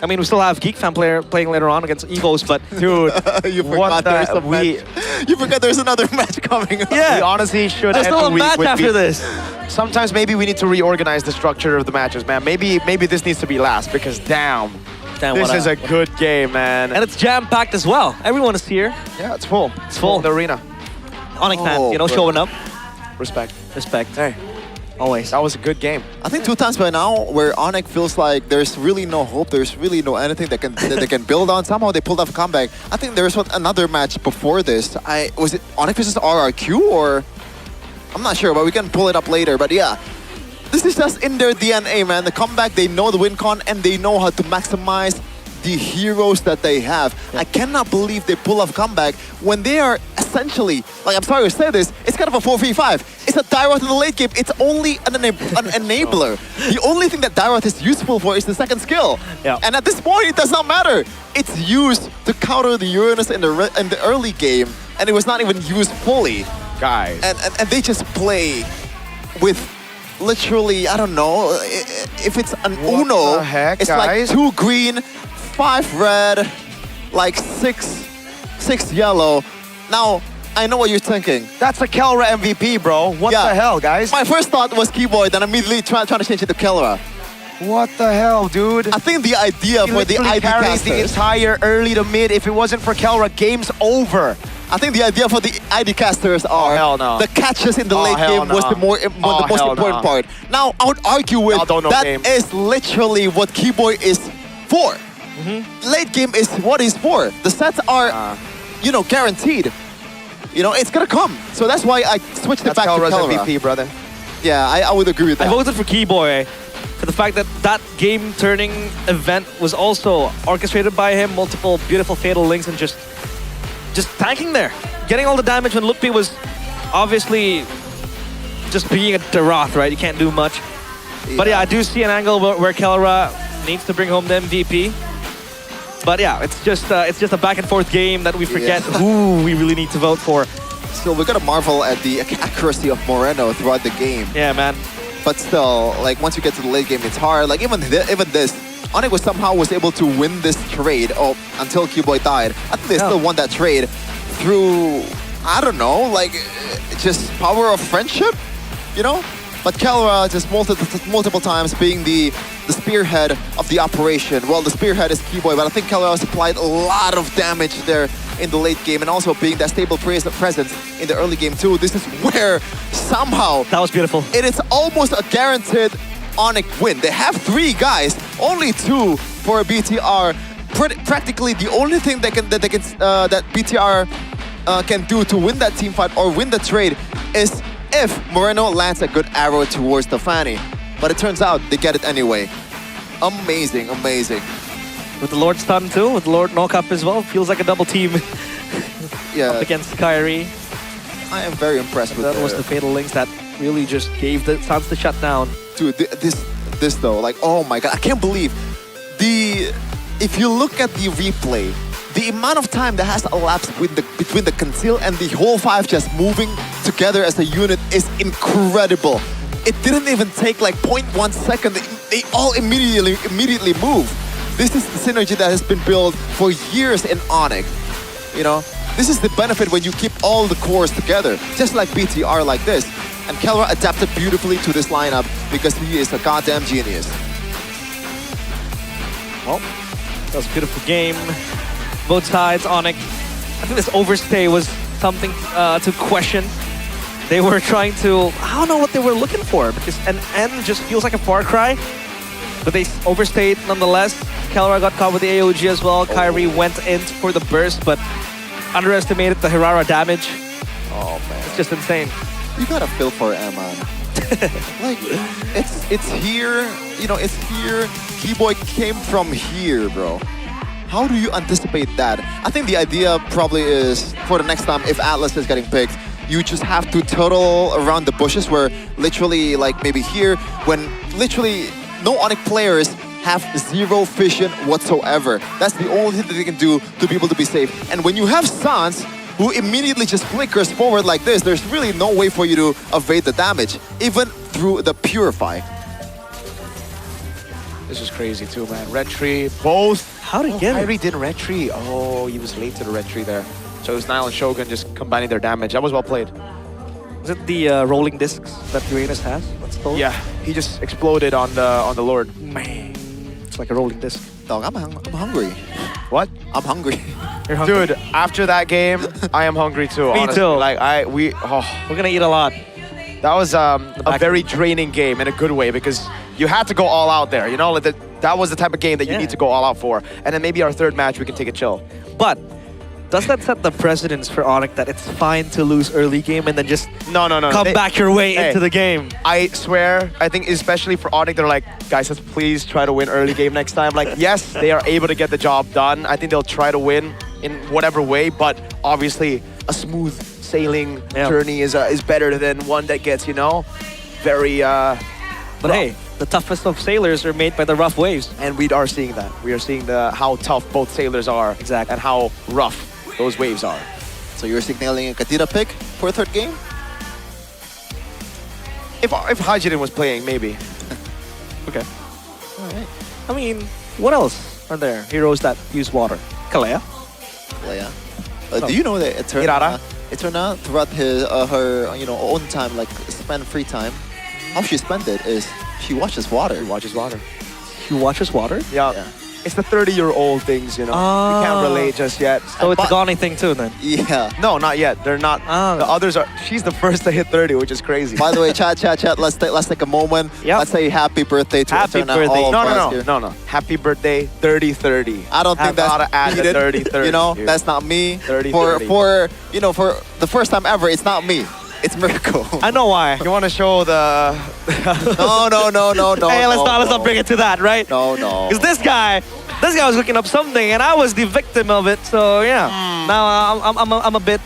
I mean, we still have Geek Fan playing later on against Evos, but dude, you forgot you forgot there's another match coming up. Yeah. We honestly should There's still a match after this. Sometimes maybe we need to reorganize the structure of the matches, man. Maybe this needs to be last, because damn this is a good game, man. And it's jam-packed as well. Everyone is here. Yeah, it's full. It's full. The arena. Onyx fan, you know, showing up. Respect. Respect. Hey. Always. That was a good game. I think 2 times by now where Onyx feels like there's really no hope, there's really no anything that they can build on. Somehow they pulled off a comeback. I think there was another match before this. Was it Onyx versus RRQ, or I'm not sure, but we can pull it up later. But yeah, this is just in their DNA, man. The comeback, they know the win con and they know how to maximize the heroes that they have. I cannot believe they pull off comeback when they are essentially, like, I'm sorry to say this, it's kind of a 4v5. It's a Dairoth in the late game. It's only an enabler. The only thing that Dairoth is useful for is the second skill. Yeah. And at this point, it does not matter. It's used to counter the Uranus in the early game, and it was not even used fully. Guys. And they just play with literally, I don't know, if it's an Uno, the heck, it's guys? like 2 green, 5 red, like 6 yellow. Now, I know what you're thinking. That's a Kelra MVP, bro. What the hell, guys? My first thought was Keyboy, then immediately trying to change it to Kelra. What the hell, dude? I think the idea for the ID carries the casters, entire early to mid. If it wasn't for Kelra, game's over. I think the idea for the ID casters are hell no. the catches in the Oh, late hell game was no. the most hell important no. part. Now, I would argue with that is literally what Keyboy is for. Late game is what he's for. The sets are, you know, guaranteed. You know, it's gonna come. So that's why I switched it back to Kelra's Kelra. MVP, brother. Yeah, I would agree with that. I voted for Keyboy for the fact that that game-turning event was also orchestrated by him, multiple beautiful fatal links, and just tanking there. Getting all the damage when Lukpi was obviously just being a Dairoth, right? You can't do much. But yeah, I do see an angle where Kelra needs to bring home the MVP. But yeah, it's just a back and forth game that we forget who we really need to vote for. Still, we gotta marvel at the accuracy of Moreno throughout the game. Yeah, man. But still, like once you get to the late game, it's hard. Like even this, Onyx was able to win this trade until Q-Boy died. I think they still won that trade through, I don't know, like just power of friendship, you know? But Kelra just multiple times being the spearhead of the operation. Well, the spearhead is Q-Boy, but I think Kelra has applied a lot of damage there in the late game, and also being that stable presence in the early game too. This is where somehow... That was beautiful. It is almost a guaranteed Onyx win. They have 3 guys, only 2 for BTR. Practically the only thing that BTR can do to win that team fight or win the trade is if Moreno lands a good arrow towards the Fanny. But it turns out they get it anyway. Amazing, amazing. With the Lord stun too, with Lord knock up as well, feels like a double team up against Kyrie. I am very impressed with that. Was the Fatal Links that really just gave the Suns the shutdown. Dude, this though, like, oh my god, I can't believe if you look at the replay, the amount of time that has elapsed between the Conceal and the whole 5 just moving together as a unit is incredible. It didn't even take like 0.1 second. They all immediately move. This is the synergy that has been built for years in Onyx. You know, this is the benefit when you keep all the cores together, just like BTR like this. And Kelra adapted beautifully to this lineup because he is a goddamn genius. Well, that was a beautiful game. Both sides, Onyx. I think this overstay was something to question. They were trying to, I don't know what they were looking for, because an N just feels like a far cry. But they overstayed nonetheless. Kelra got caught with the AOG as well. Kyrie went in for the burst, but underestimated the Hirara damage. Oh man, it's just insane. You gotta feel for M, man. Like, it's here, you know, it's here. Keyboy came from here, bro. How do you anticipate that? I think the idea probably is, for the next time, if Atlas is getting picked, you just have to turtle around the bushes where literally, like maybe here, when literally no Onyx players have 0 vision whatsoever. That's the only thing that they can do to be able to be safe. And when you have Sans, who immediately just flickers forward like this, there's really no way for you to evade the damage, even through the Purify. This is crazy too, man. Red tree, both. How did he get it? Kyrie did red tree. Oh, he was late to the red tree there. So it was Nile and Shogun just combining their damage. That was well played. Is it the rolling discs that Uranus has? Yeah, he just exploded on the Lord. Man, it's like a rolling disc. Dog, I'm hungry. What? I'm hungry. You're hungry? Dude, after that game, I am hungry too. Me honestly. too. Like we're gonna eat a lot. That was a very draining game in a good way because you had to go all out there. You know, like that was the type of game that you need to go all out for. And then maybe our third match we can take a chill. But does that set the precedence for Onyx that it's fine to lose early game and then just come back your way into the game? I swear, I think especially for Onyx, they're like, guys, let's please try to win early game next time. Like, yes, they are able to get the job done. I think they'll try to win in whatever way, but obviously a smooth sailing journey is better than one that gets, you know, very But rough. hey, the toughest of sailors are made by the rough waves. And we are seeing that. We are seeing how tough both sailors are. Exactly. And how rough those waves are. So you're signaling a Kadira pick for a third game? If Hajiden was playing, maybe. Okay. Alright. I mean, what else are there? Heroes that use water. Kalea. Kalea. Do you know that Eterna throughout her own time, like spend free time, how she spent it is she watches water. She watches water. She watches water? Yeah. It's the 30-year-old things, you know. You can't relate just yet. So it's a Gani thing too then? Yeah. No, not yet. They're not. The others are. She's the first to hit 30, which is crazy. By the way, chat. Let's take a moment. Yep. Let's say happy birthday to Happy Eterna. birthday. All of us here. No. Happy birthday, 30-30. I don't think that's gotta add the needed. 30-30. You know, here. that's not me. 30-30. For the first time ever, it's not me. It's Miracle. I know why. You want to show the... No. Hey, let's not bring it to that, right? No. Because this guy was looking up something, and I was the victim of it. So yeah, now I'm a bit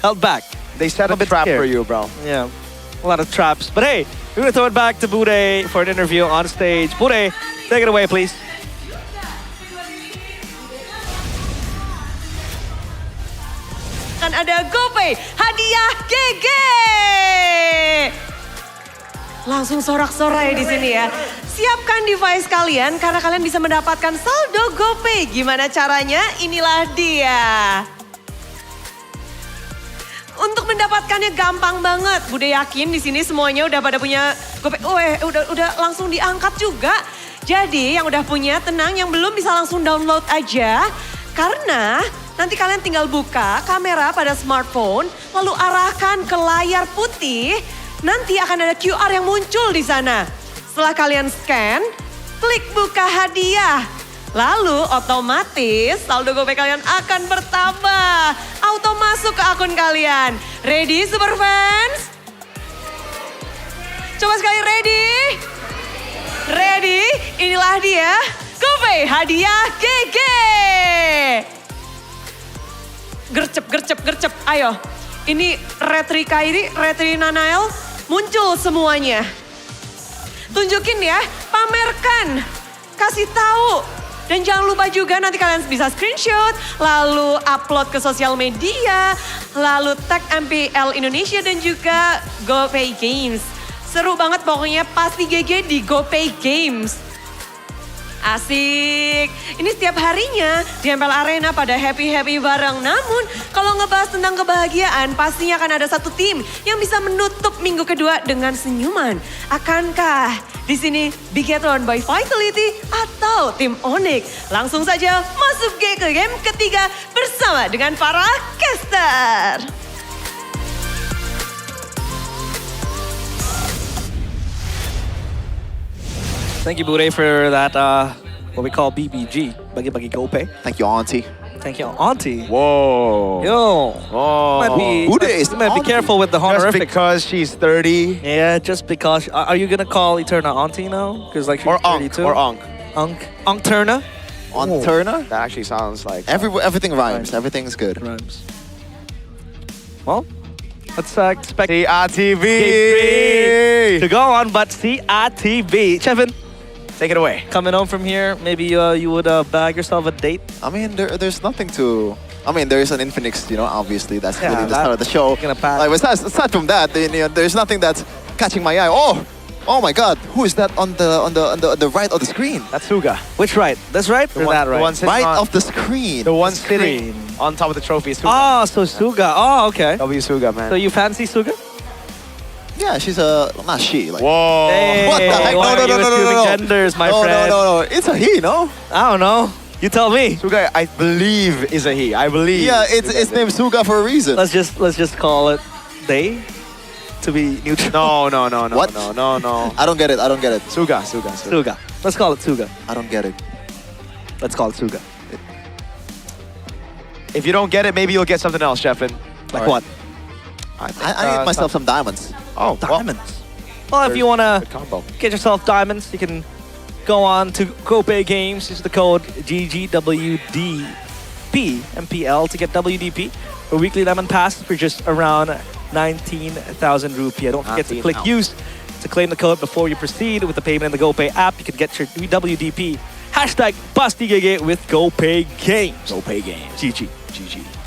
held back. They set a trap for you, bro. Yeah, a lot of traps. But hey, we're gonna throw it back to Bude for an interview on stage. Bude, take it away, please. Akan ada GoPay hadiah GG. Langsung sorak-sorai di sini ya. Siapkan device kalian karena kalian bisa mendapatkan saldo GoPay. Gimana caranya? Inilah dia. Untuk mendapatkannya gampang banget. Bude yakin di sini semuanya udah pada punya GoPay. Udah langsung diangkat juga. Jadi yang udah punya tenang, yang belum bisa langsung download aja. Karena nanti kalian tinggal buka kamera pada smartphone, lalu arahkan ke layar putih. Nanti akan ada QR yang muncul di sana. Setelah kalian scan, klik buka hadiah. Lalu otomatis saldo GoPay kalian akan bertambah. Auto masuk ke akun kalian. Ready super fans? Coba sekali ready? Ready? Inilah dia GoPay hadiah GG. Gercep. Ayo. Ini Retri Kairi, Retri Nanael muncul semuanya. Tunjukin ya, pamerkan, kasih tahu. Dan jangan lupa juga nanti kalian bisa screenshot, lalu upload ke sosial media, lalu tag MPL Indonesia dan juga GoPay Games. Seru banget pokoknya, pasti GG di GoPay Games. Asik. Ini setiap harinya di MPL Arena pada happy-happy bareng. Namun kalau ngebahas tentang kebahagiaan pastinya akan ada satu tim yang bisa menutup minggu kedua dengan senyuman. Akankah di sini Bigathlon by Vitality atau tim Onyx? Langsung saja masuk ke game ketiga bersama dengan para caster. Thank you, Bude, for that, what we call BBG, Bagi-Bagi GoPay. Thank you, Auntie. Thank you, Auntie. Whoa. Yo. Whoa. Might be careful with the honorific. Just because she's 30. Yeah, just because. Are you going to call Eterna Auntie now? Because like she's or 32. Or Onk. Onk Turner? Onk Turner? That actually sounds like... Everything rhymes. Everything's good. Rhymes. Well, let's expect CRTV to go on, but CRTV. Chevin, take it away. Coming home from here, maybe you would bag yourself a date? I mean, there's nothing to... I mean, there is an Infinix, obviously. That's really the start of the show. Like, aside from that, there's nothing that's catching my eye. Oh my God! Who is that on the right of the screen? That's Suga. Which right? This right or that right? The one right of the screen. The one sitting on top of the trophy is Suga. Oh, so Suga. Oh, okay. W Suga, man. So you fancy Suga? Yeah, she's not she. Like, whoa! Hey, what the heck? No. Genders, my friend. No. It's a he, no? I don't know. You tell me. Suga, I believe is a he. I believe. Yeah, it's named Suga for a reason. Let's just call it they. To be neutral. No. What? No. I don't get it. Suga. Let's call it Suga. I don't get it. Let's call it Suga. If you don't get it, maybe you'll get something else, Sheffin. Like what? I need myself some diamonds. Oh, diamonds. Well, if you want to get yourself diamonds, you can go on to GoPay Games. Use the code GGWDP MPL to get WDP. A weekly diamond pass for just around 19,000 rupiah. Don't forget to click use to claim the code before you proceed with the payment in the GoPay app. You can get your WDP. Hashtag BastiGG with GoPay Games. GoPay Games. GG.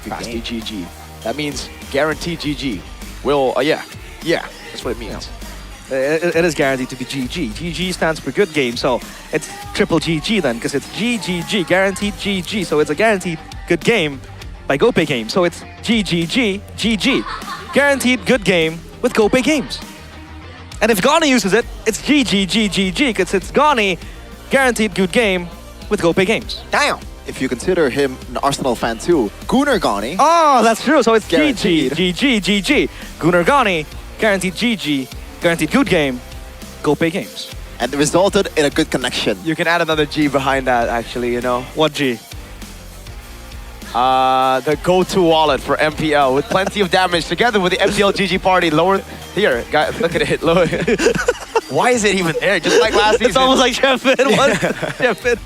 Basti GG. That means guaranteed GG. Yeah. That's what it means. It is guaranteed to be GG. GG stands for good game, so it's triple GG then, because it's GGG, guaranteed GG. So it's a guaranteed good game by GoPay Games. So it's GG. Guaranteed good game with GoPay Games. And if Ghani uses it, it's GG, because it's Ghani, guaranteed good game with GoPay Games. Damn! If you consider him an Arsenal fan too, Gunnar Ghani. Oh, that's true. So it's Guaranteed. GG. Gunnar Ghani, guaranteed GG, guaranteed good game, GoPay Games. And it resulted in a good connection. You can add another G behind that, actually, What G? The go-to wallet for MPL with plenty of damage together with the MPL GG party. Lower here, guys, look at it. Lower. Why is it even there? Just like last season. It's almost like Sheffin. What? Sheffin.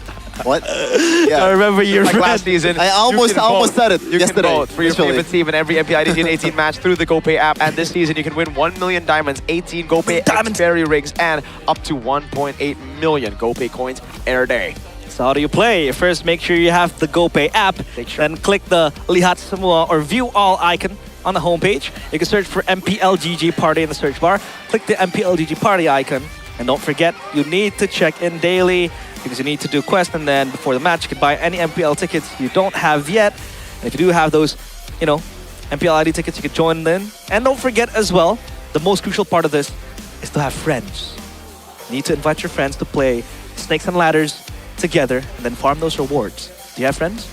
What? Yeah. I remember your like last season. I almost said it You yesterday. can vote for your favorite team in every MPL ID S18 match through the GoPay app. And this season, you can win 1 million diamonds, 18 GoPay Berry rigs, and up to 1.8 million GoPay coins every day. So how do you play? First, make sure you have the GoPay app. Then click the Lihat Semua or View All icon on the homepage. You can search for MPLGG Party in the search bar. Click the MPLGG Party icon. And don't forget, you need to check in daily because you need to do quests. And then before the match, you can buy any MPL tickets you don't have yet. And if you do have those, you know, MPL ID tickets, you can join in. And don't forget as well, the most crucial part of this is to have friends. You need to invite your friends to play Snakes and Ladders together and then farm those rewards. Do you have friends?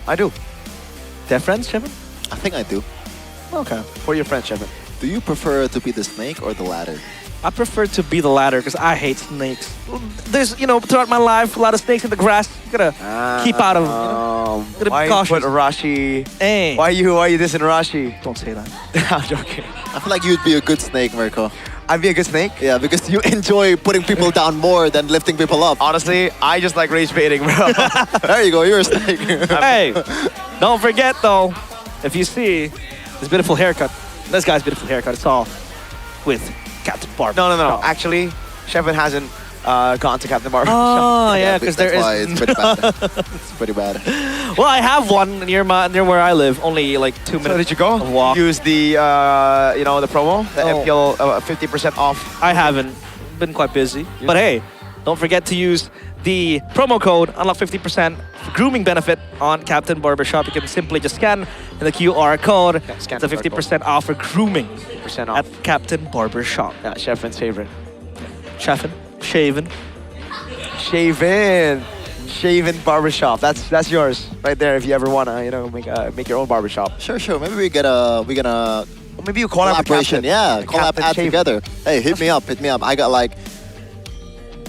I do. Do you have friends, Shevin? I think I do. Okay. For your friend, Shevin. Do you prefer to be the snake or the ladder? I prefer to be the ladder because I hate snakes. There's, you know, throughout my life, a lot of snakes in the grass. You gotta keep out of them. You know? Why Be cautious. you put Rashi? Hey. Why you dissing Rashi? Don't say that. I'm joking. I feel like you'd be a good snake, Mirko. I'd be a good snake? Yeah, because you enjoy putting people down more than lifting people up. Honestly, I just like rage baiting, bro. There you go, you're a snake. Hey, don't forget though, if you see this beautiful haircut, this guy's beautiful haircut, it's all with Captain Barber. No. Actually, Shevin hasn't gone to Captain Barber. Oh, yeah, because there is... Why it's pretty bad. It's pretty bad. Well, I have one near where I live, only like 2 minutes. So did you go? Of walk. Use the, you know, the promo? The MPL 50% off? I haven't. Been quite busy. But hey, don't forget to use the promo code, unlock 50% grooming benefit on Captain Barbershop. You can simply just scan the QR code. Yeah, scan it's a the 50% off for grooming 50% off. at Captain Barbershop. Yeah, Shevin's favorite. Shaven. Shaven barbershop. That's yours right there. If you ever wanna, you know, make your own barbershop. Sure. Maybe we get a maybe you collab with collaboration. Captain. Yeah, collab Captain ad Shaven. together. Hey, hit me up. I got like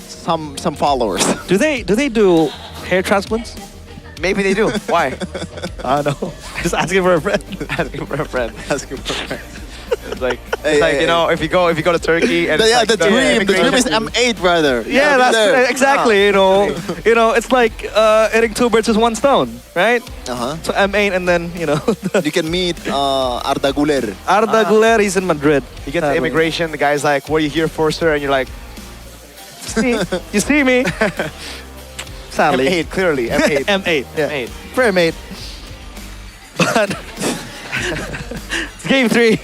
some followers. Do they do hair transplants? Maybe they do. Why? I don't know. Just asking for a friend. Asking for a friend. It's like, Hey, you know, if you go to Turkey and Yeah, it's like the dream is immigration- M8, brother. Yeah, I'll be there. that's exactly. You know, it's like hitting 2 birds with 1 stone, right? So M8, and then you know, You can meet Arda Guler. Arda Guler, he's in Madrid. You get to immigration, the guy's like, "What are you here for, sir?" And you're like, You see me? Sadly, M8, clearly M8. M8, yeah, M8. for M8. But it's game 3.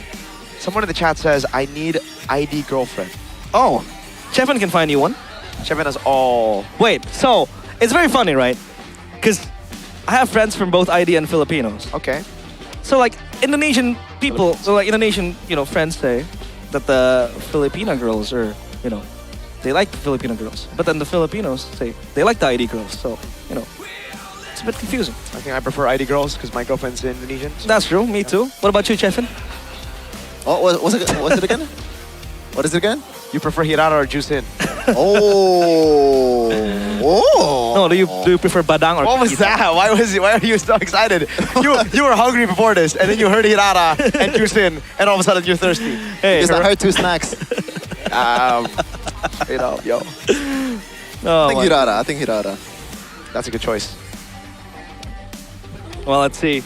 Someone in the chat says, "I need ID girlfriend." Oh, Shevin can find you one. Shevin has all. Wait, so it's very funny, right? Because I have friends from both ID and Filipinos. Okay. So like Indonesian people, so like Indonesian, you know, friends say that the Filipina girls are, you know, they like the Filipino girls. But then the Filipinos say they like the ID girls. So, you know, it's a bit confusing. I think I prefer ID girls because my girlfriend's Indonesian. So. That's true, me too. What about you, Chefin? Oh, what's it again? What is it again? You prefer Hirara or Juicin? Oh. No, do you prefer Badang or What was Kita? that? Why are you so excited? You were hungry before this, and then you heard Hirara and Juicin, and all of a sudden you're thirsty. Hey, Because I heard 2 snacks. You know, yo. Oh, I think Hirara. That's a good choice. Well, let's see.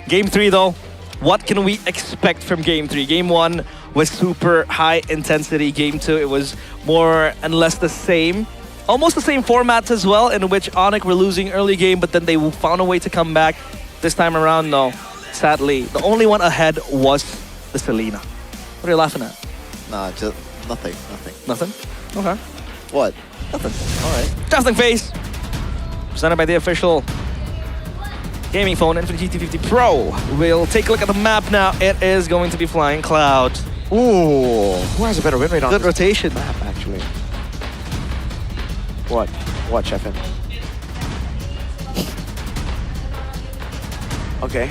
Game 3 though. What can we expect from Game 3? Game 1 was super high intensity. Game 2, it was more and less the same. Almost the same formats as well, in which Onyx were losing early game, but then they found a way to come back. This time around, no. Sadly, the only one ahead was the Selena. What are you laughing at? Nah, just nothing. Nothing? Okay. What? Nothing. All right. Drafting Phase. Presented by the official gaming phone, Infinity GT50 Pro. We'll take a look at the map now. It is going to be Flying Cloud. Ooh. Who has a better win rate on Good this rotation. map, actually? What? What, Shefin? Okay.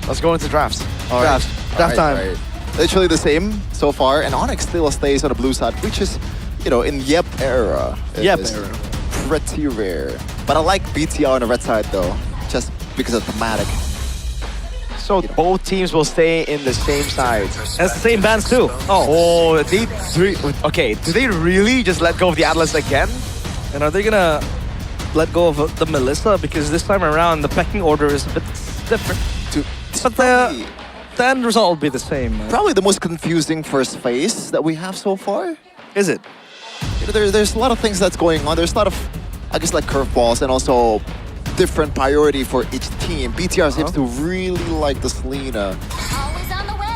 Let's go into drafts. Draft time. Right. Literally the same so far, and Onyx still stays on the blue side, which is, you know, in Yep era. is pretty rare. But I like BTR on the red side though, just because of thematic. So both teams will stay in the same sides. That's the same bands too. Oh, okay. Do they really just let go of the Atlas again? And are they gonna let go of the Melissa? Because this time around, the pecking order is a bit different. But the end result will be the same. Probably the most confusing first phase that we have so far. Is it? You know, there's a lot of things that's going on. There's a lot of, I guess, like curveballs and also different priority for each team. BTR seems to really like the Selena.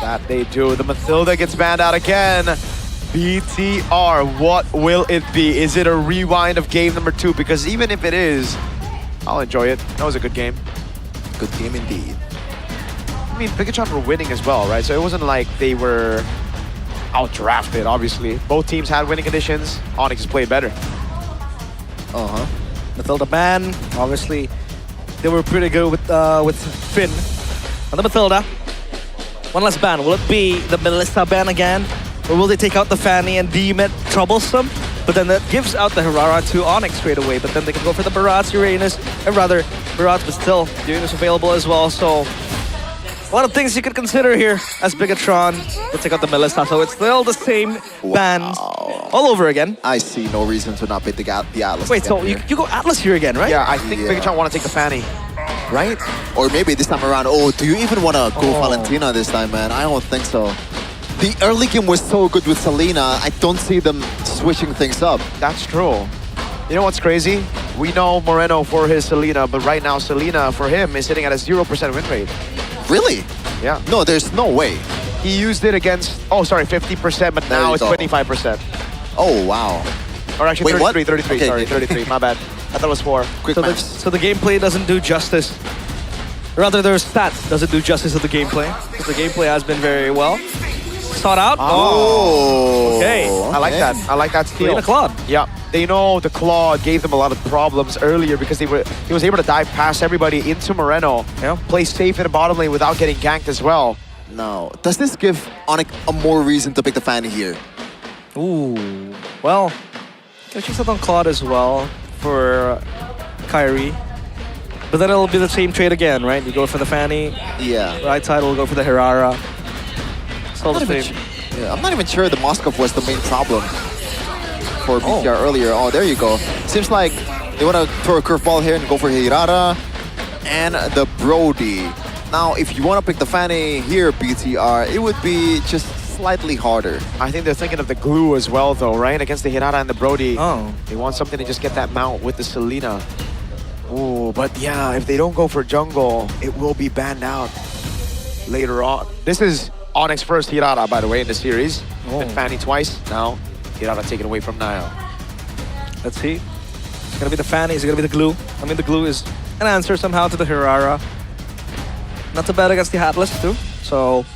That they do. The Mathilda gets banned out again. BTR, what will it be? Is it a rewind of game number 2? Because even if it is, I'll enjoy it. That was a good game. Good game indeed. I mean, Pikachu were winning as well, right? So it wasn't like they were out-drafted, obviously. Both teams had winning conditions. Onyx played better. Mathilda ban, obviously, they were pretty good with Finn. On the Mathilda, one less ban. Will it be the Melissa ban again? Or will they take out the Fanny and deem it troublesome? But then that gives out the Hirara to Onyx straight away. But then they can go for the Barats, Uranus, and rather, Barats, but still, Uranus available as well. So, a lot of things you could consider here as Bigatron. We'll take out the Melissa, so it's still the same bans all over again. I see no reason to not pick the Atlas. Wait, so you go Atlas here again, right? Yeah, I think Bigatron want to take the Fanny. Right? Or maybe this time around, do you even want to go Valentina this time, man? I don't think so. The early game was so good with Selena, I don't see them switching things up. That's true. You know what's crazy? We know Moreno for his Selena, but right now Selena, for him, is sitting at a 0% win rate. Really? Yeah. No, there's no way. He used it against, 50%, but now it's 25%. Oh, wow. Or actually Wait, 33, what? 33, Okay. sorry, 33, my bad. I thought it was 4. Quick maths. So the gameplay doesn't do justice. Rather, their stats doesn't do justice to the gameplay. Because the gameplay has been very well sought out. Oh. Okay. I like that. I like that steal. Selena Claude. Yeah. They know the Claude gave them a lot of problems earlier because he was able to dive past everybody into Moreno. Yeah. Play safe in the bottom lane without getting ganked as well. No. Does this give Onyx a more reason to pick the Fanny here? Ooh. Well, can check out on Claude as well for Kyrie. But then it'll be the same trade again, right? You go for the Fanny. Yeah. Right side will go for the Hirara. It's all the same. Yeah, I'm not even sure the Moskov was the main problem for BTR earlier. Oh, there you go. Seems like they want to throw a curveball here and go for Hirara and the Brody. Now, if you want to pick the Fanny here, BTR, it would be just slightly harder. I think they're thinking of the glue as well, though, right? Against the Hirara and the Brody. Oh. They want something to just get that mount with the Selena. Ooh, but yeah, if they don't go for jungle, it will be banned out later on. This is Onyx first Hirara, by the way, in the series. Been Fanny twice. Now, Hirara taken away from Nile. Let's see. It's gonna be the Fanny, it's gonna be the glue. I mean, the glue is an answer somehow to the Hirara. Not too bad against the Atlas, too. So,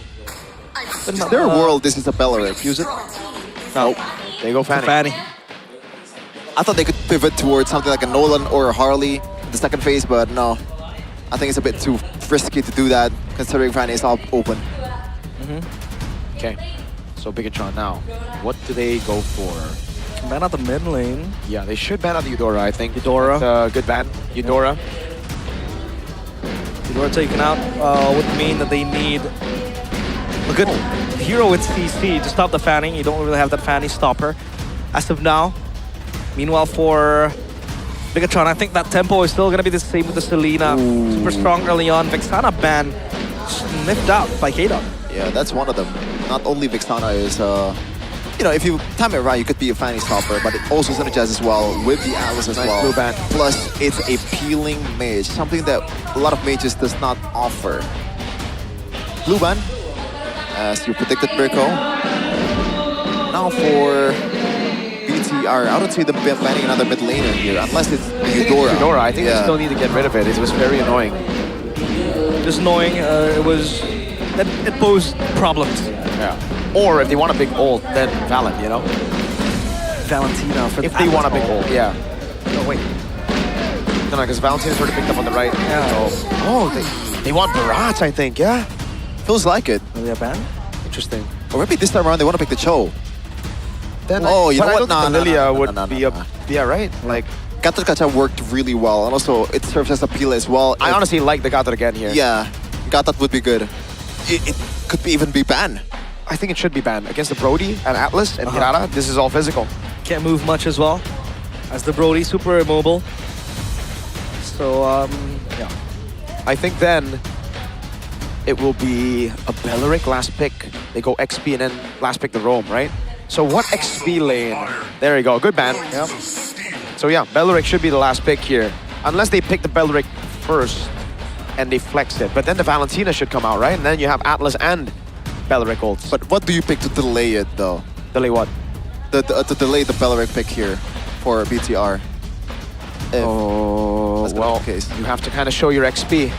Is there a world this is a Beleric? Use it? no. They go Fanny. Fanny. I thought they could pivot towards something like a Nolan or a Harley in the second phase, but no. I think it's a bit too risky to do that, considering Fanny is all open. Okay, so Bigatron now. What do they go for? Ban out the mid lane. Yeah, they should ban out the Eudora, I think. Eudora. That's a good ban. Eudora. Eudora taken out would mean that they need a good hero with CC to stop the Fanny. You don't really have that Fanny stopper as of now. Meanwhile, for Bigatron, I think that tempo is still going to be the same with the Selena. Super strong early on. Vexana ban sniffed out by K-Dog. Yeah, that's one of them. Not only Vexana is, you know, if you time it right, you could be a Fanny stopper, but it also synergizes as well with the Atlas as Nice well. blue ban. Plus, it's a peeling mage, something that a lot of mages does not offer. Blue ban, as you predicted, Birko. Now for BTR, I don't see them banning another mid laner here, unless it's Eudora. Eudora, I think they still need to get rid of it. It was very annoying. Just knowing it posed problems. Yeah. Or if they want a big ult, then Valen, you know? Valentina for If they want a big ult, yeah. No, wait. No, because Valentina's already picked up on the right. Yeah. So, they want Barats, I think, yeah? Feels like it. Maybe a ban? Interesting. Or maybe this time around they want to pick the Cho. Then, you know what? Nah, Lilia would be a... Yeah, right? Like... Gator Gacha worked really well, and also it serves as a peel as well. I honestly like the Gator again here. Yeah, Gator would be good. It could even be banned. I think it should be banned. Against the Brody and Atlas and Hirara, this is all physical. Can't move much as well. As the Brody, super immobile. So, yeah. I think then it will be a Beleric last pick. They go XP and then last pick the Roam, right? So what XP lane? There you go, good ban. Yeah. So yeah, Beleric should be the last pick here. unless they pick the Belric first and they flex it. But then the Valentina should come out, right? And then you have Atlas and Belric ults. But what do you pick to delay it, though? Delay what? To delay the Belric pick here for BTR. Oh, well, you have to kind of show your XP.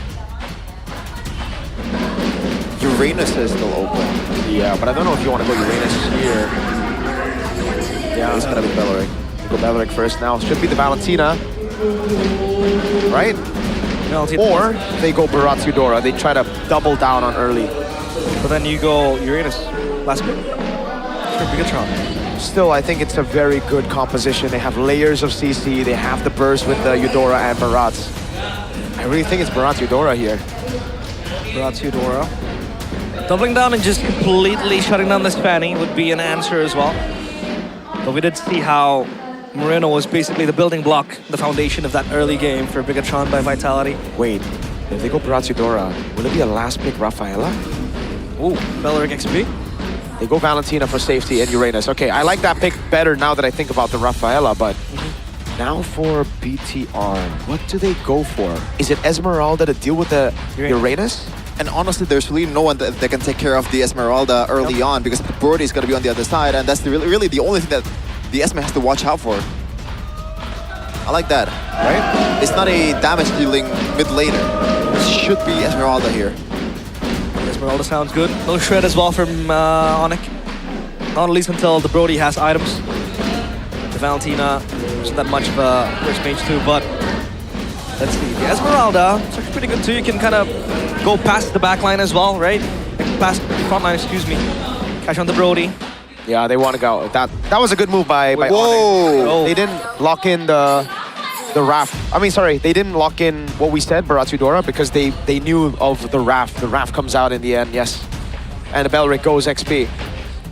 Uranus is still open. Yeah, but I don't know if you want to go Uranus here. Yeah, it's gonna be Belric. Go Belric first now. Should be the Valentina, right? Or they go Barat Eudora. They try to double down on early. But then you go Uranus last pick for Bigatron. Still, I think it's a very good composition. They have layers of CC. They have the burst with the Eudora and Barat. I really think it's Barat Eudora here. Barat Eudora. Doubling down and just completely shutting down this Fanny would be an answer as well. But we did see how Moreno was basically the building block, the foundation of that early game for Bigatron by Vitality. Wait, if they go Barat Eudora, will it be a last pick Rafaela? Ooh, Belric XP. They go Valentina for safety and Uranus. Okay, I like that pick better now that I think about the Rafaela, but now for BTR, what do they go for? Is it Esmeralda to deal with the Uranus? And honestly, there's really no one that can take care of the Esmeralda early on because the Brody is going to be on the other side, and that's really the only thing that the Esme has to watch out for. I like that, right? It's not a damage-dealing mid laner. It should be Esmeralda here. Esmeralda sounds good. No shred as well from Onic. Not at least until the Brody has items. The Valentina isn't that much of a first mage too, but let's see. The Esmeralda, it's actually pretty good too. You can kind of go past the back line as well, right? Past the front line, excuse me. Catch on the Brody. Yeah, they want to go. That was a good move by Whoa! Onic. They didn't lock in the Raf. I mean, sorry, they didn't lock in what we said, Barat Eudora, because they knew of the Raf. The Raf comes out in the end, yes. And the Belric goes XP.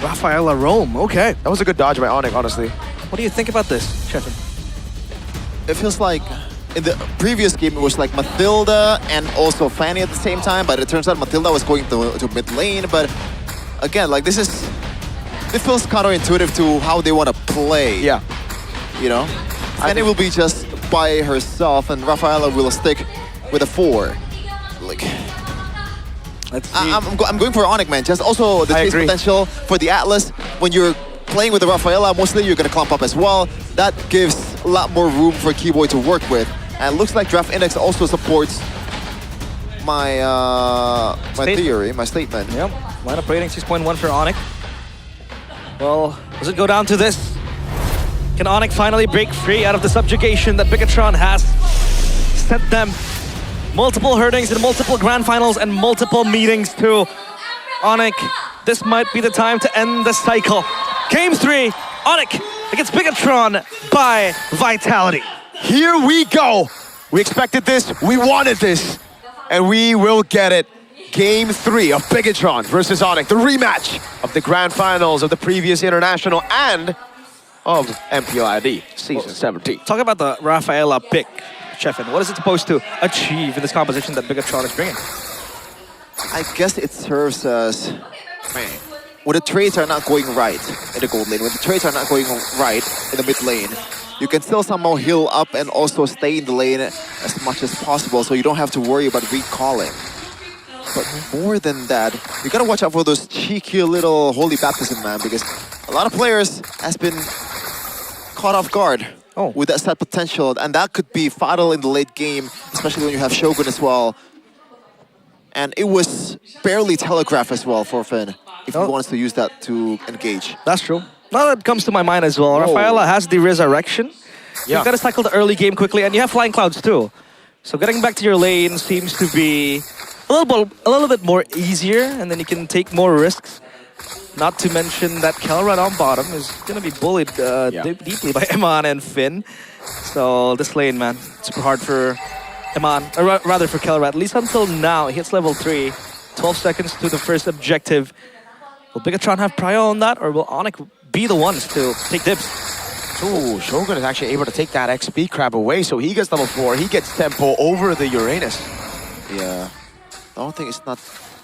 Rafaela Rome, okay. That was a good dodge by Onic, honestly. What do you think about this, Chefin? It feels like in the previous game it was like Mathilda and also Fanny at the same time, but it turns out Mathilda was going to mid lane. But again, like it feels counterintuitive to how they want to play. Yeah. You know? Fanny will be just by herself and Rafaela will stick with a 4. Like, I'm going for Onic, man. Just also the chase potential for the Atlas. When you're playing with the Rafaela, mostly you're gonna clump up as well. That gives a lot more room for Keyboy to work with. And looks like Draft Index also supports my theory, my statement. Yep, lineup rating 6.1 for Onic. Well, does it go down to this? Can Onic finally break free out of the subjugation that Bigatron has sent them? Multiple hurtings and multiple grand finals and multiple meetings to Onic. This might be the time to end the cycle. Game 3, Onic against Bigatron by Vitality. Here we go. We expected this, we wanted this, and we will get it. Game 3 of Bigatron versus Onic, the rematch of the grand finals of the previous international and of MPL ID Season 17. Talk about the Rafaela pick, Chefin. What is it supposed to achieve in this composition that Bigatron is bringing? I guess it serves as, when the trades are not going right in the gold lane, when the trades are not going right in the mid lane, you can still somehow heal up and also stay in the lane as much as possible so you don't have to worry about recalling. But more than that, you gotta watch out for those cheeky little holy baptism, man, because a lot of players has been caught off guard with that set potential, and that could be fatal in the late game, especially when you have Shogun as well. And it was barely telegraphed as well for Finn, if he wants to use that to engage. That's true. Now that comes to my mind as well. Rafaela has the resurrection. You've got to cycle the early game quickly, and you have flying clouds too. So getting back to your lane seems to be a little bit more easier, and then you can take more risks. Not to mention that Kelrad on bottom is going to be bullied deeply by Eman and Finn. So this lane, man, super hard for Eman, or rather for Kelrad, at least until now. He hits level 3, 12 seconds to the first objective. Will Bigatron have prior on that, or will Onic be the ones to take dibs? Ooh, Shogun is actually able to take that XP crab away, so he gets level 4. He gets tempo over the Uranus. Yeah. I don't think it's not...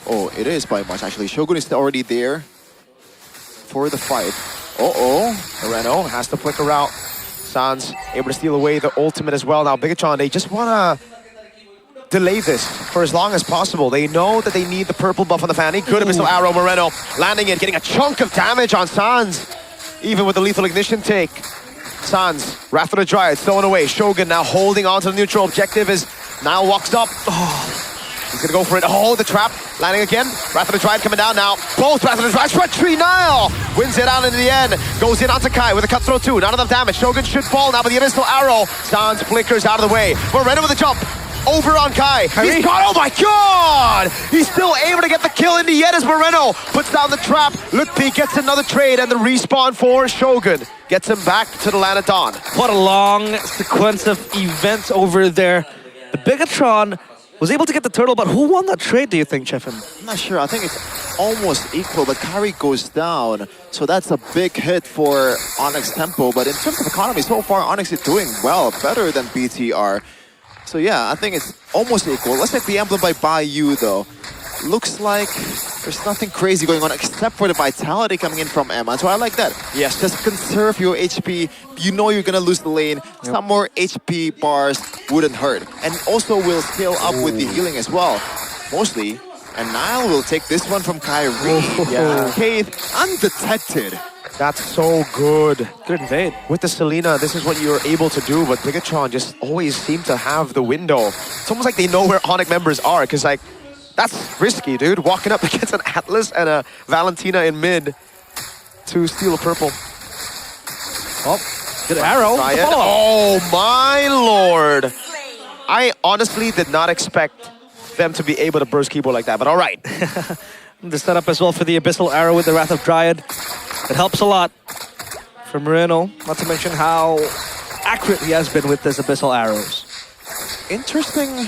Oh, it is by much, actually. Shogun is already there for the fight. Moreno has to flicker out Sans able to steal away the ultimate as well. Now Bigatron, they just want to delay this for as long as possible. They know that they need the purple buff on the Fanny. Good Abyssal Arrow, Moreno landing it, getting a chunk of damage on Sans. Even with the lethal ignition take. Sans, Wrath of the Dryad, thrown away. Shogun now holding on to the neutral objective as Nile walks up. Oh, he's gonna go for it. Oh, the trap, landing again. Wrath of the Dryad coming down now. Both Wrath of the Dryad, Shred Tree, Nile wins it out in the end. Goes in onto Kai with a cutthroat too. Not enough damage. Shogun should fall now, but the Abyssal Arrow. Sans flickers out of the way. Moreno with a jump. Over on Kai. He's got, oh my god! He's still able to get the kill in the end as Moreno puts down the trap. Lutpi gets another trade and the respawn for Shogun. Gets him back to the Land of Dawn. What a long sequence of events over there. The Bigatron was able to get the turtle, but who won that trade, do you think, Chefin? I'm not sure. I think it's almost equal, but Kari goes down. So that's a big hit for Onyx Tempo. But in terms of economy, so far Onyx is doing well, better than BTR. So yeah, I think it's almost equal. Let's check the emblem by Bayou though. Looks like there's nothing crazy going on except for the vitality coming in from Emma. So I like that. Yes, just conserve your HP. You know you're gonna lose the lane. Some more HP bars wouldn't hurt. And also will scale up with the healing as well. Mostly. And Nile will take this one from Kyrie. Yeah. Kate, undetected. That's so good. Good invade. With the Selena, this is what you're able to do, but Bigatron just always seem to have the window. It's almost like they know where Onyx members are, because like, that's risky, dude. Walking up against an Atlas and a Valentina in mid to steal a purple. Oh, good arrow. Oh my lord. I honestly did not expect them to be able to burst keyboard like that, but all right. The setup as well for the Abyssal Arrow with the Wrath of Dryad. It helps a lot for Moreno, not to mention how accurate he has been with his Abyssal Arrows. Interesting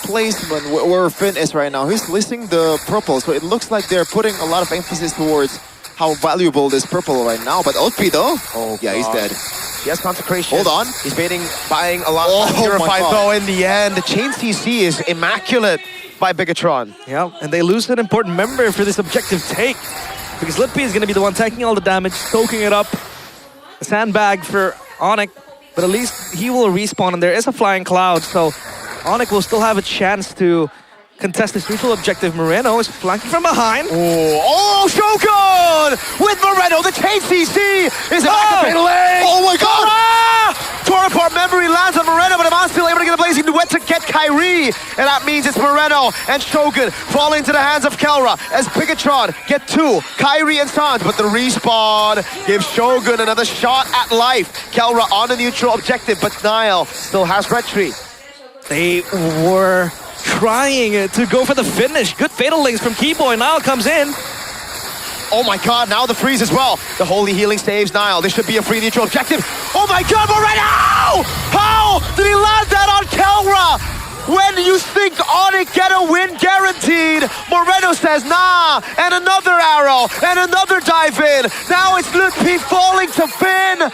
placement where Finn is right now. He's listing the purple, so it looks like they're putting a lot of emphasis towards how valuable this purple right now. But Otpi though, yeah, he's dead. He has Consecration. Hold on. He's buying a lot of Purified though in the end. The chain CC is immaculate by Bigatron. Yeah, and they lose an important member for this objective take. Because Lutpi is going to be the one taking all the damage, soaking it up. A sandbag for Onyx, but at least he will respawn, and there is a flying cloud, so Onyx will still have a chance to contest this neutral objective. Moreno is flanking from behind. Oh, Shogun! With Moreno, the chain CC is activated. Oh my god! Tore apart memory lands on Moreno, but Amon's still able to get a blazing duet to get Kyrie. And that means it's Moreno and Shogun falling into the hands of Kelra as Bigatron get two, Kyrie and Sans, but the respawn gives Shogun another shot at life. Kelra on the neutral objective, but Nile still has Red Tree. They were trying to go for the finish. Good fatal links from Keyboy. Nile comes in. Oh my god, now the freeze as well. The Holy Healing saves Nile. This should be a free neutral objective. Oh my god, Moreno! How did he land that on Kelra? When you think Onyx get a win guaranteed, Moreno says nah, and another arrow, and another dive in. Now it's Lutpi falling to Finn.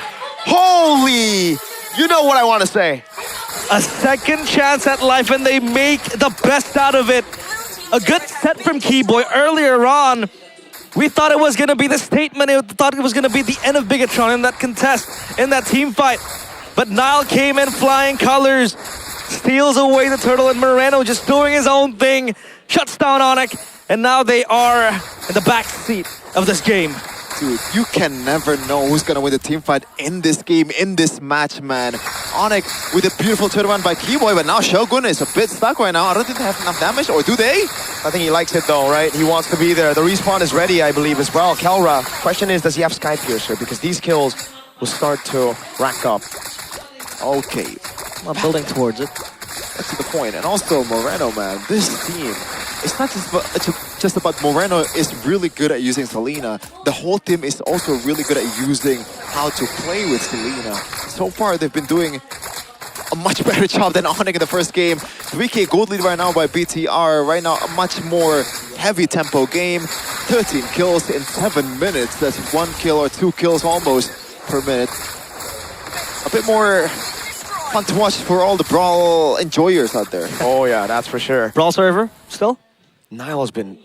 Holy, you know what I want to say. A second chance at life, and they make the best out of it. A good set from Keyboy earlier on. We thought it was going to be the statement. We thought it was going to be the end of Bigatron in that contest, in that team fight. But Nile came in flying colors, steals away the turtle, and Moreno just doing his own thing, shuts down Onyx, and now they are in the back seat of this game. Dude, you can never know who's gonna win the team fight in this game, in this match, man. Onyx with a beautiful turnaround by Keyboy, but now Shogun is a bit stuck right now. I don't think they have enough damage, or do they? I think he likes it though, right? He wants to be there. The respawn is ready, I believe, as well. Kelra, question is, does he have Sky Piercer? Because these kills will start to rack up. Okay. I'm building towards it. That's to the point. And also Moreno, man, this team, it's not just about Moreno is really good at using Selena. The whole team is also really good at using how to play with Selena. So far, they've been doing a much better job than Onyx in the first game. 3K gold lead right now by BTR. Right now, a much more heavy tempo game. 13 kills in 7 minutes. That's 1 kill or 2 kills almost per minute. A bit more fun to watch for all the Brawl enjoyers out there. Oh yeah, that's for sure. Brawl server, still? Nile has been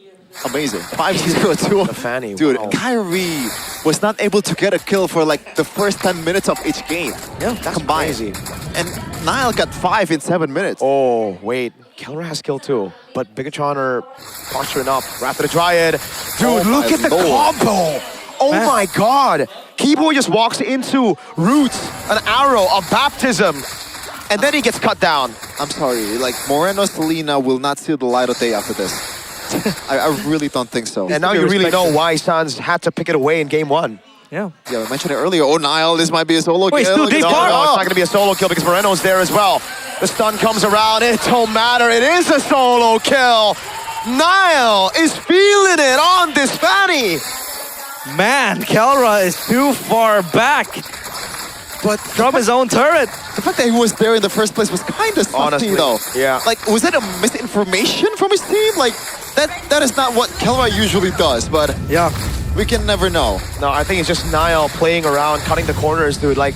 amazing. 5-0-2. The Fanny, Dude, wow. Kyrie was not able to get a kill for like the first 10 minutes of each game. Yeah, that's combined. crazy. And Nile got 5 in 7 minutes. Oh, wait. Kelra has skill too. But Bigatron are posturing up. After the Dryad. Dude, Oh look my at the Lord. combo. Oh Man. my god. Keyboy just walks into Roots, an arrow, a baptism. And then he gets cut down. I'm sorry, like Moreno Selena will not see the light of day after this. I really don't think so. And now you really know why Sans had to pick it away in game 1. Yeah. Yeah, I mentioned it earlier. Oh, Nile, this might be a solo Wait, kill. still deep No, part? no, No, it's not going to be a solo kill because Moreno's there as well. The stun comes around. It don't matter. It is a solo kill. Nile is feeling it on this Fanny. Man, Kelra is too far back. But from his own turret. The fact that he was there in the first place was kind of Honestly, salty, though. yeah. Like, was that a misinformation from his team? Like, that is not what Kelra usually does, but yeah, we can never know. No, I think it's just Nile playing around, cutting the corners, dude. Like,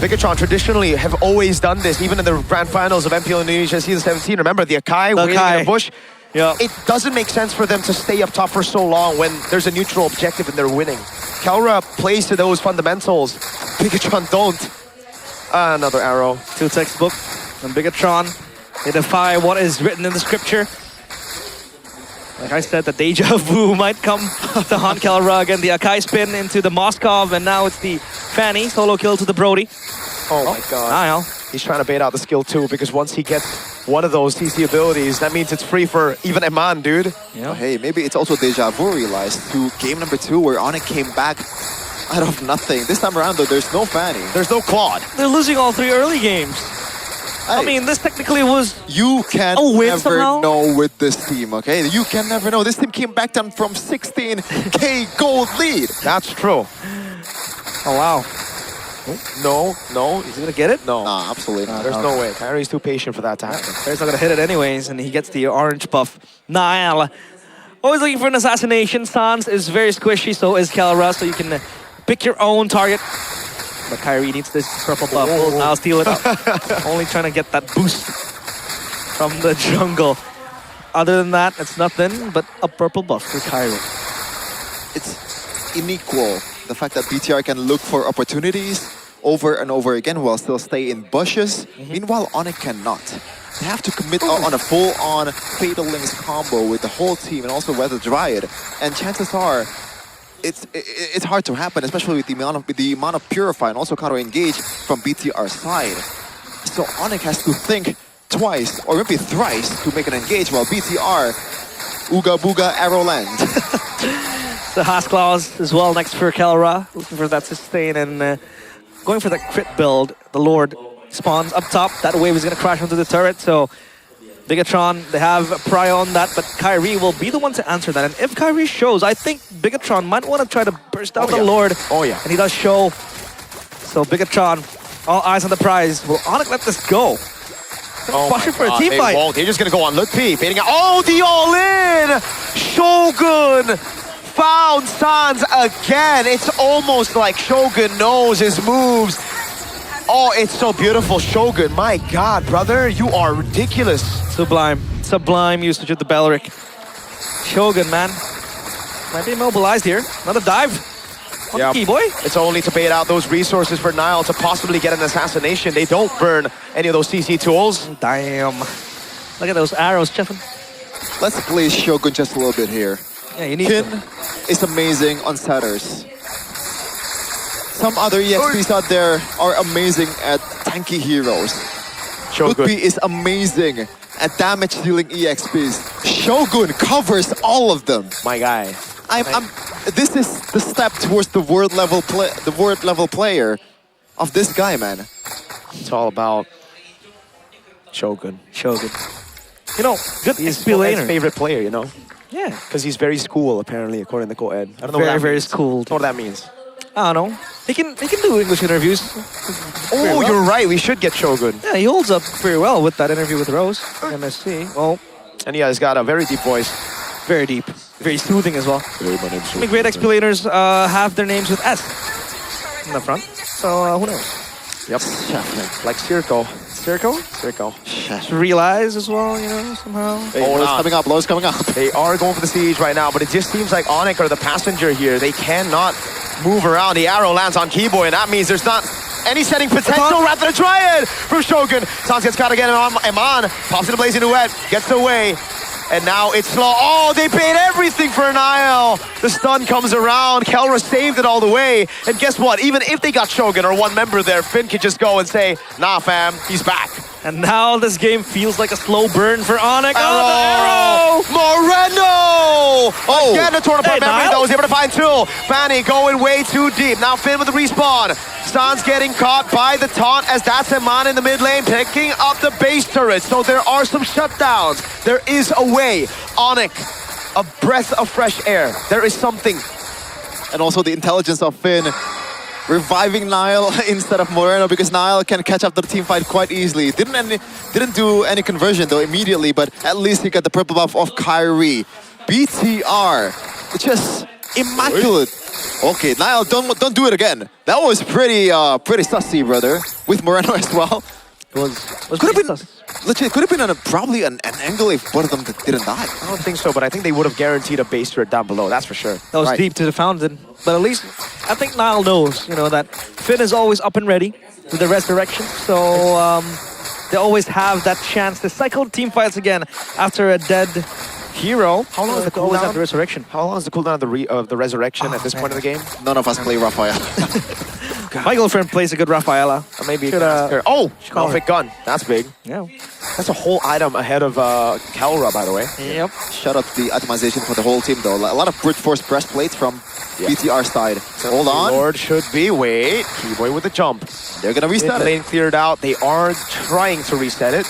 Bigatron traditionally have always done this, even in the grand finals of MPL Indonesia season 17. Remember the Akai waiting in the bush? Yeah. It doesn't make sense for them to stay up top for so long when there's a neutral objective and they're winning. Kelra plays to those fundamentals. Bigatron don't. Another arrow. Too textbook. And Bigatron, they defy what is written in the scripture. Like I said, the deja vu might come to haunt Kelra again. The Akai spin into the Moskov, and now it's the Fanny solo kill to the Brody. Oh my god. Nile. He's trying to bait out the skill too, because once he gets one of those CC abilities, that means it's free for even Eman, dude. Yeah. Hey, maybe it's also deja vu realized to game number 2 where Onyx came back out of nothing. This time around, though, there's no Fanny. There's no Claude. They're losing all 3 early games. I mean, this technically was You can a win never somehow? know with this team, okay? You can never know. This team came back down from 16K gold lead. That's true. Oh, wow. No, no. Is he gonna get it? No. Nah, absolutely not. There's no way. Kyrie's too patient for that to happen. Kyrie's not gonna hit it anyways, and he gets the orange buff. Nile. Always looking for an assassination. Sans is very squishy, so is Kelra, so you can pick your own target. But Kyrie needs this purple buff. Will now steal it. Only trying to get that boost from the jungle. Other than that, it's nothing but a purple buff for Kyrie. It's unequal. The fact that BTR can look for opportunities over and over again while still stay in bushes. Meanwhile, Onyx cannot. They have to commit on a full-on Fatal Links combo with the whole team and also Weather Dryad. And chances are, it's hard to happen, especially with the amount of Purify and also counter engage from BTR's side. So Onyx has to think twice or maybe thrice to make an engage while BTR Ooga Booga Arrow land. The Haas Claws as well next for Kelra. Looking for that sustain and going for that crit build. The Lord spawns up top. That wave is going to crash onto the turret. So Bigatron, they have prio on that, but Kyrie will be the one to answer that. And if Kyrie shows, I think Bigatron might want to try to burst out the Lord. Oh yeah. And he does show. So Bigatron, all eyes on the prize. Will Onyx let this go? Pushing for a team fight. They're just going to go on Lutpi. Baiting out. Oh, the all-in! Shogun found Sans again. It's almost like Shogun knows his moves. Oh, it's so beautiful, Shogun. My God, brother, you are ridiculous. Sublime. Sublime usage of the Belric. Shogun, man. Might be immobilized here. Another dive. On the key, boy. It's only to bait out those resources for Nile to possibly get an assassination. They don't burn any of those CC tools. Damn. Look at those arrows, Cheffin. Let's play Shogun just a little bit here. Yeah, you need Kin to. is amazing on setters. Some other EXPs out there are amazing at tanky heroes. Shogun Lutpi is amazing at damage-dealing EXPs. Shogun covers all of them. My guy. This is the step towards the world level player of this guy, man. It's all about Shogun. Shogun. You know, good He's XP laner. his favorite player, you know? Yeah. Because he's very school, apparently, according to Coed. I don't know Very, what that very means. schooled. I don't know what that means. I don't know. He can do English interviews. Oh, you're right. We should get Shogun. Yeah, he holds up very well with that interview with Rose, MSC. Oh, and yeah, he's got a very deep voice. Very deep. Very soothing as well. Hey, my name's I mean, great XP laners have their names with S in the front. So, who knows? Yep. Like Circo. Circle? Realize as well, you know, somehow. Hey, Low's coming up, Low's coming up. They are going for the siege right now, but it just seems like Onyx are the passenger here. They cannot move around. The arrow lands on Keyboy, and that means there's not any setting potential. Rather than Triad from Shogun. Sans gets caught again. Eman pops in the blazing duet, gets away. And now it's slow. Oh, they paid everything for Nile. The stun comes around. Kelra saved it all the way. And guess what? Even if they got Shogun or one member there, Finn could just go and say, nah, fam, he's back. And now this game feels like a slow burn for Onyx. Arrow! Moreno! Again, the torn apart memory, though, was able to find two. Fanny going way too deep. Now Finn with the respawn. Sans getting caught by the taunt as that's Eman in the mid lane, picking up the base turret. So there are some shutdowns. There is a way. Onyx, a breath of fresh air. There is something. And also the intelligence of Finn reviving Nile instead of Moreno, because Nile can catch up to the team fight quite easily. Didn't do any conversion though immediately, but at least he got the purple buff of Kyrie. BTR, just immaculate. Okay, Nile, don't do it again. That was pretty sussy, brother. With Moreno as well. Could have been legit. Could have been probably an angle if both of them didn't die. I don't think so, but I think they would have guaranteed a base turret down below. That's for sure. That was deep to the fountain. But at least I think Nile knows, you know, that Finn is always up and ready with the resurrection. So they always have that chance to cycle team fights again after a dead hero. How long is the cooldown of the resurrection? How long is the cooldown of the resurrection at this point of the game? None of us play Raphael. My girlfriend plays a good Rafaela. Maybe Malfic gun. That's big. Yeah. That's a whole item ahead of Kelra, by the way. Yep. Shout out to the itemization for the whole team, though. A lot of brute force breastplates from BTR side. Hold on. Lord should be. Wait. Keyboy with the jump. They're going to reset it. Lane cleared out. They are trying to reset it.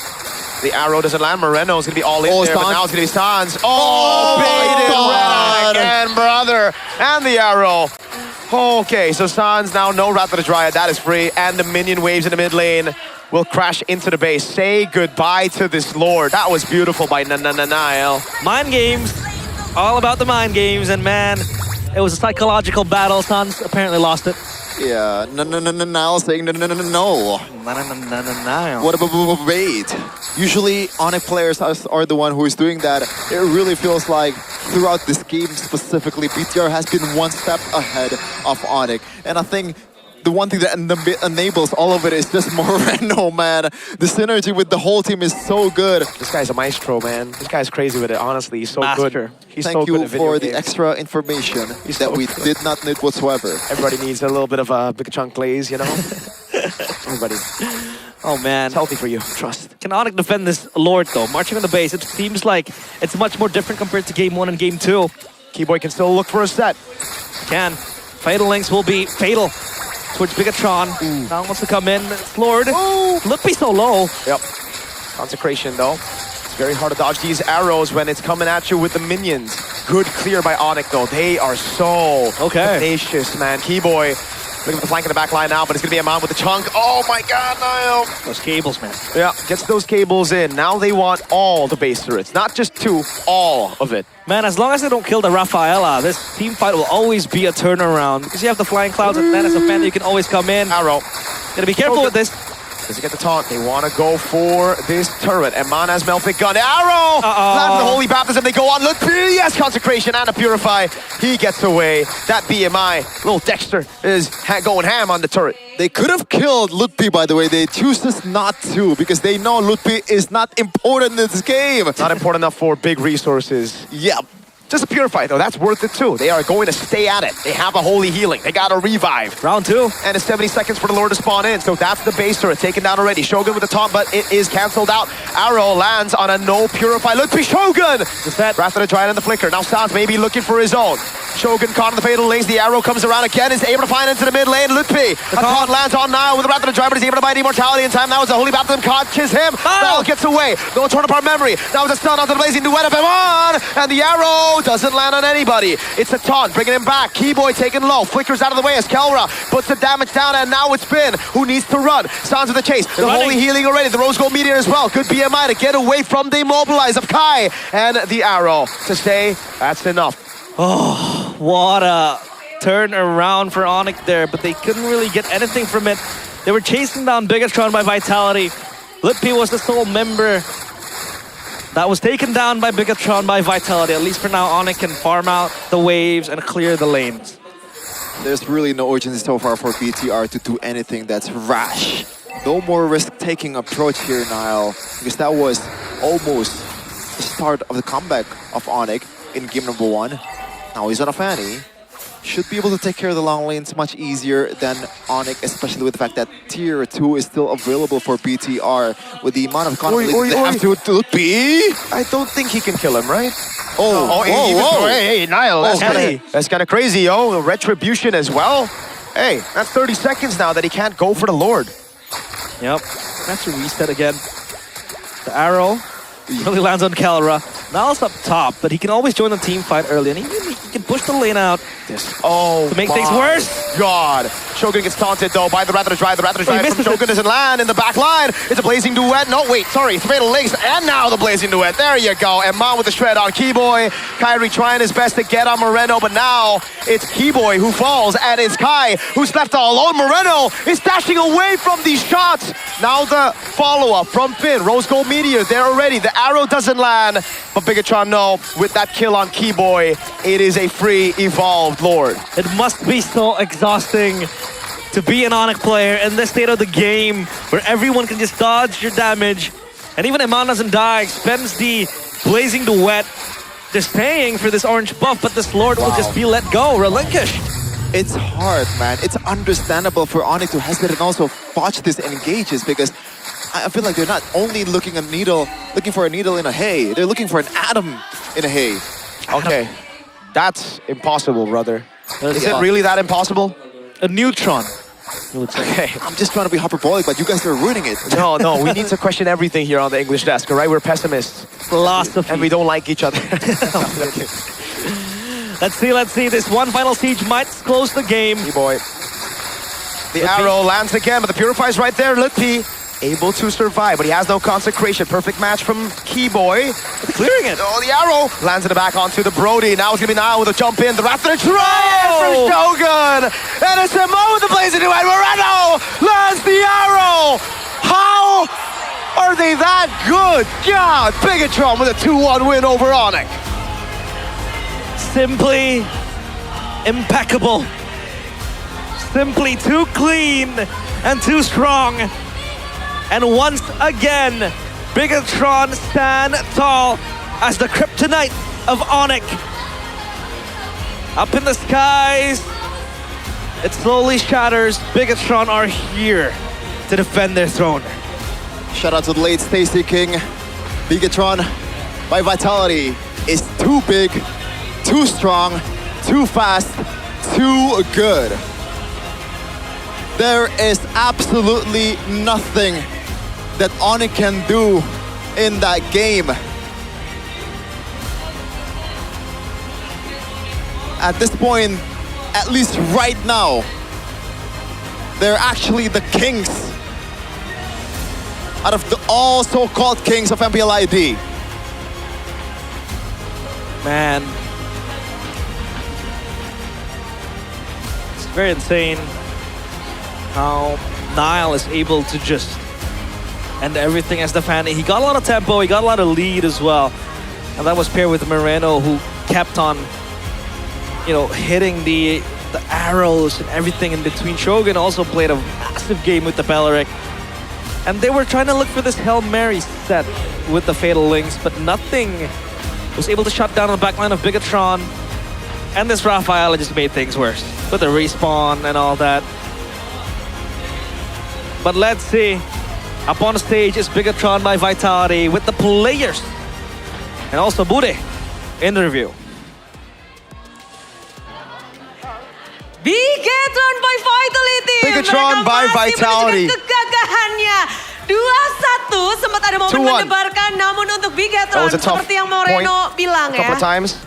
The arrow doesn't land. Moreno is going to be all in there, but now it's going to be Sans. Baited again, brother. And the arrow. Okay, so Sans now no Wrath of the Dryad. That is free. And the minion waves in the mid lane will crash into the base. Say goodbye to this Lord. That was beautiful by Nile. Mind games. All about the mind games. And man, it was a psychological battle. Sans apparently lost it. Yeah, Nile saying no. What about wait? Usually Onyx players are the one who is doing that. It really feels like throughout this game specifically, BTR has been one step ahead of Onyx. And I think the one thing that enables all of it is just Moreno, man. The synergy with the whole team is so good. This guy's a maestro, man. This guy's crazy with it, honestly. He's so good. He's Thank so you good at for the games. extra information that we did not need whatsoever. Everybody needs a little bit of a big chunk glaze, you know? Everybody. Oh man. It's healthy for you, trust. Can Onyx defend this Lord though? Marching on the base, it seems like it's much more different compared to game 1 and game 2. Keyboy can still look for a set. Can. Fatal Links will be fatal towards Bigatron. Now wants to come in. It's Lord. Look, be so low. Yep. Consecration though. It's very hard to dodge these arrows when it's coming at you with the minions. Good clear by Onyx though. They are so tenacious, man. Keyboy looking for the flank in the back line now, but it's going to be a man with the chunk. Oh my god, Niall. Those cables, man. Yeah, gets those cables in. Now they want all the base turrets. Not just 2, all of it. Man, as long as they don't kill the Rafaela, this team fight will always be a turnaround. Because you have the flying clouds, and then as a fan, you can always come in. Arrow. Gotta be careful with this. Does he get the taunt? They want to go for this turret. Eman has Melfic gun. Arrow! Lands the Holy Baptism. They go on. Look, yes, Consecration and a Purify. He gets away. That BMI, little Dexter, is going ham on the turret. They could have killed Lutpi, by the way. They choose not to because they know Lutpi is not important in this game. Not important enough for big resources. Yep. Just a Purify, though. That's worth it, too. They are going to stay at it. They have a Holy Healing. They got a Revive. Round 2. And it's 70 seconds for the Lord to spawn in. So that's the base turret taken down already. Shogun with the taunt, but it is canceled out. Arrow lands on a no Purify. Look, Shogun! Wrath of the Dryad and the Flicker. Now Sans maybe looking for his own. Shogun caught in the fatal links. The arrow comes around again. Is able to find into the mid lane. Lutpi. The taunt lands on Nile with the Wrath of the Dryad, but he's able to buy immortality in time. Now it's a Holy Baptism catches him. Nile gets away. No torn apart memory. Now it's a stun onto the blazing duet of Eman. And the arrow doesn't land on anybody. It's a taunt, bringing him back. Keyboy taken low. Flickers out of the way as Kelra puts the damage down, and now it's Finn who needs to run. Sans with the chase. The Holy Healing already. The Rose Gold Meteor as well. Good BMI to get away from the immobilize of Kai. And the arrow to say that's enough. Oh, what a turn around for Onyx there, but they couldn't really get anything from it. They were chasing down Bigatron by Vitality. Lippi was the sole member that was taken down by Bigatron by Vitality. At least for now, Onyx can farm out the waves and clear the lanes. There's really no urgency so far for BTR to do anything that's rash. No more risk-taking approach here, Niall, because that was almost the start of the comeback of Onyx in game number 1. Now he's on a Fanny. Should be able to take care of the long lanes much easier than Onyx, especially with the fact that tier 2 is still available for BTR with the amount of conflict they have to be. I don't think he can kill him, right? Oh, Hey, Niall, that's kind of crazy, yo. Retribution as well. Hey, that's 30 seconds now that he can't go for the Lord. Yep, that's a reset again. The arrow really lands on Kalra. Niall's up top, but he can always join the team fight early, and he can push the lane out to make things worse. God. Shogun gets taunted though by the Rather Drive. The Rather Drive from Shogun doesn't land in the back line. It's a Blazing Duet. No, wait, sorry. Fatal Links, and now the Blazing Duet. There you go. And Mon with the shred on Keyboy. Kyrie trying his best to get on Moreno, but now it's Keyboy who falls, and it's Kai who's left all alone. Moreno is dashing away from these shots. Now the follow-up from Finn. Rose Gold Meteor there already. The arrow doesn't land, but Bigatron, no. With that kill on Keyboy, it is a free evolved Lord. It must be so exhausting to be an Onyx player in this state of the game where everyone can just dodge your damage. And even Iman doesn't die, spends the Blazing Duet, just paying for this orange buff, but this Lord will just be let go, relinquished. It's hard, man. It's understandable for Onyx to hesitate and also botch these engages because I feel like they're not only looking for a needle in a hay, they're looking for an atom in a hay. Okay, that's impossible, brother. Is it really that impossible? A neutron. Okay. I'm just trying to be hyperbolic, but you guys are ruining it. No, we need to question everything here on the English desk, all right? We're pessimists. Philosophy. And we don't like each other. Let's see. This one final siege might close the game. Boy. The arrow lands again, but the Purifier's right there. Lippi able to survive, but he has no consecration. Perfect match from Keyboy. Clearing it. Oh, the arrow lands in the back onto the Brody. Now it's going to be Niall with a jump in. The Raptor try from Shogun. And it's Mo with the Blazing Duet. Moreno lands the arrow. How are they that good? God, Bigatron with a 2-1 win over Onyx. Simply impeccable. Simply too clean and too strong. And once again, Bigatron stand tall as the kryptonite of Onyx. Up in the skies, it slowly shatters. Bigatron are here to defend their throne. Shout out to the late Stacy King. Bigatron by Vitality is too big, too strong, too fast, too good. There is absolutely nothing that Onyx can do in that game. At this point, at least right now, they're actually the kings out of all so-called kings of MPL ID. Man. It's very insane how Niall is able to just end everything as the fan. He got a lot of tempo, he got a lot of lead as well. And that was paired with Moreno, who kept on, hitting the arrows and everything in between. Shogun also played a massive game with the Beleric. And they were trying to look for this Hail Mary set with the Fatal Links, but nothing was able to shut down the backline of Bigatron. And this Rafaela just made things worse with the respawn and all that. But let's see. Up on stage is Bigatron by Vitality with the players. And also Bude in the review. Bigatron by Vitality. Bigatron by Vitality. Kegagahannya 2-1 sempat ada momen mendebarkan, namun untuk Bigatron seperti yang Moreno bilang ya. Couple of times.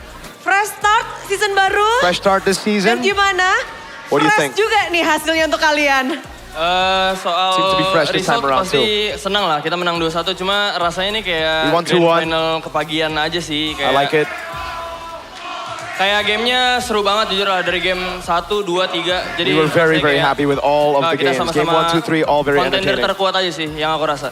Fresh start season baru. Fresh start this season. Dan gimana? What do you Fresh think? juga nih hasilnya untuk kalian. Soal result pasti senang lah, kita menang 2-1, cuma rasanya ini kayak grand final kepagian aja sih. Kayak, I like it. Kayak gamenya seru banget jujur lah, dari game 1, 2, 3. Jadi we were very happy with all of the games. Game 1, 2, 3, all very entertaining. Contender terkuat aja sih yang aku rasa.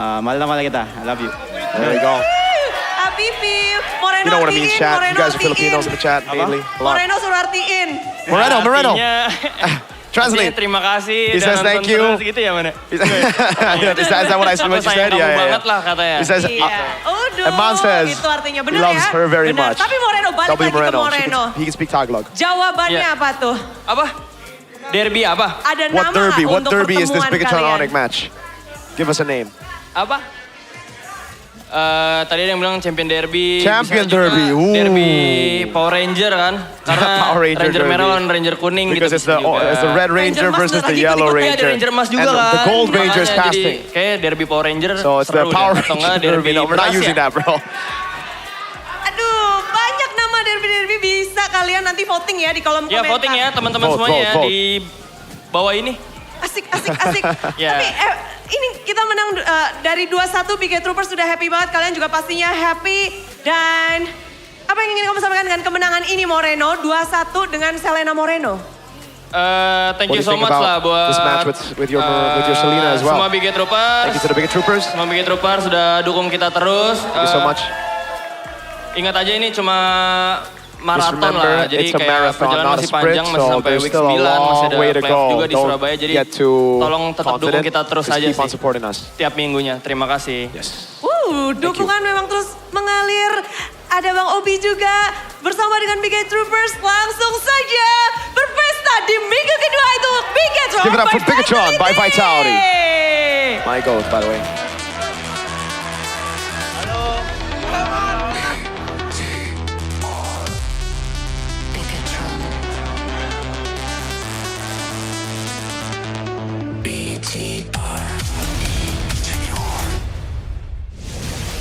Mahal kita. I love you. There you go. Abibi, Moreno You know what it means, artiin, chat. You Moreno guys are artiin. Filipinos in the chat mainly. A lot. Moreno suruh artiin. Moreno. Translate. Terima kasih. He says thank you. Gitu ya mana? Is that what you said? Yeah. Banget lah katanya. He says, and Man says itu artinya he benar loves ya. her very Benar. much. Tapi Moreno balik lagi ke Moreno. He can speak Tagalog. Jawabannya apa tuh? Apa? Derby apa? Ada What nama derby? What untuk derby is this pertemuan Bigatron kalian. Onyx match? Give us a name. Apa? Tadi ada yang bilang champion derby. Champion bisa juga derby. Ooh. Derby Power Ranger kan? Karena Power Ranger Ranger derby. merah lawan Ranger kuning Because gitu. it's the Red Ranger versus the Yellow Iya, Ranger. ada Ranger emas juga And kan. the Gold Ranger is Makanya casting. Jadi kayak derby Power Ranger. So it's the seru Power deh. Atau enggak Ranger derby. No, we're not beras using ya? that, bro. Aduh, banyak nama derby-derby bisa kalian nanti voting ya di kolom Ya komentar. voting ya teman-teman semuanya ya di bawah ini. Asik. Ya. Tapi ini kita menang dari 2-1, Biget Troopers sudah happy banget. Kalian juga pastinya happy. Dan apa yang ingin kamu sampaikan dengan kemenangan ini Moreno? 2-1 dengan Selena Moreno. Thank you so much lah buat this match with your Selena as well. Semua Biget Troopers. Thank you to the Biget Troopers. Semua Biget Troopers sudah dukung kita terus. Thank you so much. Ingat aja ini cuma Just maraton remember, lah. Jadi it's a kayak marathon, perjalanan not a masih sprint, panjang, masih so sampai there's week still a 9, masih long ada way to playoff go. juga di Don't Surabaya. Jadi get too tolong tetap dukung confident. kita terus Just aja keep on sih. supporting us. Tiap minggunya. Terima kasih. Dukungan memang terus mengalir. Ada Bang Obi juga bersama dengan Biget Troopers. Langsung saja berpesta di minggu kedua itu Bigetron. Give it up for Bigatron by Vitality. My goat, by the way.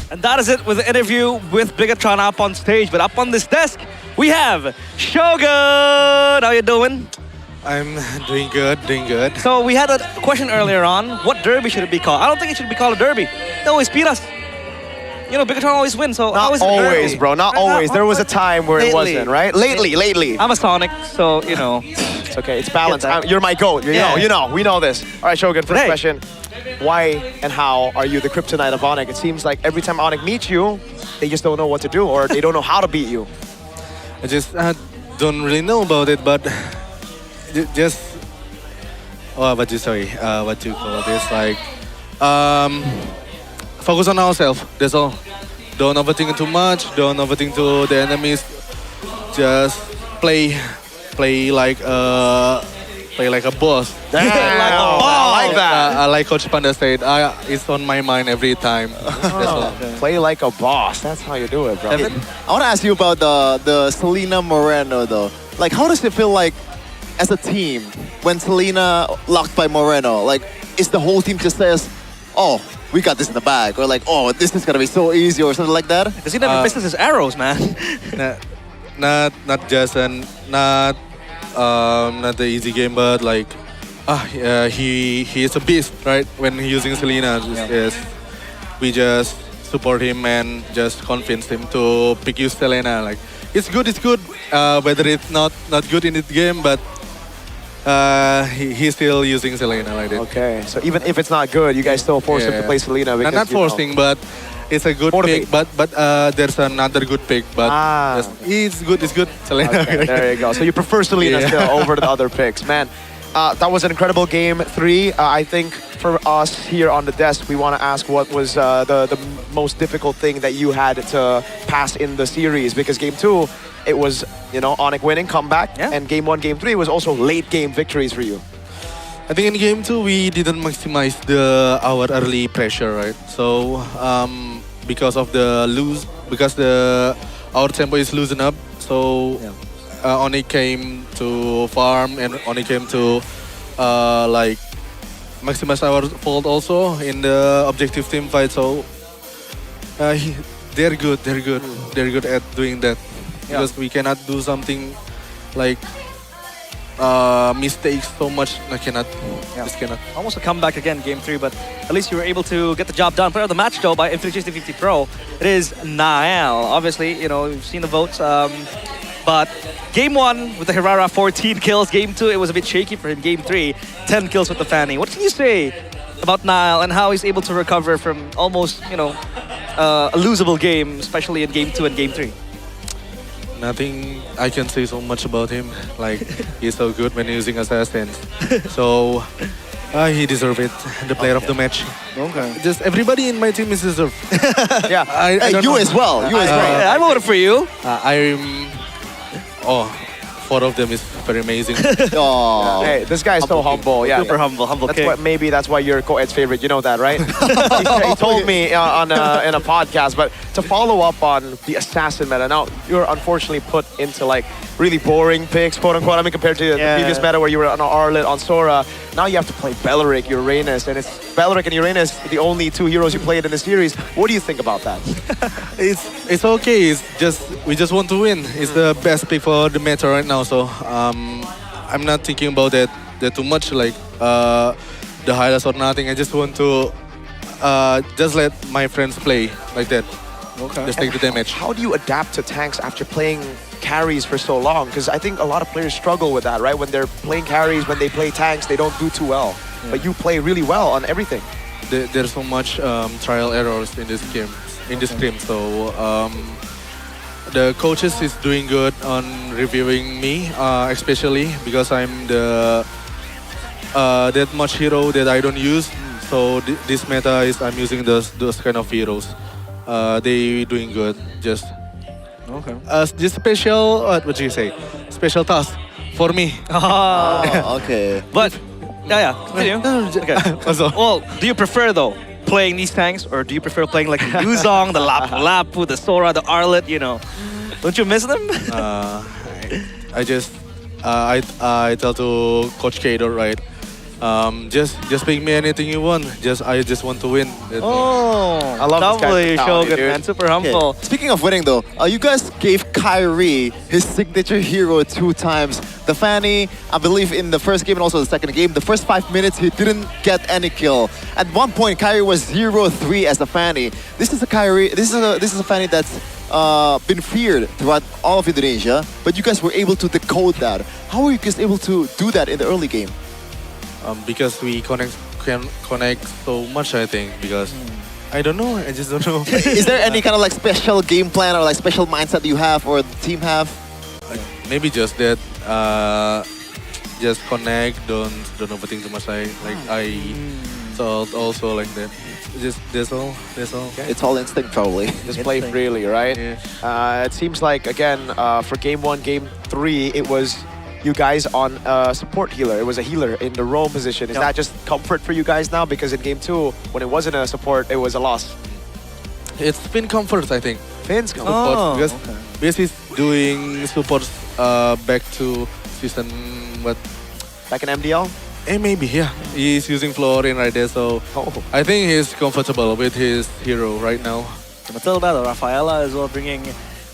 And that is it with the interview with Bigatron up on stage. But up on this desk, we have Shogun. How you doing? I'm doing good. So we had a question earlier on, what derby should it be called? I don't think it should be called a derby. They always beat us. You know, Bigatron always wins, so how Not is it a derby? always, bro. Not always. There was a time where it wasn't, right? Lately. I'm a Sonic, so, you know. It's okay. It's balanced. You're my goat. You know. We know this. All right, Shogun, first question. Why and how are you the kryptonite of Onyx? It seems like every time Onyx meets you, they just don't know what to do or they don't know how to beat you. I just don't really know about it, but just what you call this? Like focus on ourselves. That's all. Don't overthink too much. Don't overthink to the enemies. Just play like a boss. Like a boss. I like that. Like Coach Panda said, it's on my mind every time. That's all. Play like a boss. That's how you do it, bro. I want to ask you about the Selena Moreno though. Like, how does it feel like as a team when Selena locked by Moreno? Like, is the whole team just says, "Oh, we got this in the bag," or like, "Oh, this is gonna be so easy," or something like that? Because he never misses his arrows, man. not the easy game, but like he is a beast, right? When using Selena, yes, we just support him and just convince him to pick you Selena. Like it's good. Whether it's not good in this game, but he's still using Selena like that. Okay, so even if it's not good, you guys still force him to play Selena. Because, Not forcing, but it's a good pick. But there's another good pick. But it's good. Selena. Okay, there you go. So you prefer Selena still over the other picks, man. That was an incredible game 3. I think for us here on the desk, we want to ask what was the most difficult thing that you had to pass in the series, because game 2, it was, Onyx winning, comeback, and game 1, game 3 was also late game victories for you. I think in game 2 we didn't maximize our early pressure, right? So because of our tempo is loosened up, so Oni came to farm and Oni came to maximize our fault also in the objective team fight. So they're good at doing that, because we cannot do something like mistakes so much. I cannot. Just cannot. Almost a comeback again, game 3, but at least you were able to get the job done. Player of the match, though, by Infinity 50 Pro, it is Nael. Obviously, you've seen the votes. But game 1 with the Hirara, 14 kills. Game 2, it was a bit shaky for him. Game 3, 10 kills with the Fanny. What can you say about Nael and how he's able to recover from almost, a losable game, especially in game 2 and game 3? nothing I can say so much about him. Like, he's so good when using assassins. So, he deserved it. The player of the match. Okay. Just everybody in my team is deserved. Yeah. I don't you know. as well. You as well. I voted for you. Four of them is very amazing. Oh. Hey, this guy is so humble. Yeah, Super humble that's king. Maybe that's why you're co-ed's favorite. You know that, right? he told me in a podcast. But to follow up on the assassin meta, now you're unfortunately put into like really boring picks, quote unquote. I mean, compared to the previous meta where you were on Arlet, on Sora. Now you have to play Beleric, Uranus, and it's Beleric and Uranus, the only two heroes you played in the series. What do you think about that? It's okay. We just want to win. It's the best pick for the meta right now. So I'm not thinking about that too much. Like the highlights or nothing. I just want to just let my friends play like that. Okay. Just take the damage. How do you adapt to tanks after playing carries for so long? Because I think a lot of players struggle with that, right? When they're playing carries, when they play tanks, they don't do too well. Yeah. But you play really well on everything. There's so much trial errors in this game, So the coaches is doing good on reviewing me, especially because I'm the that much hero that I don't use. So this meta is I'm using those kind of heroes. They doing good. Just this special what do you say? Special task for me. Okay. But continue. Okay. Well, do you prefer though playing these tanks, or do you prefer playing like the Yuzong, the Lapu, the Sora, the Arlet? You know, don't you miss them? I just I tell to Coach Kado, right? Just pick me anything you want. I just want to win. I love this guy. Shogun, man. Super humble. Okay. Speaking of winning though, you guys gave Kyrie his signature hero 2 times. The Fanny, I believe in the first game and also the second game, the first 5 minutes he didn't get any kill. At one point, Kyrie was 0-3 as the Fanny. This is a Kyrie. This is a Fanny that's been feared throughout all of Indonesia, but you guys were able to decode that. How were you guys able to do that in the early game? Because we can connect so much, I think. Because I don't know. I just don't know. Is there any kind of like special game plan or like special mindset you have or the team have? Maybe just that. Just connect. Don't overthink too much. So also like that. Just that's all. Okay. It's all instinct probably. Just play freely, right? Yeah. It seems like again for game 1, game 3, it was you guys on a support healer. It was a healer in the roam position. Is that just comfort for you guys now? Because in game 2, when it wasn't a support, it was a loss. It's been comfort, I think. Finn's comfort. Because he's doing support back to season what? Back in MDL? Maybe, yeah. He's using Florin right there, so I think he's comfortable with his hero right now. Matilda, the Rafaela as well, bringing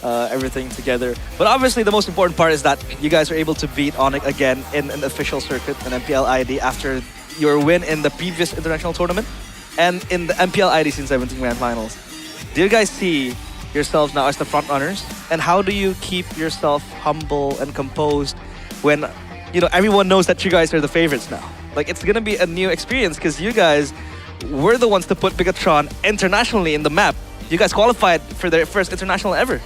everything together. But obviously the most important part is that you guys are able to beat Onyx again in an official circuit, an MPL ID, after your win in the previous international tournament and in the MPL ID Scene 17 Grand Finals. Do you guys see yourselves now as the front runners? And how do you keep yourself humble and composed when everyone knows that you guys are the favorites now? Like, it's gonna be a new experience because you guys were the ones to put Bigatron internationally in the map. You guys qualified for their first international ever.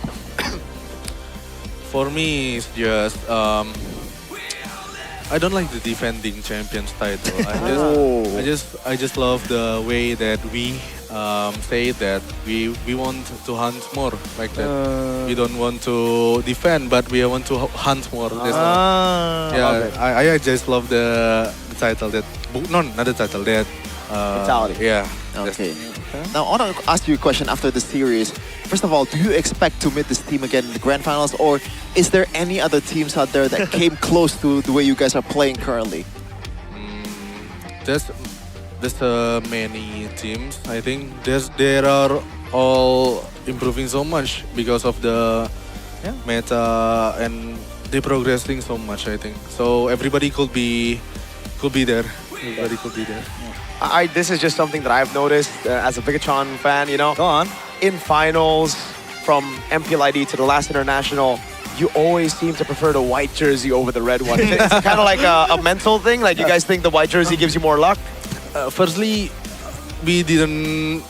For me, it's just I don't like the defending champions title. I just love the way that we say that we want to hunt more like that. We don't want to defend, but we want to hunt more. I just love the title that not the title that mentality. Yeah. Okay. Now I want to ask you a question after the series. First of all, do you expect to meet this team again in the grand finals, or is there any other teams out there that came close to the way you guys are playing currently? There's many teams. I think they are all improving so much because of the meta, and they progressing so much. I think so. Everybody could be there. Everybody could be there. This is just something that I've noticed as a Bigatron fan. Go on. In finals, from MPL ID to the last international, you always seem to prefer the white jersey over the red one. It's kind of like a mental thing. Like, you guys think the white jersey gives you more luck? Firstly, we didn't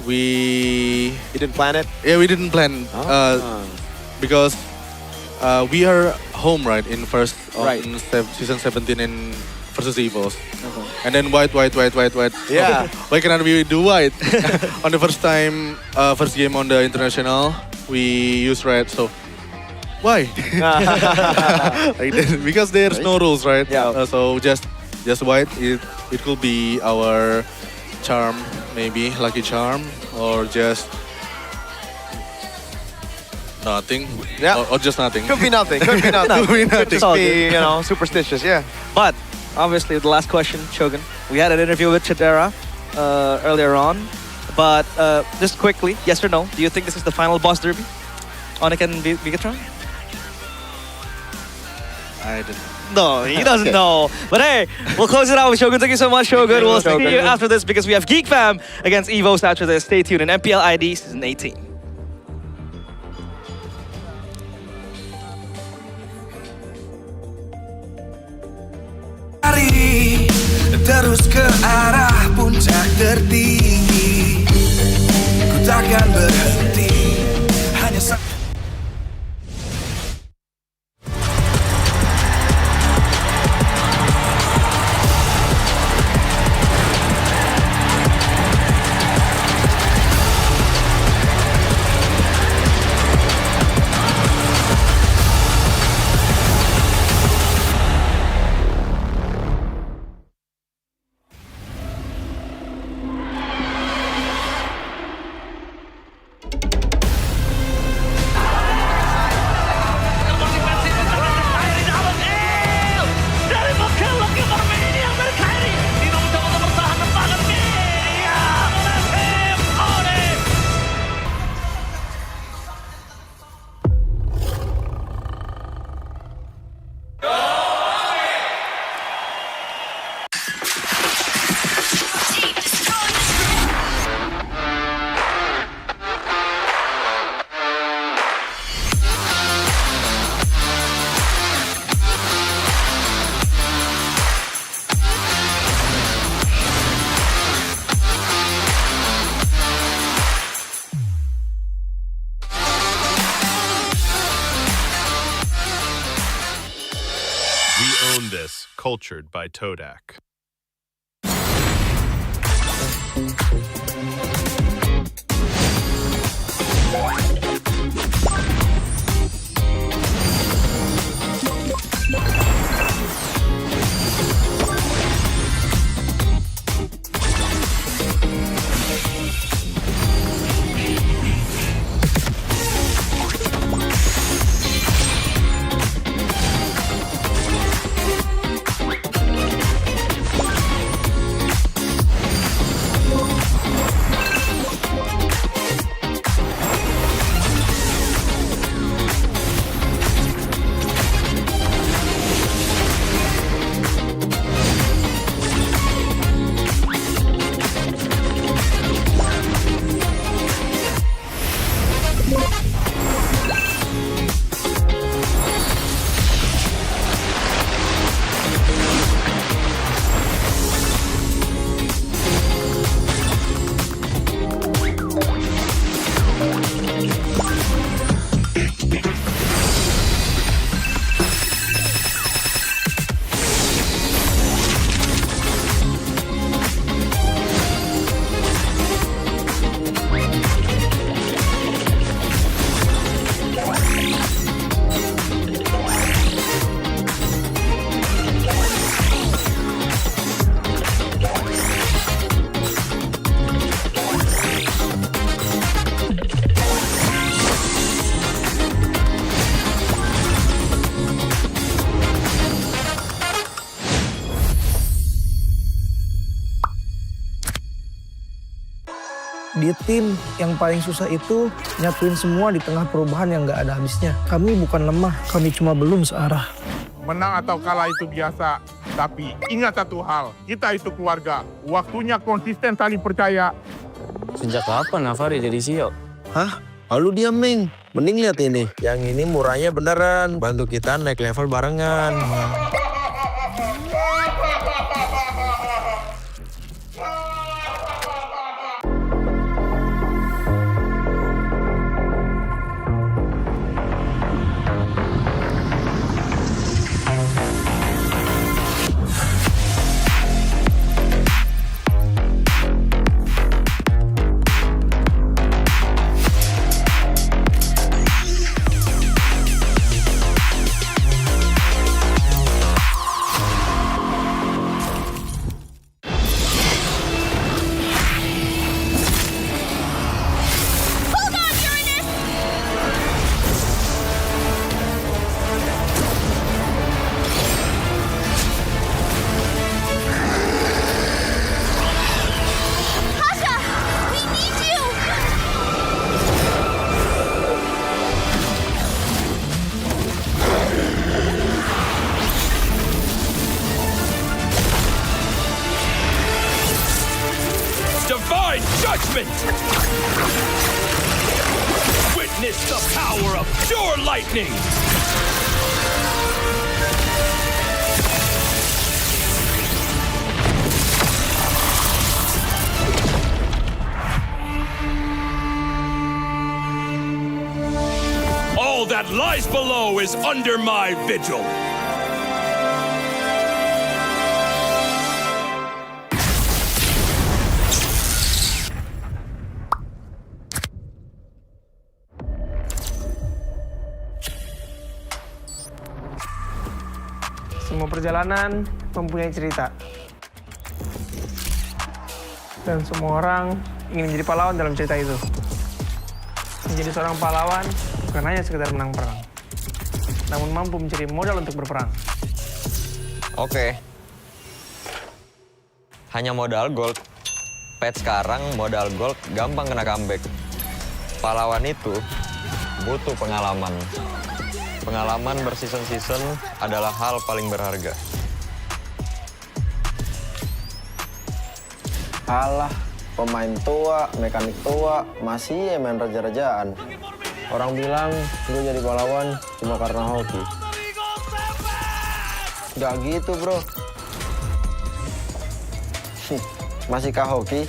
You didn't plan it? Yeah, we didn't plan. Because we are home, right, in first on season 17 in versus Evos. And then white. Yeah. Why cannot we do white? On the first time, first game on the international, we use red. So why? Like that. Because there's no rules, right? Yeah. So just white. It could be our charm, maybe lucky charm, or just nothing. Yeah. Or just nothing. Could be nothing. Could be nothing. Could just be, superstitious. Yeah. But obviously, the last question, Shogun. We had an interview with Chidera earlier on, but just quickly, yes or no? Do you think this is the final boss derby? Onyx and Bigatron? I don't know. No, he doesn't know. But hey, we'll close it out with Shogun. Thank you so much, Shogun. We'll see you after this because we have Geek Fam against Evos after this. Stay tuned in MPL ID Season 18. Lari terus ke arah puncak tertinggi. Ku takkan berhenti. Hanya Cultured by Todak. Di tim yang paling susah itu nyatuin semua di tengah perubahan yang nggak ada habisnya. Kami bukan lemah, kami cuma belum searah. Menang atau kalah itu biasa, tapi ingat satu hal, kita itu keluarga. Waktunya konsisten saling percaya. Sejak kapan Navari jadi CEO? Hah? Lalu diam, Ming. Mending lihat ini. Yang ini murahnya beneran. Bantu kita naik level barengan. my judgment! Witness the power of pure lightning! All that lies below is under my vigil. Semua perjalanan mempunyai cerita. Dan semua orang ingin menjadi pahlawan dalam cerita itu. Menjadi seorang pahlawan bukan hanya sekedar menang perang, namun mampu mencari modal untuk berperang. Oke. Hanya modal gold. Pet sekarang modal gold gampang kena comeback. Pahlawan itu butuh pengalaman. Pengalaman berseason-season adalah hal paling berharga. Alah, pemain tua, mekanik tua, masih main raja-rajaan. Orang bilang gue jadi pahlawan cuma karena hoki. Gak gitu, bro. Masihkah hoki?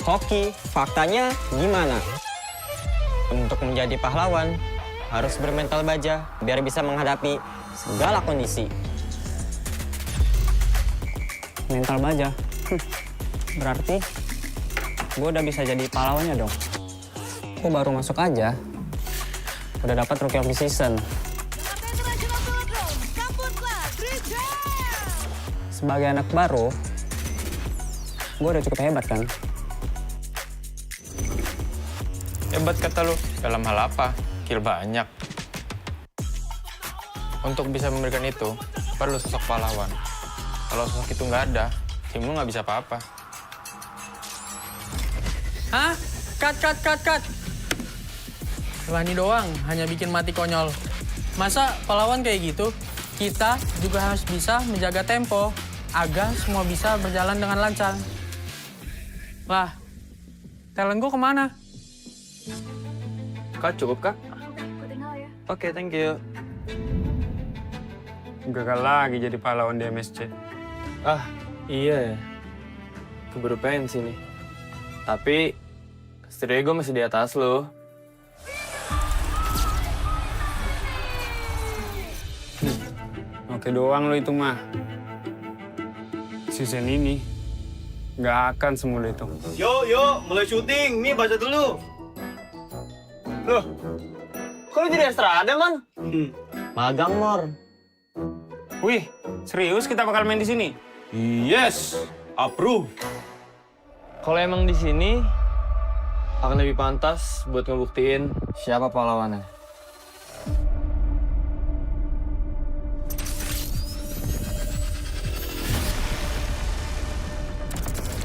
Hoki, faktanya gimana? Untuk menjadi pahlawan, harus bermental baja biar bisa menghadapi segala kondisi. Mental baja? Berarti gue udah bisa jadi pahlawannya dong. Gue baru masuk aja, udah dapat Rookie of the Season. Sebagai anak baru, gue udah cukup hebat kan? Hebat kata lu, dalam hal apa? Kill banyak. Untuk bisa memberikan itu, perlu sosok pahlawan. Kalau sosok itu nggak ada, tim lu nggak bisa apa-apa. Hah? Cut. Lah ini doang, hanya bikin mati konyol. Masa pahlawan kayak gitu? Kita juga harus bisa menjaga tempo agar semua bisa berjalan dengan lancar. Lah, talent gue kemana? Kak, cukup kak? Oke, thank you. Gagal lagi jadi pahlawan di MSC. Ah, iya ya. Keburu pensi nih. Tapi, setidaknya gue masih di atas lo. Oke doang lo itu mah. Season ini nggak akan semudah itu. Yuk, mulai syuting. Nih, baca dulu. Loh, kok lo jadi Estrada, Man? Magang, Mor. Wih, serius kita bakal main di sini? Yes, approve. Kalau emang di sini akan lebih pantas buat ngebuktiin siapa pahlawannya.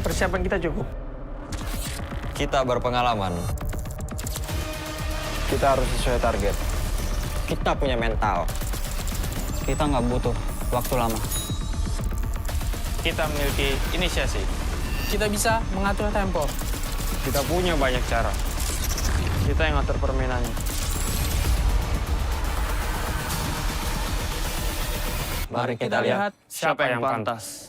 Persiapan kita cukup. Kita berpengalaman. Kita harus sesuai target. Kita punya mental. Kita nggak butuh waktu lama. Kita memiliki inisiasi. Kita bisa mengatur tempo. Kita punya banyak cara. Kita yang ngatur permainannya. Mari kita lihat siapa yang pantas.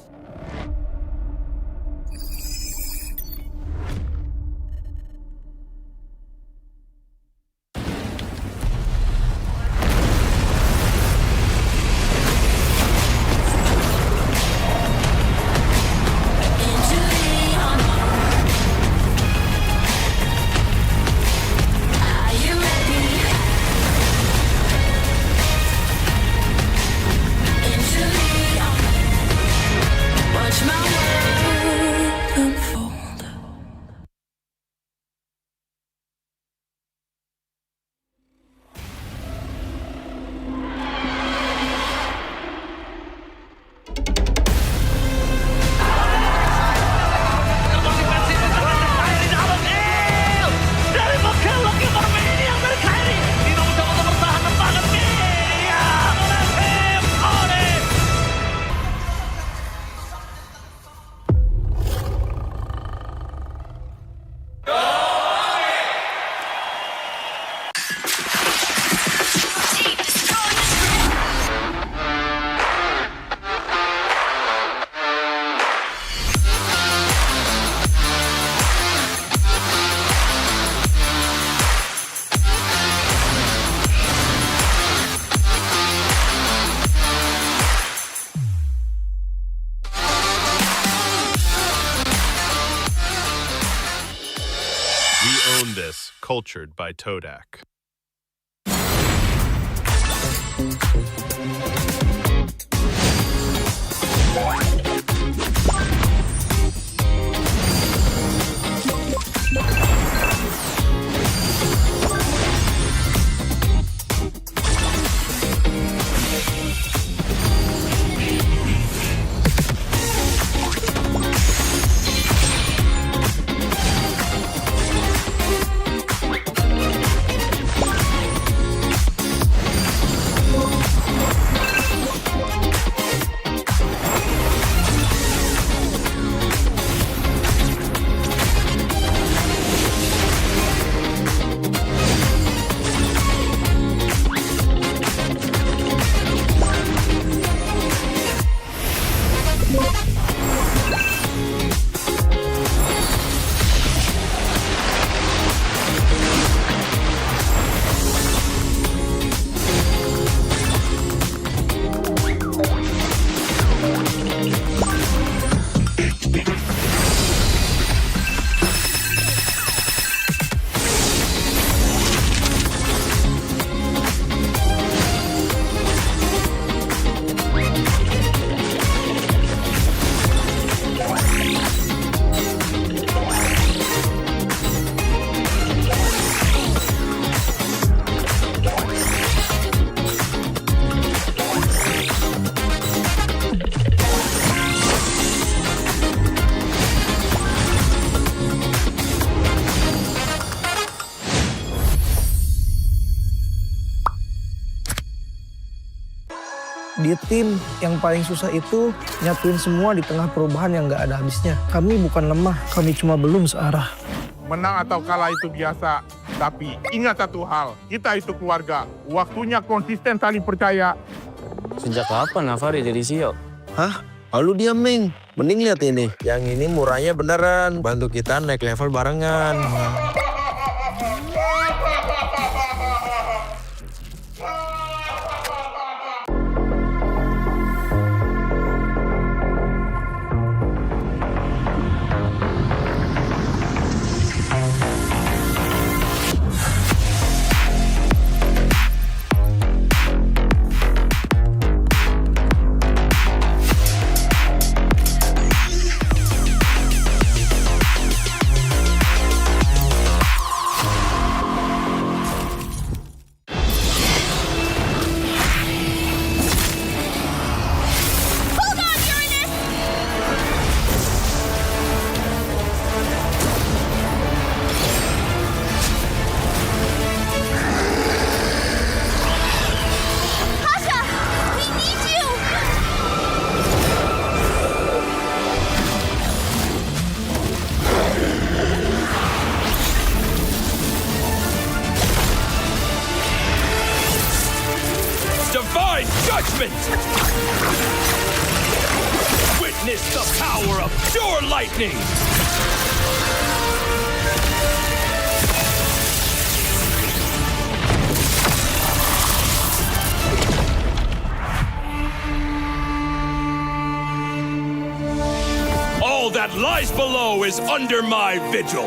Own this, cultured by Todak. Di tim yang paling susah itu nyatuin semua di tengah perubahan yang nggak ada habisnya. Kami bukan lemah, kami cuma belum searah. Menang atau kalah itu biasa, tapi ingat satu hal, kita itu keluarga. Waktunya konsisten saling percaya. Sejak kapan Navari jadi CEO? Hah? Lalu diam, Ming. Mending lihat ini. Yang ini murahnya beneran. Bantu kita naik level barengan. Judgment! Witness the power of pure lightning! All that lies below is under my vigil!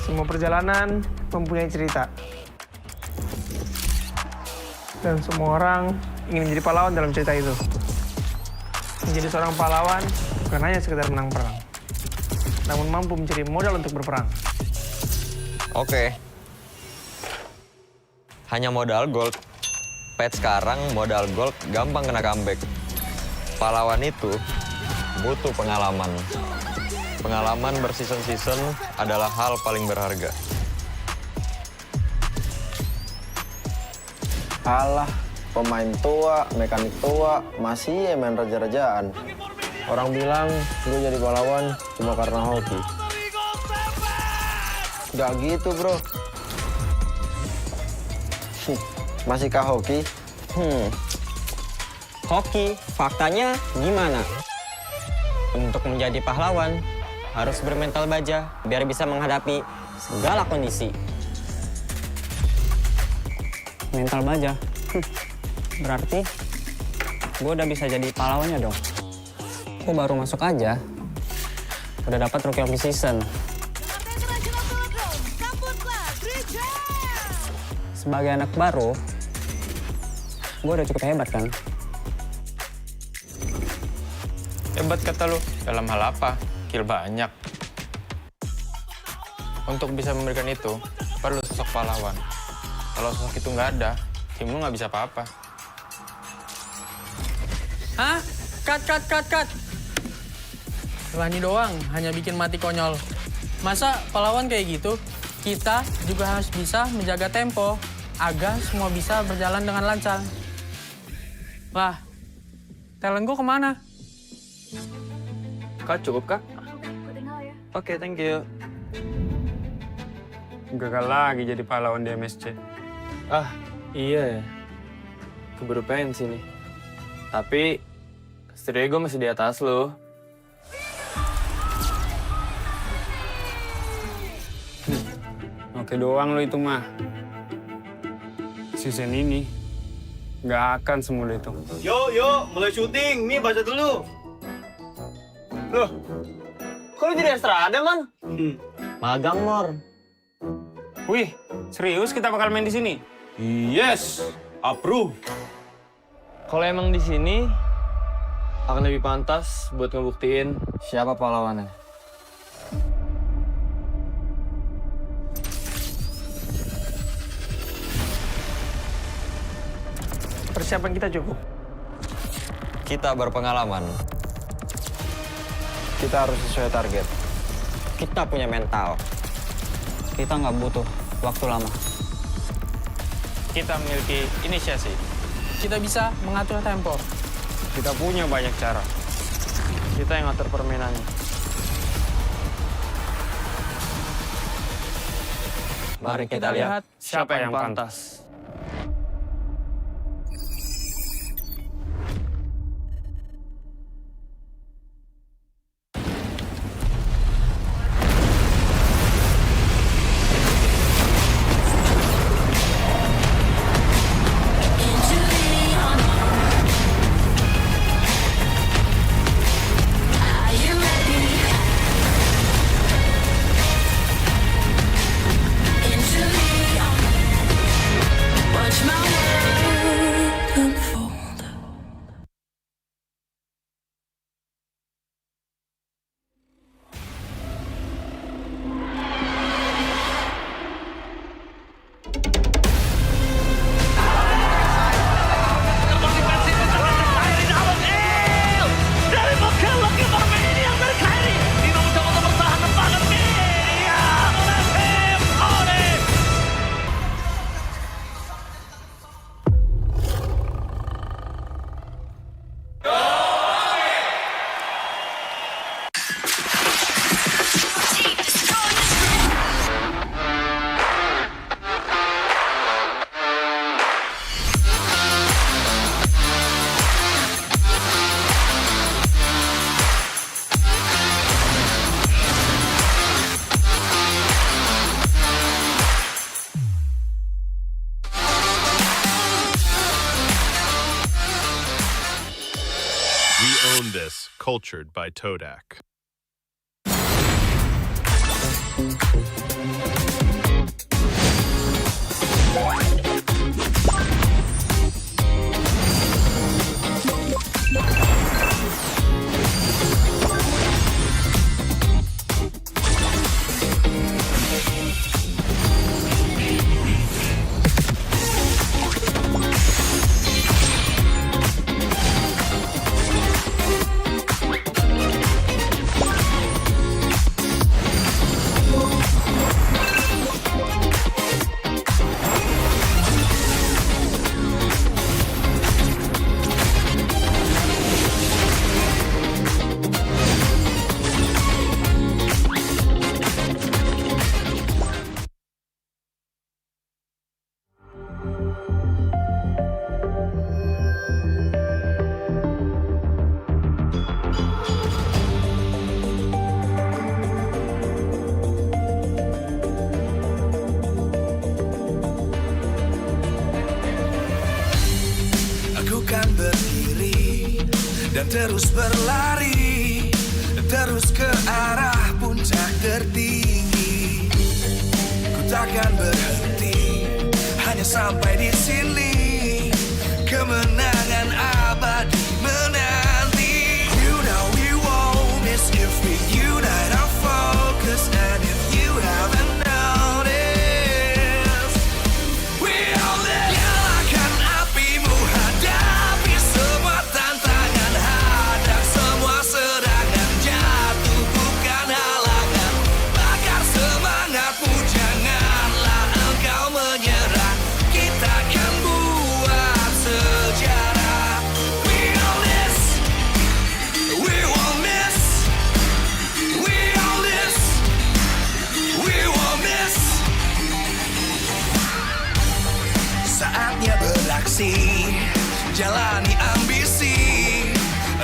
Semua perjalanan mempunyai cerita. Dan semua orang ingin menjadi pahlawan dalam cerita itu. Menjadi seorang pahlawan bukan hanya sekedar menang perang, namun mampu mencari modal untuk berperang. Oke. Hanya modal gold. Patch sekarang modal gold gampang kena comeback. Pahlawan itu butuh pengalaman. Pengalaman berseason-season adalah hal paling berharga. Alah, pemain tua, mekanik tua, masih main raja-rajaan. Orang bilang gue jadi pahlawan cuma karena hoki. Gak gitu, bro. Masihkah hoki? Hoki, faktanya gimana? Untuk menjadi pahlawan, harus bermental baja biar bisa menghadapi segala kondisi. Mental baja. Berarti gue udah bisa jadi pahlawannya dong. Gue baru masuk aja, udah dapat Rookie of the Season. Sebagai anak baru, gue udah cukup hebat kan? Hebat kata lu, dalam hal apa? Kill banyak. Untuk bisa memberikan itu, perlu sosok pahlawan. Kalau sosok itu nggak ada, tim lu nggak bisa apa-apa. Hah? Cut. Rani doang, hanya bikin mati konyol. Masa pahlawan kayak gitu? Kita juga harus bisa menjaga tempo agar semua bisa berjalan dengan lancar. Lah, talent gue kemana? Kak, cukup kak? Oke, thank you. Gagal lagi jadi pahlawan di MSC. Ah, iya ya. Keburu pensi nih. Tapi, setidaknya gue masih di atas lo. Oke doang lo itu mah. Season ini nggak akan semudah itu. Yo, mulai syuting. Nih baca dulu. Loh, kok lu jadi Estrada, Man? Magang, Mor. Wih, serius kita bakal main di sini? Yes, approve. Kalau emang di sini akan lebih pantas buat ngebuktiin siapa pahlawannya. Persiapan kita cukup. Kita berpengalaman. Kita harus sesuai target. Kita punya mental. Kita nggak butuh waktu lama. Kita memiliki inisiasi. Kita bisa mengatur tempo. Kita punya banyak cara. Kita yang ngatur permainannya. Mari kita lihat siapa yang pantas. This, cultured by Todak. terus berlari, terus ke arah puncak tertinggi. Ku takkan berhenti, hanya sampai di sini. Kemenangan abadi menanti. You know we won't miss if we unite our focus. And if you haven't noticed, we all live. Nyalakan apimu, hadapi semua tantangan, hadang semua serangan, jatuh bukan halangan. Bakar semangatmu, janganlah engkau menyerah. Kita akan buat sejarah. We all this, we won't miss. We all this, we won't miss. Saatnya beraksi, jalani ambisi.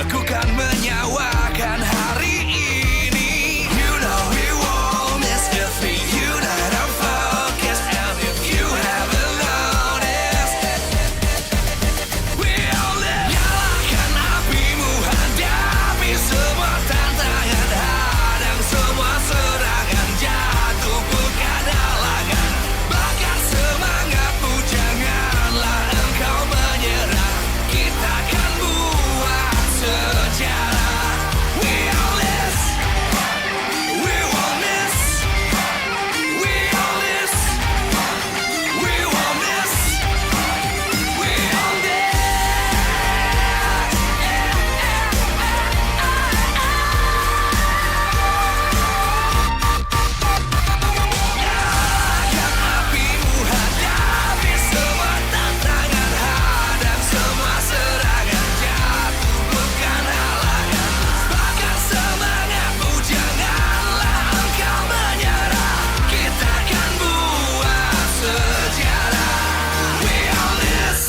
Aku kan menyawakan hari ini. You know we won't miss if we unite our focus. And if you haven't noticed, we all live. Nyalakan apimu, hadapi semua tantangan, hadang semua serangan, jatuh bukan halangan. Bakar semangatmu, janganlah engkau menyerah. Kita akan buat sejarah. We all this, we won't miss. We all this, we won't miss. We all this. Nyalakan apimu, hadapi semua tantangan, hadang semua serangan, jatuh bukan halangan. Bakar semangatmu, janganlah engkau menyerah. Kita akan buat sejarah. We all this.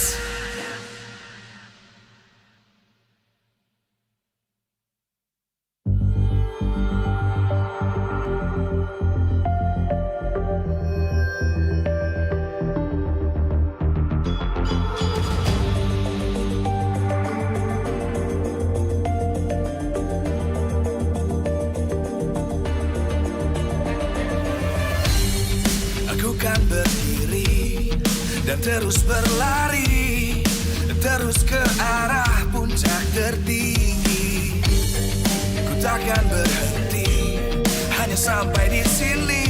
Aku kan berdiri dan terus berlari, terus ke arah puncak tertinggi. Ku takkan berhenti, hanya sampai di sini.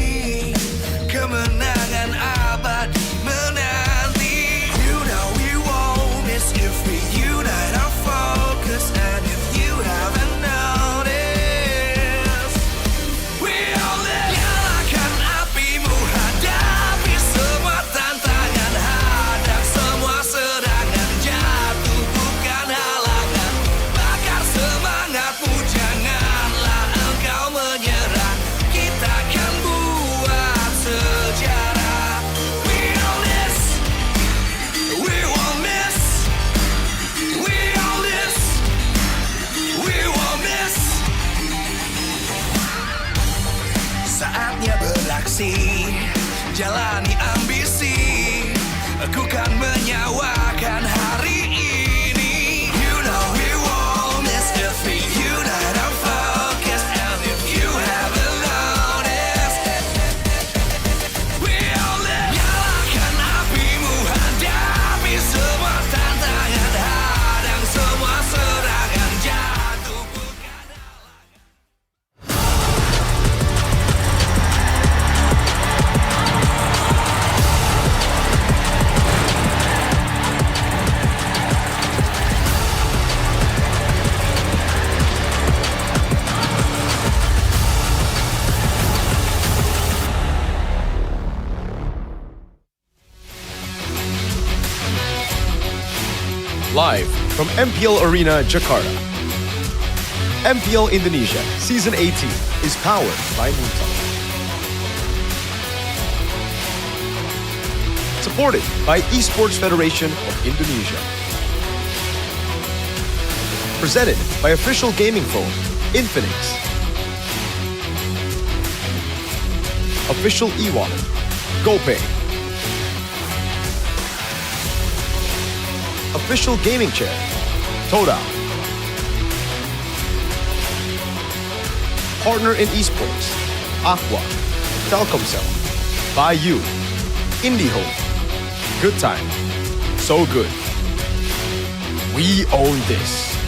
Kemenangan abadi menanti. You know we won't miss if we unite our focus. And if you haven't noticed, we all live. Nyalakan apimu, hadapi semua tantangan, hadang semua serangan, jatuh bukan halangan. Bakar semangatmu, janganlah engkau menyerah. Kita akan buat sejarah. We all this, we won't miss. We all this, we won't miss. Saatnya beraksi, jalani ambisi. Aku kan menyawakan hari ini. You know we won't miss if we unite our focus. And if you haven't noticed, we all live. Nyalakan apimu, hadapi semua tantangan, hadang semua serangan, jatuh bukan Live from MPL Arena, Jakarta. MPL Indonesia Season 18 is powered by Moontalk. Supported by Esports Federation of Indonesia. Presented by official gaming phone, Infinix. Official e-wallet, GoPay. Official gaming chair, Toda. partner in esports. Aqua, Telkomsel, by you, IndyHome. Good time, so good. We own this.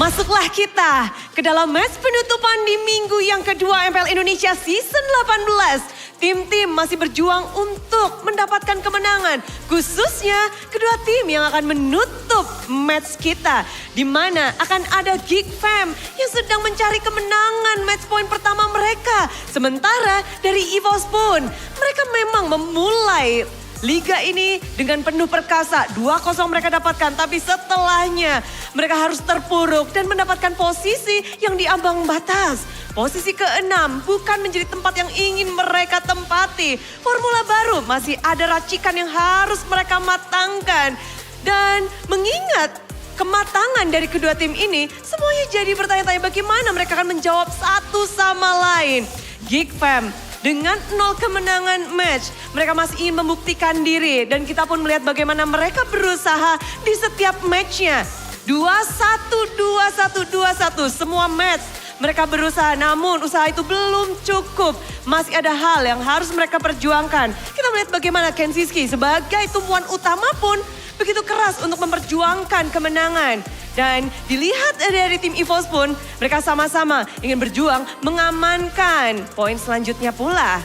Masuklah kita ke dalam match penutupan di minggu yang kedua MPL Indonesia Season 18. Tim-tim masih berjuang untuk mendapatkan kemenangan. Khususnya kedua tim yang akan menutup match kita. Di mana akan ada Geek Fam yang sedang mencari kemenangan match point pertama mereka. Sementara dari EVOS pun mereka memang memulai liga ini dengan penuh perkasa. 2-0 mereka dapatkan, tapi setelahnya mereka harus terpuruk dan mendapatkan posisi yang di ambang batas. Posisi ke-6 bukan menjadi tempat yang ingin mereka tempati. Formula baru masih ada racikan yang harus mereka matangkan. Dan mengingat kematangan dari kedua tim ini, semuanya jadi bertanya-tanya bagaimana mereka akan menjawab satu sama lain. Geek Fam dengan 0 kemenangan match, mereka masih ingin membuktikan diri. Dan kita pun melihat bagaimana mereka berusaha di setiap matchnya. 2-1, 2-1, 2-1, semua match mereka berusaha. Namun usaha itu belum cukup. Masih ada hal yang harus mereka perjuangkan. Kita melihat bagaimana Kensiski sebagai tumpuan utama pun begitu keras untuk memperjuangkan kemenangan. Dan dilihat dari tim EVOS pun, mereka sama-sama ingin berjuang mengamankan poin selanjutnya pula.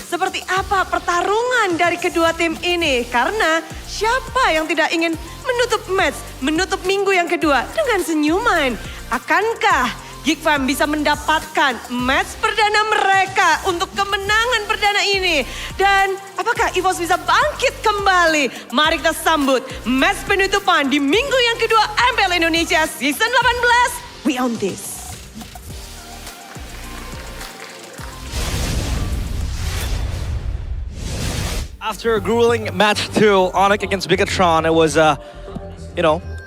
Seperti apa pertarungan dari kedua tim ini? Karena siapa yang tidak ingin menutup match, menutup minggu yang kedua dengan senyuman? Akankah Geek Fam bisa mendapatkan match perdana mereka untuk kemenangan perdana ini? Dan apakah EVOS bisa bangkit kembali? Mari kita sambut match penutupan di minggu yang kedua MPL Indonesia Season 18. We own this. After a grueling match 2, Onyx against Bigatron, it was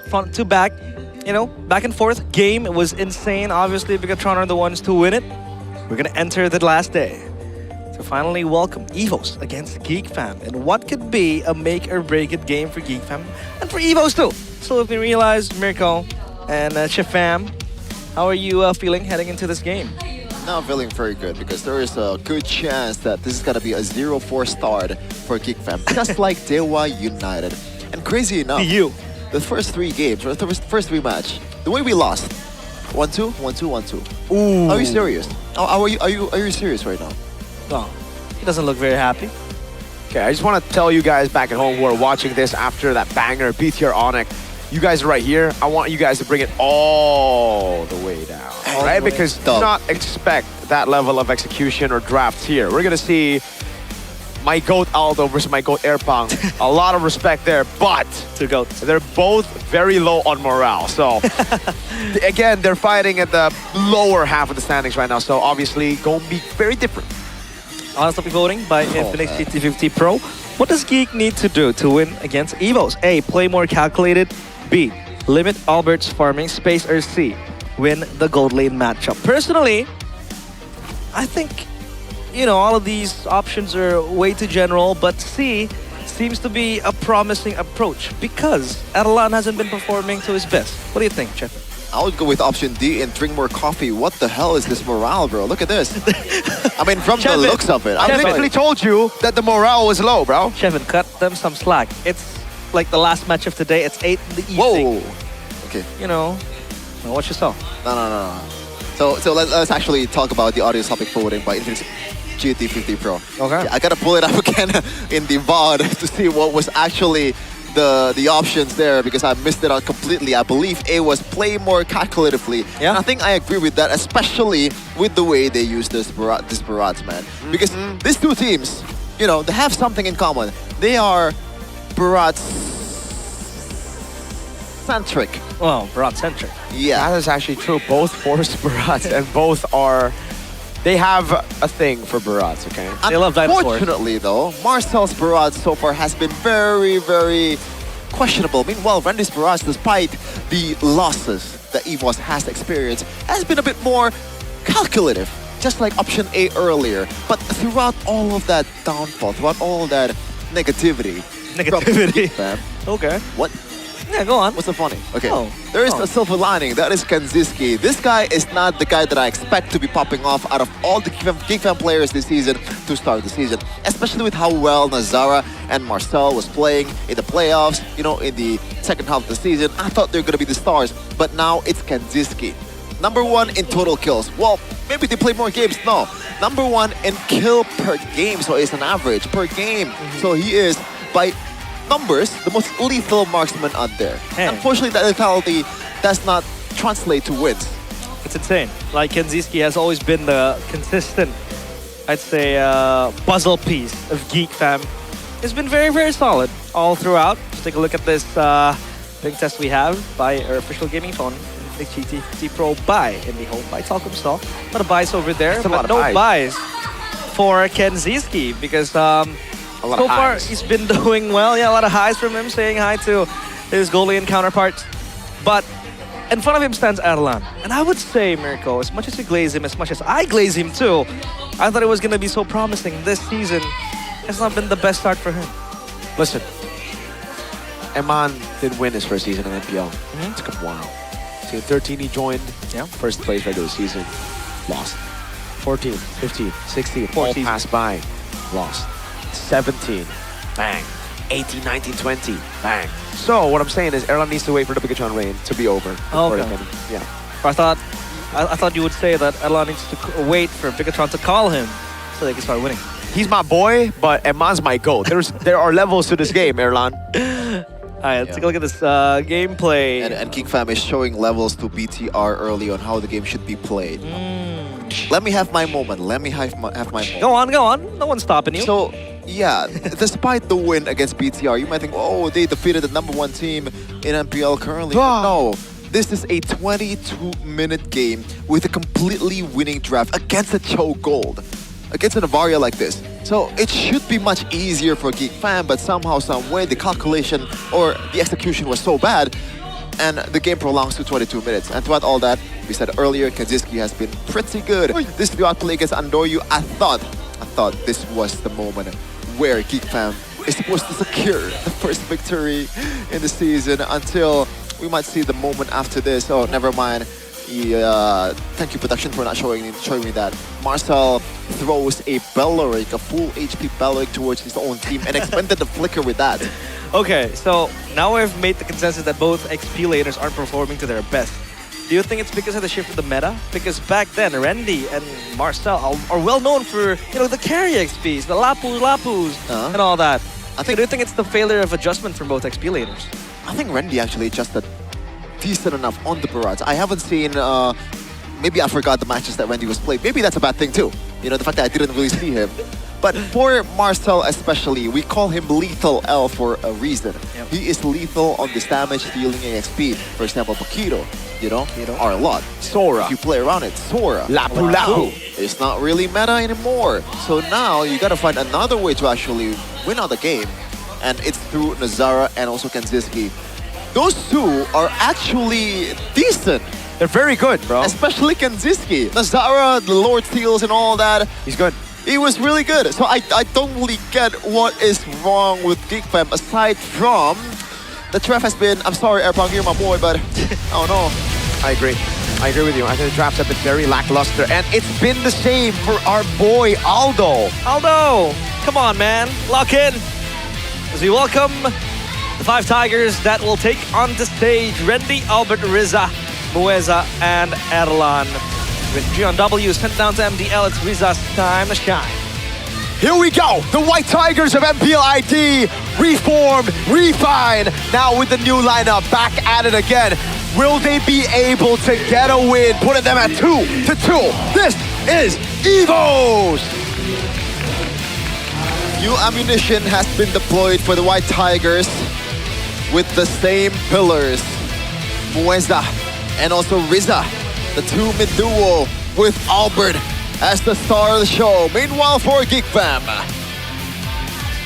front to back. Back and forth game. It was insane. Obviously, Bigatron are the ones to win it. We're gonna enter the last day to finally welcome EVOS against Geek Fam. And what could be a make or break it game for Geek Fam and for EVOS too. So if we realize, Mirko and Chef Fam, how are you feeling heading into this game? Now feeling very good because there is a good chance that this is gonna be a 0-4 start for Geek Fam, just like Dewa United. And crazy enough, the first 3 games, or the first 3 match, the way we lost, 1-2, 1-2, 1-2. Ooh. Are you serious? Are you serious right now? No, he doesn't look very happy. Okay, I just want to tell you guys back at home who are watching this after that banger, BTR Onyx, you guys right here, I want you guys to bring it all the way down, right? Because do not expect that level of execution or drafts here. We're gonna see my GOAT Aldo versus my GOAT Airpong. A lot of respect there, but they're both very low on morale. So again, they're fighting at the lower half of the standings right now. So obviously, gonna be very different. Honest voting by Infinix GT50 Pro. What does Geek need to do to win against EVOS? A, play more calculated. B, limit Albert's farming space. Or C, win the gold lane matchup. Personally, I think all of these options are way too general, but C seems to be a promising approach because Adelan hasn't been performing to his best. What do you think, Chef? I would go with option D and drink more coffee. What the hell is this morale, bro? Look at this. I mean, from the looks of it. I literally told you that the morale was low, bro. Chevin, cut them some slack. It's like the last match of today. It's 8 in the evening. Whoa. Okay. What you saw? No. So let's actually talk about the audience topic forwarding by Infinix GT50 Pro. Okay. Yeah, I gotta pull it up again in the VOD to see what was actually the options there because I missed it out completely. I believe A was play more calculatively. Yeah. And I think I agree with that, especially with the way they use this Barats, man. Because these two teams, they have something in common. They are Barats-centric. Well, Barats-centric. Yeah. That is actually true. Both force Barats and both are... They have a thing for Barats, okay? They love dinosaurs. Unfortunately, though, Marcel's Barats so far has been very, very questionable. Meanwhile, Randy's Barats, despite the losses that EVOS has experienced, has been a bit more calculative. just like option A earlier. But throughout all of that downfall, throughout all of that negativity. Negativity. Okay. What? Yeah, go on. What's so funny? Okay. Oh. There is a silver lining. That is Kanziski. This guy is not the guy that I expect to be popping off out of all the GeekFam players this season to start the season. Especially with how well Nazara and Marcel was playing in the playoffs, you know, in the second half of the season. I thought they were going to be the stars, but now it's Kanziski. Number 1 in total kills. Well, maybe they play more games. No. Number 1 in kill per game. So it's an average per game. So he is, by numbers, the most lethal marksman out there. Hey. Unfortunately, that lethality does not translate to wins. It's insane. Like, Kanziski has always been the consistent, I'd say, puzzle piece of GeekFam. It's been very, very solid all throughout. Just take a look at this big test we have by our official gaming phone. The GT Pro buy in the home by Talcum Stall. A lot of buys over there, but no buys for Kanziski because so far he's been doing well. Yeah, a lot of highs from him, saying hi to his Golian counterparts. But in front of him stands Erlan. And I would say, Mirko, as much as we glaze him, as much as I glaze him too, I thought it was going to be so promising. This season has not been the best start for him. Listen, Eman didn't win his first season in MPL. It took him a while. So in 13 he joined, first place regular season, lost. 14, 15, 16, 14 all passed by, lost. 17, bang. 18, 19, 20, bang. So what I'm saying is Erlan needs to wait for the Bigatron reign to be over. Okay. Yeah. I thought you would say that Erlan needs to wait for Bigatron to call him so they can start winning. He's my boy, but Eman's my goat. There are levels to this game, Erlan. Alright, let's take a look at this gameplay. And GeekFam is showing levels to BTR early on how the game should be played. Let me have my moment. Let me have my moment. Go on, go on. No one's stopping you. So, yeah, despite the win against BTR, you might think, oh, they defeated the #1 team in MPL currently. But no, this is a 22-minute game with a completely winning draft against a Cho Gold, against an Avaria like this. So it should be much easier for GeekFam, but somehow, some way, the calculation or the execution was so bad, and the game prolongs to 22 minutes. And throughout all that, we said earlier, Kanziski has been pretty good. This throughout play against Andoryu, I thought this was the moment where GeekFam is supposed to secure the first victory in the season until we might see the moment after this. Oh, never mind. Thank you, production, for not showing me that. Marcel throws a Belleric, a full HP Belleric towards his own team and expended the flicker with that. Okay, so now we've made the consensus that both XP laners aren't performing to their best. Do you think it's because of the shift of the meta? Because back then, Randy and Marcel are well known for, you know, the carry XPs, the Lapus, and all that. Do you think it's the failure of adjustment from both XP laners? I think Randy actually adjusted decent enough on the barrage. I haven't seen, maybe I forgot the matches that Randy was playing. Maybe that's a bad thing too. You know, the fact that I didn't really see him. But for Marcel especially, we call him Lethal L for a reason. Yep. He is lethal on this damage, dealing XP. For example, Paquito, you know, are a lot. Sora. If you play around it, Sora. Lapu Lapu. It's not really meta anymore. So now you gotta find another way to actually win out the game. And it's through Nazara and also Kanziski. Those two are actually decent. They're very good, bro. Especially Kanziski. Nazara, the Lord Steals and all that. He's good. He was really good. So I don't really get what is wrong with GeekFam aside from the draft has been, I'm sorry, Airpong, you're my boy, but I don't know. I agree with you. I think the drafts have been very lackluster, and it's been the same for our boy Aldo. Aldo, come on, man. Lock in. As we welcome the 5 Tigers that will take on the stage Randy, Albert, Riza, Mueza, and Erlan. With G on W sent down to MDL, it's Riza's time to shine. Here we go, the White Tigers of MPL ID, reformed, refined, now with the new lineup, back at it again. Will they be able to get a win, putting them at 2-2? This is EVOS! New ammunition has been deployed for the White Tigers with the same pillars. Mueza and also Riza, the 2-mid duo with Albert as the star of the show. Meanwhile for GeekFam.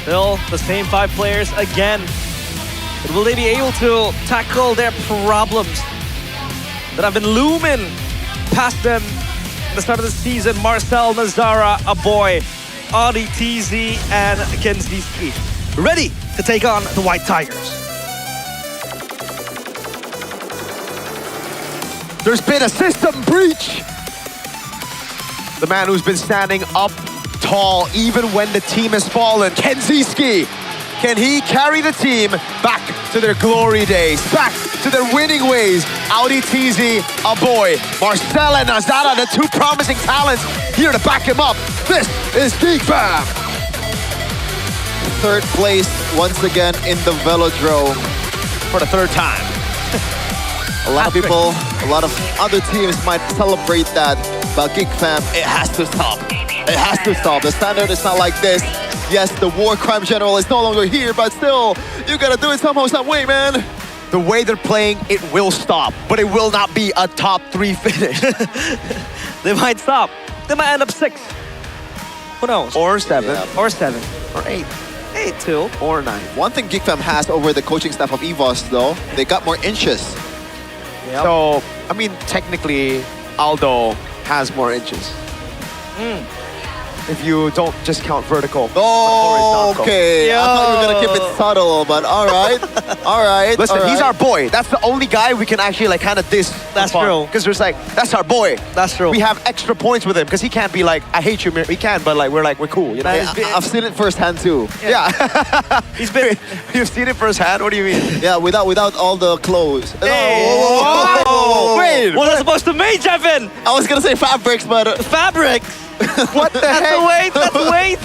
Still the same 5 players again. But will they be able to tackle their problems that have been looming past them at the start of the season, Marcel, Nazara, Aboy, Audi, TZ, and Kenziski, ready to take on the White Tigers. There's been a system breach. The man who's been standing up tall even when the team has fallen, Kenziski. Can he carry the team back to their glory days, back to their winning ways? Audi, TZ, Aboy, Marcel, and Nazara, the two promising talents here to back him up. This is Geek Fam. Third place once again in the Velodrome. For the third time. A lot of people, a lot of other teams might celebrate that, but Geek Fam, it has to stop. It has to stop. The standard is not like this. Yes, the war crime general is no longer here, but still, you gotta do it somehow, some way, man. The way they're playing, it will stop, but it will not be a top 3 finish. They might stop. They might end up 6. Who knows? Or 7. Yeah. Or 7. Or 8. 8-2. Or 9. One thing Geek Fam has over the coaching staff of EVOS, though, they got more inches. Yep. So, I mean, technically, Aldo has more inches. If you don't just count vertical. Oh, okay. I thought you were gonna keep it subtle, but all right. All right. Listen, all right. he's our boy. That's the only guy we can actually like kind of diss. That's true. Because there's like, that's our boy. That's true. We have extra points with him because he can't be like, I hate you. We can, but like we're cool. You know. I've seen it firsthand too. Yeah. He's been. You've seen it firsthand. What do you mean? Yeah, without all the clothes. Hey. Oh, wait, what was supposed to mean, Jevin? I was gonna say fabrics, but fabrics. What the heck? That's a way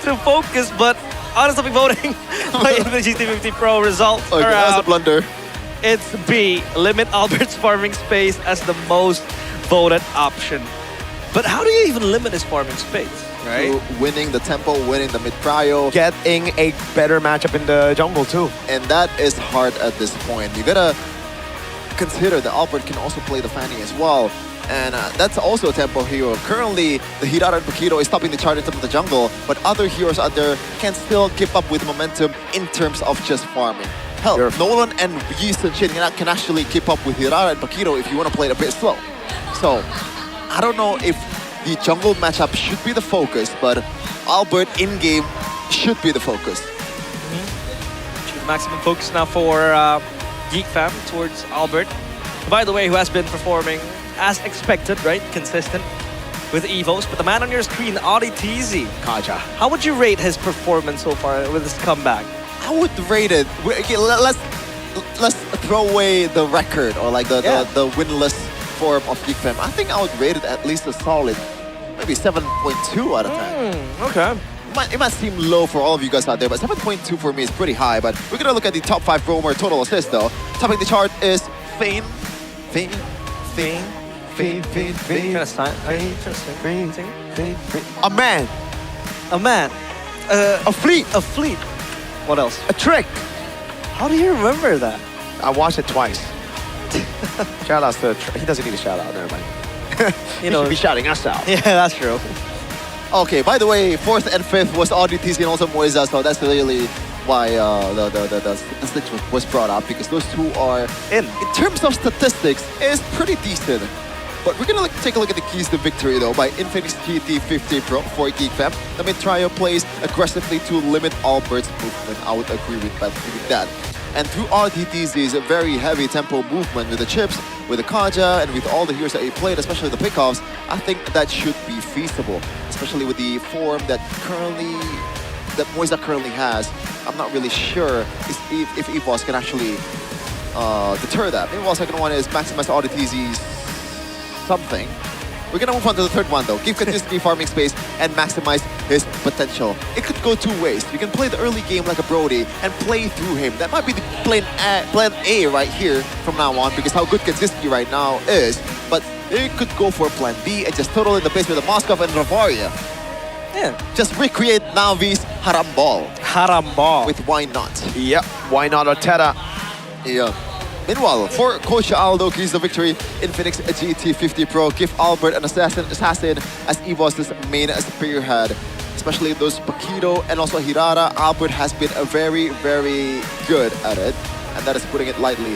to focus, but honestly voting in the GT50 Pro result. Okay, that's a blunder. It's B, limit Albert's farming space as the most voted option. But how do you even limit his farming space, right? Winning the tempo, winning the mid-prio. Getting a better matchup in the jungle too. And that is hard at this point. You gotta consider that Albert can also play the Fanny as well. And that's also a tempo hero. Currently, the Hirara and Paquito is topping the chart in terms of the jungle, but other heroes out there can still keep up with momentum in terms of just farming. Hell, Nolan and Yeast and Shin can actually keep up with Hirara and Paquito if you want to play it a bit slow. So, I don't know if the jungle matchup should be the focus, but Albert in-game should be the focus. Maximum focus now for Geek Fam towards Albert. By the way, who has been performing as expected, right? Consistent with Evos. But the man on your screen, Audi TZ. Kaja. How would you rate his performance so far with his comeback? I would rate it. Okay, let's throw away the record or like the winless form of Geek Fam. I think I would rate it at least a solid, maybe 7.2 out of 10. Okay. It might seem low for all of you guys out there, but 7.2 for me is pretty high. But we're gonna look at the top 5 roamer total assists though. Topping the chart is Fane. A man. A man. A fleet. A fleet. What else? A trick. How do you remember that? I watched it twice. Shout outs to he doesn't need a shout out, never mind. He should be shouting us out. Yeah, that's true. Okay, by the way, 4th and 5th was Audi TZ and also Moises, so that's really why the statistics was brought up, because those two are, in terms of statistics, is pretty decent. But we're gonna take a look at the keys to victory though by Infinix GT50 Pro for Geek Fam. The mid-trio plays aggressively to limit Albert's movement. I would agree with that. And through RTTZ's very heavy tempo movement with the chips, with the Kaja, and with all the heroes that he played, especially the pickoffs, I think that should be feasible. Especially with the form that Moisa currently has. I'm not really sure if EVOS can actually deter that. Maybe the second one is maximize RTTZ's something. We're gonna move on to the third one though. Give Kenziski farming space and maximize his potential. It could go two ways. You can play the early game like a Brody and play through him. That might be the plan A right here from now on, because how good Kenziski right now is. But it could go for plan B and just total in the base with the Moskov and Ravaria. Yeah. Just recreate Navi's Harambal. Harambal. With Why Not. Yep. Why Not Otera. Yeah. Meanwhile, for Coach Aldo, keys the victory. Infinix GT50 Pro give Albert an assassin as EVOS' main spearhead. Especially those Paquito and also Hirara. Albert has been very, very good at it. And that is putting it lightly.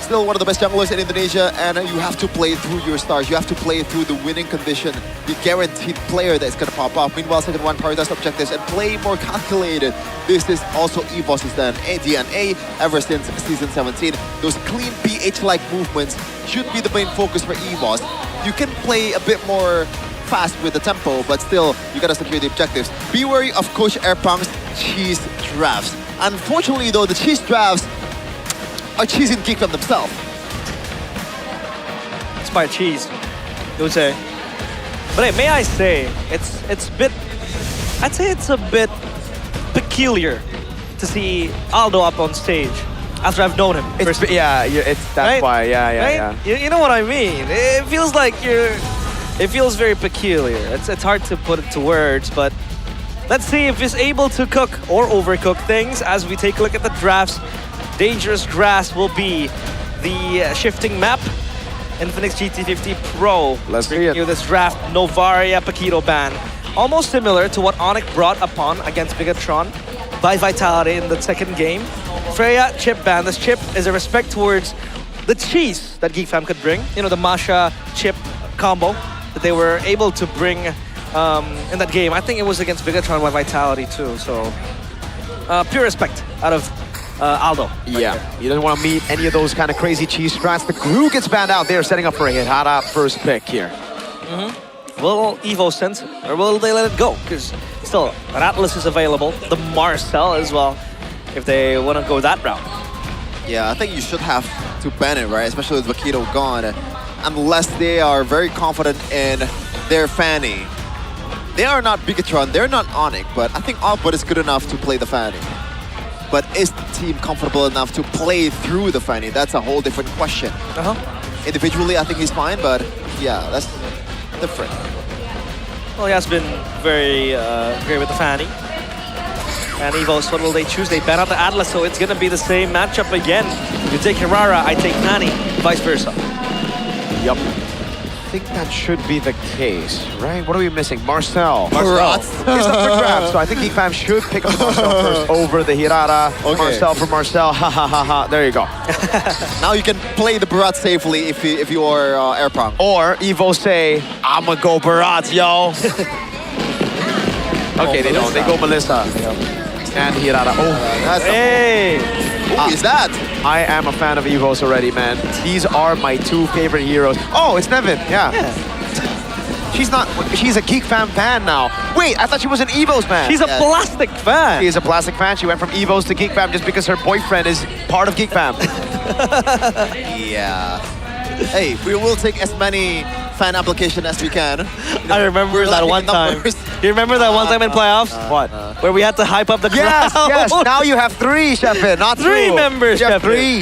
still one of the best junglers in Indonesia, and you have to play through your stars. You have to play through the winning condition, the guaranteed player that's going to pop up. Meanwhile, second one, prioritize objectives and play more calculated. This is also EVOS' DNA ever since Season 17. Those clean PH-like movements should be the main focus for EVOS. You can play a bit more fast with the tempo, but still, you gotta secure the objectives. Be wary of Coach Airpang's cheese drafts. Unfortunately, though, the cheese drafts are cheesing Geek from themselves. It's by cheese, you would say. But hey, may I say, it's a bit, I'd say it's a bit peculiar to see Aldo up on stage after I've known him. That's right? why, Right? yeah. You know what I mean? It feels like it feels very peculiar. It's hard to put it to words, but let's see if he's able to cook or overcook things as we take a look at the drafts. Dangerous Grass will be the shifting map. Infinix GT50 Pro. Let's see bringing it. you this draft Novaria Paquito ban. Almost similar to what Onyx brought upon against Bigatron by Vitality in the second game. Freya chip ban. This chip is a respect towards the cheese that Geek Fam could bring. You know, the Masha chip combo that they were able to bring in that game. I think it was against Bigatron by Vitality too. So pure respect out of Aldo. Yeah, you don't want to meet any of those kind of crazy cheese strats. The glue gets banned out there, setting up for a Hirara first pick here. Will Evo sense it, or will they let it go? Because still, Atlas is available, the Marcel as well, if they want to go that route. Yeah, I think you should have to ban it, right? Especially with Paquito gone, unless they are very confident in their Fanny. They are not Bigatron, they're not Onyx, but I think Output is good enough to play the Fanny. But is the team comfortable enough to play through the Fanny? That's a whole different question. Individually, I think he's fine, but yeah, that's different. Well, he has been very great with the Fanny. And Evos, what will they choose? They ban out the Atlas, so it's going to be the same matchup again. You take Hirara, I take Fanny, vice versa. Yup. I think that should be the case, right? What are we missing? Marcel. It's up for grabs, so I think Geek Fam should pick up Marcel first over the Hirara. Okay. Marcel for Marcel, ha ha ha ha. There you go. Now you can play the Barat safely if you are Airpang. Or Evo say, I'ma go Barat, yo. Okay, they don't. They go Melissa. And Hirara. Oh, hey! Who is that? I am a fan of Evo's already, man. These are my two favorite heroes. Oh, it's Nevin, yeah. She's a Geek Fam fan now. Wait, I thought she was an Evo's fan. She's a plastic fan. She is a plastic fan. She went from Evo's to Geek Fam just because her boyfriend is part of Geek Fam. Yeah. Hey, we will take as many fan applications as we can. I remember that one time. You remember that one time in playoffs? What? Where we had to hype up the crowd. Yes. Now you have three, Shepard, not three members. You have Shepard. three.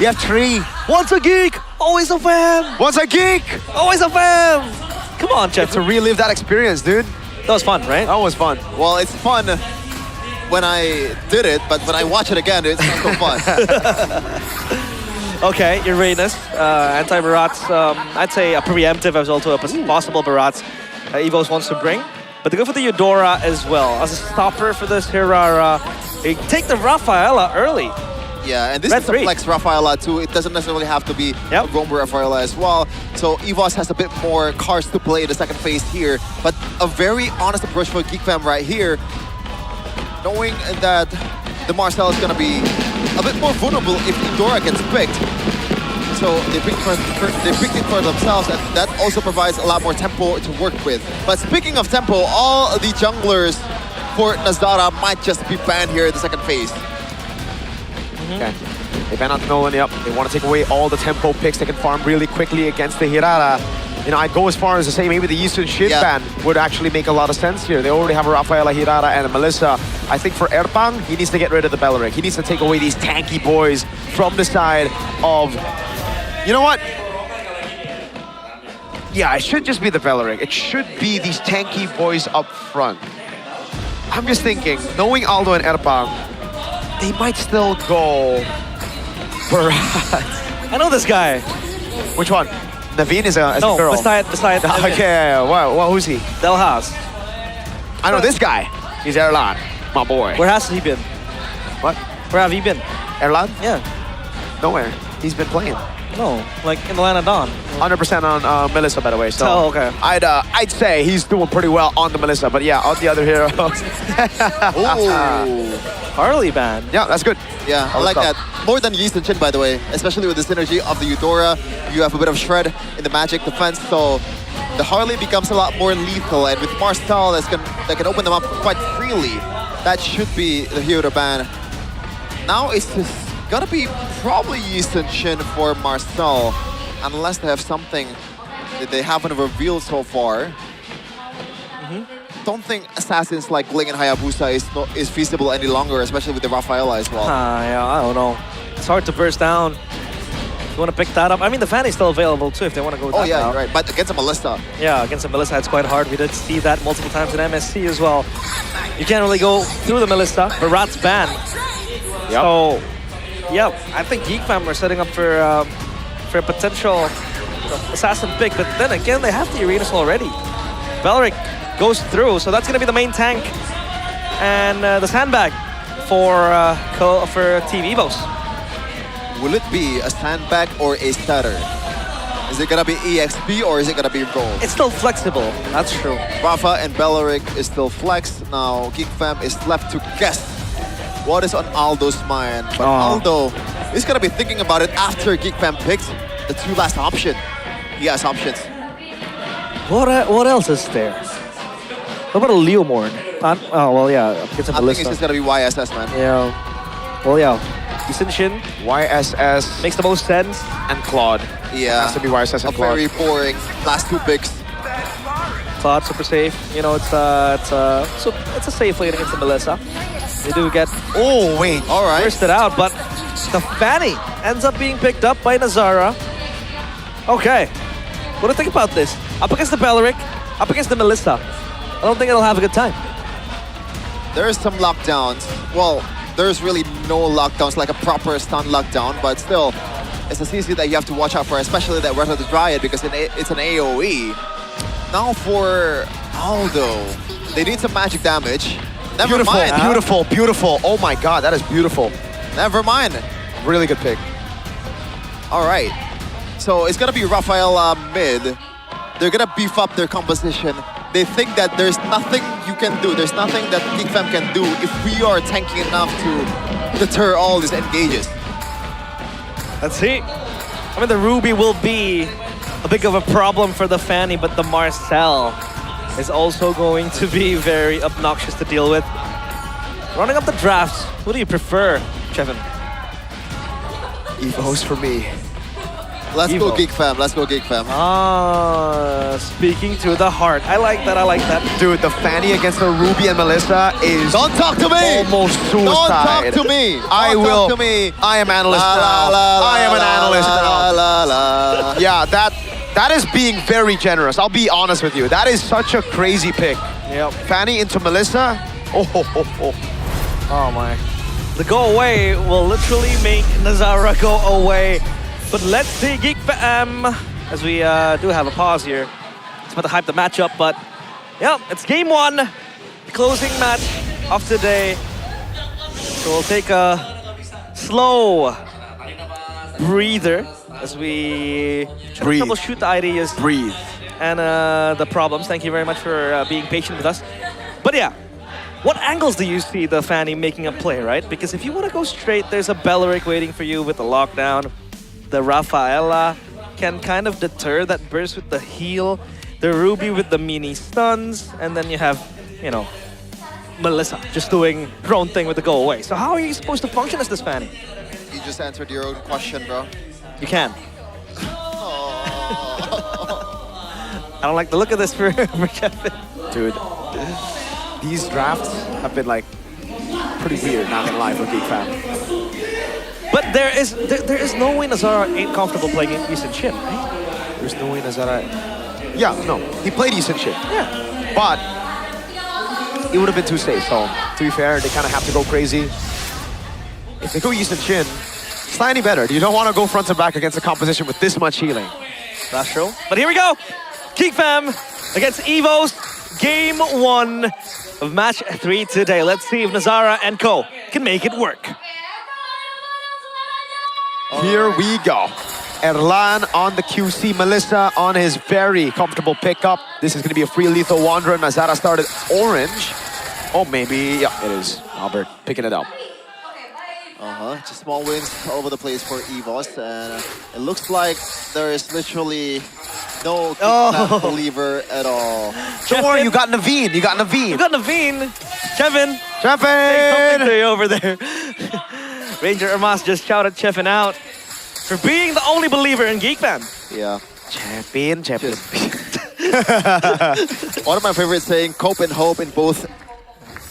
You have three. Once a geek, always a fan. Once a geek, always a fan. Come on, Shepard. To relive that experience, dude. That was fun, right? That was fun. Well, it's fun when I did it, but when I watch it again, it's not so fun. Okay, Uranus, anti-Barats, I'd say a preemptive as well to a possible Barats Evos wants to bring. But they go for the Eudora as well. As a stopper for this Hirara, they take the Rafaela early. Yeah, and this is a flex Rafaela too. It doesn't necessarily have to be a Gomber Rafaela as well. So EVOS has a bit more cards to play in the second phase here. But a very honest approach for Geek Fam right here. Knowing that the Marcel is going to be a bit more vulnerable if Eudora gets picked. So they picked it for themselves, and that also provides a lot more tempo to work with. But speaking of tempo, all the junglers for Nazara might just be banned here in the second phase. Okay. They ban out Nolan, yep. They want to take away all the tempo picks. They can farm really quickly against the Hirara. You know, I'd go as far as to say maybe the Eastern Shin ban would actually make a lot of sense here. They already have a Rafaela, Hirara, and a Melissa. I think for Airpang, he needs to get rid of the Belleric. He needs to take away these tanky boys from the side of... You know what? Yeah, it should just be the Belleric. It should be these tanky boys up front. I'm just thinking, knowing Aldo and Airpang, they might still go Barat. I know this guy. Which one? Naveen is a girl. beside Okay, well, who's he? Delhaz. I know this guy. He's Erlan, my boy. Where has he been? What? Where have you been? Erlan? Yeah. Nowhere. he's been playing. No, like in the line of Dawn. 100% on Melissa, by the way. So oh, okay. I'd say he's doing pretty well on the Melissa, but yeah, on the other heroes. Ooh. Harley ban. Yeah, that's good. Yeah, I like that. More than Yeast and Chin, by the way, especially with the synergy of the Eudora. You have a bit of shred in the magic defense, so the Harley becomes a lot more lethal, and with Marcel that can open them up quite freely. That should be the hero to ban. Now it's just gonna be probably Yeast and Chin for Marcel, unless they have something that they haven't revealed so far. Don't think assassins like Gling and Hayabusa is feasible any longer, especially with the Rafaela as well. Yeah, I don't know. It's hard to burst down. You want to pick that up? I mean, the Fanny's still available too if they want to go with that yeah, now. you're right. But against a Melissa. Yeah, against a Melissa, it's quite hard. We did see that multiple times in MSC as well. You can't really go through the Melissa, but Rat's banned. Yep. So, yeah, I think Geek Fam are setting up for a potential assassin pick, but then again, they have the arenas already. Belric goes through, so that's going to be the main tank and the sandbag for Team Evos. Will it be a sandbag or a stutter? Is it gonna be EXP or is it gonna be Gold? It's still flexible, that's true. Rafa and Belric is still flex. Now Geek Fam is left to guess what is on Aldo's mind. But Aldo is gonna be thinking about it after Geek Fam picked the two last option. He has options. What else is there? What about a Leomorn? Oh, well, yeah. It's a I think it's just gonna be YSS, man. Yeah. Well, yeah. Shin, YSS makes the most sense. And Claude. Yeah. Has to be YSS and Claude. Very boring last two picks. Claude, super safe. You know, it's a safe lane against the Melissa. They do get bursted out, but the Fanny ends up being picked up by Nazara. Okay. What do you think about this? Up against the Belric, up against the Melissa. I don't think it'll have a good time. There's some lockdowns. Well, there's really no lockdowns like a proper stun lockdown, but still, it's a CC that you have to watch out for, especially that Red of the Dryad, because it's an AoE. Now for Aldo, they need some magic damage. Never mind. Beautiful. Oh my god, that is beautiful. Never mind. Really good pick. All right. So it's gonna be Rafaela mid. They're gonna beef up their composition. They think that there's nothing you can do. There's nothing that Geek Fam can do if we are tanky enough to deter all these engages. Let's see. I mean, the Ruby will be a bit of a problem for the Fanny, but the Marcel is also going to be very obnoxious to deal with. Running up the drafts, what do you prefer, Chevin? Evos for me. Let's Evo. go Geek Fam, let's go Geek Fam. Speaking to the heart. I like that. Dude, the Fanny against the Ruby and Melissa is Don't talk to me! almost suicide. Don't talk to me! I Don't will. talk to me! I am analyst La, now. la, la, I am an la, analyst la, now. la, la, la. Yeah, that is being very generous. I'll be honest with you. That is such a crazy pick. Yep. Fanny into Melissa. Oh my. The go away will literally make Nazara go away. But let's see Geek Fam, as we do have a pause here. It's about to hype the matchup, but yeah, it's game one, the closing match of today. So we'll take a slow breather as we try to troubleshoot the ideas and the problems. Thank you very much for being patient with us. But yeah, what angles do you see the Fanny making a play, right? Because if you want to go straight, there's a Belric waiting for you with the lockdown. The Rafaela can kind of deter that burst with the heal. The Ruby with the mini stuns. And then you have, you know, Melissa just doing her own thing with the go away. So how are you supposed to function as this Fanny? You just answered your own question, bro. You can. I don't like the look of this for Kevin. Dude, these drafts have been like pretty weird, not gonna lie, for Geek Fam. But there is no way Nazara ain't comfortable playing Eastern Shin, right? There's no way Nazara... Yeah, no, he played Eastern Shin. Yeah. But it would have been too safe, so to be fair, they kind of have to go crazy. If they go Eastern Shin, it's not any better. You don't want to go front to back against a composition with this much healing. That's true. But here we go. Geek Fam against Evos. Game one of match 3 today. Let's see if Nazara and Co can make it work. Here we go. Erlan on the QC, Melissa on his very comfortable pickup. This is going to be a free lethal wanderer. Nazara started orange. Oh, maybe, yeah, it is. Albert picking it up. Just small wins all over the place for EVOS, and it looks like there is literally no believer at all. Don't worry, you got Naveen. You got Naveen. You got Naveen. Chevin. Chevin! Over there. Ranger Ermas just shouted Chevin out for being the only believer in Geek Fam. Yeah. Champion. One of my favorites saying, cope and hope in both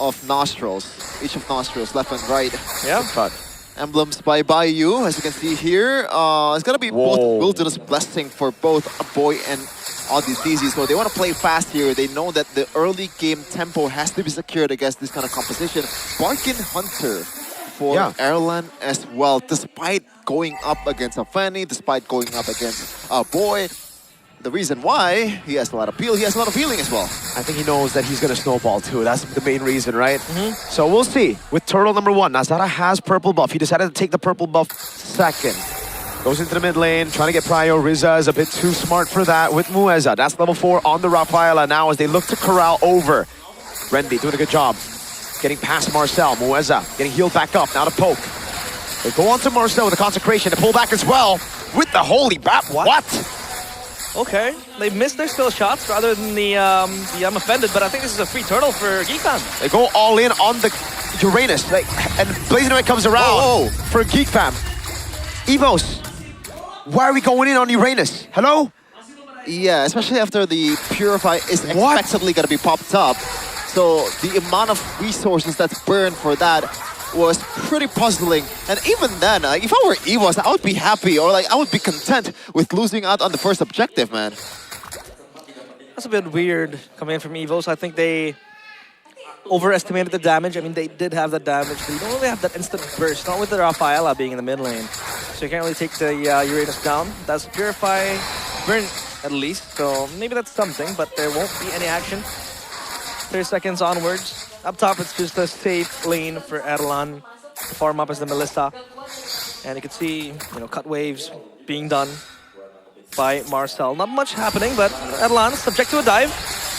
of nostrils. Each of nostrils, left and right. Yeah. But emblems by Bayou, as you can see here. It's gonna be both Wilderness Blessing for both Boy and DZ. So they want to play fast here. They know that the early game tempo has to be secured against this kind of composition. Barkin Hunter for Erlan as well, despite going up against a Fanny, despite going up against a Boy. The reason why, he has a lot of peel, he has a lot of healing as well. I think he knows that he's going to snowball too. That's the main reason, right? So we'll see. With Turtle number 1, Nazara has purple buff. He decided to take the purple buff second. Goes into the mid lane, trying to get prio. Rizza is a bit too smart for that with Mueza. That's level 4 on the Rafaela now as they look to corral over. Rendy doing a good job. Getting past Marcel. Mueza getting healed back up. Now to poke. They go on to Marcel with the consecration to pull back as well. With the holy bat. What? Okay, they missed their skill shots rather than the I'm offended, but I think this is a free turtle for Geek Fam. They go all in on the Uranus, and Blazing Knight comes around for Geek Fam. EVOS, why are we going in on Uranus? Hello? Yeah, especially after the Purify is expectedly going to be popped up. So the amount of resources that's burned for that was pretty puzzling. And even then, if I were EVOS, I would be happy, or I would be content with losing out on the first objective, man. That's a bit weird coming in from EVOS. I think they overestimated the damage. I mean, they did have that damage, but you don't really have that instant burst, not with the Rafaela being in the mid lane. So you can't really take the Uranus down. That's Purify burn at least, so maybe that's something, but there won't be any action. 30 seconds onwards. Up top, it's just a safe lane for Erlan to farm up as the Melissa. And you can see, cut waves being done by Marcel. Not much happening, but Erlan subject to a dive.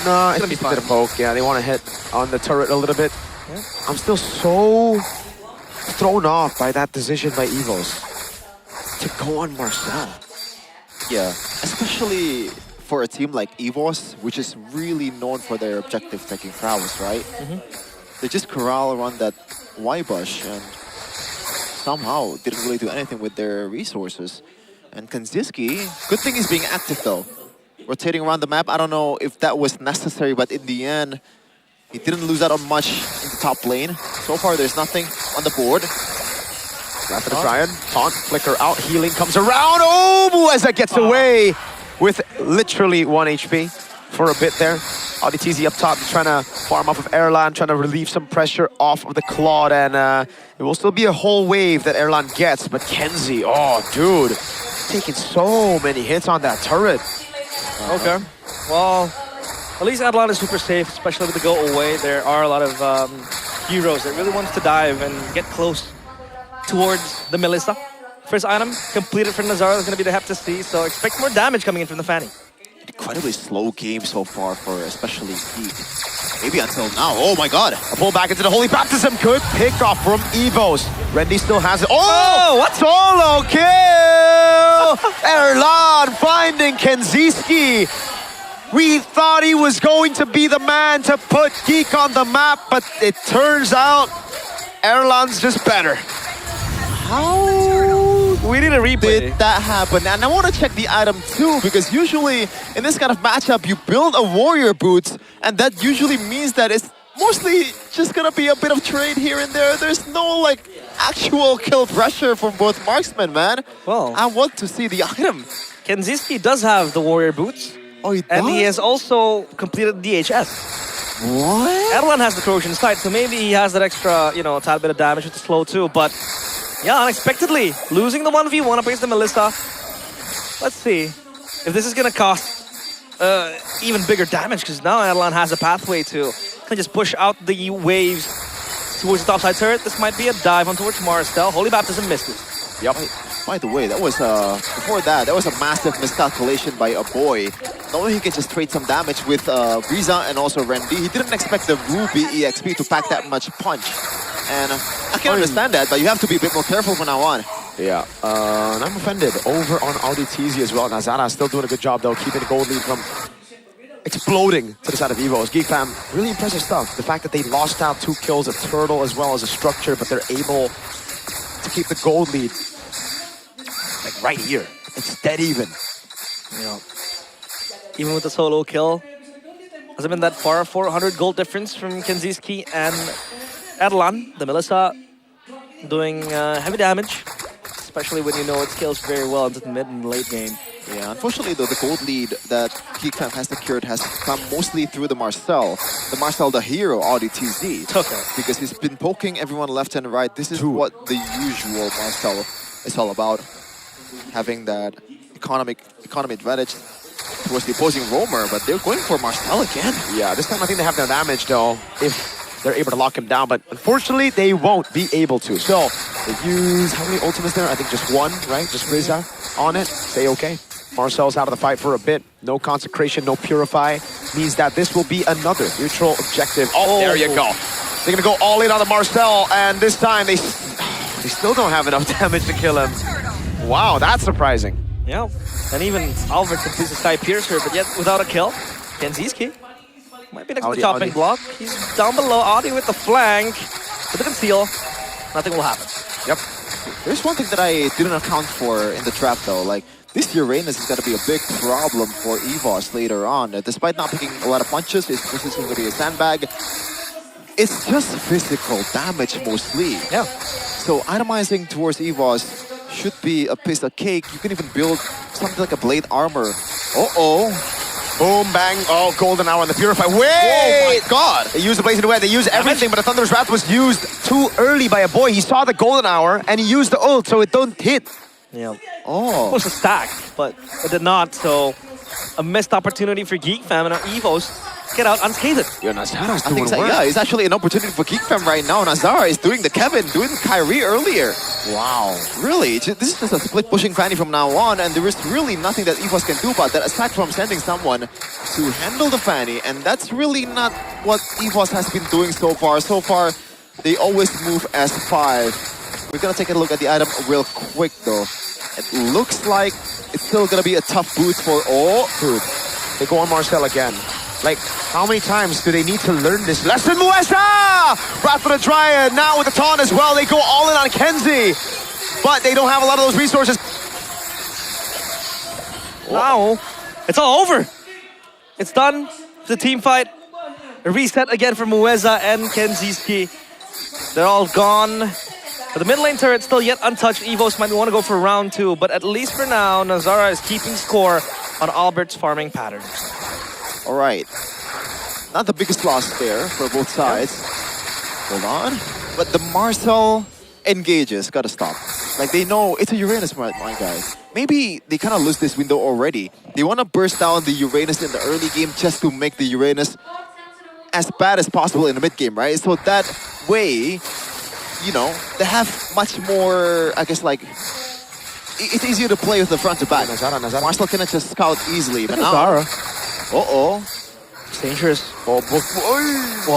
No, it's just a bit of poke. Yeah, they want to hit on the turret a little bit. Yeah. I'm still so thrown off by that decision by EVOS to go on Marcel. Yeah, especially for a team like EVOS, which is really known for their objective-taking prowess, right? They just corral around that Y-Bush and somehow didn't really do anything with their resources. And Kanziski, good thing he's being active though. Rotating around the map, I don't know if that was necessary, but in the end, he didn't lose out on much in the top lane. So far, there's nothing on the board. Rapid Giant, taunt, flicker out, healing comes around. Oh, Mueza gets away with literally 1 HP for a bit there. AudiTZ up top, trying to farm off of Erlan, trying to relieve some pressure off of the Claude, and it will still be a whole wave that Erlan gets, but Kenzie, oh dude, taking so many hits on that turret. Okay, well, at least Erlan is super safe, especially with the go away. There are a lot of heroes that really wants to dive and get close towards the Melissa. First item completed for Nazara is going to be the Hep to see, so expect more damage coming in from the Fanny. Incredibly slow game so far for especially Geek. Maybe until now. Oh my god. A pull back into the Holy Baptism. Good pick off from EVOS. Rendy still has it. Oh, what? Solo kill! Erlan finding Kenziski. We thought he was going to be the man to put Geek on the map, but it turns out Erlan's just better. How we need a replay. Did that happen? And I want to check the item too, because usually in this kind of matchup, you build a warrior boots, and that usually means that it's mostly just gonna be a bit of trade here and there. There's no actual kill pressure from both marksmen, man. Well, I want to see the item. Kenziski does have the warrior boots. Oh, he does? And he has also completed DHS. What? Erlan has the Corrosion Sight, so maybe he has that extra, tad bit of damage with the slow too, but yeah, unexpectedly, losing the 1v1 against the Melissa. Let's see if this is going to cost even bigger damage, because now Erlan has a pathway to just push out the waves towards the topside turret. This might be a dive on towards Marcel. Holy Baptism missed it. Yep. By the way, that was before that was a massive miscalculation by a boy. Knowing he can just trade some damage with Riza and also Randy, he didn't expect the Ruby EXP to pack that much punch. And I can understand that, but you have to be a bit more careful from now on. Yeah, and I'm offended over on Audi TZ as well. Nazara still doing a good job though, keeping the gold lead from exploding to the side of EVOS. Geek Fam, really impressive stuff. The fact that they lost out 2 kills, a turtle as well as a structure, but they're able to keep the gold lead like right here. It's dead even. Yeah. Even with the solo kill, hasn't been that far. 400 gold difference from Kenziski and Erlan. The Melissa doing heavy damage, especially when you know it scales very well into the mid and late game. Yeah, unfortunately though, the gold lead that Geekfam has secured has come mostly through the Marcel. The Marcel, the hero, Audi TZ. Okay. Because he's been poking everyone left and right. This is what the usual Marcel is all about. Having that economy advantage towards the opposing roamer, but they're going for Marcel again. Yeah, this time I think they have their damage though, if they're able to lock him down, but unfortunately they won't be able to. So they use, how many ultimates there? I think just 1, right? Just Riza on it, stay okay. Marcel's out of the fight for a bit. No consecration, no purify. Means that this will be another neutral objective. Oh, there you go. They're gonna go all in on the Marcel, and this time they still don't have enough damage to kill him. Wow, that's surprising. Yeah, and even Albert completes the Sky Piercer, but yet without a kill. Kenziski might be next to the chopping block. He's down below, Audi with the flank. With the conceal, nothing will happen. Yep. There's one thing that I didn't account for in the trap though, like this Uranus is going to be a big problem for EVOS later on. Despite not picking a lot of punches, his position is going to be a sandbag. It's just physical damage mostly. Yeah. So itemizing towards EVOS should be a piece of cake. You can even build something like a blade armor. Boom, bang. Oh, golden hour on the purify. Wait! Oh my god! They used the blazing away. They used everything, but the Thunderous Wrath was used too early by a boy. He saw the golden hour and he used the ult, so it don't hit. Yeah. Oh. It was a stack, but it did not. So a missed opportunity for Geek Fam and our Evos get out unscathed. Yeah, Nazara's doing work. Yeah, it's actually an opportunity for Geek Fam right now. Nazara is doing the Kevin, doing the Kyrie earlier. Wow. Really? This is just a split pushing Fanny from now on, and there is really nothing that EVOS can do about that aside from sending someone to handle the Fanny, and that's really not what EVOS has been doing so far. So far, they always move S5. We're gonna take a look at the item real quick though. It looks like it's still gonna be a tough boost for dude. They go on Marcel again. Like, how many times do they need to learn this lesson? Muesa! Wrath for the Dryad, now with the taunt as well. They go all in on Kenzie, but they don't have a lot of those resources. Wow, it's all over. It's done. It's a team fight. A reset again for Mueza and Kenziski. They're all gone. But the mid lane turret still yet untouched. EVOS might want to go for round 2, but at least for now, Nazara is keeping score on Albert's farming pattern. All right. Not the biggest loss there for both sides. Hold on. But the Marcel engages. Gotta stop. Like, they know it's a Uranus, my guys. Maybe they kind of lose this window already. They want to burst down the Uranus in the early game just to make the Uranus as bad as possible in the mid game, right? So that way, you know, they have much more, I guess, like, it's easier to play with the front to back. Nazara. Marcel cannot just scout easily. But now, Nazara. It's dangerous. Oh,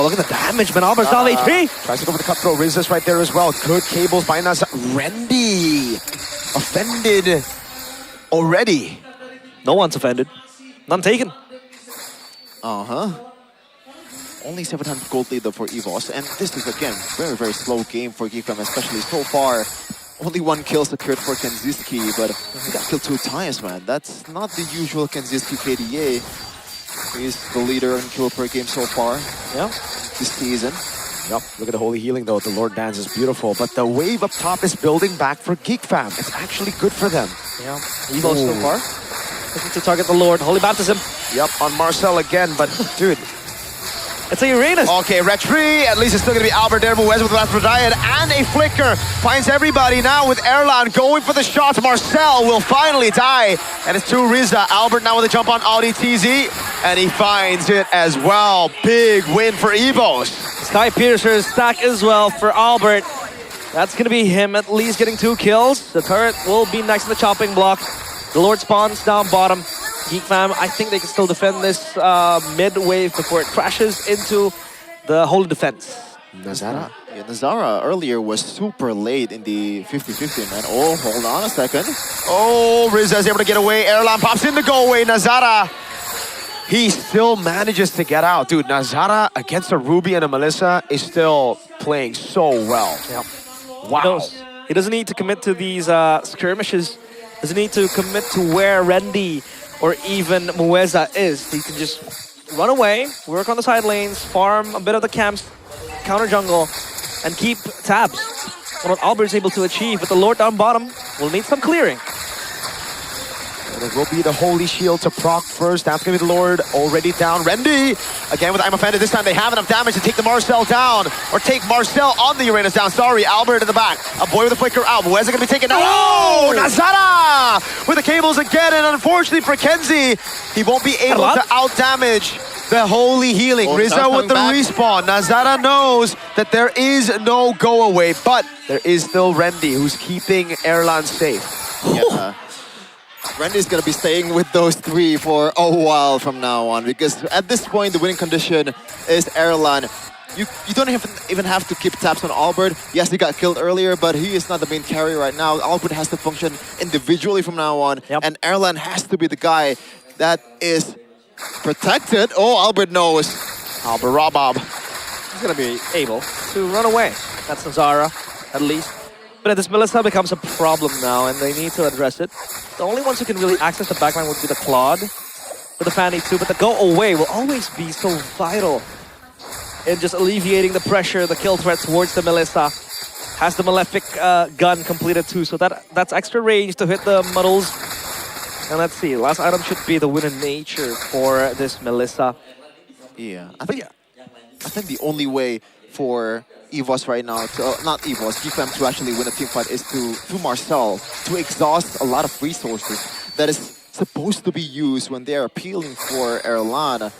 look at the damage, man. Albert's down HP. Tries to go for the cutthroat. Rizza's right there as well. Good cables by Nazara. Randy offended already. No one's offended. None taken. Only 700 gold lead though for EVOS, and this is again very, very slow game for Geekfam, especially so far. Only 1 kill secured for Kenziski, but he got killed 2 times, man. That's not the usual Kenziski KDA. He's the leader in kill per game so far. Yeah. This season. Yep, look at the holy healing though. The Lord Dance is beautiful, but the wave up top is building back for Geekfam. It's actually good for them. Yeah, EVOS so far. Looking to target the Lord. Holy Baptism. Yep, on Marcel again, but dude. It's a Uranus. Okay, retry. At least it's still going to be Albert there. Muez with the last Diet and a flicker. Finds everybody now with Erlan going for the shots. Marcel will finally die. And it's 2 Riza. Albert now with a jump on Audi TZ. And he finds it as well. Big win for EVOS. Sky Piercer stack as well for Albert. That's gonna be him at least getting 2 kills. The turret will be next to the chopping block. The Lord spawns down bottom. Geek Fam, I think they can still defend this mid-wave before it crashes into the holy defense. Nazara earlier was super late in the 50-50, man. Oh, hold on a second. Oh, Rizza is able to get away. Erlan pops in the go away. Nazara, he still manages to get out. Dude, Nazara against a Ruby and a Melissa is still playing so well. Yep. Wow. He doesn't need to commit to these skirmishes. Doesn't need to commit to where Randy or even Mueza is. He can just run away, work on the side lanes, farm a bit of the camps, counter jungle, and keep tabs on what Albert's able to achieve. But the Lord down bottom will need some clearing. And it will be the Holy Shield to proc first. That's going to be the Lord already down. Randy, again with I'm Offended. This time they have enough damage to take the Marcel down. Or take Marcel on the Uranus down. Sorry, Albert in the back. A boy with a flicker out. Where's it going to be taken? Oh! Nazara! With the cables again. And unfortunately for Kenzie, he won't be able to out-damage the Holy Healing. Rizza with the respawn. Nazara knows that there is no go-away. But there is still Randy who's keeping Erlan safe. Yeah. Randy's going to be staying with those 3 for a while from now on, because at this point the winning condition is Erlan. You don't even have to keep tabs on Albert. Yes, he got killed earlier, but he is not the main carry right now. Albert has to function individually from now on, and Erlan has to be the guy that is protected. Oh, Albert knows. Albert Rabob. He's going to be able to run away. That's Nazara, at least. But this Melissa becomes a problem now, and they need to address it. The only ones who can really access the backline would be the Claude, with the Fanny too, but the go away will always be so vital in just alleviating the pressure, the kill threat towards the Melissa. Has the Malefic gun completed too, so that's extra range to hit the muddles. And let's see, last item should be the Wind of Nature for this Melissa. Yeah, I think the only way for EVOS right now, not EVOS, GFAM to actually win a team fight is to Marcel, to exhaust a lot of resources that is supposed to be used when they are appealing for Erlan,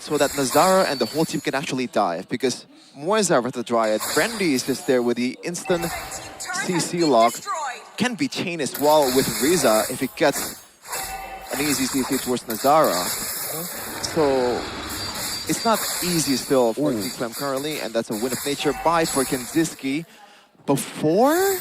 so that Nazara and the whole team can actually dive, because Moizar with the Dryad, Brandy is just there with the instant CC lock, can be chained as well with Rizza if it gets an easy CC towards Nazara. So it's not easy still for GFAM currently, and that's a Wind of Nature buy for Kenziski before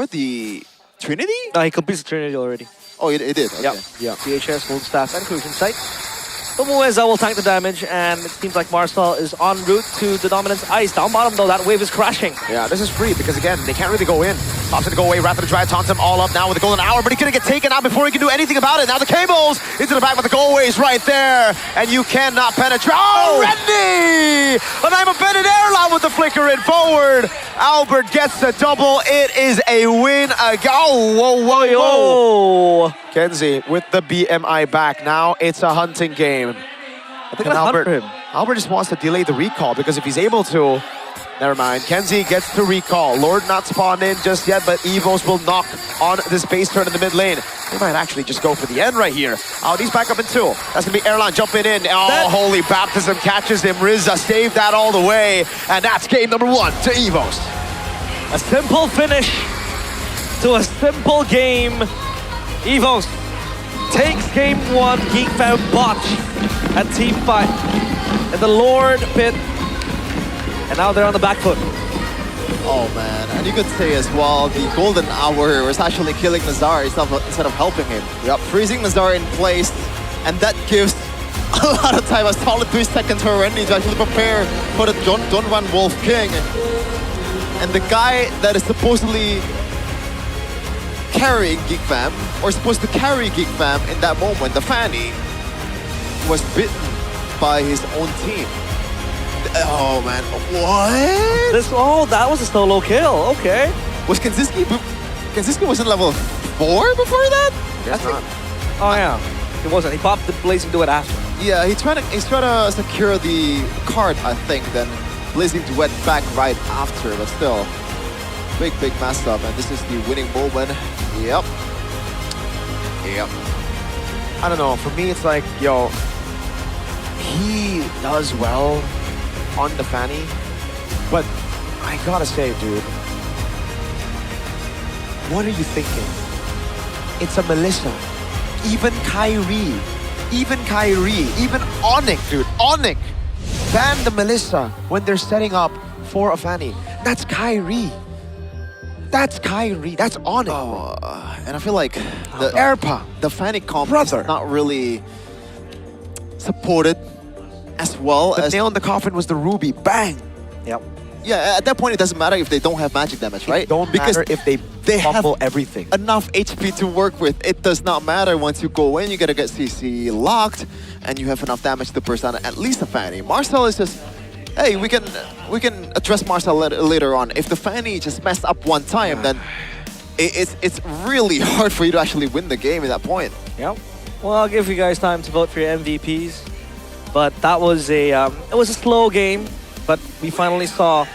the Trinity? No, he completes the Trinity already. Oh, it did? Okay. Yeah. DHS, Gold Staff, and Fusion Sight. So Mueza will tank the damage, and it seems like Marcel is en route to the Dominance Ice. Down bottom, though, that wave is crashing. Yeah, this is free, because again, they can't really go in. Pops to go away, Wrath of the Dryad taunts him all up now with the Golden Hour, but he's gonna get taken out before he can do anything about it. Now the cables into the back, but the go-away's right there, and you cannot penetrate. Oh, Randy! And I'm Offended Erlan with the flicker in forward. Albert gets the double. It is a win again. Oh, whoa. Kenzie with the BMI back. Now it's a hunting game. I think Albert just wants to delay the recall, because if he's able to, never mind. Kenzie gets to recall. Lord not spawned in just yet, but Evos will knock on this base turn in the mid lane. They might actually just go for the end right here. Oh, he's back up in 2. That's gonna be Erlan jumping in. Oh, Holy Baptism catches him. Rizza saved that all the way. And that's game number 1 to Evos. A simple finish to a simple game. Evos takes game 1, GFAM botch at team fight in the Lord pit. And now they're on the back foot. Oh man, and you could say as well, the Golden Hour was actually killing Nazar instead of helping him. Yep, freezing Nazar in place, and that gives a lot of time, a solid 3 seconds for Randy to actually prepare for the Donwan Wolf King. And the guy that is supposedly carrying GFAM, or supposed to carry GFAM in that moment, the Fanny, was bitten by his own team. Oh man, what? That was a solo kill, okay. Was Kenziski wasn't level 4 before that? Guess not. Oh yeah, he wasn't. He popped the Blazing Duet after. Yeah, he's trying to secure the card, I think, then Blazing Duet back right after, but still. Big mess up, and this is the winning moment. Yep. I don't know, for me it's like, yo, he does well on the Fanny, but I gotta say, dude, what are you thinking? It's a Melissa. Even Kyrie, even Onyx, dude, Onyx ban the Melissa when they're setting up for a Fanny. That's Kyrie. That's Kyrie. That's Onyx. Oh, and I feel like the Airpa, the Fanny comp is not really supported as well the as nail in the coffin was the Ruby. Bang. Yep. Yeah, at that point it doesn't matter if they don't have magic damage, right? It don't because matter if they have everything. Enough HP to work with. It does not matter once you go in. You gotta get CC locked, and you have enough damage to burst down at least a Fanny. Marcel is just, hey, we can address Marcel later on. If the Fanny just messed up one time, then it's really hard for you to actually win the game at that point. Yep. Well, I'll give you guys time to vote for your MVPs, but that was it was a slow game, but we finally saw,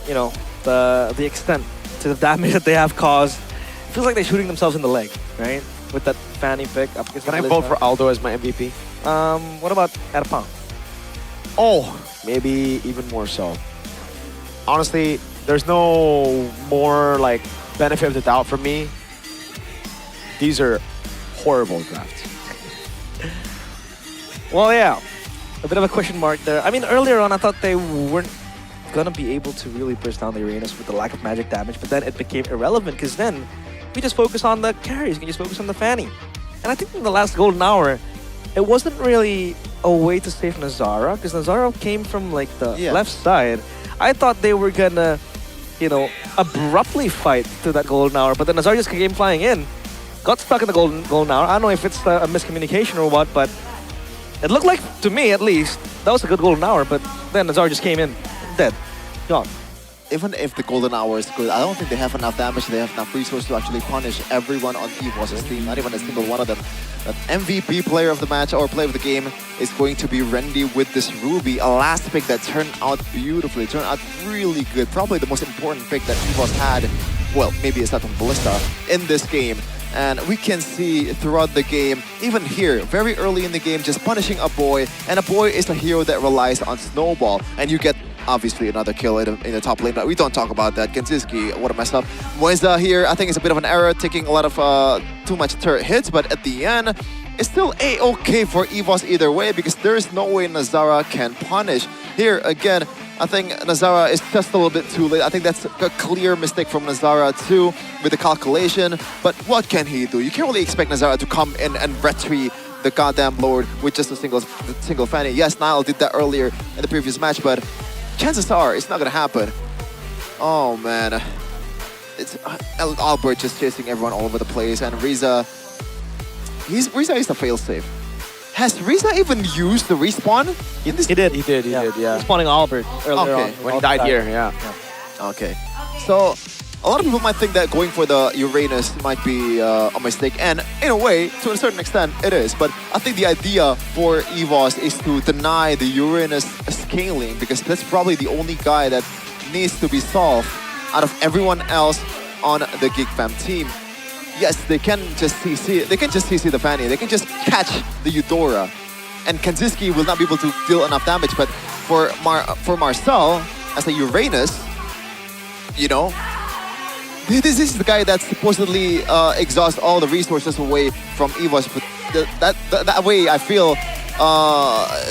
you know, the extent to the damage that they have caused. It feels like they're shooting themselves in the leg, right? With that Fanny pick up against Can I vote for Aldo as my MVP? What about Erpang? Oh, maybe even more so. Honestly, there's no more like benefit of the doubt for me. These are horrible drafts. Well, yeah, a bit of a question mark there. I mean, earlier on, I thought they weren't gonna be able to really burst down the Uranus with the lack of magic damage, but then it became irrelevant because then we just focus on the carries, we can just focus on the Fanny. And I think in the last golden hour, it wasn't really a way to save Nazara because Nazara came from like the left side. I thought they were gonna, you know, abruptly fight to that golden hour, but then Nazara just came flying in, got stuck in the golden hour. I don't know if it's a miscommunication or what, but it looked like, to me at least, that was a good golden hour, but then Nazara just came in, dead, gone. Even if the golden hour is good, I don't think they have enough damage, they have enough resources to actually punish everyone on EVOS's team, not even a single one of them. But MVP player of the match or player of the game is going to be Randy with this Ruby, a last pick that turned out beautifully, turned out really good. Probably the most important pick that EVOS had, well, maybe aside from Ballista, in this game. And we can see throughout the game, even here, very early in the game, just punishing a boy. And a boy is a hero that relies on Snowball. And you get, obviously, another kill in the top lane. But we don't talk about that. Genziski, what a mess up. Moisa here, I think it's a bit of an error, taking a lot of too much turret hits. But at the end, it's still a-okay for EVOS either way, because there is no way Nazara can punish. Here, again, I think Nazara is just a little bit too late. I think that's a clear mistake from Nazara too, with the calculation. But what can he do? You can't really expect Nazara to come in and retrieve the goddamn Lord with just a single Fanny. Yes, Nile did that earlier in the previous match, but chances are it's not gonna happen. Oh man, it's Albert just chasing everyone all over the place, and Riza, Riza is the failsafe. Has Riza even used the respawn? He did, yeah. Respawning Albert earlier on. When he died here, yeah. Okay. So, a lot of people might think that going for the Uranus might be a mistake, and in a way, to a certain extent, it is. But I think the idea for EVOS is to deny the Uranus scaling, because that's probably the only guy that needs to be solved out of everyone else on the GigFam team. Yes, they can just CC. They can just CC the Fanny. They can just catch the Eudora, and Kanziski will not be able to deal enough damage. But for Marcel as a Uranus, you know, this is the guy that supposedly exhausts all the resources away from EVOS. But that way, I feel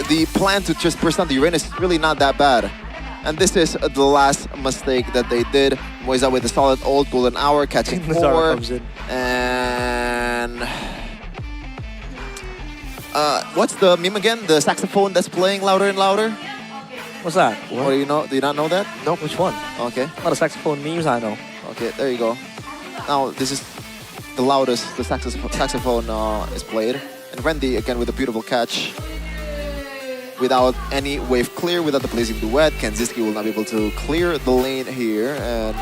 the plan to just burst down the Uranus is really not that bad. And this is the last mistake that they did. Moisa with a solid old golden hour, catching 4. And what's the meme again? The saxophone that's playing louder and louder? What's that? What? Oh, do you not know that? No, which one? Okay. Not a saxophone memes, I know. Okay, there you go. Now this is the loudest the saxophone is played. And Randy again with a beautiful catch. Without any wave clear, without the blazing duet, Kanziski will not be able to clear the lane here, and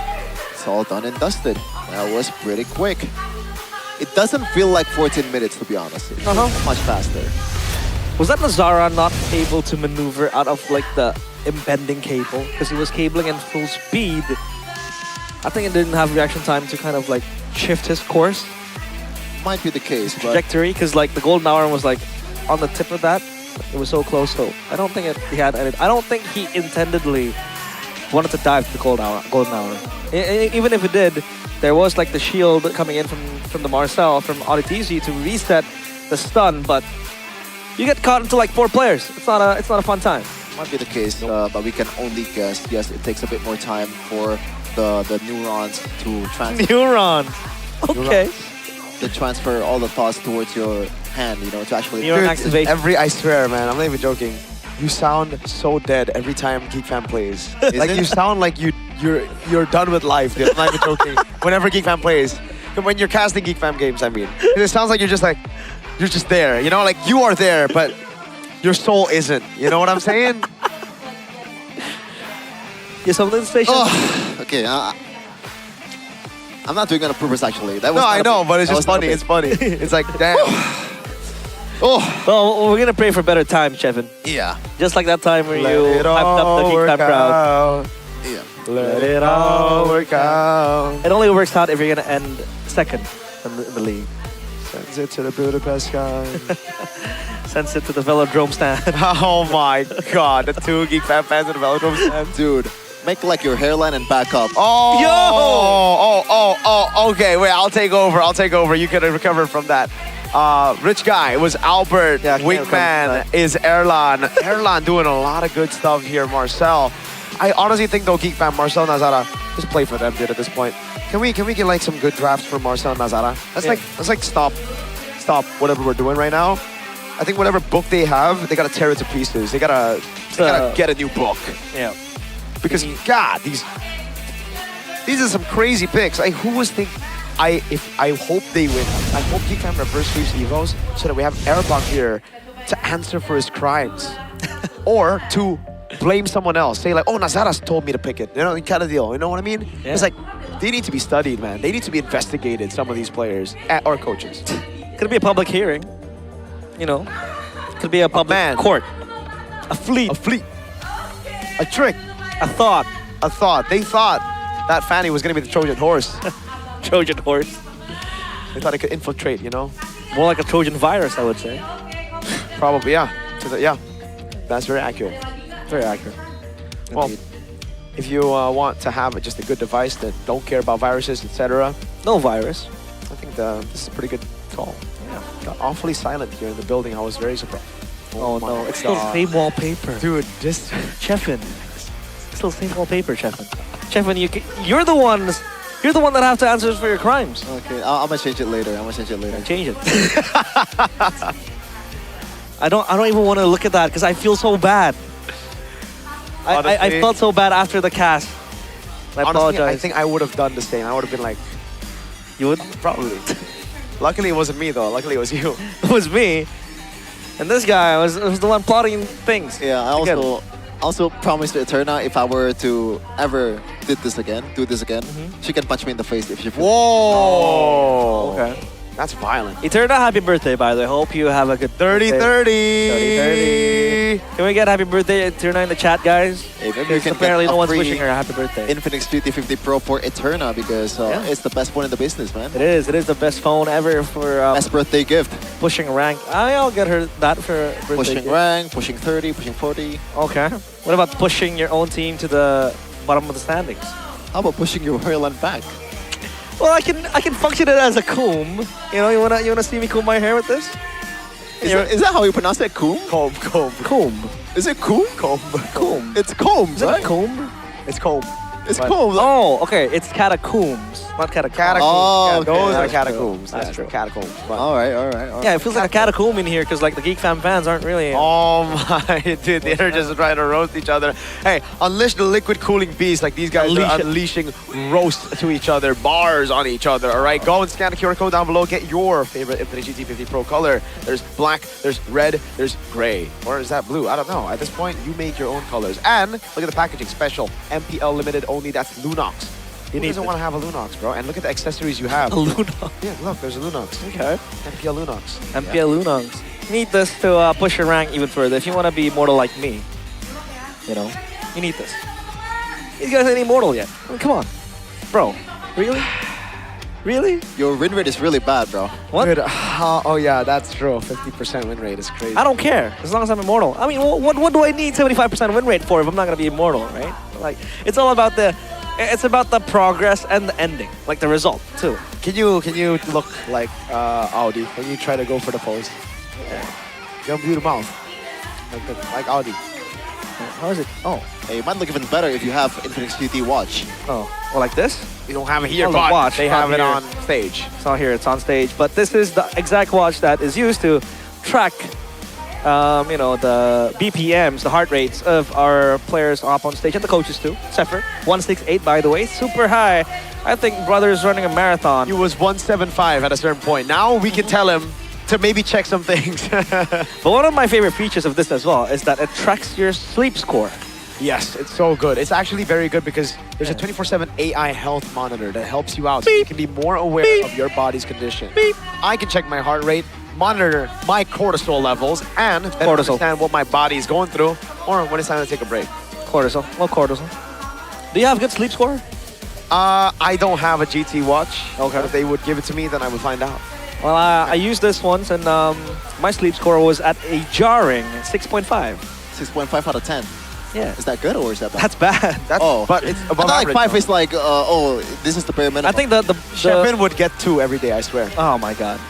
it's all done and dusted. That was pretty quick. It doesn't feel like 14 minutes, to be honest. It's much faster. Was that Nazara not able to maneuver out of like the impending cable because he was cabling in full speed? I think it didn't have reaction time to kind of like shift his course. Might be the case, his trajectory, because like the golden hour was like on the tip of that. It was so close, so I don't think he had any. I don't think he intendedly wanted to dive to the golden hour. Even if it did, there was like the shield coming in from the Marcel, from Auditizi to reset the stun, but you get caught into like 4 players. It's not a fun time. Might be the case, but we can only guess. Yes, it takes a bit more time for the neurons to transfer. Neurons. Okay. To transfer all the thoughts towards your hand, you know, to actually... Neuron activation. I swear, man, I'm not even joking. You sound so dead every time GeekFam plays. Like, you sound like you're done with life, dude. I'm not even joking. Whenever GeekFam plays. When you're casting GeekFam games, I mean. It sounds like you're just there, you know? Like, you are there, but your soul isn't. You know what I'm saying? You something station? Oh, okay, I'm not doing it on purpose, actually. That was no, I know, but it's just funny. It's funny. It's like, damn. Oh. Well, we're gonna pray for better times, Chevin. Yeah. Just like that time where you hyped up the GeekFam crowd. Yeah. Let it all work out. It only works out if you're gonna end second in the league. Sends it to the Budapest sky. Sends it to the Velodrome stand. Oh my god, the 2 GeekFam fans at the Velodrome stand. Dude, make like your hairline and back up. Oh! Yo! Okay, wait, I'll take over. You can recover from that. Rich Guy was Albert. Yeah, Wingman is Erlan. Erlan doing a lot of good stuff here, Marcel. I honestly think though, GeekFam, Marcel, Nazara, just play for them, dude, at this point. Can we get like some good drafts for Marcel and Nazara? Let's like stop whatever we're doing right now. I think whatever book they have, they gotta tear it to pieces. They gotta get a new book. Yeah. Because God, these are some crazy picks. Like, who was thinking? I hope they win. I hope GeekFam reverse sweeps Evos so that we have Airbach here to answer for his crimes, or to blame someone else. Say like, oh, Nazara's told me to pick it. You know, kind of deal. You know what I mean? Yeah. It's like they need to be studied, man. They need to be investigated. Some of these players or coaches. Could be a public hearing. You know, could be a public court, a fleet, a trick, a thought. They thought that Fanny was gonna be the Trojan horse. Trojan horse. They thought it could infiltrate, you know? More like a Trojan virus, I would say. Probably, yeah. Yeah, that's very accurate. Very accurate. Well, if you want to have just a good device that don't care about viruses, etc. No virus. I think this is a pretty good call. Yeah. Got awfully silent here in the building. I was very surprised. Oh no, it's still the same wallpaper. Dude, just... Chefin. Still the same wallpaper, Chefin. Chefin, you're the one that have to answer for your crimes. Okay, I'm gonna change it later. Change it. I don't even want to look at that because I feel so bad. I felt so bad after the cast. I apologize. I think I would have done the same. I would have been like, you would? Probably. Luckily, it wasn't me though. Luckily, it was you. It was me. And this guy was the one plotting things. Yeah, I also promised to Eterna if I were to ever do this again, she can punch me in the face if she feels. Whoa! Okay. That's violent. Eterna, happy birthday, by the way. Hope you have a good 30-30. Can we get happy birthday Eterna in the chat, guys? Hey, maybe you can apparently get no one's wishing her a happy birthday. Infinix GT50 Pro for Eterna because it's the best phone in the business, man. It is the best phone ever for... best birthday gift. Pushing rank. I'll get her that for birthday Pushing gift. rank, pushing 30, pushing 40. Okay. What about pushing your own team to the bottom of the standings? How about pushing your hairline back? Well, I can function it as a comb. You know, you wanna see me comb my hair with this? Is that how you pronounce it? Comb? Comb. Is it comb? Comb. It's combs, right? Comb? It's comb. It's comb. Oh, okay. It's catacombs, not catacombs. Oh, yeah, okay. those are That's catacombs. true. That's true. Catacombs. All right. Yeah, it feels like a catacomb in here because like the GeekFam fans aren't really... Oh my, dude, they're just trying to roast each other. Hey, unleash the liquid cooling beast like these guys are unleashing roast to each other, bars on each other, all right? Go and scan the QR code down below. Get your favorite Infinix GT50 Pro color. There's black, there's red, there's gray. Or is that blue? I don't know. At this point, you make your own colors. And look at the packaging. Special, MPL limited only. That's Lunox. Who doesn't want to have a Lunox, bro? And look at the accessories you have. A Lunox? Yeah, look, there's a Lunox. Okay. MPL Lunox. MPL Lunox. You need this to push your rank even further. If you want to be immortal like me, you know, you need this. These guys ain't immortal yet. I mean, come on. Bro, really? Really? Your win rate is really bad, bro. What? Dude, oh yeah, that's true. 50% win rate is crazy. I don't care as long as I'm immortal. I mean, what do I need 75% win rate for if I'm not gonna be immortal, right? Like, it's all about the progress and the ending, like the result too. Can you look like Audi? Can you try to go for the pose? Yeah. Don't do the mouth. Like Audi. How is it? Oh. Hey, it might look even better if you have Infinix QT watch. Oh, well, like this? You don't have it here, Oh, but watch. they It's not have it here. on stage. It's not here, it's on stage. But this is the exact watch that is used to track, you know, the BPMs, the heart rates of our players up on stage and the coaches too. Zephyr, 168 by the way, super high. I think brother's running a marathon. He was 175 at a certain point. Now we can tell him to maybe check some things. But one of my favorite features of this as well is that it tracks your sleep score. Yes, it's so good. It's actually very good because there's a 24/7 AI health monitor that helps you out so you can be more aware of your body's condition. I can check my heart rate, monitor my cortisol levels, and better understand what my body is going through or when it's time to take a break. Cortisol. Well, cortisol. Do you have good sleep score? I don't have a GT watch. Okay. But if they would give it to me, then I would find out. Well, I used this once and my sleep score was at a jarring 6.5. 6.5 out of 10. Yeah. Is that good or is that bad? That's bad. But it's above I thought like average, 5 is like, oh, this is the bare minimum. I think the Shepin would get 2 every day, I swear. Oh my god.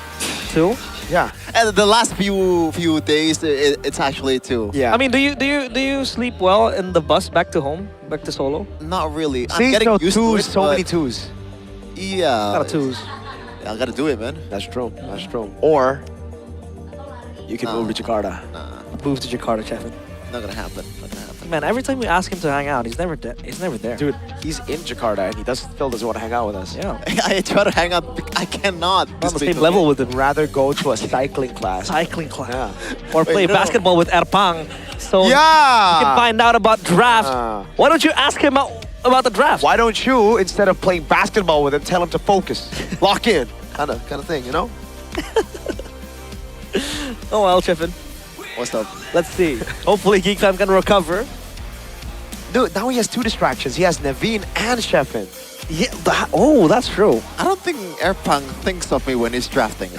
2? Yeah. And the last few days, it's actually 2. Yeah. I mean, do you sleep well in the bus back to home, back to Solo? Not really. See, I'm getting so used to it. twos, so but many twos. Yeah. A lot of 2s. Yeah, I gotta do it, man. That's true. That's true. Or you can move to Jakarta. Move to Jakarta, Chefin. Not gonna happen. Not gonna happen. Man, every time we ask him to hang out, he's never there. Dude, he's in Jakarta and he still doesn't want to hang out with us. Yeah. I try to hang out. I cannot. On the same level with him. Rather go to a cycling class. Cycling class. Yeah. Or play no. basketball with Erpang. So Yeah. you can find out about draft. Why don't you ask him about the draft? Why don't you, instead of playing basketball with him, tell him to focus, lock in, kind of thing, you know? Oh well, Chefin. What's up? Let's see. Hopefully Geek Fam can recover. Dude, now he has 2 distractions. He has Naveen and Sheffin. Yeah. That's true. I don't think Erpang thinks of me when he's drafting.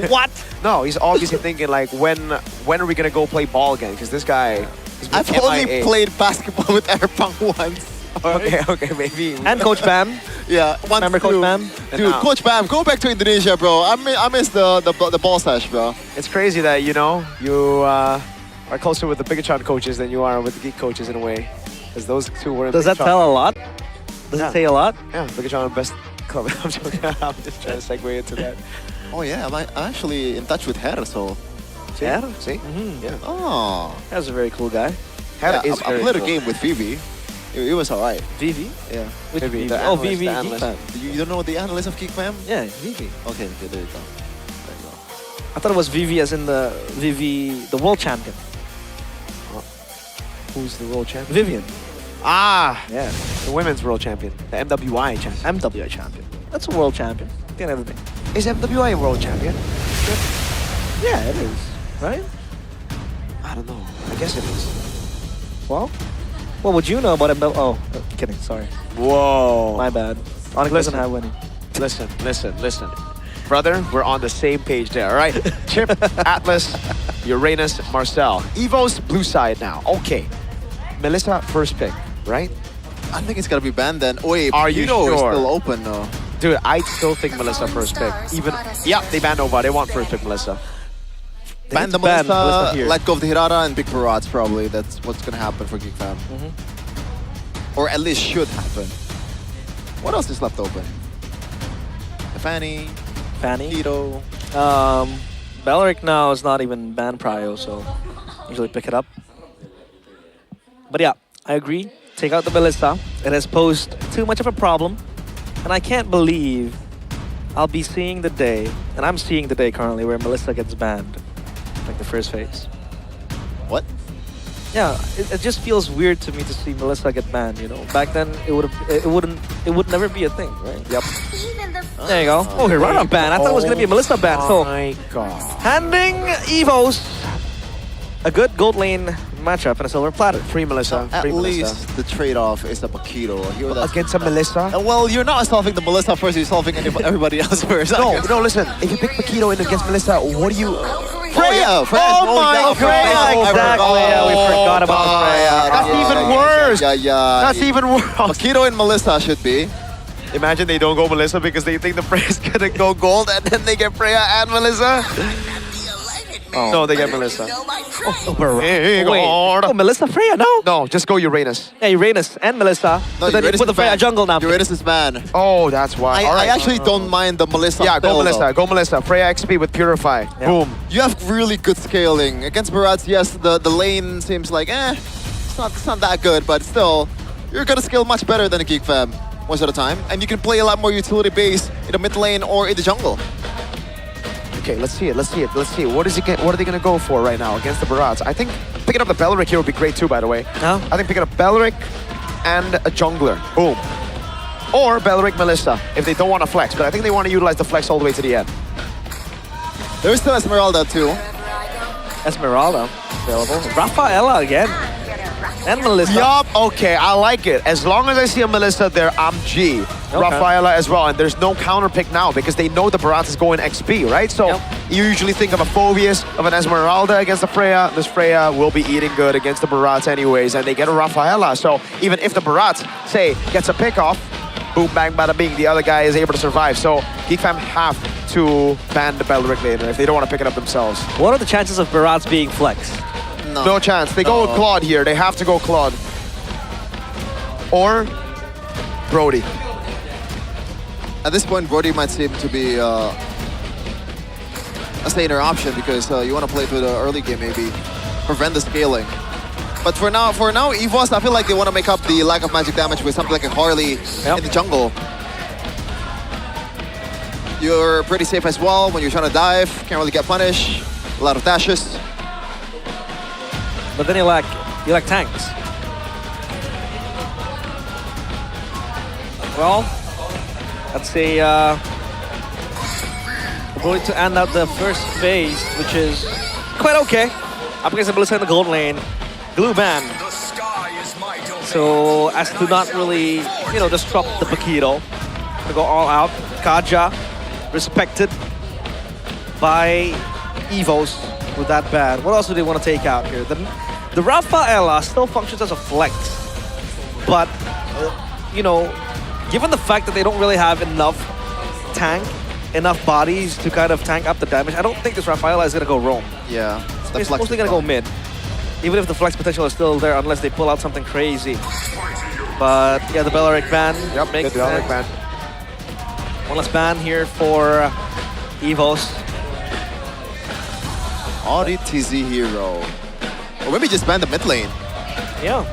What? No, he's obviously thinking like, when are we gonna go play ball again? Because this guy. I've only played basketball with Erpang once. Okay, maybe. And Coach Bam. Yeah, once. Remember Coach Bam? Dude, Coach Bam, go back to Indonesia, bro. I miss the ball sash, bro. It's crazy that, you know, you are closer with the Bigachon coaches than you are with the Geek coaches in a way. Because those 2 were in Does that Bigachon. tell a lot? Does it say a lot? Yeah, Bigachon best club. I'm joking. I'm just trying to segue into that. Oh yeah, I'm actually in touch with Her, so. Yeah? See? Mm-hmm. Yeah. Oh. That's a very cool guy. Her Yeah, is I very played cool. a game with Vivi. It was alright. Vivi? Yeah. Which Vivi, Vivi? the Oh, analyst, Vivi the Geek analyst. Fam. You don't know the analyst of Geek Fam? Yeah, Vivi. Okay, there you go. I thought it was Vivi as in the world champion. Who's the world champion? Vivian. Ah, Yeah. the women's world champion. The MWI champion. MWI champion. That's a world champion. At the end of the day. Is MWI a world champion? Yeah, it is. Right? I don't know. I guess it is. Well, what would you know about MWI? Oh, kidding. Sorry. Whoa. My bad. Onyx doesn't have any. Listen. Brother, we're on the same page there, all right? Chip, Atlas, Uranus, Marcel. Evo's blue side now. Okay. Melissa, first pick, right? I think it's gonna be banned then. Wait, Are you Pino is sure? still open though. Dude, I still think Melissa first pick. Even, yeah, they banned Nova. They want first pick Melissa. Ban the ban Melissa Melissa, here. let go of the Hirata and Big Parades probably. That's what's gonna happen for Geek Fam. Or at least should happen. What else is left open? Fanny, Tito. Belleric now is not even ban prio, so usually pick it up. But yeah, I agree. Take out the Melissa. It has posed too much of a problem. And I can't believe I'll be seeing the day, and I'm seeing the day currently, where Melissa gets banned. Like the first phase. What? Yeah, it just feels weird to me to see Melissa get banned, you know. Back then it would never be a thing, right? Yep. There you go. Oh, Hirata ban. I thought it was gonna be a Melissa ban. So my God. handing Evos a good gold lane matchup and a silver platter. Free Melissa. At Free least Melissa. the trade-off is the Paquito. Here that's Against a Melissa? well, you're not solving the Melissa first, you're solving everybody else first. No, listen. If you pick Paquito in against Melissa, what do you... Freya! Oh my Freya! Exactly, yeah, we forgot about Freya. That's even worse. Yeah. That's even worse. Paquito and Melissa should be. Imagine they don't go Melissa because they think the Freya's gonna go gold and then they get Freya and Melissa. Oh. No, they get Melissa. Wait. Oh, Melissa, Freya, no? No, just go Uranus. Yeah, Uranus and Melissa. No, So then you Uranus put the is Freya banned. jungle now. Uranus is banned. Oh, that's why. I actually don't mind the Melissa. Yeah, go spell, Melissa. though. Go Melissa. Freya XP with Purify. Yeah. Boom. You have really good scaling. Against Barats, yes, the lane seems like, it's not that good, but still, you're gonna scale much better than a Geek Fam most of the time. And you can play a lot more utility base in the mid lane or in the jungle. Okay, let's see it. What are they gonna go for right now against the Barats? I think picking up the Beleric here would be great too, by the way. No? I think picking up Beleric and a jungler. Boom. Or Beleric Melissa, if they don't want to flex. But I think they want to utilize the flex all the way to the end. There's still Esmeralda too. Esmeralda available. Rafaela again. And Melissa. Yup, okay, I like it. As long as I see a Melissa there, I'm G. Okay. Rafaela as well, and there's no counter pick now because they know the Barats is going XP, right? So you usually think of a Phobius, of an Esmeralda against the Freya. This Freya will be eating good against the Barats anyways, and they get a Rafaela. So even if the Barats, say, gets a pick off, boom, bang, bada bing, the other guy is able to survive. So Geek Fam have to ban the Beleric later if they don't want to pick it up themselves. What are the chances of Barats being flexed? No chance. They go with Claude here. They have to go Claude. Or Brody. At this point, Brody might seem to be a saner option because you want to play through the early game, maybe prevent the scaling. But for now, EVOS, I feel like they want to make up the lack of magic damage with something like a Harley in the jungle. You're pretty safe as well when you're trying to dive. Can't really get punished. A lot of dashes. But then you lack tanks. Well, let's say we're going to end out the first phase, which is quite okay. Up against the Melissa in the gold lane, glue ban. So as to not really, disrupt the Paquito, to go all out. Kaja, respected by Evos with that ban. What else do they want to take out here? The Rafaela still functions as a flex, but given the fact that they don't really have enough bodies to kind of tank up the damage, I don't think this Rafaela is gonna go roam. Yeah, it's mostly gonna go mid, even if the flex potential is still there, unless they pull out something crazy. But yeah, the Beleric ban makes the Beleric ban. One less ban here for Evos. Audi TZ hero. Or maybe just ban the mid lane. Yeah.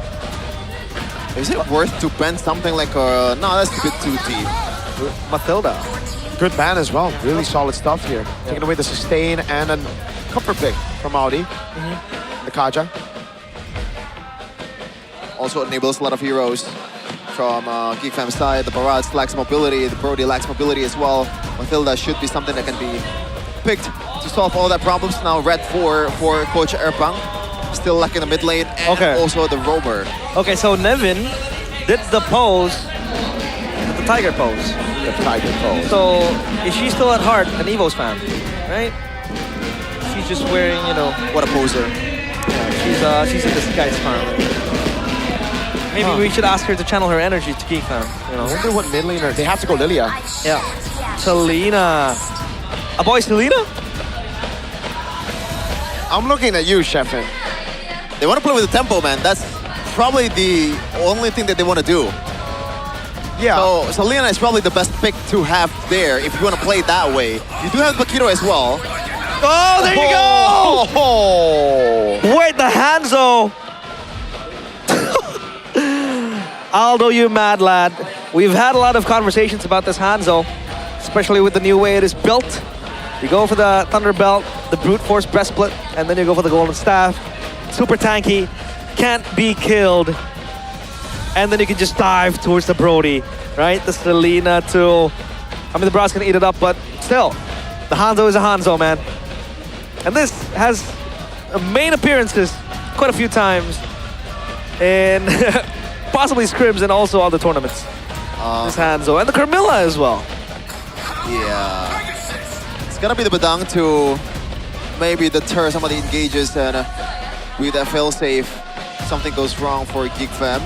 Is it worth to ban something like a... No, that's a bit too deep. Matilda. Good ban as well. Really solid stuff here. Taking away the sustain and a comfort pick from Audi. The Kaja. Also enables a lot of heroes from Geek Fam's side. The Barats lacks mobility. The Brody lacks mobility as well. Matilda should be something that can be picked to solve all that problems. Now red for Coach Erpang. Still lacking the mid lane and also the roamer. Okay, so Nevin did the pose, the tiger pose. The tiger pose. So is she still at heart an Evos fan, right? She's just wearing, What a poser. Yeah, she's in disguise currently. Maybe we should ask her to channel her energy to Geek Fam. I wonder what mid laner. They have to go Lilia. Yeah. Selena. A boy Selena? I'm looking at you, Sheffin. They want to play with the tempo, man. That's probably the only thing that they want to do. Yeah. So Selena is probably the best pick to have there if you want to play it that way. You do have Paquito as well. Oh, there you go! Wait, the Hanzo! Aldo, you mad lad. We've had a lot of conversations about this Hanzo, especially with the new way it is built. You go for the Thunder Belt, the Brute Force Breastplate, and then you go for the Golden Staff. Super tanky, can't be killed. And then you can just dive towards the Brody, right? The Selena too. I mean, the Brat's gonna eat it up, but still, the Hanzo is a Hanzo, man. And this has main appearances quite a few times in possibly scrims and also other tournaments. This Hanzo and the Carmilla as well. Yeah. It's gonna be the Badang to maybe deter some of the engages, and with that failsafe, something goes wrong for Geek Fam.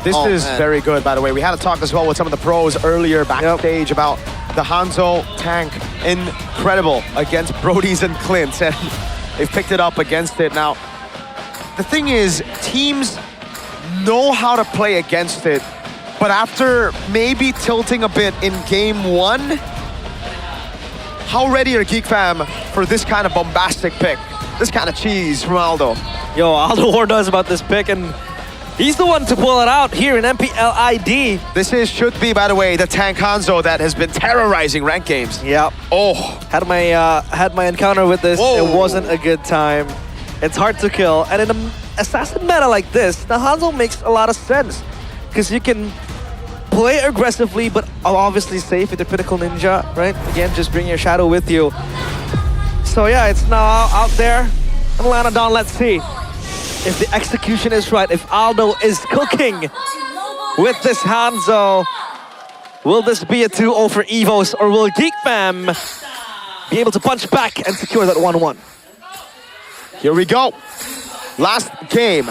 This is very good, by the way. We had a talk as well with some of the pros earlier backstage about the Hanzo tank. Incredible against Brodies and Clint, and they've picked it up against it. Now, the thing is, teams know how to play against it, but after maybe tilting a bit in game one, how ready are Geek Fam for this kind of bombastic pick? This kind of cheese from Aldo. Yo, Aldo War knows about this pick, and he's the one to pull it out here in MPL ID. This should be, by the way, the tank Hanzo that has been terrorizing ranked games. Yep. Oh, had my encounter with this. Whoa. It wasn't a good time. It's hard to kill, and in an assassin meta like this, the Hanzo makes a lot of sense because you can play aggressively, but obviously safe with the Pinnacle Ninja, right? Again, just bring your shadow with you. So yeah, it's now out there. Melanodon, let's see if the execution is right, if Aldo is cooking with this Hanzo. Will this be a 2-0 for Evos, or will Geek Fam be able to punch back and secure that 1-1? Here we go. Last game,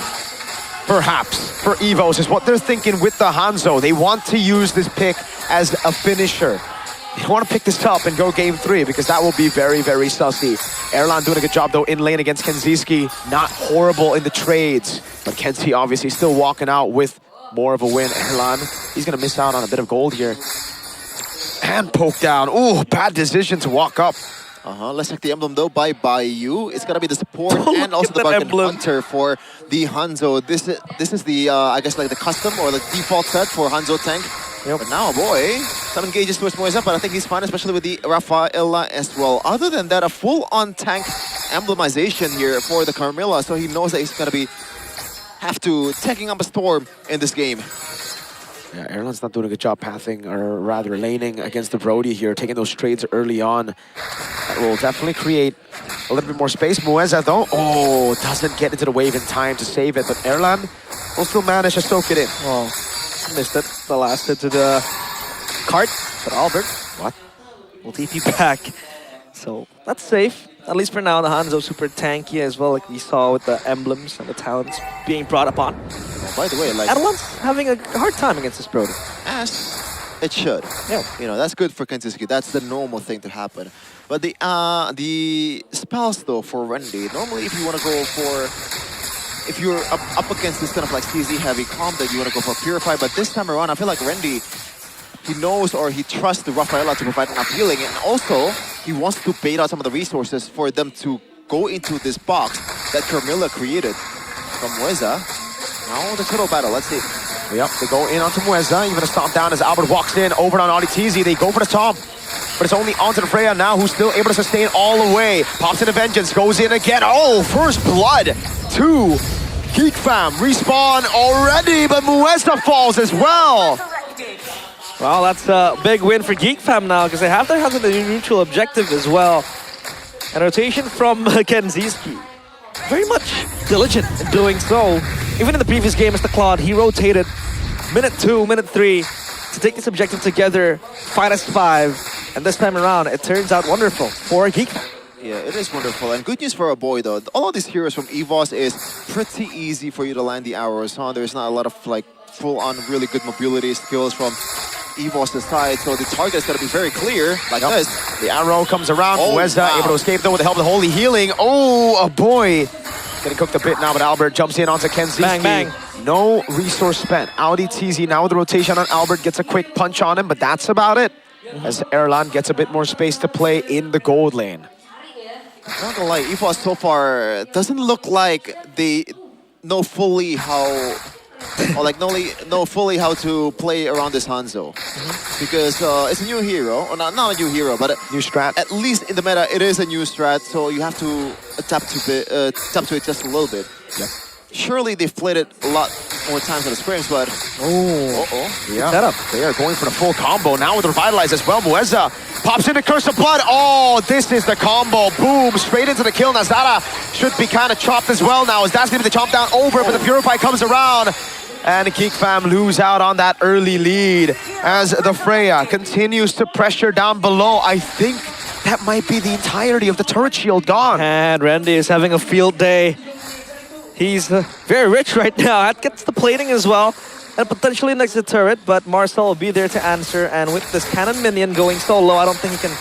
perhaps, for Evos is what they're thinking with the Hanzo. They want to use this pick as a finisher. They want to pick this up and go game 3 because that will be very, very sussy. Erlan doing a good job though in lane against Kenziski. Not horrible in the trades, but Kenzie obviously still walking out with more of a win. Erlan, he's going to miss out on a bit of gold here. And poke down. Ooh, bad decision to walk up. Let's check the emblem though by Bayou. It's gonna be the support and also the Bargain Hunter for the Hanzo. This is the I guess like the custom or the default set for Hanzo tank. But now, boy, some engages towards Moisa, but I think he's fine, especially with the Rafaela as well. Other than that, a full-on tank emblemization here for the Carmilla, so he knows that he's gonna have to taking up a storm in this game. Yeah, Erlan's not doing a good job pathing, or rather laning against the Brody here, taking those trades early on. That will definitely create a little bit more space. Moeza though, doesn't get into the wave in time to save it, but Erlan will still manage to soak it in. Oh, missed it. The last hit to the cart, but Albert, will TP back. So that's safe. At least for now, the Hanzo super tanky as well, like we saw with the emblems and the talents being brought upon. By the way, like Adelon's having a hard time against this Brody. As it should. Yeah. You know, that's good for Kenziski. That's the normal thing to happen. But the spells though for Rendy, normally if you want to go for, if you're up against this kind of like CZ heavy comp, that you want to go for Purify. But this time around, I feel like Rendy, he knows or he trusts the Rafaela to provide enough healing, and also he wants to bait out some of the resources for them to go into this box that Carmilla created from Moeza. Now the turtle battle, let's see. Yep, they go in onto Moeza, even a stomp down as Albert walks in, over on Auditizi. They go for the stomp, but it's only onto the Freya now, who's still able to sustain all the way. Pops into Vengeance, goes in again. Oh, first blood to Geek Fam. Respawn already, but Moeza falls as well. Well, that's a big win for Geek Fam now, because they have to have the neutral objective as well. And rotation from Kenziski. Very much diligent in doing so. Even in the previous game as the Claude, he rotated minute 2, minute 3 to take this objective together, fight as 5. And this time around, it turns out wonderful for Geek Fam. Yeah, it is wonderful. And good news for our boy, though. All of these heroes from EVOS is pretty easy for you to land the arrows, huh? There's not a lot of, like, full-on really good mobility skills from EVOS' side, so the target is going to be very clear, like this. The arrow comes around, Moeza able to escape though with the help of the Holy Healing. Oh, a boy. Getting cooked a bit now, but Albert jumps in onto Kenzie. Bang, bang. No resource spent. Audi TZ now with the rotation on Albert, gets a quick punch on him, but that's about it. As Erlan gets a bit more space to play in the gold lane. Not gonna lie, EVOS so far doesn't look like they know fully how... or like know fully how to play around this Hanzo, because it's a new hero, or not a new hero, but new strat. At least in the meta, it is a new strat, so you have to adapt to it just a little bit. Yep. Surely they've played it a lot more times on the springs, but... Yeah. Setup. They are going for the full combo now with Revitalize as well. Mueza pops into Curse of Blood. Oh, this is the combo. Boom, straight into the kill. Nazara should be kind of chopped as well now, as that's going to be the chomp down over, but the Purify comes around. And Geek Fam lose out on that early lead as the Freya continues to pressure down below. I think that might be the entirety of the turret shield gone. And Randy is having a field day. He's very rich right now. That gets the plating as well. And potentially next to the turret, but Marcel will be there to answer. And with this cannon minion going so low, I don't think he can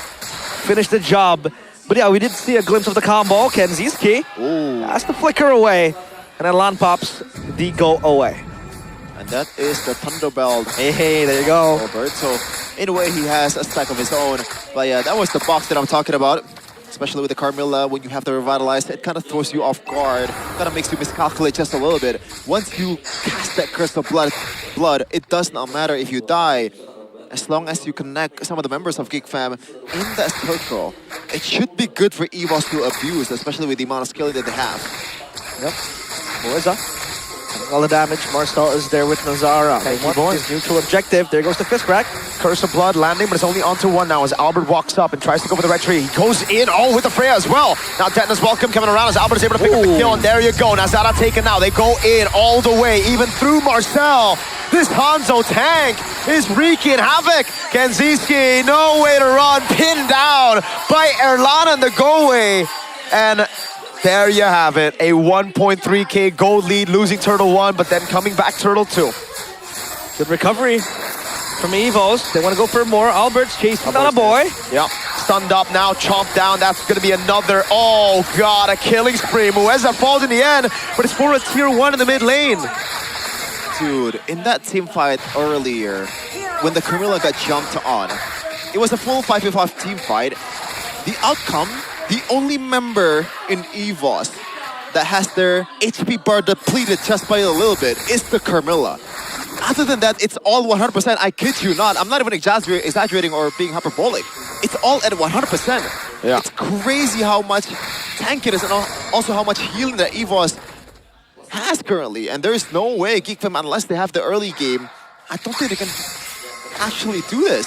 finish the job. But yeah, we did see a glimpse of the combo. Kenzi's key. Has to flicker away. And then Lan pops the go away. And that is the Thunderbelt. Hey, there you go. Albert. So in a way, he has a stack of his own. But yeah, that was the box that I'm talking about. Especially with the Carmilla, when you have the Revitalize, it kind of throws you off guard. Kind of makes you miscalculate just a little bit. Once you cast that Curse of Blood, it does not matter if you die. As long as you connect some of the members of Geek Fam in that circle, it should be good for EVOS to abuse, especially with the amount of skill that they have. Yep. Moeza. All the damage. Marcel is there with Nazara. They want his neutral objective. There goes the fist crack. Curse of Blood landing, but it's only onto one now as Albert walks up and tries to go for the red tree. He goes in, with the Freya as well. Now Detna's welcome coming around as Albert is able to pick up the kill, and there you go. Nazara taken now. They go in all the way, even through Marcel. This Hanzo tank is wreaking havoc. Kenziski, no way to run, pinned down by Erlana in the go away. And there you have it, a 1.3k gold lead, losing Turtle 1, but then coming back Turtle 2. Good recovery from EVOS. They want to go for more. Albert's chasing down a boy. Yep, stunned up now, chomped down. That's going to be another, oh god, a killing spree. Mueza falls in the end, but it's for a tier 1 in the mid lane. Dude, in that team fight earlier, when the Carmilla got jumped on, it was a full 5v5 team fight. The outcome, the only member in EVOS that has their HP bar depleted just by a little bit is the Carmilla. Other than that, it's all 100%. I kid you not. I'm not even exaggerating or being hyperbolic. It's all at 100%. Yeah. It's crazy how much tank it is and also how much healing that EVOS has currently. And there is no way Geek Fam, unless they have the early game, I don't think they can actually do this.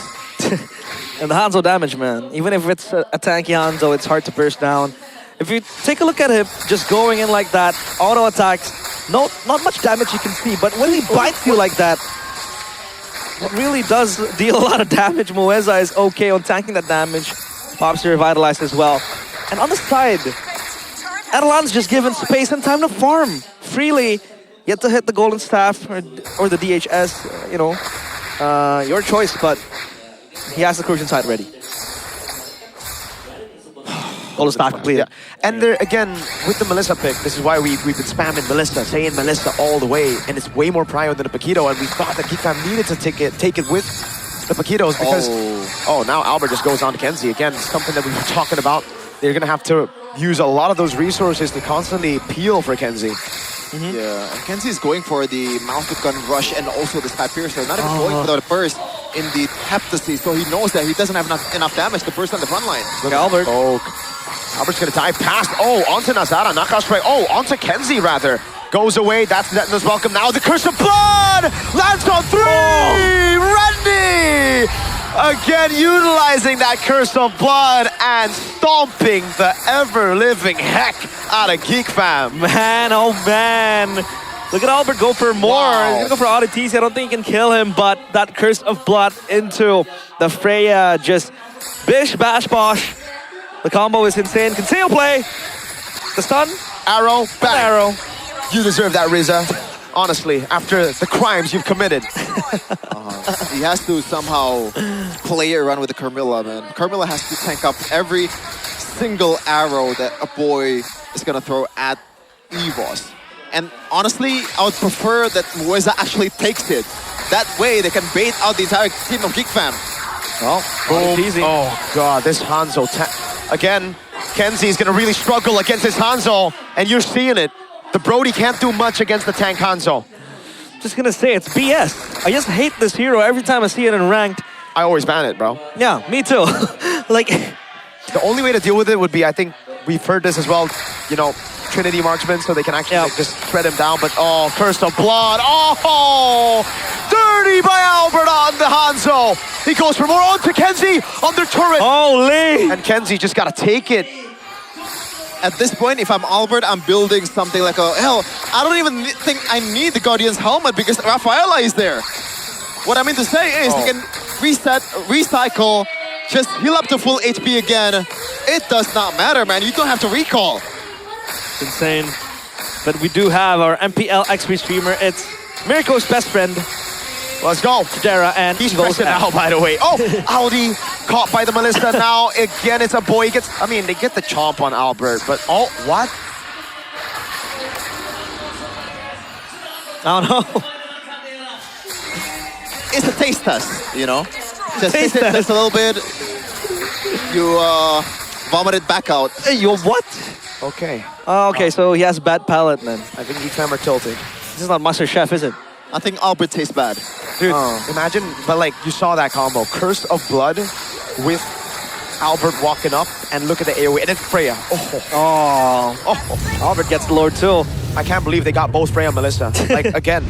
And the Hanzo damage, man. Even if it's a tanky Hanzo, it's hard to burst down. If you take a look at him, just going in like that, auto attacks, not much damage you can see, but when he bites you like that, it really does deal a lot of damage. Mueza is okay on tanking that damage. Pops to revitalize as well. And on the side, Adelan's just given space and time to farm freely. Yet to hit the Golden Staff or the DHS, your choice, but he has the Crucian side ready. Golden Staff completed. Yeah. And there again, with the Melissa pick, this is why we've been spamming Melissa, saying Melissa all the way, and it's way more prio than the Paquito, and we thought that Geek Fam needed to take it with the Paquitos because, now Albert just goes on to Kenzie. Again, something that we were talking about. They're going to have to use a lot of those resources to constantly peel for Kenzie. Yeah, and Kenzie is going for the mouth to gun rush and also the Sky Piercer, not even going for the burst in the Heptasy, so he knows that he doesn't have enough damage to burst on the front line. Look at Albert. Albert's gonna dive past. Onto Nazara, knockout strike. Onto Kenzie rather. Goes away. That's Netna's welcome. Now the Curse of Blood lands on 3. Randy again utilizing that Curse of Blood and stomping the ever-living heck out of Geek Fam. Man, oh man. Look at Albert go for more. Wow. He's gonna go for oddities. I don't think he can kill him, but that Curse of Blood into the Freya, just bish, bash, bosh. The combo is insane. Conceal play. The stun. Arrow. Back. Arrow. You deserve that, Riza. Honestly, after the crimes you've committed. He has to somehow play around with the Carmilla, man. Carmilla has to tank up every single arrow that a boy is gonna throw at EVOS. And honestly, I would prefer that Mueza actually takes it. That way, they can bait out the entire team of Geek Fam. Boom. Oh god, this Hanzo again. Kenzie's gonna really struggle against this Hanzo, and you're seeing it. The Brody can't do much against the tank Hanzo. Just gonna say, it's BS. I just hate this hero every time I see it in ranked. I always ban it, bro. Yeah, me too. Like, the only way to deal with it would be, I think we've heard this as well, Trinity marksman so they can actually like, just shred him down. But oh, Curse of Blood. Oh, dirty by Albert on the Hanzo. He goes for more onto Kenzie on the turret. Holy! And Kenzie just gotta take it. At this point, if I'm Albert, I'm building something like a... Hell, I don't even think I need the Guardian's helmet because Rafaela is there. What I mean to say is they can reset, recycle, just heal up to full HP again. It does not matter, man. You don't have to recall. It's insane. But we do have our MPL XP streamer. It's Mirko's best friend. Let's go. Dara and he's pressing now, by the way. Oh, Aldi caught by the Melissa now. Again, it's a boy. He gets, I mean, they get the chomp on Albert, but oh, what? I don't know. It's a taste test, you know? Just taste it just a little bit. You vomit it back out. Hey, you what? Okay. Oh, okay, so he has bad palate then. I think he's hammer tilting. This is not Master Chef, is it? I think Albert tastes bad. Dude, imagine, but like, you saw that combo. Curse of Blood with Albert walking up, and look at the AoE, and then Freya. Albert gets the Lord too. I can't believe they got both Freya and Melissa. Like, again,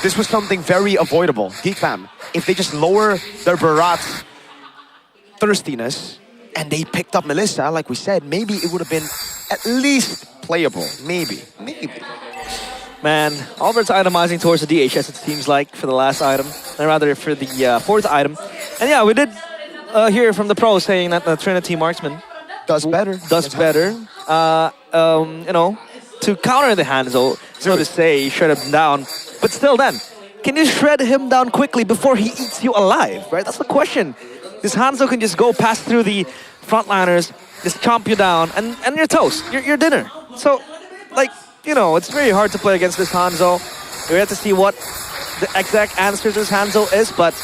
this was something very avoidable. Geek fam, if they just lower their Barat's thirstiness, and they picked up Melissa, like we said, maybe it would have been at least playable. Maybe. Man, Albert's itemizing towards the DHS, it seems like, for the last item. And rather, for the fourth item. And yeah, we did hear from the pros saying that the Trinity Marksman does better. You know, to counter the Hanzo, so to say, shred him down. But still then, can you shred him down quickly before he eats you alive, right? That's the question. This Hanzo can just go past through the frontliners, just chomp you down, and you're toast. You're dinner. So, like, you know, it's very hard to play against this Hanzo. We have to see what the exact answer to this Hanzo is, but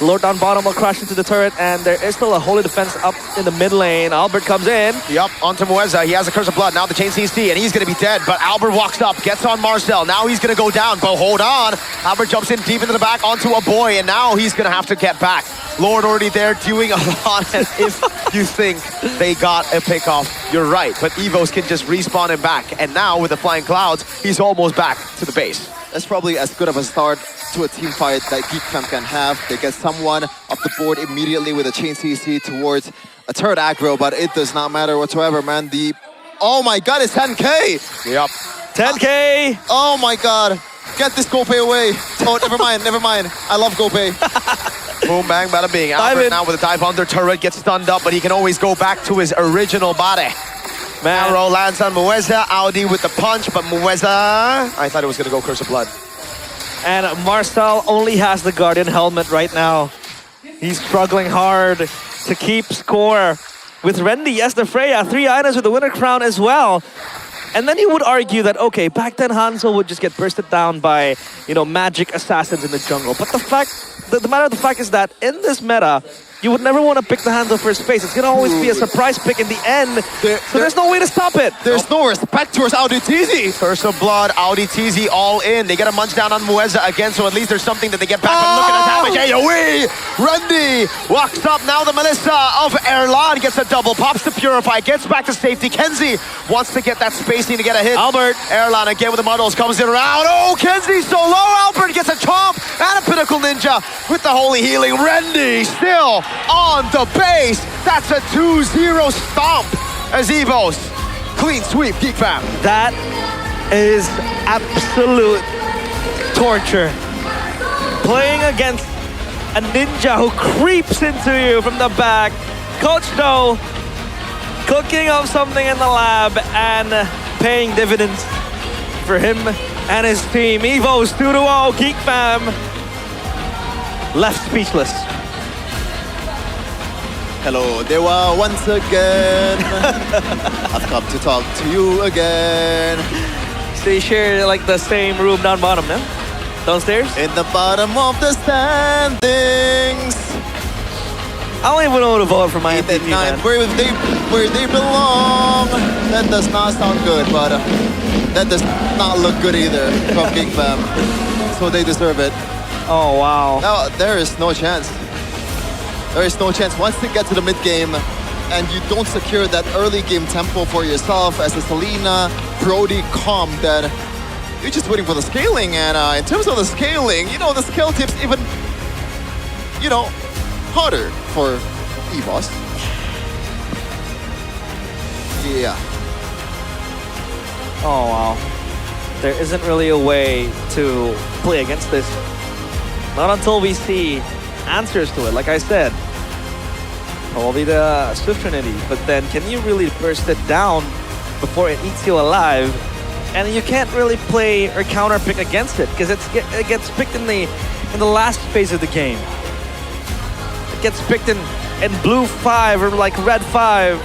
the Lord down bottom will crash into the turret, and there is still a holy defense up in the mid lane. Albert comes in. Yup, onto Mueza. He has a Curse of Blood. Now the chain CC, and he's going to be dead. But Albert walks up, gets on Marcel. Now he's going to go down, but hold on. Albert jumps in deep into the back onto a boy, and now he's going to have to get back. Lord already there doing a lot, and if you think they got a pickoff, you're right. But Evos can just respawn him back, and now with the Flying Clouds, he's almost back to the base. That's probably as good of a start to a team fight that Geek Fam can have. They get someone off the board immediately with a chain CC towards a third aggro, but it does not matter whatsoever, man. Oh my god, it's 10k! Yup. 10k! Oh my god. Get this GoPay away. Oh, never mind. I love GoPay. Boom, bang, bada bing. Albert now with a dive under turret, gets stunned up, but he can always go back to his original body. Arrow lands on Mueza. Audi with the punch, but Mueza... I thought it was going to go Curse of Blood. And Marcel only has the Guardian helmet right now. He's struggling hard to keep score. With Rendy, yes, the Freya, 3 items with the winner crown as well. And then you would argue that, okay, back then Hanzo would just get bursted down by, you know, magic assassins in the jungle. But the matter of the fact is that in this meta, you would never want to pick the Hanzo first space. It's going to always be a surprise pick in the end. So there's no way to stop it. There's no respect towards Audi TZ. Curse of Blood, Audi TZ all in. They get a munch down on Mueza again, so at least there's something that they get back. But look at the damage. AoE! Rendy walks up. Now the Melissa of Erlan gets a double. Pops to Purify. Gets back to safety. Kenzie wants to get that spacing to get a hit. Albert. Erlan again with the muddles. Comes in around. Oh, Kenzie so low. Albert gets a chomp and a Pinnacle Ninja with the Holy Healing. Rendy still on the base. That's a 2-0 stomp as Evos clean sweep Geek Fam. That is absolute torture. Playing against a ninja who creeps into you from the back. Coach though, cooking up something in the lab and paying dividends for him and his team. Evos 2-0, Geek Fam left speechless. Hello, Dewa, once again. I've come to talk to you again. So you share like the same room down bottom, no? Downstairs? In the bottom of the standings. I don't even know who to vote for my MVP, man. Where they belong. That does not sound good, but that does not look good either from Geek Fam. So they deserve it. Oh, wow. No, there is no chance. There is no chance. Once they get to the mid game and you don't secure that early game tempo for yourself as a Selena, Brody comp, then you're just waiting for the scaling. And in terms of the scaling, you know, the scale tip's even, you know, harder for EVOS. Yeah. Oh, wow. There isn't really a way to play against this. Not until we see answers to it, like I said. Probably the Swift Trinity, but then can you really burst it down before it eats you alive? And you can't really play or counter pick against it because it gets picked in the last phase of the game. It gets picked in blue 5 or like red 5.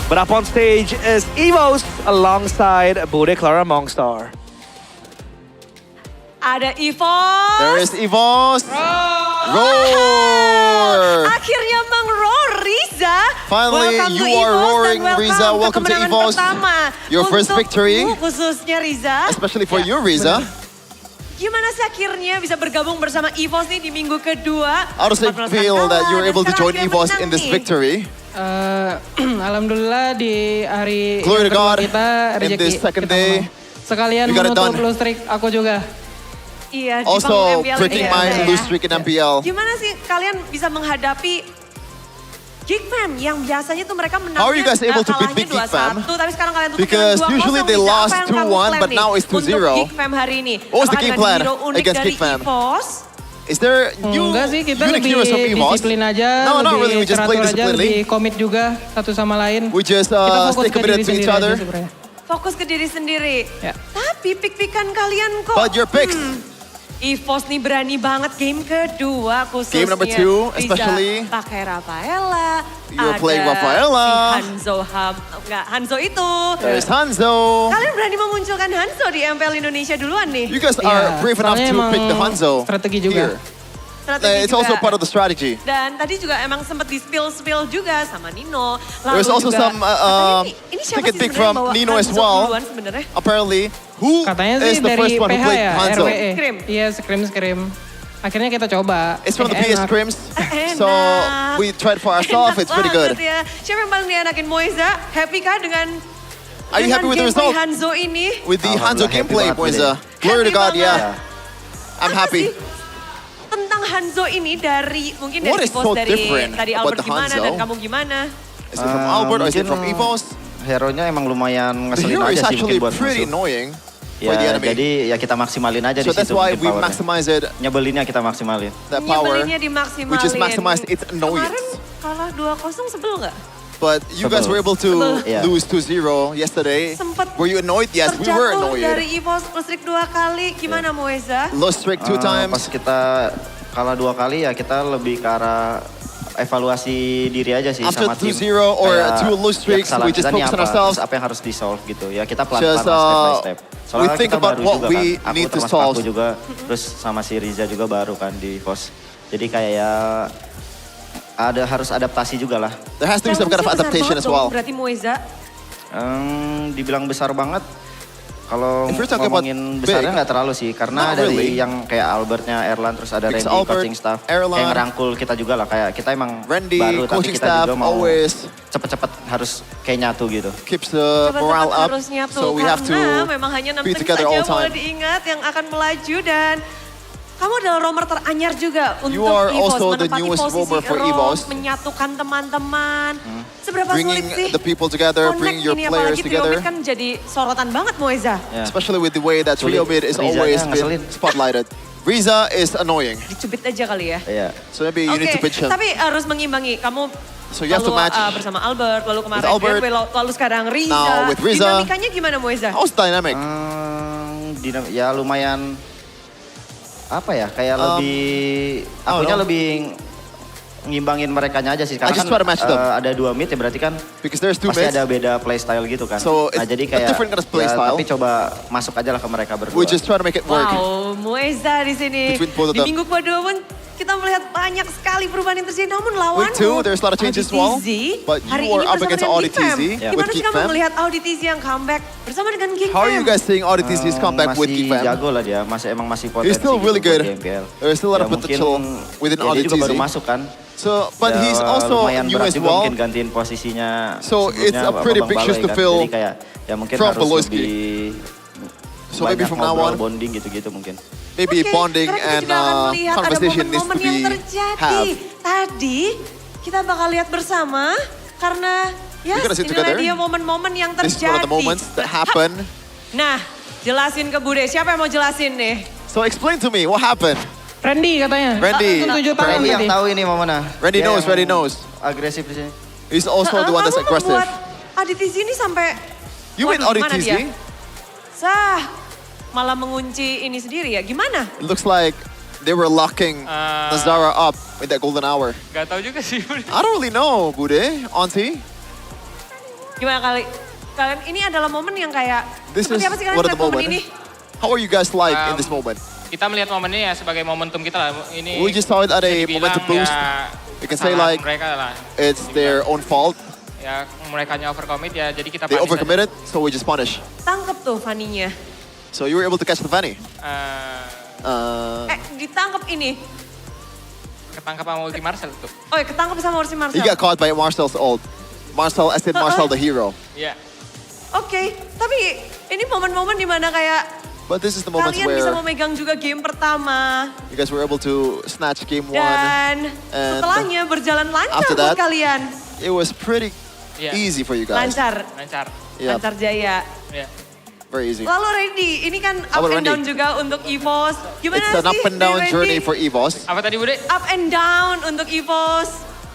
But up on stage is EVOS alongside Bude Clara Mongstar. Ada EVOS. There is EVOS. Roar! Akhirnya mengroar Riza. Finally, Welcome you to are EVOS roaring, dan Riza. Welcome to kemenangan EVOS. Pertama Your first victory. Untukmu khususnya Riza. Especially for you, Riza. Gimana sih akhirnya bisa bergabung bersama EVOS nih di minggu kedua? How does it feel that you're able to join EVOS in this victory? Alhamdulillah di hari Glory to kedua God, kita in rezeki this second kita day, menang. Sekalian we got it menutup done. lose streak aku juga. Iya, di Also, panggung MPL breaking ini my ya. lose streak in MPL. Gimana sih kalian bisa menghadapi Geekfam yang biasanya tuh mereka menangnya How are you guys able to beat kalahnya Big Geekfam? 2-1, tapi sekarang kalian tutup Because dengan 2-0. usually they Riza. lost Apa yang kamu 2-1, plan but nih now it's 2-0. Untuk Geekfam hari ini. What was the Apakah game dengan plan hero unik against dari Geekfam? EVOS? Is there new Enggak sih, kita unique lebih heroes from EVOS? disiplin aja, No, not really. We lebih just play teratur aja, disciplinely. lebih komit juga satu sama lain. We just Kita fokus stay ke committed diri to each sendiri aja other. sebenarnya. Fokus ke diri sendiri. Ya. Tapi pick-pickan kalian kok. But your picks. EVOS nih berani banget game kedua khususnya. Game number 2 Riza especially. pakai Rafaela. You're playing ada Rafaela. Si Hanzo itu. There's Hanzo. Kalian berani memunculkan Hanzo di MPL Indonesia duluan nih. You guys are brave enough to pick the Hanzo strategi juga. here. It's also part of the strategy. Dan tadi juga emang sempat di spill juga sama Nino. Lalu There's also juga, some ini siapa pick and sih pick sebenarnya from bawa Nino as Hanzo well. duluan sebenarnya? Apparently, who Katanya is sih the dari first one who PH played ya, Hanzo? RWE. Scrim. Iya, Scrim. Akhirnya kita coba. It's from the PS Enak. scrims, so we tried for ourselves. It's pretty good. Ya. Siapa yang paling dianakin Moiza? Happy kah dengan Are you happy with the result? Hanzo ini? With the Hanzo Alhamdulillah, gameplay, happy banget, Moiza. Glory to God, Happy yeah. I'm happy. Tentang Hanzo ini dari mungkin What dari is post so dari different tadi about Albert the gimana Hanzo? dan kamu gimana? Is it from Albert or is it mungkin from EVOS? Hero-nya emang lumayan The ngeselin hero is aja sih actually mungkin buat pretty musuh. annoying for the Ya, enemy. jadi ya kita maksimalin aja So di that's situ why mungkin we powernya. maximize it, Nyebelinnya kita maksimalin. that power. Nyebelinnya dimaksimalin. We just maximized its annoyance. Kemarin kalah 2-0 sebel nggak? But you guys were able to Yeah. lose 2-0 yesterday. Sempet Were you annoyed? Yes, we were terjatuh annoyed. dari EVOS listrik 2 kali. Gimana Moeza? Lost streak 2 times. Pas kita kalah 2 kali ya kita lebih ke arah evaluasi diri aja sih After sama tim. 2-0 or Kayak, 2 lose streaks, kesalahan we just kita nih focus on apa, ourselves. terus apa yang harus di-solve gitu. Ya kita pelan-pelan Just, lah, step by step. we Soalnya think kita about baru what juga we kan. Aku need to termasuk solve. aku juga, terus sama si Riza juga baru kan di host. Jadi kayak ya harus adaptasi juga lah. There has to be some kind of adaptation as well. Berarti Moeza. Dibilang besar banget. Kalau If you're talking about ngomongin besarnya big, nggak terlalu sih, karena not dari really. yang kayak Albertnya, Erlan, terus ada Because Randy, Albert, coaching staff, Erlan, yang ngerangkul kita juga lah. Kayak kita emang Randy, baru, tapi coaching kita staff, juga mau always cepet-cepet harus kayak nyatu gitu. keeps the morale up. Harus nyatu So we have to karena memang hanya 6 be tim together saja all boleh time. diingat yang akan melaju dan kamu adalah romer teranyar juga untuk You are EVOS, also the menempati newest posisi romer for roam, EVOS. menyatukan teman-teman. Seberapa Bringing sulit sih the people together, connect bring your ini, players apalagi together. Trio Mid kan jadi sorotan banget Moeza. Especially with the way that Sulit. Trio Mid is Rizanya always ngeselin. been spotlighted. Riza is annoying. Dicubit aja kali ya. Iya. So maybe you need to pitch him. Tapi harus mengimbangi. Kamu So you have to lalu, match bersama Albert, lalu kemarin with Albert. Greenway, lalu sekarang Riza. Now with Riza. Dinamikanya gimana Moeza? How's dynamic? Ya lumayan apa ya, kayak lebih akunya lebih ngimbangin merekanya aja sih. Karena just kan try to match them. ada 2 mid ya berarti kan Because there's 2 pasti mids. ada beda playstyle gitu kan. So nah it's jadi a kayak different kind of play ya, style. tapi coba masuk aja lah ke mereka berdua. We just try to make it work. Wow, Moeza di sini. Between both of Di them. minggu kedua pun kita melihat banyak sekali perubahan yang terjadi. Namun lawanmu, Week 2, there's a lot of changes as well. But hari you ini are up bersama against dengan Audi Geek Fam. TZ Gimana with sih Geek kamu Fam. melihat Audi TZ yang comeback bersama dengan Geek Fam? How are you guys seeing Audi TZ's comeback with Geek Masih Fam? jago lah dia, masih potensi. He's still really gitu buat good. di MPL. There's still a lot Ya, of potential within dia Audi juga baru TZ. masuk kan. So, but Ya, he's also lumayan new berat as juga well. mungkin gantiin posisinya. So it's sebelumnya a pretty Bang big shoes Balai to kan. fill Jadi kayak ya mungkin from harus Pelosi. lebih So maybe banyak from now ngobrol, on, bonding gitu-gitu mungkin. maybe bonding Karena kita and juga akan melihat ada conversation needs to momen-momen yang be terjadi. have. Tadi kita bakal lihat bersama karena ya We're gonna sit inilah together. dia momen-momen yang This is one of terjadi. the moments that happen. Nah, jelasin ke Bude. Siapa yang mau jelasin nih? So explain to me what happened. Randy katanya. Randy. Langsung 7 tangan Randy yang tadi. tahu ini momennya. Randy Dia knows, yang Randy knows. Agresif di sini. He's also the one that's Kamu aggressive. membuat Aditya ini sampai... You win Waduh, Audi gimana TZ. dia? Malah mengunci ini sendiri ya. Gimana? It looks like they were locking Nazara up in that golden hour. Gak tahu juga sih. I don't really know, Bude, Auntie. Gimana kalian ini adalah momen yang kayak This seperti is apa sih kalian one of melihat the momen moment. ini? How are you guys like in this moment? Kita melihat momennya ya sebagai momentum kita lah. Ini We just saw it at a bisa dibilang momentum boost. Ya, We can say kesalahan like mereka lah. it's their own fault. Ya mereka overcommit ya jadi kita They punish aja. overcommitted, so we just punish. Tangkep tuh Fanny-nya. So you were able to catch the Fanny. Ditangkep ini. Ketangkap sama ulti Marcel tuh. Oh ya, ketangkep sama Orsi Marcel. He got caught by Marcel's ult. Marcel, I said Marcel the hero. Iya. Oke, tapi ini momen-momen dimana kayak But this is the moments kalian bisa where memegang juga game pertama. you guys were able to snatch game 1. Dan And setelahnya berjalan lancar after buat that, kalian. it was pretty Yeah. easy for you guys. Lancar. Yeah. Lancar jaya. Iya. Very easy. Lalu Randy, ini kan How up about and down Randy? juga untuk EVOS. Gimana It's an sih up and down Randy? journey for EVOS. Apa tadi Bude? Up and down untuk EVOS.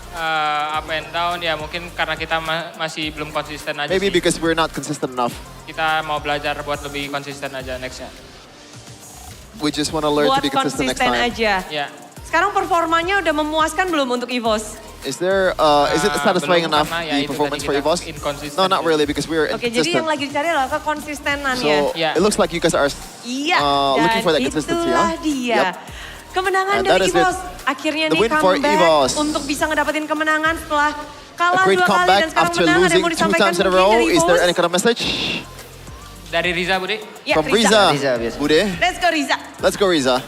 Up and down ya mungkin karena kita masih belum konsisten aja Maybe sih. because we're not consistent enough. Kita mau belajar buat lebih konsisten aja nextnya. We just want to learn to Buat be consistent next konsisten time. aja. Ya. Sekarang performanya udah memuaskan belum untuk EVOS? Is there, is it satisfying belum, enough, karena ya the itu performance tadi for kita EVOS? inconsistent No, not really, because we're Oke, jadi yang inconsistent. lagi dicari adalah kekonsistenannya. So, it looks like you guys are Iya, looking for that dan consistency, itulah huh? dia. Yep. Kemenangan And dari that is EVOS. it. Akhirnya The nih win for comeback EVOS. untuk bisa ngedapetin kemenangan setelah kalah A great 2 kali comeback dan sekarang after menang. Ada yang losing mau 2 disampaikan times in a mungkin row. dari Is there EVOS? any kind of message? Dari Riza Bude? Ya, From Riza. Bude. Let's go Riza. Let's go Riza.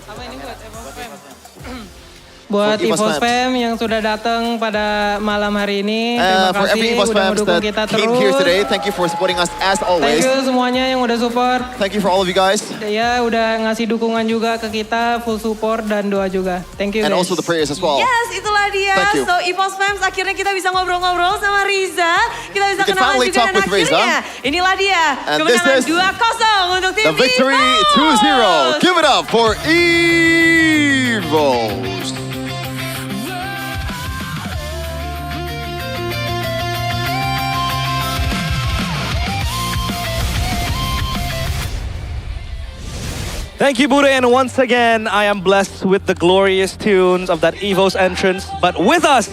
Buat For EVOS EVOS fans. Fam yang sudah datang pada malam hari ini, terima For every kasih EVOS udah fans mendukung that kita came here terus. today, thank you for supporting us as Thank always. you semuanya yang udah support. Thank you for all of you guys. Ya udah ngasih dukungan juga ke kita, full support dan doa juga. Thank you And guys. also the prayers as well. Yes, itulah dia. Thank you. So EVOS Fans akhirnya kita bisa ngobrol-ngobrol sama Riza. Kita bisa We can kenalan finally juga talk dan with Riza. akhirnya inilah dia. And this Kemenangan is 2-0 untuk tim The victory EVOS. 2-0. Give it up for EVOS. Thank you, Bude, and once again, I am blessed with the glorious tunes of that EVOS entrance. But with us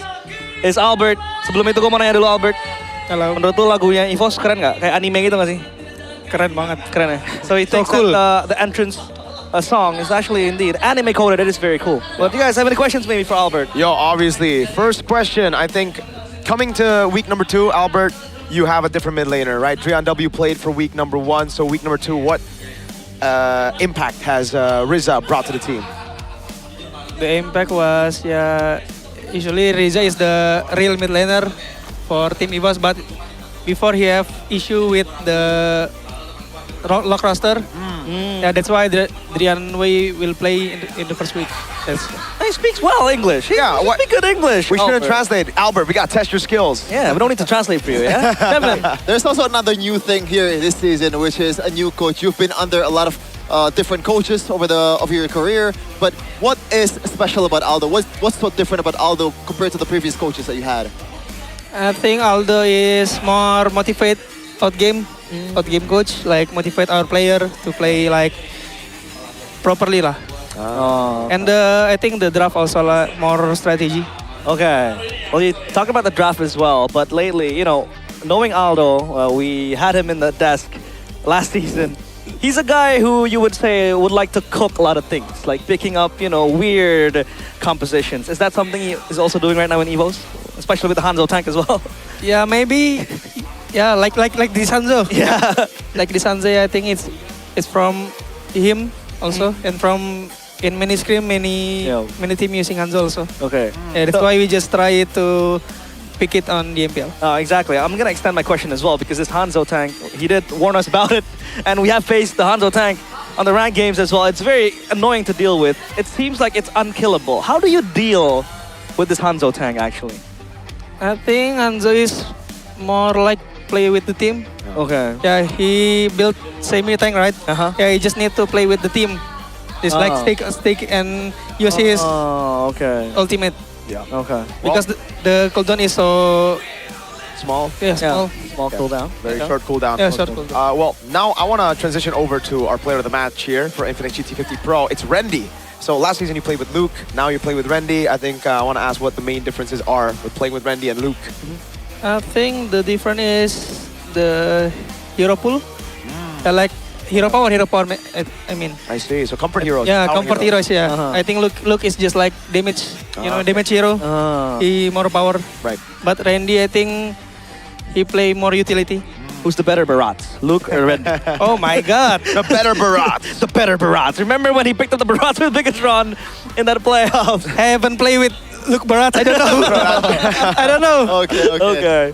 is Albert. Sebelum itu gue mau nanya dulu, Albert. Halo. Menurut lu lagunya EVOS keren nggak? Kayak anime gitu nggak sih? Keren banget. Keren ya? So he thinks cool. that the entrance song is actually indeed anime coded. It is very cool. Well, if you guys have any questions maybe for Albert? Yo, obviously. First question, I think coming to week number 2, Albert, you have a different mid laner, right? Trion W played for week number 1, so week number 2, what impact has Riza brought to the team? The impact was usually Riza is the real mid laner for Team EVOS, but before he have issue with the lock roster, yeah, that's why Drian Wei will play in the first week. He speaks well English. He speaks good English. We shouldn't Albert. translate. Albert, we got to test your skills. Yeah, we don't need to translate for you, yeah? Devlin. There's also another new thing here this season, which is a new coach. You've been under a lot of different coaches over your career, but what is special about Aldo? What's so different about Aldo compared to the previous coaches that you had? I think Aldo is more motivate out game coach, like motivate our player to play like properly lah. And I think the draft also more strategy. Okay. Well, you talk about the draft as well, but lately, you know, knowing Aldo, we had him in the desk last season. He's a guy who you would say would like to cook a lot of things, like picking up, weird compositions. Is that something he is also doing right now in Evos? Especially with the Hanzo tank as well? Yeah, maybe. Yeah, like this Hanzo. Yeah. Like this Hanzo, I think it's from him also, and from in many scrim, many team using Hanzo also. Okay. Yeah, that's why we just try to pick it on the MPL. Exactly. I'm going to extend my question as well because this Hanzo tank, he did warn us about it. And we have faced the Hanzo tank on the ranked games as well. It's very annoying to deal with. It seems like it's unkillable. How do you deal with this Hanzo tank actually? I think Hanzo is more like play with the team. Okay. Yeah, he built semi tank, right? Yeah, he just need to play with the team. Just like stick and use his ultimate. Yeah. Okay. Because the cooldown is so small. Yeah, small. Small cooldown. Very short cooldown. Yeah, short cooldown. Well, now I want to transition over to our player of the match here for Infinite GT50 Pro. It's Rendy. So last season you played with Luke. Now you play with Rendy. I think I want to ask what the main differences are with playing with Rendy and Luke. I think the difference is the hero pool. Like hero power, I mean. I see. So comfort heroes. Yeah, comfort heroes. Yeah. I think Luke is just like damage. Damage hero. He more power. Right. But Randy, I think he play more utility. Who's the better Barat? Luke or Rendy? Oh my God. The better Barat. The better Barat. Remember when he picked up the Barat with Bigatron in that playoff? I haven't played with Luke Barat. I don't know. I don't know. Okay.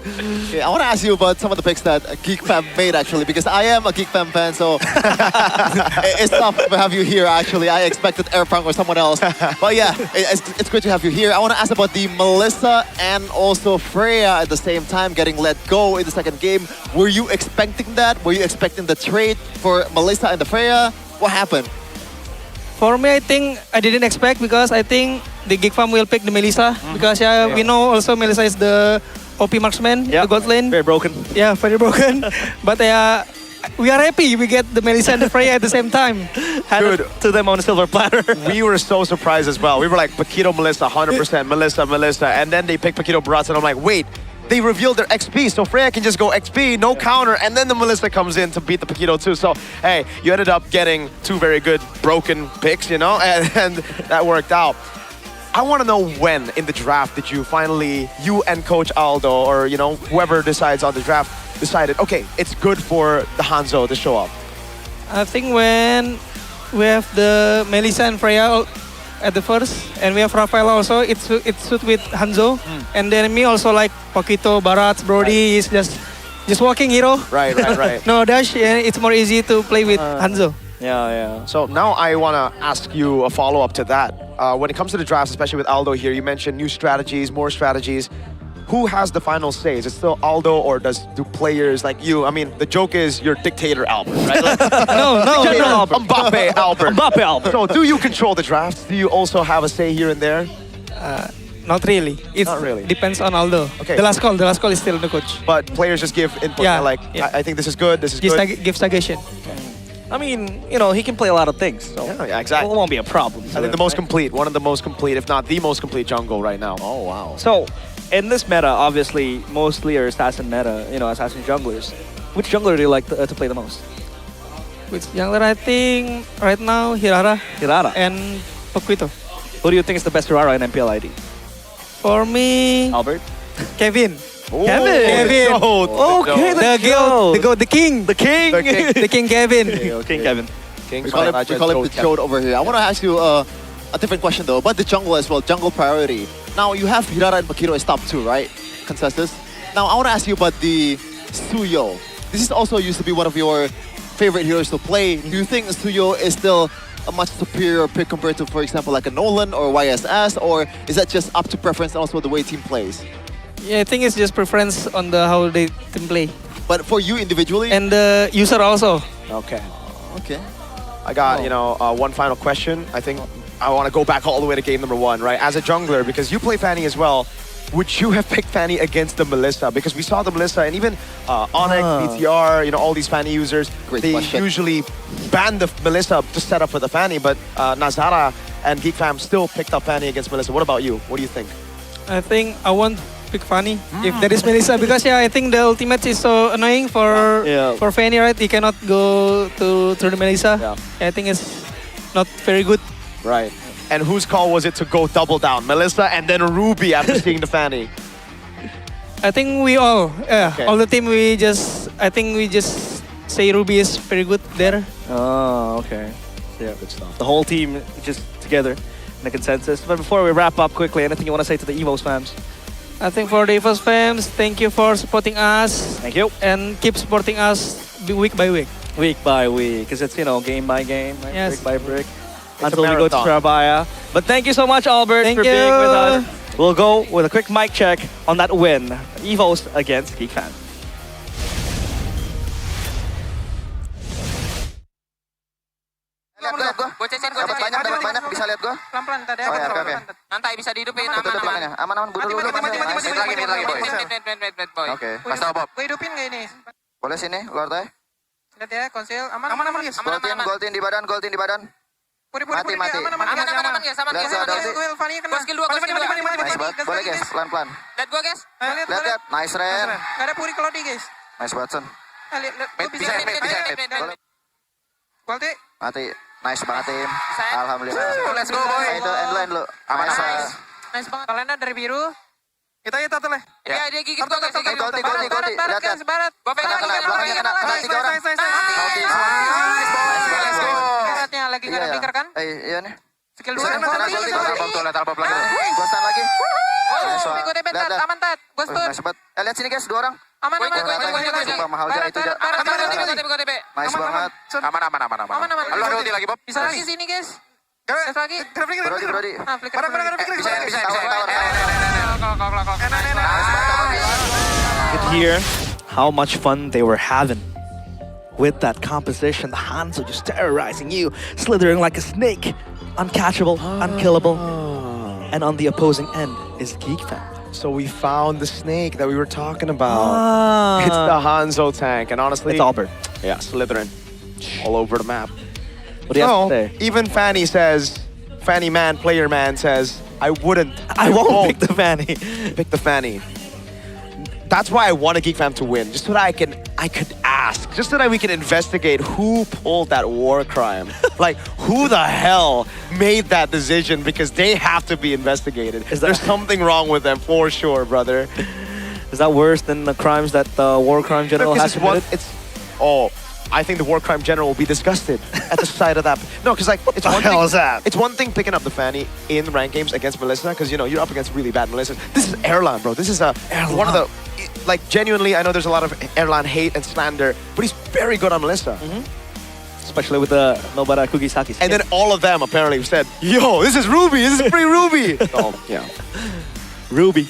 I want to ask you about some of the picks that Geek Fam made actually, because I am a Geek Fam fan, so it's tough to have you here actually. I expected Airpunk or someone else. But yeah, it's great to have you here. I want to ask about the Melissa and also Freya at the same time getting let go in the second game. Were you expecting that? Were you expecting the trade for Melissa and the Freya? What happened? For me, I think I didn't expect because I think the Geek Farm will pick the Melissa because we know also Melissa is the OP marksman, the gold lane. Very broken. Yeah, very broken. But we are happy we get the Melissa and the Freya at the same time. Handed to them on a silver platter. We were so surprised as well. We were like, Paquito, Melissa, 100%, Melissa. And then they picked Paquito Barat, and I'm like, wait. They revealed their XP, so Freya can just go XP, no counter, and then the Melissa comes in to beat the Paquito too. So, hey, you ended up getting two very good broken picks, and that worked out. I want to know when in the draft did you finally, you and Coach Aldo, or whoever decides on the draft, decided, okay, it's good for the Hanzo to show up? I think when we have the Melissa and Freya at the first, and we have Rafael also, it suit with Hanzo. And then me also like Paquito, Barat, Brody is just walking hero. Right. No dash, it's more easy to play with Hanzo. Yeah. So now I want to ask you a follow-up to that. When it comes to the drafts, especially with Aldo here, you mentioned new strategies, more strategies. Who has the final say? Is it still Aldo, or do players like you? I mean, the joke is you're dictator Albert, right? No. Mbappe Albert. So do you control the drafts? Do you also have a say here and there? Not really. Not really. Depends on Aldo. Okay. The last call is still the coach. But players just give input. I think this is good, this is good. Give suggestion. I mean, he can play a lot of things. So yeah, exactly. It won't be a problem. I think the most complete, one of the most complete, if not the most complete jungle right now. Oh, wow. So, in this meta, obviously, mostly are assassin meta, assassin junglers. Which jungler do you like to play the most? Which jungler? I think right now Hirara. And Paquito. Who do you think is the best Hirara in MPL ID? For me, Albert? Kevin. Kevin. Okay, the king. The King Kevin. King Kevin. We call him the Chode over here. I want to ask you a different question though, about the jungle as well, jungle priority. Now you have Hirara and Paquito as top 2, right? Consensus. Now I want to ask you about the Suyo. This is also used to be one of your favorite heroes to play. Do you think Suyo is still a much superior pick compared to, for example, like a Nolan or YSS, or is that just up to preference and also the way team plays? Yeah, I think it's just preference on how they team play. But for you individually? And the user also. Okay. I got, one final question. I think I want to go back all the way to game number 1, right? As a jungler, because you play Fanny as well, would you have picked Fanny against the Melissa? Because we saw the Melissa and even Onyx, BTR, all these Fanny users, they usually ban the Melissa to set up for the Fanny, but Nazara and Geek Fam still picked up Fanny against Melissa. What about you? What do you think? I think I won't pick Fanny if there is Melissa because yeah, I think the ultimate is so annoying for Fanny, right? He cannot go through the Melissa. I think it's not very good. Right. And whose call was it to go double down? Melissa and then Ruby after seeing the Fanny? I think we all, all the team, I think we just say Ruby is very good there. Oh, okay. Yeah, good stuff. The whole team just together in a consensus. But before we wrap up quickly, anything you want to say to the EVOS fans? I think for the EVOS fans, thank you for supporting us. Thank you. And keep supporting us week by week. Week by week, because it's, game by game, right? Yes. Brick by brick. It's until we go to Surabaya. But thank you so much, Albert, Thank for you. being with us. We'll go with a quick mic check on that win. EVOS against GeekFan. Lihat gue cesin, dapat banyak, bisa lihat gue. Pelan-pelan tadi ya. Oke. Nanti bisa dihidupin, aman, bunuh dulu. Mati, boy. Oke, pas tau Bob. Gue hidupin gak ini? Boleh sini, luar teh. Lihat ya, konsil, aman guys. Goltin di badan. Mati. Aman guys, aman guys. Gue skill 2. Boleh guys, pelan-pelan. Lihat gue guys. Lihat. Nice Ren. Gak ada puri kalau di guys. Nice Watson. Bisa. Golti. Mati. Nice banget tim. Alhamdulillah. Let's go boy. Itu end lu. Aman. Nice banget. Kalena dari biru. Kita tuh leh. Iya dia gigit gua. Golti. Lihat. Barat. Gua pegang belakangnya kena 3 orang. Baratnya lagi enggak ada flicker kan? Iya nih. Skill 2. Talbot lagi. Gua stun lagi. Gue debet tat, aman tat. Gua stun. Lihat sini guys, 2 orang. Aman. Sumpah mahal aja itu. Nice banget. Aman. Lu ada ulti lagi, Bob? Bisa lagi sini, guys. Bisa lagi. Brody. Nah, flicker. Bisa. You could hear how much fun they were having with that composition. The Hanzo just terrorizing you, slithering like a snake, uncatchable, unkillable. And on the opposing end is GeekFan. So we found the snake that we were talking about. It's the Hanzo tank, and honestly, it's Albert. Yeah, Slytherin, all over the map. What do you have to say? Even Fanny says, player man says, I won't pick the Fanny. Pick the Fanny. That's why I want a Geek Fam to win, just so that I could ask, just so that we can investigate who pulled that war crime. Like, who the hell made that decision, because they have to be investigated. There's something wrong with them, for sure, brother. Is that worse than the crimes that the war crime general has committed? I think the war crime general will be disgusted at the sight of that. No, because it's one thing. It's one thing picking up the Fanny in ranked games against Melissa, because you're up against really bad Melissas. This is Erlan, bro. This is one of the genuinely. I know there's a lot of Erlan hate and slander, but he's very good on Melissa. Especially with the Nobara Kugisaki. And then all of them apparently said, "Yo, this is Ruby. This is free Ruby." Oh yeah, Ruby.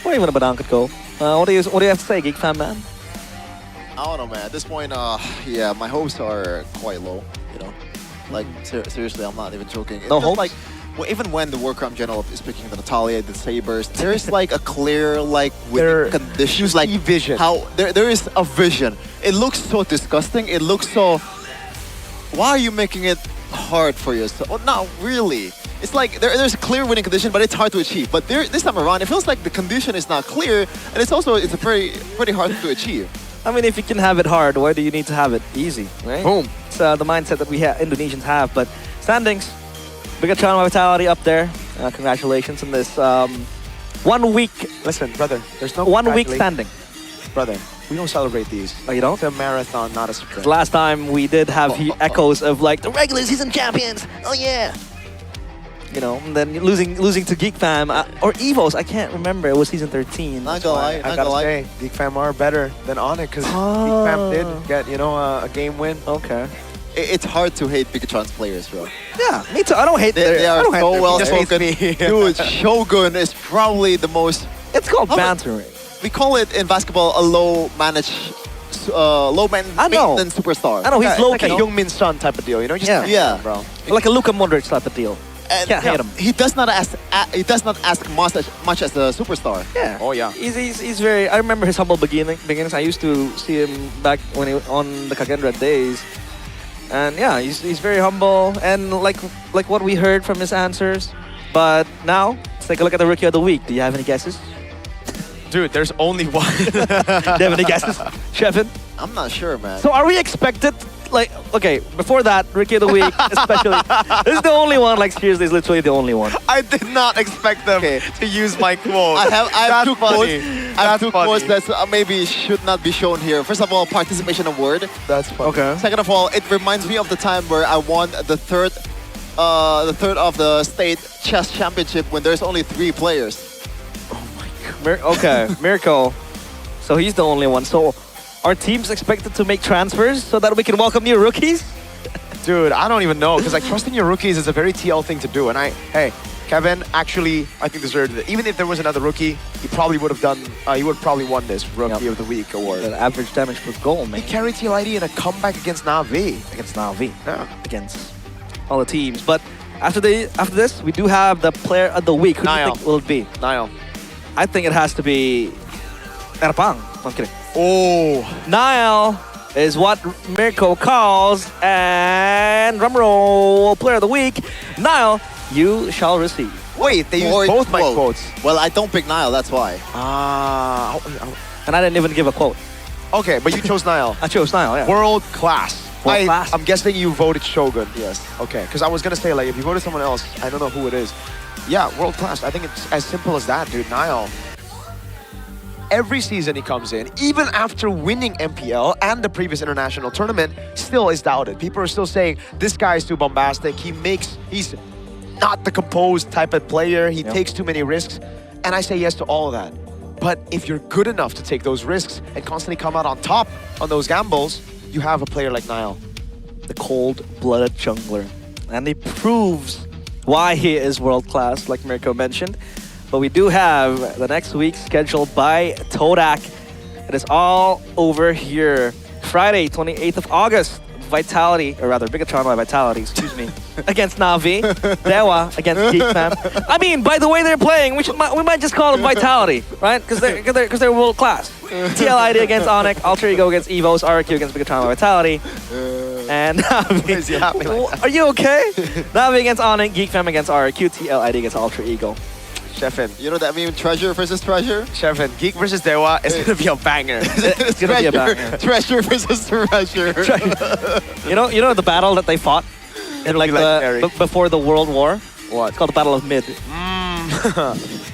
What do you want about Ankit Go? What do you have to say, Geek Fan man? I don't know, man. At this point, yeah, my hopes are quite low. Seriously, I'm not even joking. No hopes? Even when the war crime general is picking the Natalia, the Sabers, there's a clear winning condition. Vision. How there is a vision. It looks so disgusting. It looks so. Why are you making it hard for yourself? Well, not really. It's there's a clear winning condition, but it's hard to achieve. But this time around, it feels like the condition is not clear, and it's pretty hard to achieve. I mean, if you can have it hard, why do you need to have it easy, right? Boom. It's the mindset that we Indonesians have. But standings, Bigatron Vitality up there. Congratulations on this 1 week. Listen, brother, there's no 1 week standing. Brother, we don't celebrate these. Oh, you don't? It's a marathon, not a sprint. Last time we did have echoes of the regular season champions. Oh yeah. And then losing to Geek Fam or EVOS. I can't remember. It was season 13. Not gonna lie. I gotta say, Geek Fam are better than Onyx, because Geek Fam did get a game win. Okay. It's hard to hate Bigatron's players, bro. Yeah, me too. I don't hate They are so well spoken. Dude, Shogun is probably the most. It's called bantering. We call it in basketball a low maintenance superstar. I know he's low like a Youngmin Son type of deal, Yeah, bro. Like a Luka Modric type of deal. Can't hate him. He does not ask much as a superstar. Yeah. Oh yeah. He's very. I remember his humble beginnings. I used to see him back when he on the Kagendra days, and yeah, he's very humble and like what we heard from his answers. But now let's take a look at the Rookie of the Week. Do you have any guesses? Dude, there's only one. Do you have any guesses, Shevin? I'm not sure, man. So are we expected, like, okay, before that, Rookie of the Week, especially, this is the only one, like, seriously, it's literally the only one. I did not expect them to use my quote. I have two quotes. funny. I have two quotes that maybe should not be shown here. First of all, participation award. That's funny. Okay. Second of all, it reminds me of the time where I won the third of the state chess championship when there's only 3 players. Okay, Miracle. So he's the only one. So are teams expected to make transfers so that we can welcome new rookies? Dude, I don't even know, because like trusting your rookies is a very TL thing to do. And hey, Kevin actually, I think deserved it. Even if there was another rookie, he probably would have done, he would have probably won this Rookie of the Week award. The average damage per goal, man. He carried TL ID in a comeback against Na'Vi. Against Na'Vi. Yeah. Against all the teams. But after this, we do have the player of the week. Who do you think will it be? Niall. I think it has to be Erpang. I'm kidding. Oh. Niall is what Mirko calls, and drumroll, player of the week. Niall, you shall receive. Wait, they used both my quotes. Well, I don't pick Niall, that's why. And I didn't even give a quote. Okay, but you chose Niall. I chose Niall, yeah. World class. World class. I'm guessing you voted Shogun. Yes. Okay, because I was going to say, like, if you voted someone else, I don't know who it is. Yeah, world class. I think it's as simple as that, dude. Niall. Every season he comes in, even after winning MPL and the previous international tournament, still is doubted. People are still saying, this guy is too bombastic. He's not the composed type of player. He takes too many risks. And I say yes to all of that. But if you're good enough to take those risks and constantly come out on top on those gambles, you have a player like Niall. The cold-blooded jungler. And he proves why he is world-class, like Mirko mentioned. But we do have the next week scheduled by Todak. It is all over here. Friday, 28th of August, Vitality, or rather Bigatron by Vitality, excuse me, against Na'Vi. Dewa against Geekfam. I mean, by the way they're playing, we might just call them Vitality, right? Because they're world class. TL ID against Onyx, Alter Ego against Evos, RQ against Bigatron by Vitality. And Na'Vi. Are you okay? Na'Vi against Onyx, Geekfam against RQ, TL ID against Alter Ego. Shevin. You know that meme, treasure versus treasure? Shevin, Geek versus Dewa is going to be a banger. It's going to be a banger. Treasure versus treasure. You know the battle that they fought in like before the World War? What? It's called the Battle of Mid.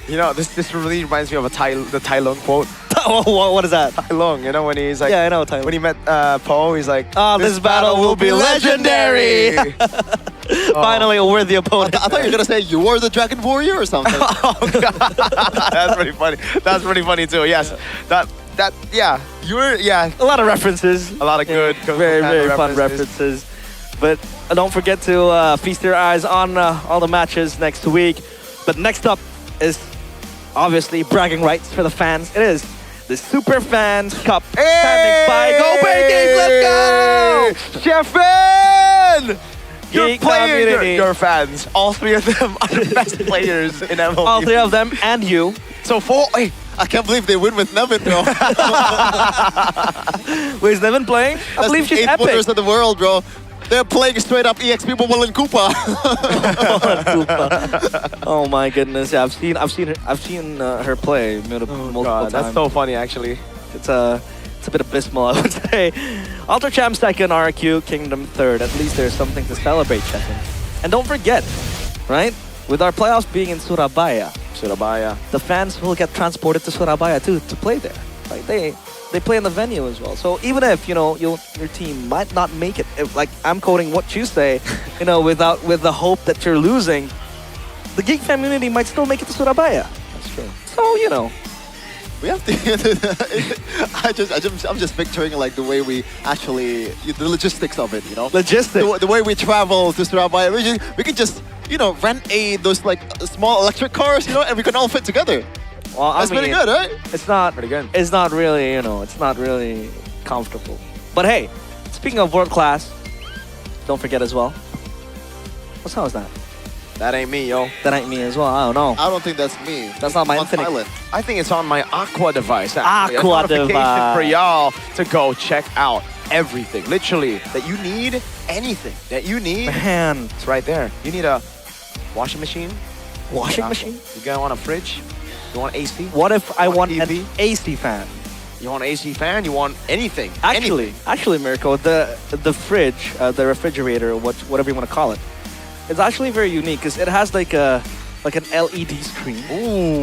You know, this really reminds me of the Tai Lung quote. What is that? Tai Lung, you know, when he's like... Yeah, I know Tai Lung. When he met Poe, he's like, this battle will be legendary! Finally, a worthy opponent. I thought you were going to say you were the Dragon Warrior or something. Oh, God. That's pretty funny. That's pretty funny, too. Yes. Yeah. You were, yeah. A lot of references. A lot of good. Very, very fun references. But don't forget to feast your eyes on all the matches next week. But next up is obviously bragging rights for the fans. It is the Super Fans Cup. Standing by Go Big Let's go! Shevin! You're Geek playing community. your fans. All 3 of them are the best players in MLB. All 3 of them and you. So hey, I can't believe they win with Nevin, bro. Wait, is Nevin playing? I believe she's 8 epic. footers of the world, bro. They're playing straight up EXP Bubble and Koopa. Oh my goodness! Yeah, I've seen her play multiple times. That's so funny, actually. It's a bit abysmal, I would say. Ultra Champ second, RQ Kingdom third. At least there's something to celebrate, Shevin. And don't forget, right? With our playoffs being in Surabaya, the fans will get transported to Surabaya too to play there. Like they play in the venue as well. So even if your team might not make it, like I'm quoting what you say, with the hope that you're losing, the Geek community might still make it to Surabaya. That's true. So we have to. I'm just picturing like the way we actually the logistics of it. Logistics. The way we travel to Surabaya. We can just rent those like small electric cars, and we can all fit together. Well, that's pretty good, right? It's not pretty good. It's not really, it's not really comfortable. But hey, speaking of world class, don't forget as well. What sound is that? That ain't me, yo. That ain't me as well. I don't know. I don't think that's me. That's not my Infinite. I think it's on my Aqua device. Actually. Aqua a notification device for y'all to go check out everything, literally, that you need. Anything that you need, man, it's right there. You need a washing machine. Washing machine? You gonna want a fridge. You want AC? What if I want an TV? AC fan? You want an AC fan? You want anything? Actually, Mirko, the fridge, the refrigerator, whatever you want to call it, it's actually very unique because it has like an LED screen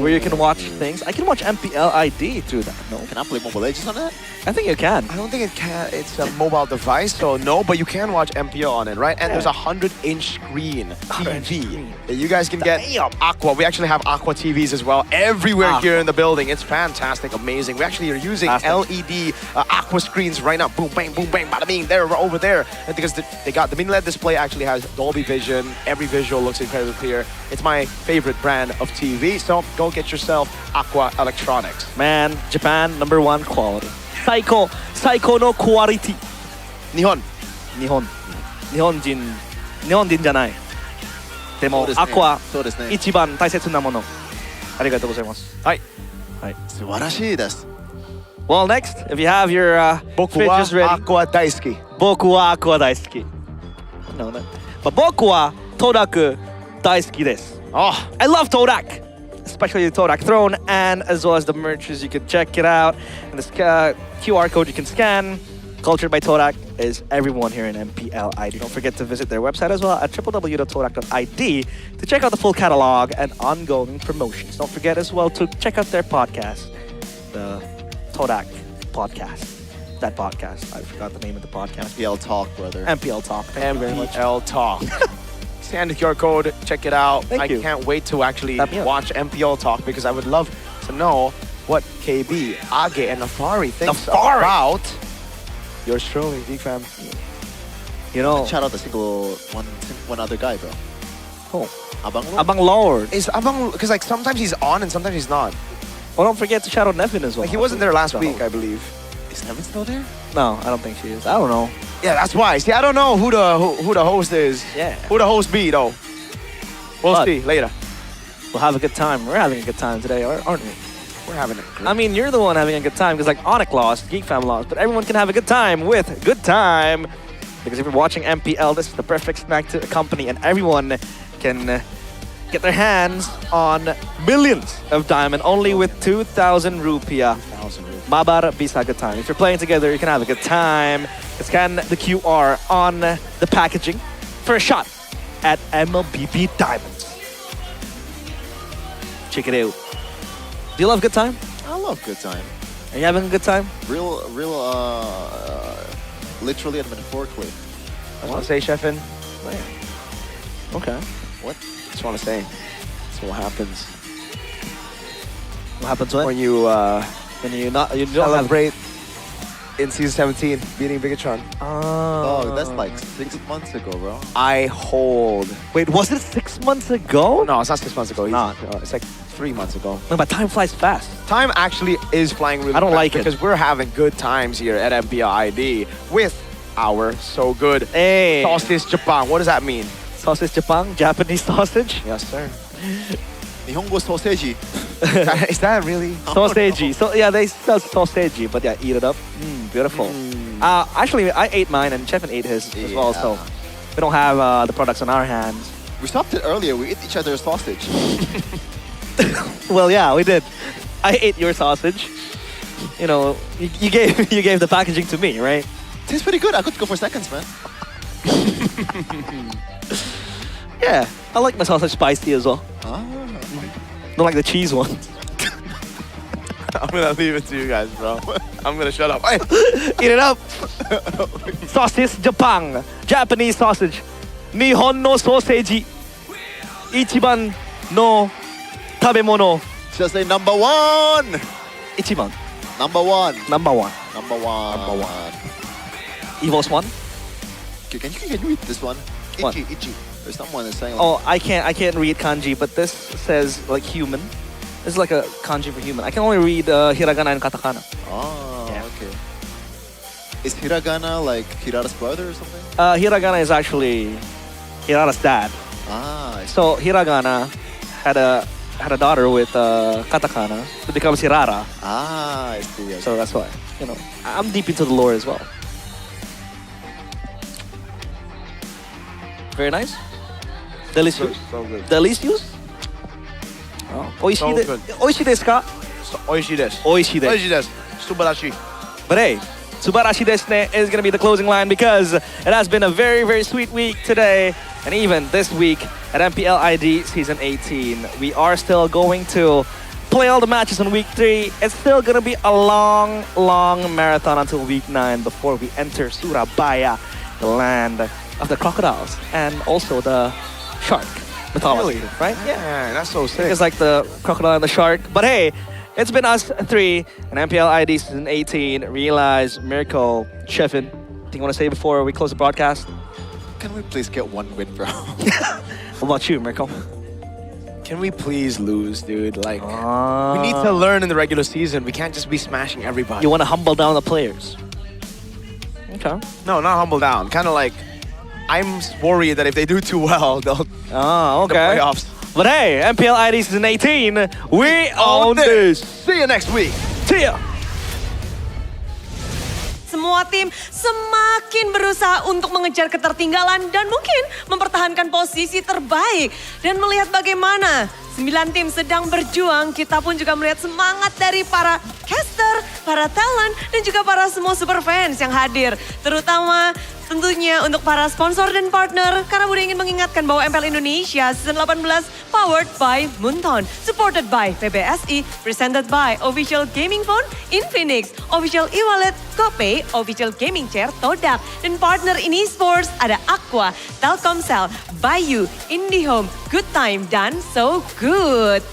where you can watch things. I can watch MPL ID through that. No, Can I play Mobile Legends on that? I think you can. I don't think it can. It's a mobile device, so no. But you can watch MPL on it, right? And there's a 100-inch screen TV that you guys can get. Aqua. We actually have Aqua TVs as well everywhere here in the building. It's fantastic, amazing. We actually are using LED Aqua screens right now. Boom, bang, bada bing. They're over there, and because they got the mini LED display actually has Dolby Vision. Every visual looks incredibly clear. It's my favorite brand of TV. So go get yourself Aqua Electronics. Man, Japan #1 quality. Saiko no quality. Nihon din janai. Demo Aqua ichiban taisetsu na mono. Arigatou gozaimasu. Hai. Subarashii desu. Well, next, if you have your Boku fridges wa ready. Aqua daisuki. Boku wa Aqua daisuki. No, that. But boku wa Todaku daisuki desu. Oh, I love Todak. Especially the Todak Throne, and as well as the merches. You can check it out. And this QR code you can scan. Cultured by Todak is everyone here in MPL ID. Don't forget to visit their website as well at www.todak.id to check out the full catalog and ongoing promotions. Don't forget as well to check out their podcast, the Todak podcast. That podcast. I forgot the name of the podcast. MPL Talk, brother. MPL Talk. Thank you very much. MPL Talk. Scan the QR code, check it out. I you. can't wait to actually watch MPL Talk because I would love to know what KB, Age, and Nafari thinks about yours truly, D-Fam. You know, Shout out the one other guy, bro. Oh, Abang Lord. Is Abang, because like sometimes he's on and sometimes he's not. Well, don't forget to shout out Nevin as well. Like he wasn't there last week, I believe. Is Nevin still there? No, I don't think she is. I don't know. Yeah, that's why. See, I don't know who the host is. Yeah. Who the host be, though. We'll see later. We'll have a good time. We're having a good time today, aren't we? We're having it. I mean, you're the one having a good time because like Onyx lost, Geek Fam lost, but everyone can have a good time with Good Time. Because if you're watching MPL, this is the perfect snack to accompany, and everyone can get their hands on millions of diamond only with 2,000 rupiah. Mabar bisa good time. If you're playing together, you can have a good time. Scan the QR on the packaging for a shot at MLBB Diamonds. Check it out. Do you love good time? I love good time. Are you having a good time? Literally and metaphorically. I want to say, Chefin. Okay. What? Just want to say. That's what happens. What happens when you don't celebrate in season 17 beating Bigatron. Oh, that's like 6 months ago, bro. I hold. Wait, was it 6 months ago? No, it's not 6 months ago. It's like 3 months ago. No, but time flies fast. Time actually is flying really fast. I don't like it. Because we're having good times here at MPL ID with our so good sausage Japan. What does that mean? Sausage Japan? Japanese sausage? Yes, sir. Nihongo sausage. Is that really? Sausage. So yeah, they sell sausage, but yeah, eat it up. Beautiful. Actually, I ate mine and Chefin ate his as well, so we don't have the products on our hands. We stopped it earlier. We ate each other's sausage. Well, yeah, we did. I ate your sausage. You know, you gave the packaging to me, right? Tastes pretty good. I could go for seconds, man. Yeah, I like my sausage spicy as well. Don't like the cheese one. I'm gonna leave it to you guys, bro. I'm gonna shut up. Eat it up. Sausage Japan. Japanese sausage. Nihon no sausage. Ichiban no tabemono. Just say number one. Ichiban. Number one. Number one. Number one. Number one. Evo's one. Can you read this one? What? Ichi. There's someone that's saying like, Oh, I can't read kanji, but this says like human. This is like a kanji for human. I can only read hiragana and katakana. Oh, okay. Is hiragana like Hirara's brother or something? Hiragana is actually Hirara's dad. Ah, I see. So hiragana had a daughter with katakana who becomes Hirara. Ah, I see. So that's why, you know, I'm deep into the lore as well. Very nice. Delicious. So good. Delicious? Oh. Oishi desu ka? Oishi desu. Oishi desu. Oishi desu. Subarashi. But hey, Subarashi desu ne is going to be the closing line because it has been a very, very sweet week today. And even this week at MPL ID Season 18. We are still going to play all the matches on week 3. It's still going to be a long, long marathon until week 9 before we enter Surabaya, the land of the crocodiles and also the shark mythology, Really? right? Yeah, that's so sick. It's like the crocodile and the shark. But hey, it's been us 3 and MPL ID Season 18. Realize, Miracle, Chefin. Anything you want to say before we close the broadcast? Can we please get one win, bro? What about you, Miracle? Can we please lose, dude? Like, we need to learn in the regular season. We can't just be smashing everybody. You want to humble down the players? Okay. No, not humble down. Kind of like, I'm worried that if they do too well, they'll okay. the playoffs. But hey, MPL ID Season 18, we own this. See you next week. See ya. Semua tim semakin berusaha untuk mengejar ketertinggalan dan mungkin mempertahankan posisi terbaik. Dan melihat bagaimana 9 tim sedang berjuang, kita pun juga melihat semangat dari para caster, para talent, dan juga para semua super fans yang hadir. Terutama tentunya untuk para sponsor dan partner, karena Bude ingin mengingatkan bahwa MPL Indonesia Season 18 powered by Munton, supported by PBSI, presented by Official Gaming Phone, Infinix, Official e-wallet, GoPay, Official Gaming Chair, Todak, dan partner in esports ada Aqua, Telkomsel, Bayu, IndiHome, Good Time, dan So Good.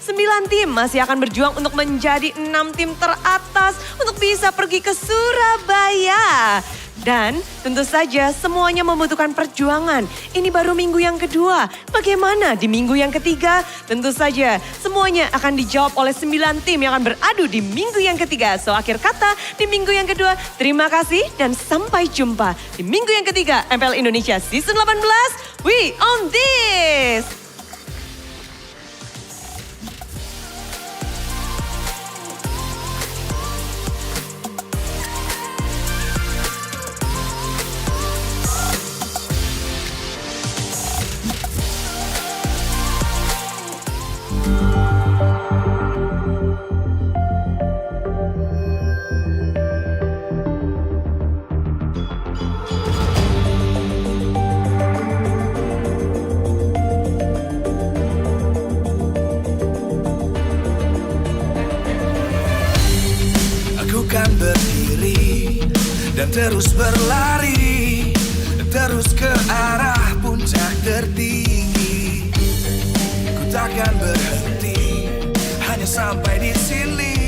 9 tim masih akan berjuang untuk menjadi 6 tim teratas untuk bisa pergi ke Surabaya. Dan tentu saja semuanya membutuhkan perjuangan. Ini baru minggu yang kedua. Bagaimana di minggu yang ketiga? Tentu saja semuanya akan dijawab oleh 9 tim yang akan beradu di minggu yang ketiga. So akhir kata di minggu yang kedua, terima kasih dan sampai jumpa di minggu yang ketiga MPL Indonesia Season 18. We own this! Kan berdiri dan terus berlari, terus ke arah puncak tertinggi. Ku takkan berhenti hanya sampai di sini.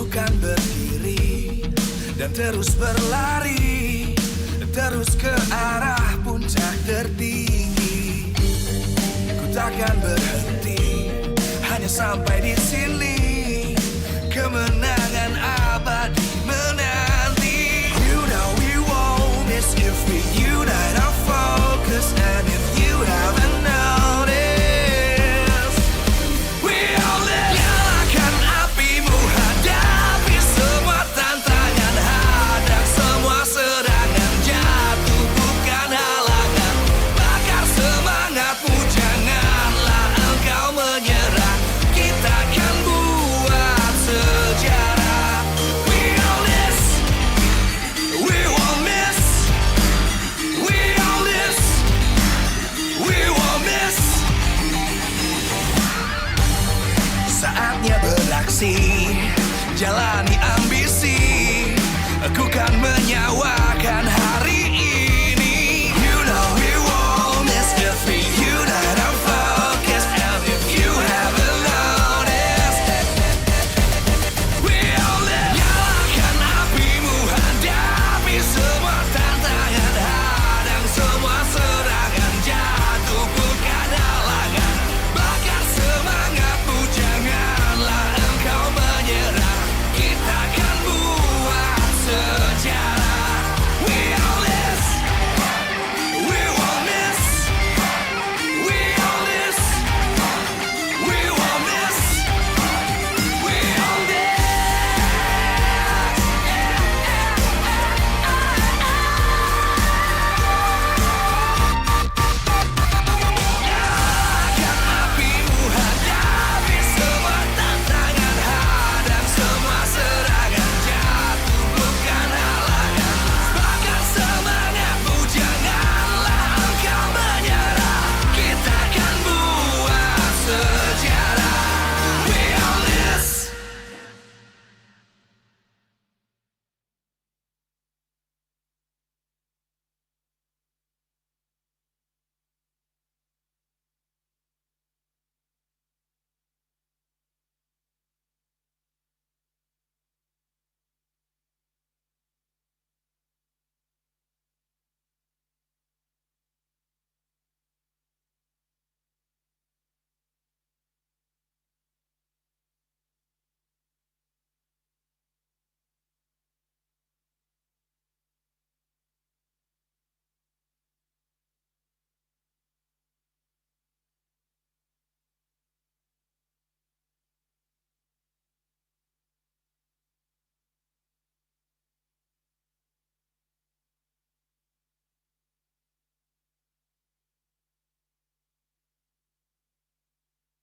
Kan berdiri dan terus berlari, terus ke arah puncak tertinggi. Ku takkan berhenti hanya sampai di sini. Kemenangan abadi menanti. You know we won't miss if we unite our focus. And if you haven't noticed, we all live. Nyalakan apimu, hadapi semua tantangan, hadang semua serangan, jatuh bukan halangan. Bakar semangatmu, janganlah engkau menyerah. Kita akan buat sejarah. We all this, we won't miss. We all this, we won't miss. Saatnya beraksi, jalani ambisi. Aku kan menyawakan